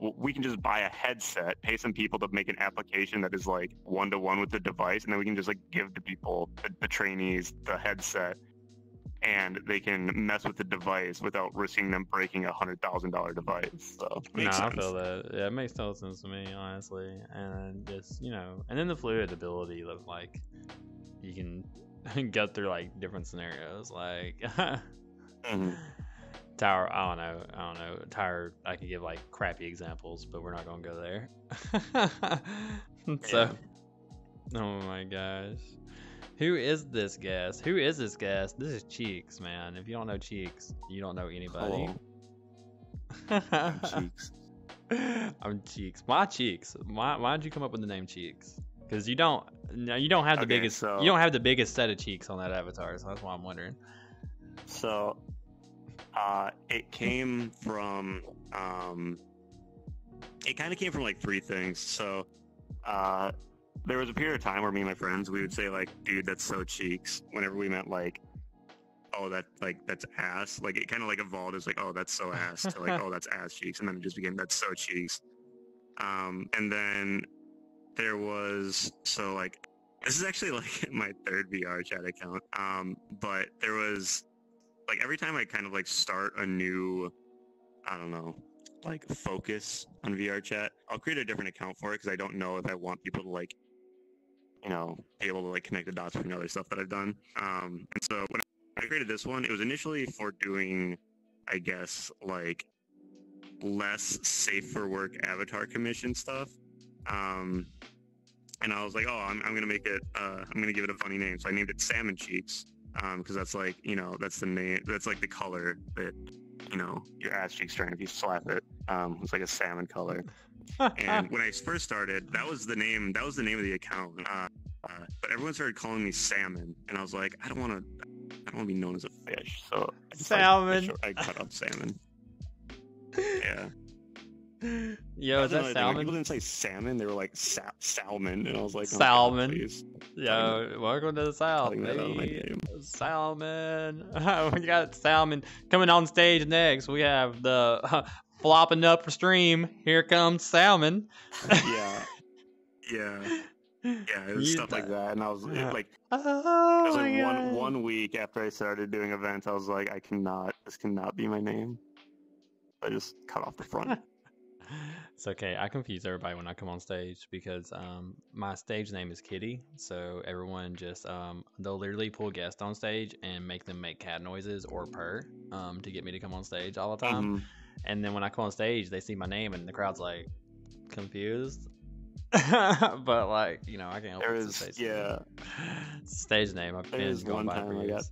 H: we can just buy a headset, pay some people to make an application that is like one-to-one with the device, and then we can just like give the people, the trainees, the headset, and they can mess with the device without risking them breaking $100,000 device. So
A: I feel that. Yeah, it makes total sense to me, honestly. And just, and then the fluid ability of like you can go through like different scenarios, like Tower. I don't know. Tower. I could give like crappy examples, but we're not gonna go there. So, oh my gosh. Who is this guest? This is Cheeks, man. If you don't know Cheeks, you don't know anybody.
H: I'm Cheeks.
A: I'm Cheeks. Why Cheeks? Why'd you come up with the name Cheeks? Because you don't have the biggest. You don't have the biggest set of cheeks on that avatar, so that's why I'm wondering.
H: So, it came from. It kind of came from like three things. So, there was a period of time where me and my friends, we would say like, dude, that's so cheeks, whenever we meant like, oh, that's ass. Like it kind of like evolved as like, oh, that's so ass, to like, oh, that's ass cheeks, and then it just became that's so cheeks. And then there was, so like, this is actually like my third VR chat account. But there was like every time I kind of like start a new, I don't know, like focus on VR chat, I'll create a different account for it because I don't know if I want people to like, you know, be able to like connect the dots between other stuff that I've done. And so when I created this one, it was initially for doing, I guess, like less safe for work avatar commission stuff. And I was like, oh, I'm gonna make it, I'm gonna give it a funny name. So I named it Salmon Cheeks, because that's like, you know, that's the name, that's like the color that, you know, your ass cheeks turn if you slap it. It's like a salmon color. And when I first started, that was the name of the account. But everyone started calling me Salmon, and I was like, I don't want to be known as a fish. So
A: Salmon.
H: I cut up Salmon. Yeah.
A: Yo, is that salmon?
H: People didn't say salmon; they were like salmon, and I was like, oh,
A: salmon.
H: God, please.
A: Yo, welcome to the South, baby. Salmon. We got salmon coming on stage next. We have the flopping up for stream. Here comes salmon.
H: Yeah. It was stuff like that, and I was like, it was like one week after I started doing events, I was like, this cannot be my name. I just cut off the front.
A: It's okay. I confuse everybody when I come on stage because my stage name is Kitty. So everyone just they'll literally pull guests on stage and make them make cat noises or purr to get me to come on stage all the time.
H: Mm-hmm.
A: And then when I come on stage, they see my name and the crowd's like confused. But like, you know, I can't help it. It's stage name. I've been going by for years.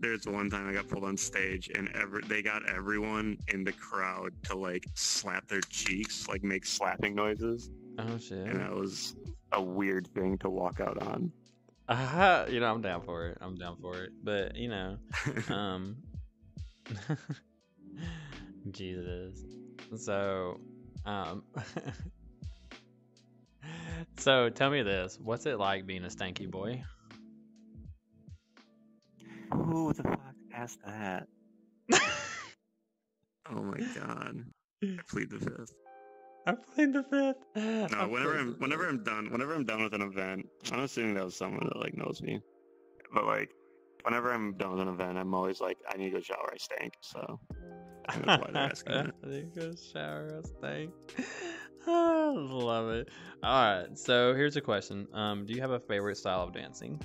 H: There's one time I got pulled on stage and they got everyone in the crowd to like slap their cheeks, like make slapping noises.
A: Oh shit.
H: And that was a weird thing to walk out on.
A: You know, I'm down for it. But, you know, Jesus. So, so tell me this. What's it like being a stanky boy?
H: Who the fuck asked that? Oh my god. I plead the fifth. No, whenever I'm done with an event, I'm assuming that was someone that like knows me. But like, whenever I'm done with an event, I'm always like, I need to go shower, I stink. So I think that's why they're asking that.
A: I need to go shower, I stink. I love it. Alright, so here's a question. Do you have a favorite style of dancing?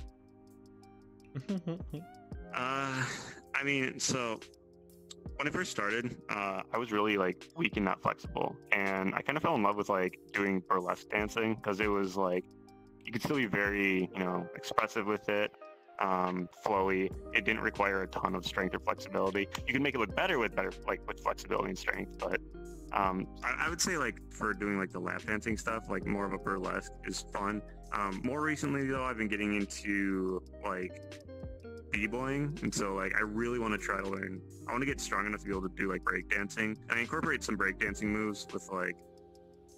H: I mean, so when I first started, I was really like weak and not flexible, and I kind of fell in love with like doing burlesque dancing because it was like you could still be very, you know, expressive with it, flowy. It didn't require a ton of strength or flexibility. You can make it look better with flexibility and strength, but I would say like for doing like the lap dancing stuff, like more of a burlesque is fun. More recently though, I've been getting into like b-boying, and so like I really want to try to learn. I want to get strong enough to be able to do like breakdancing, and I incorporate some breakdancing moves with like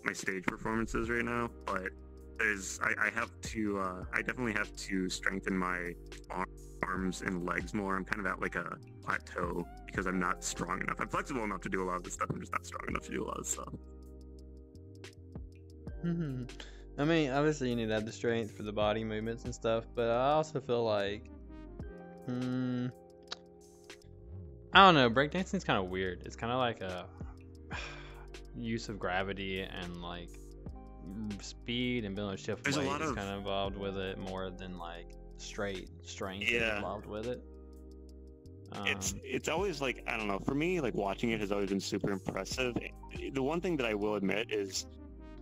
H: my stage performances right now. But I definitely have to strengthen my arms and legs more. I'm kind of at like a plateau because I'm not strong enough. I'm flexible enough to do a lot of this stuff. I'm just not strong enough to do a lot of stuff.
A: I mean, obviously you need to have the strength for the body movements and stuff, but I also feel like I don't know, breakdancing is kind of weird. It's kind of like a use of gravity and like speed and being able to shift weight is kind of involved with it more than like straight strength is involved with it.
H: It's always like, I don't know, for me, like watching it has always been super impressive. The one thing that I will admit is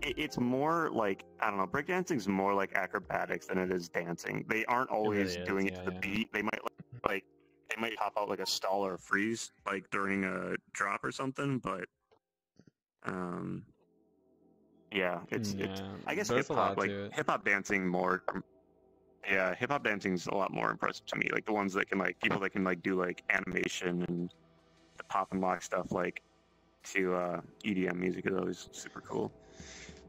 H: it's more like, I don't know, breakdancing is more like acrobatics than it is dancing. They aren't always doing it to the beat. They might they might pop out like a stall or a freeze like during a drop or something, but it's I guess hip hop dancing more. Yeah, hip hop dancing's a lot more impressive to me. Like the ones that can like people that can like do like animation and the pop and lock stuff like to EDM music is always super cool.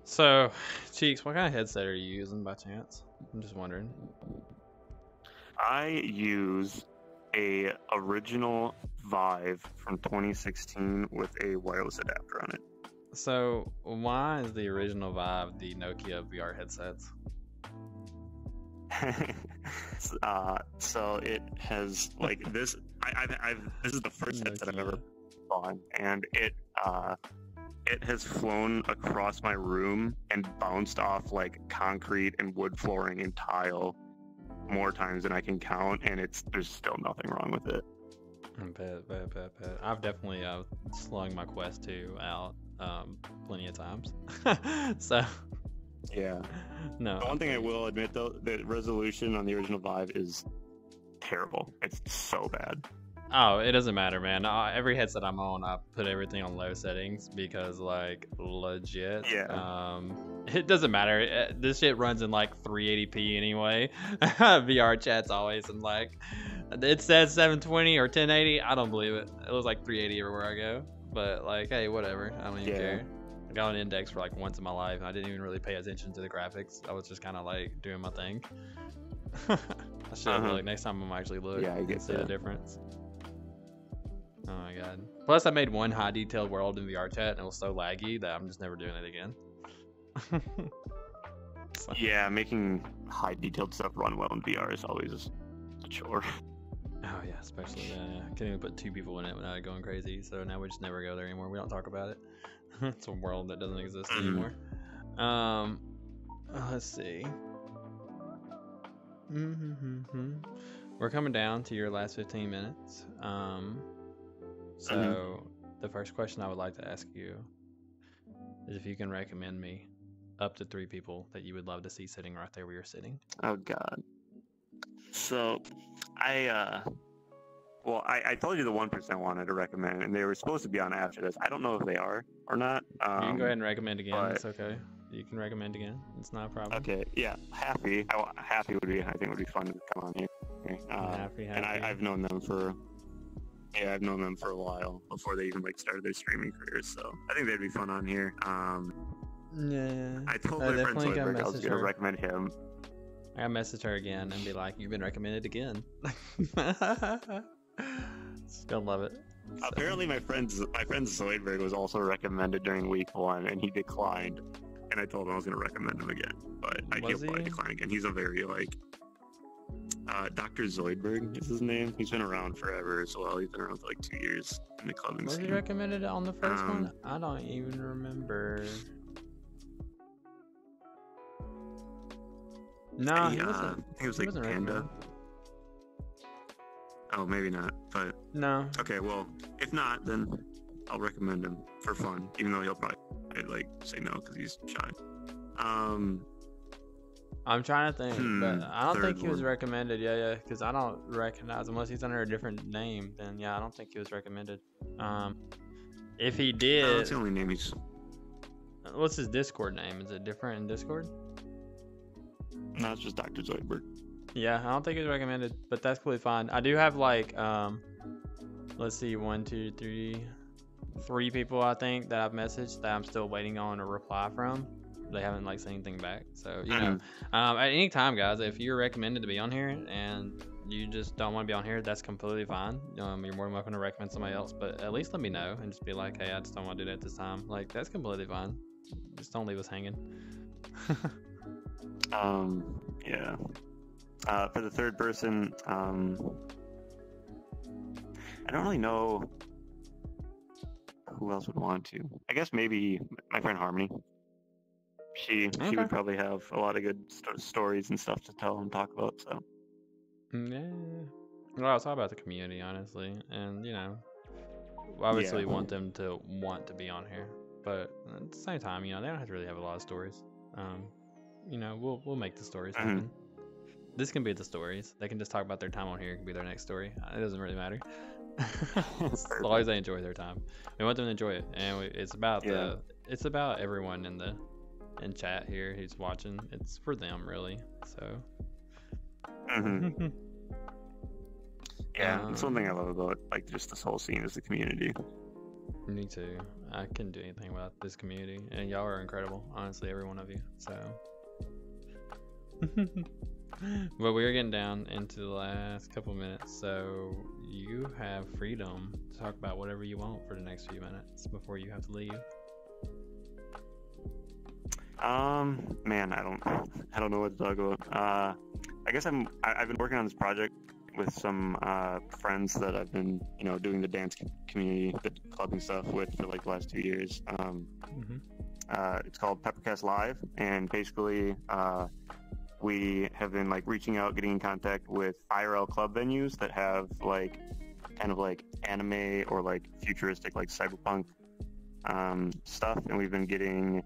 A: So, Cheeks, what kind of headset are you using by chance? I'm just wondering.
H: I use a original Vive from 2016 with a wireless adapter on it.
A: So, why is the original Vive the Nokia VR headsets?
H: So it has like this. This is the first headset I've ever bought, and it has flown across my room and bounced off like concrete and wood flooring and tile more times than I can count, and there's still nothing wrong with it.
A: Bet. I've definitely slung my Quest 2 out plenty of times. So
H: yeah.
A: No.
H: The one thing I will admit though, the resolution on the original Vive is terrible. It's so bad.
A: Oh, it doesn't matter, man. Every headset I'm on, I put everything on low settings because, like, legit.
H: Yeah.
A: It doesn't matter. This shit runs in like 380p anyway. VR chat's always in like, it says 720 or 1080. I don't believe it. It was like 380 everywhere I go. But like, hey, whatever. I don't even care. I got an index for like once in my life, and I didn't even really pay attention to the graphics. I was just kind of like doing my thing. I should have like next time I'm actually look.
H: Yeah, I get
A: see
H: that.
A: the difference. Oh my god. Plus, I made one high detailed world in VR chat, and it was so laggy that I'm just never doing it again. So.
H: Yeah, making high detailed stuff run well in VR is always a chore.
A: Oh yeah, especially yeah. I can't even put 2 people in it without going crazy. So now we just never go there anymore. We don't talk about it. It's a world that doesn't exist anymore. Let's see. We're coming down to your last 15 minutes. So the first question I would like to ask you is if you can recommend me up to 3 people that you would love to see sitting right there where you're sitting.
H: Oh god. So I told you the 1% I wanted to recommend, and they were supposed to be on after this. I don't know if they are or not.
A: You can go ahead and recommend again. It's okay. You can recommend again. It's not a problem.
H: Okay, yeah, Happy would be, I think would be fun to come on here. Okay.
A: Happy.
H: And I've known them for a while before they even like started their streaming careers. So I think they'd be fun on here.
A: Yeah.
H: I told my friend Zoidberg I was gonna recommend him.
A: I gotta message her again and be like, "You've been recommended again." Still love it. So.
H: Apparently, my friend Zoidberg was also recommended during week 1, and he declined. And I told him I was going to recommend him again, but he'll probably decline again. He's a very Dr. Zoidberg is his name. He's been around forever as well. He's been around for like 2 years in the clubbing scene.
A: Was he recommended on the first one? I don't even remember. No, he wasn't.
H: I think it was like Panda. Oh, maybe not, but
A: no.
H: Okay, well, if not, then I'll recommend him for fun, even though he'll probably like say no because he's shy.
A: I'm trying to think, but I don't think he was recommended. Yeah, because I don't recognize unless he's under a different name. Then yeah, I don't think he was recommended. If he did,
H: that's the only name he's.
A: What's his Discord name? Is it different in Discord?
H: No, it's just Dr. Zoidberg.
A: Yeah, I don't think it's recommended, but that's completely fine. I do have like, let's see, 1, 2, 3 people I think that I've messaged that I'm still waiting on a reply from. They haven't like said anything back. So you know, at any time, guys, if you're recommended to be on here and you just don't want to be on here, that's completely fine. You're more than welcome to recommend somebody else, but at least let me know and just be like, hey, I just don't want to do that this time. Like that's completely fine. Just don't leave us hanging.
H: Yeah. For the third person, I don't really know who else would want to. I guess maybe my friend Harmony. She would probably have a lot of good stories and stuff to tell and talk about. So.
A: Yeah. Well, it's all about the community, honestly, and you know, obviously want them to want to be on here, but at the same time, you know, they don't have to really have a lot of stories. You know, we'll make the stories happen. This can be the stories. They can just talk about their time on here. It can be their next story. It doesn't really matter. As long as they enjoy their time, we want them to enjoy it, and it's about it's about everyone in chat here who's watching. It's for them, really. So.
H: Yeah, it's one thing I love about like just this whole scene is the community.
A: Me too. I couldn't do anything without this community, and y'all are incredible. Honestly, every one of you. So, but we're getting down into the last couple minutes, so you have freedom to talk about whatever you want for the next few minutes before you have to leave.
H: Man, I don't know what to talk about. I guess I've been working on this project with some friends that I've been, doing the dance community, the clubbing stuff with for like the last 2 years. It's called Peppercast Live, and basically we have been like reaching out, getting in contact with IRL club venues that have like kind of like anime or like futuristic like cyberpunk stuff, and we've been getting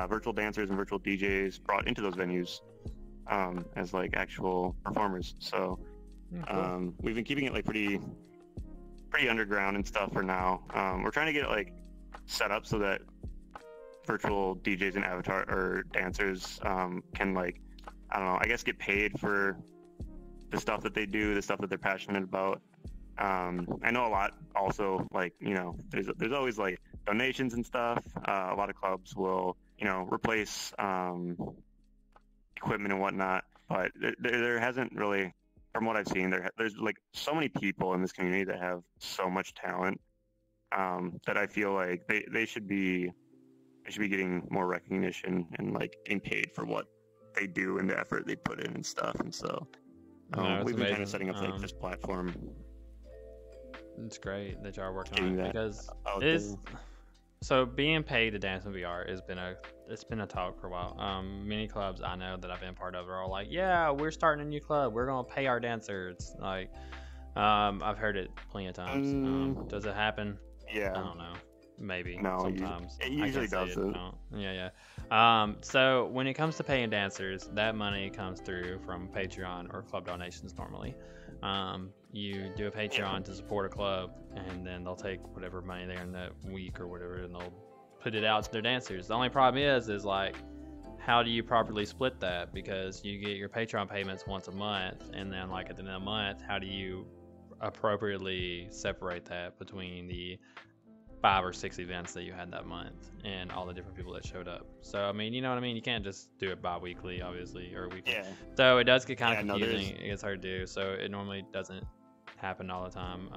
H: virtual dancers and virtual DJs brought into those venues as like actual performers. So we've been keeping it like pretty underground and stuff for now. We're trying to get it like set up so that virtual DJs and avatar or dancers can like, I don't know, I guess get paid for the stuff that they do, the stuff that they're passionate about. I know a lot also, like, there's always like donations and stuff. A lot of clubs will, replace equipment and whatnot, but there hasn't really, from what I've seen, there's like so many people in this community that have so much talent that I feel like they should be getting more recognition and like getting paid for what they do and the effort they put in and stuff. And so we've been kind of setting up like this platform.
A: It's great that y'all are working on it, because so being paid to dance in VR it's been a talk for a while. Many clubs I know that I've been part of are all like, yeah, we're starting a new club, we're gonna pay our dancers. Like, I've heard it plenty of times. Does it happen?
H: Yeah,
A: I don't know. Maybe.
H: No,
A: sometimes
H: it usually doesn't.
A: Yeah. So when it comes to paying dancers, that money comes through from Patreon or club donations normally. You do a Patreon to support a club, and then they'll take whatever money there in that week or whatever, and they'll put it out to their dancers. The only problem is like, how do you properly split that? Because you get your Patreon payments once a month, and then like at the end of the month, how do you appropriately separate that between the 5 or 6 events that you had that month and all the different people that showed up? So I mean, you know what I mean? You can't just do it bi-weekly, obviously, or weekly. Yeah. So it does get kind of confusing. It gets hard to do. So it normally doesn't happen all the time.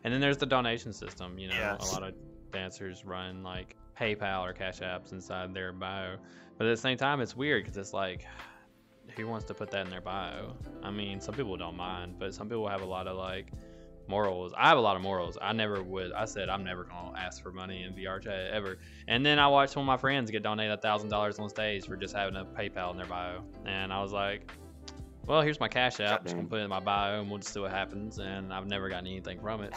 A: And then there's the donation system. A lot of dancers run like PayPal or Cash Apps inside their bio, but at the same time, it's weird because it's like, who wants to put that in their bio? I mean, some people don't mind, but some people have a lot of like morals. I have a lot of morals. I never would. I said I'm never gonna ask for money in VR chat ever. And then I watched one of my friends get donated $1,000 on stage for just having a PayPal in their bio, and I was like, well, here's my Cash App. I'm just gonna put it in my bio, and we'll just see what happens. And I've never gotten anything from it,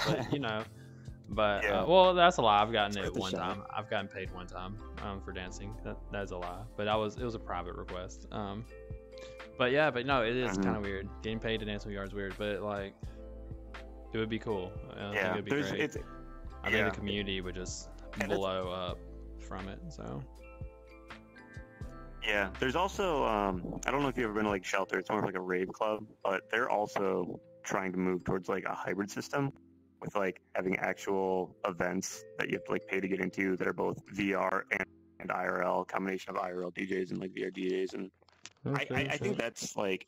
A: but But well, that's a lie. I've gotten it one time. I've gotten paid one time for dancing. That's a lie. But it was a private request. But no, it is kind of weird. Getting paid to dance in VR is weird, but like, it would be cool. I think it'd be great. I think the community would just blow up from it. So.
H: Yeah, there's also I don't know if you've ever been to like Shelter. It's more like a rave club, but they're also trying to move towards like a hybrid system with like having actual events that you have to like pay to get into that are both VR and IRL, combination of IRL DJs and like VR DJs. And I think that's like,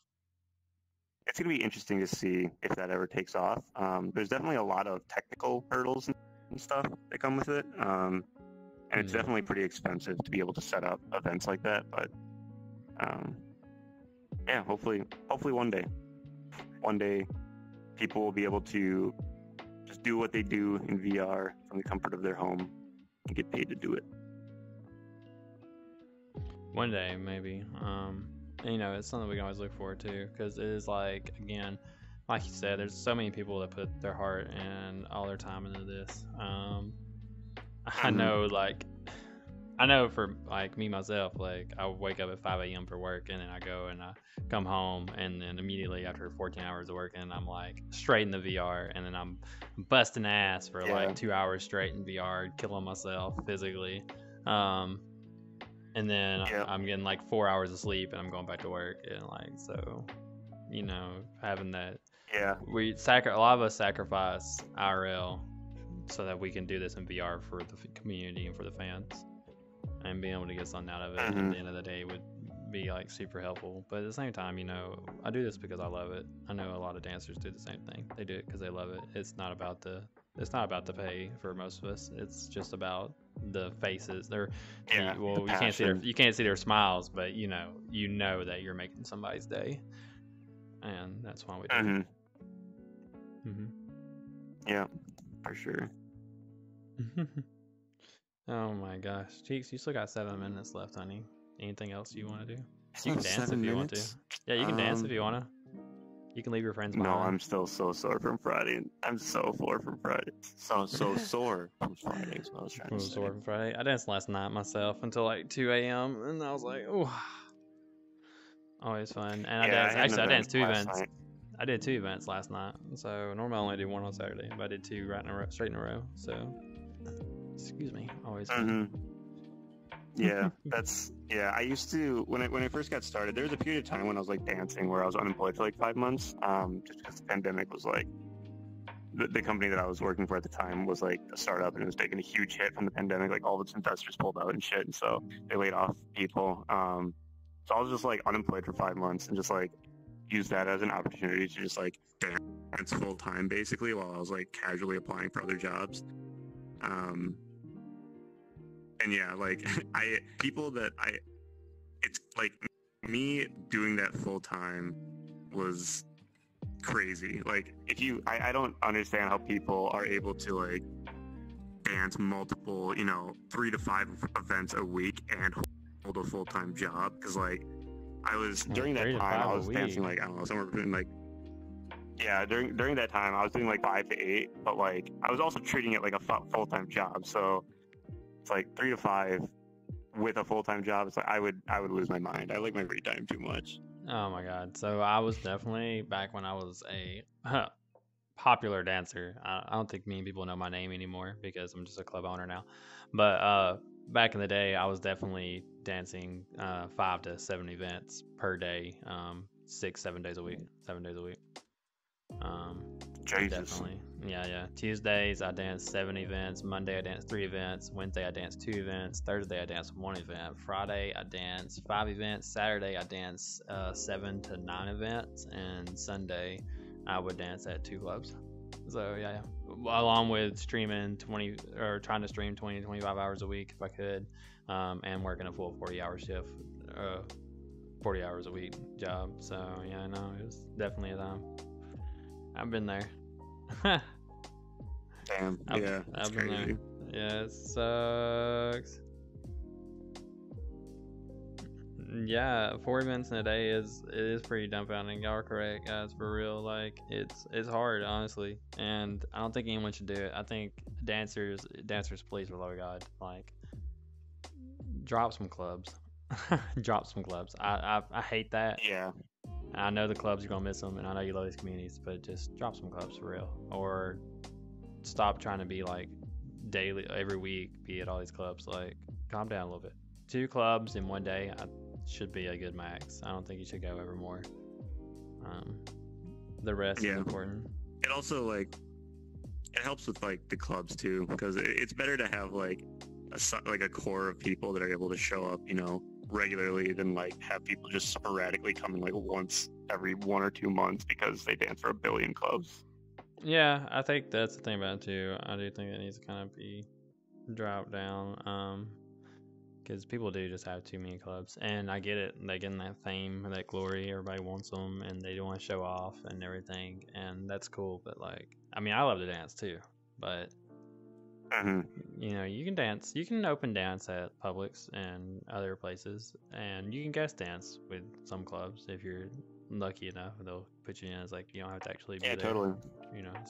H: it's going to be interesting to see if that ever takes off. There's definitely a lot of technical hurdles and stuff that come with it. And it's definitely pretty expensive to be able to set up events like that. But yeah, hopefully one day people will be able to just do what they do in VR from the comfort of their home and get paid to do it.
A: One day, maybe. It's something we can always look forward to, because it is like, again, like you said, there's so many people that put their heart and all their time into this. I know for like me myself, like I wake up at 5 a.m. for work, and then I go and I come home, and then immediately after 14 hours of work, and I'm like straight in the VR, and then I'm busting ass for like 2 hours straight in VR, killing myself physically. And then I'm getting like 4 hours of sleep, and I'm going back to work, and like, so, having that. Yeah. A lot of us sacrifice IRL so that we can do this in VR for the community and for the fans, and being able to get something out of it at the end of the day would be like super helpful. But at the same time, you know, I do this because I love it. I know a lot of dancers do the same thing. They do it because they love it. It's not about the pay for most of us. It's just about the faces. You can't see their smiles, but you know that you're making somebody's day, and that's why we do it.
H: Yeah, for sure.
A: Oh my gosh, Cheeks, you still got 7 minutes left, honey. Anything else you want to do? You can dance if you want to. Yeah, you can dance if you want to. You can leave your friends behind.
H: No, I'm still so sore from Friday. I'm so sore from Friday. So sore from Friday is what I was trying to say.
A: Sore from Friday. I danced last night myself until like 2 a.m. and I was like, oh, always fun. And I danced 2 events.
H: Night.
A: I did 2 events last night. So normally I only do 1 on Saturday, but I did 2 straight in a row. So, excuse me, always fun.
H: Yeah, I used to when I first got started. There was a period of time when I was like dancing where I was unemployed for like 5 months, just because the pandemic was like the company that I was working for at the time was like a startup and it was taking a huge hit from the pandemic. Like all of its investors pulled out and shit, and so they laid off people. So I was just like unemployed for 5 months and just like used that as an opportunity to just like dance full time basically while I was like casually applying for other jobs. And yeah, like it's like me doing that full time was crazy. Like I don't understand how people are able to like dance multiple, 3 to 5 events a week and hold a full-time job. Cause like I was, during that time, I was dancing like, I don't know, somewhere between like, yeah, during that time I was doing like 5 to 8, but like I was also treating it like a full-time job. So it's like 3 to 5 with a full-time job. It's like I would lose my mind. I like my free time too much.
A: Oh my god. So I was definitely, back when I was a popular dancer, I don't think many people know my name anymore because I'm just a club owner now. But back in the day, I was definitely dancing 5 to 7 events per day, 6-7 days a week. 7 days a week.
H: Jesus.
A: Definitely. Yeah. Tuesdays I danced 7 events. Monday I danced 3 events. Wednesday I danced 2 events. Thursday I danced 1 event. Friday I danced 5 events. Saturday I danced 7 to 9 events. And Sunday I would dance at 2 clubs. So yeah. Along with streaming trying to stream 20 to 25 hours a week if I could, and working a full 40-hour shift, 40 hours a week job. So yeah, no, it was definitely a time. I've been there.
H: Damn.
A: I've been there. Yeah, it sucks. Yeah, 4 events in a day is pretty dumbfounding. Y'all are correct, guys. For real, like it's hard, honestly, and I don't think anyone should do it. I think dancers, please, for the love of God, like drop some clubs. Drop some clubs. I hate that.
H: Yeah.
A: I know the clubs, you're gonna miss them, and I know you love these communities, but just drop some clubs for real, or stop trying to be like daily, every week, be at all these clubs. Like, calm down a little bit. 2 clubs in 1 day should be a good max. I don't think you should go ever more. The rest is important.
H: It also like it helps with like the clubs too, because it's better to have like a core of people that are able to show up, regularly than like have people just sporadically coming like once every 1 or 2 months because they dance for a billion clubs.
A: Yeah, I think that's the thing about it too. I do think it needs to kind of be dropped down, because people do just have too many clubs, and I get it. They get in that fame, that glory, everybody wants them, and they do want to show off and everything, and that's cool. But like, I mean, I love to dance too, but you can dance. You can open dance at Publix and other places, and you can guest dance with some clubs if you're lucky enough. They'll put you in as like, you don't have to actually be there.
H: Totally.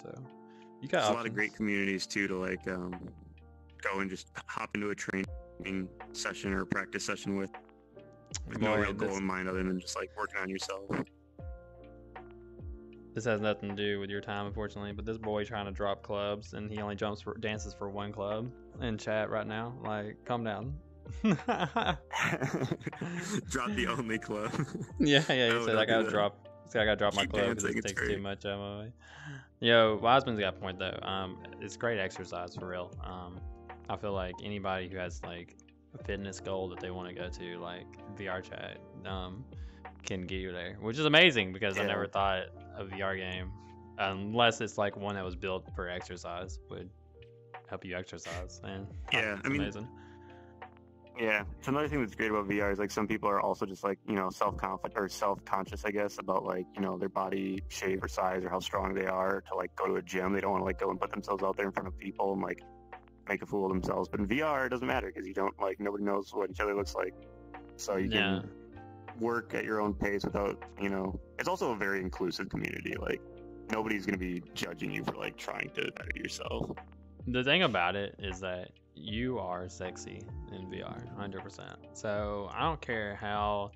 A: So you got
H: There's a lot of great communities too to like go and just hop into a training session or practice session with no real goal in mind other than just like working on yourself.
A: This has nothing to do with your time, unfortunately, but this boy trying to drop clubs, and he only dances for 1 club in chat right now. Like, calm down. Drop
H: the only club.
A: Yeah. He said I gotta drop So I gotta drop my
H: Keep
A: club because
H: dancing,
A: it
H: it's
A: takes too
H: great.
A: much out of my way. Yo, Wiseman's got a point though. It's great exercise for real. I feel like anybody who has like a fitness goal that they want to go to, like VR chat, can get you there, which is amazing because I
H: Yeah.
A: never thought a VR game, unless it's like one that was built for exercise, would help you exercise. And
H: Yeah,
A: it's
H: I mean,
A: amazing.
H: Yeah, it's another thing that's great about VR is like some people are also just like, you know, self-confident or self-conscious, I guess, about like, you know, their body shape or size or how strong they are to like go to a gym. They don't want to like go and put themselves out there in front of people and like make a fool of themselves. But in VR, it doesn't matter because you don't like, nobody knows what each other looks like. So you
A: Yeah.
H: can work at your own pace without, you know, it's also a very inclusive community. Like nobody's going to be judging you for like trying to better yourself.
A: The thing about it is that you are sexy in VR, 100%. So I don't care how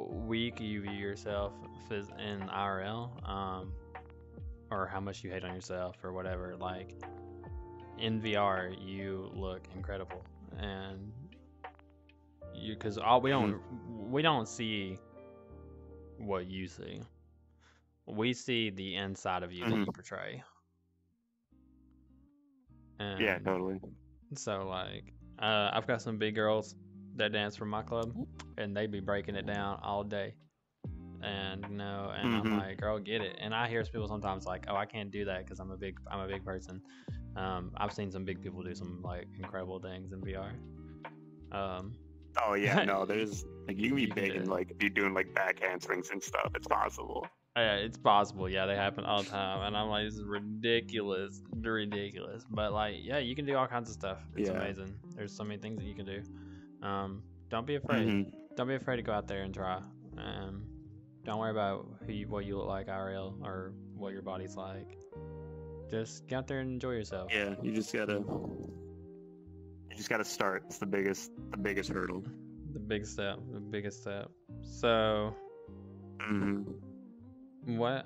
A: weak you view yourself in IRL, or how much you hate on yourself or whatever. Like in VR, you look incredible, and because we don't see what you see. We see the inside of you that you portray. And
H: Yeah, totally.
A: so like, I've got some big girls that dance for my club, and they be breaking it down all day. And you know, and I'm like, girl, get it. And I hear people sometimes like, oh, I can't do that because I'm a big person. I've seen some big people do some like incredible things in VR.
H: Oh yeah, no, there's like you can be
A: You can
H: big
A: do
H: and
A: it.
H: like be doing like back handsprings and stuff. It's possible.
A: Yeah, it's possible. Yeah, they happen all the time, and I'm like, this is ridiculous. But like, yeah, you can do all kinds of stuff. It's
H: Yeah.
A: amazing. There's so many things that you can do. Don't be afraid. Don't be afraid to go out there and try. Don't worry about what you look like IRL or what your body's like. Just get out there and enjoy yourself.
H: Yeah, you just gotta start. It's the biggest hurdle.
A: The biggest step. So, what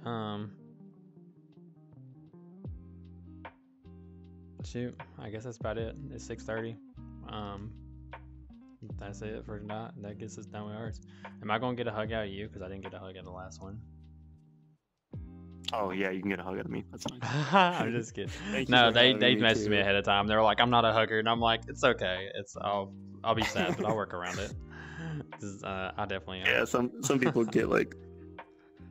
A: shoot, I guess that's about it. It's 6:30. That's it for tonight. That gets us done with ours. Am I gonna get a hug out of you? Because I didn't get a hug in the last one.
H: Oh yeah, you can get a hug out of me. That's fine.
A: I'm just kidding.
H: Thank you
A: No,
H: for
A: they
H: having me,
A: messaged me
H: too.
A: ahead of time. They were like, I'm not a hugger, and I'm like, it's okay. I'll be sad, but I'll work around it. 'Cause, I definitely am.
H: Yeah, some people get like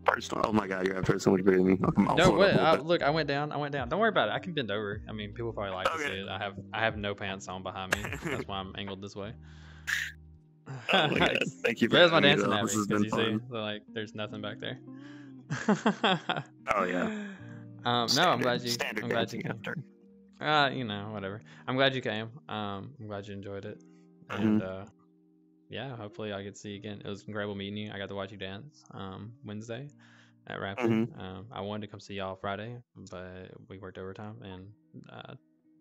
H: personal. Oh my god, you have heard so much bigger than me. I'll
A: No,
H: float
A: wait.
H: up a little bit.
A: Look, I went down. Don't worry about it. I can bend over. I mean, people probably like to see
H: Okay.
A: it. I have no pants on behind me. That's why I'm angled this way.
H: Oh my god, thank you for
A: There's my
H: having me,
A: dancing
H: though.
A: at me
H: This has
A: because
H: been
A: you see,
H: fun.
A: so, like, there's nothing back there.
H: Oh yeah.
A: No, I'm glad you.
H: Standard
A: I'm glad you
H: dancing
A: came.
H: after.
A: You know, whatever. I'm glad you came. I'm glad you enjoyed it, and yeah, hopefully I get to see you again. It was incredible meeting you. I got to watch you dance Wednesday at Raptor. I wanted to come see y'all Friday, but we worked overtime and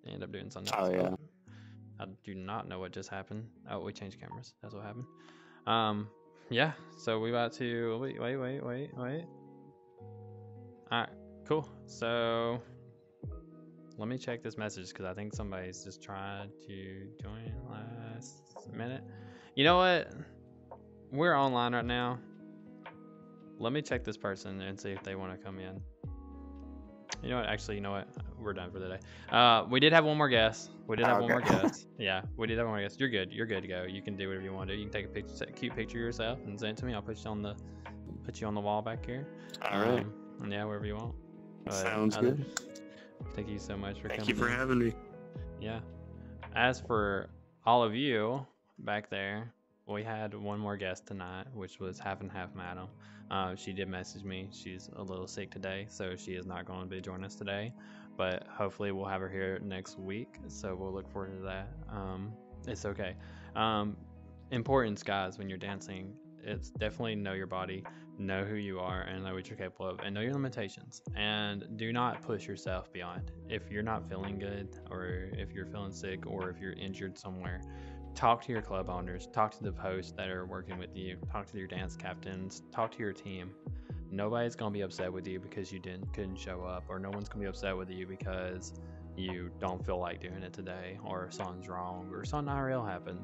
A: ended up doing Sunday.
H: Oh,
A: so
H: yeah.
A: I do not know what just happened. Oh, we changed cameras. That's what happened. Yeah. So we about to wait. All right, cool. So let me check this message because I think somebody's just tried to join last minute. You know what? We're online right now. Let me check this person and see if they want to come in. You know what? Actually, you know what? We're done for the day. We did have one more guest. Yeah, we did have one more guest. You're good. You're good to go. You can do whatever you want to do. You can take a picture, cute picture of yourself, and send it to me. I'll put you on the wall back here.
H: All right.
A: Yeah, wherever you want. But
H: Sounds good.
A: Thank you so much for coming.
H: Thank you for
A: in.
H: having me.
A: Yeah. As for all of you back there, we had one more guest tonight, which was Half and Half Madam. She did message me. She's a little sick today, so she is not going to be joining us today. But hopefully we'll have her here next week, so we'll look forward to that. It's okay. Importance, guys, when you're dancing, it's definitely know your body, know who you are, and know what you're capable of, and know your limitations. And do not push yourself beyond. If you're not feeling good, or if you're feeling sick, or if you're injured somewhere, talk to your club owners, talk to the hosts that are working with you, talk to your dance captains, talk to your team. Nobody's gonna be upset with you because you couldn't show up, or no one's gonna be upset with you because you don't feel like doing it today, or something's wrong, or something IRL happened.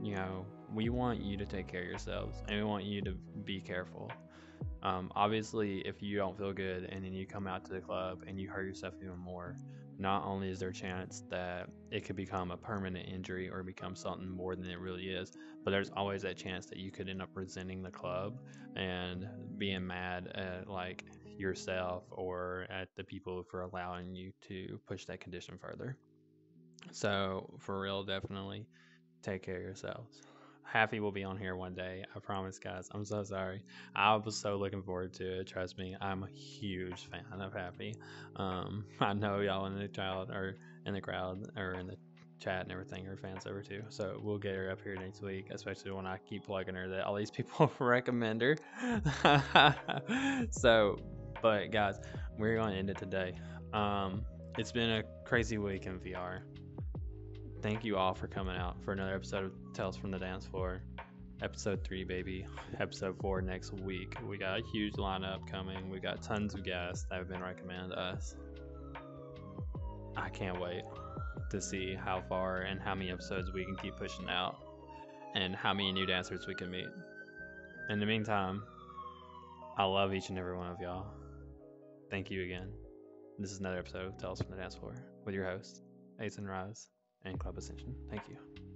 A: You know, we want you to take care of yourselves, and we want you to be careful. Obviously, if you don't feel good and then you come out to the club and you hurt yourself even more, not only is there a chance that it could become a permanent injury or become something more than it really is, but there's always that chance that you could end up resenting the club and being mad at like yourself or at the people for allowing you to push that condition further. So for real, definitely take care of yourselves. Happy will be on here one day. I promise, guys. I'm so sorry. I was so looking forward to it. Trust me, I'm a huge fan of Happy. I know y'all in the child or in the crowd or in the chat and everything are fans of her too. So we'll get her up here next week, especially when I keep plugging her that all these people recommend her. So, but guys, we're gonna end it today. It's been a crazy week in VR. Thank you all for coming out for another episode of Tales from the Dance Floor. Episode 3, baby. Episode 4 next week. We got a huge lineup coming. We got tons of guests that have been recommended to us. I can't wait to see how far and how many episodes we can keep pushing out and how many new dancers we can meet. In the meantime, I love each and every one of y'all. Thank you again. This is another episode of Tales from the Dance Floor with your hosts, Ace and Rise and Club Ascension. Thank you.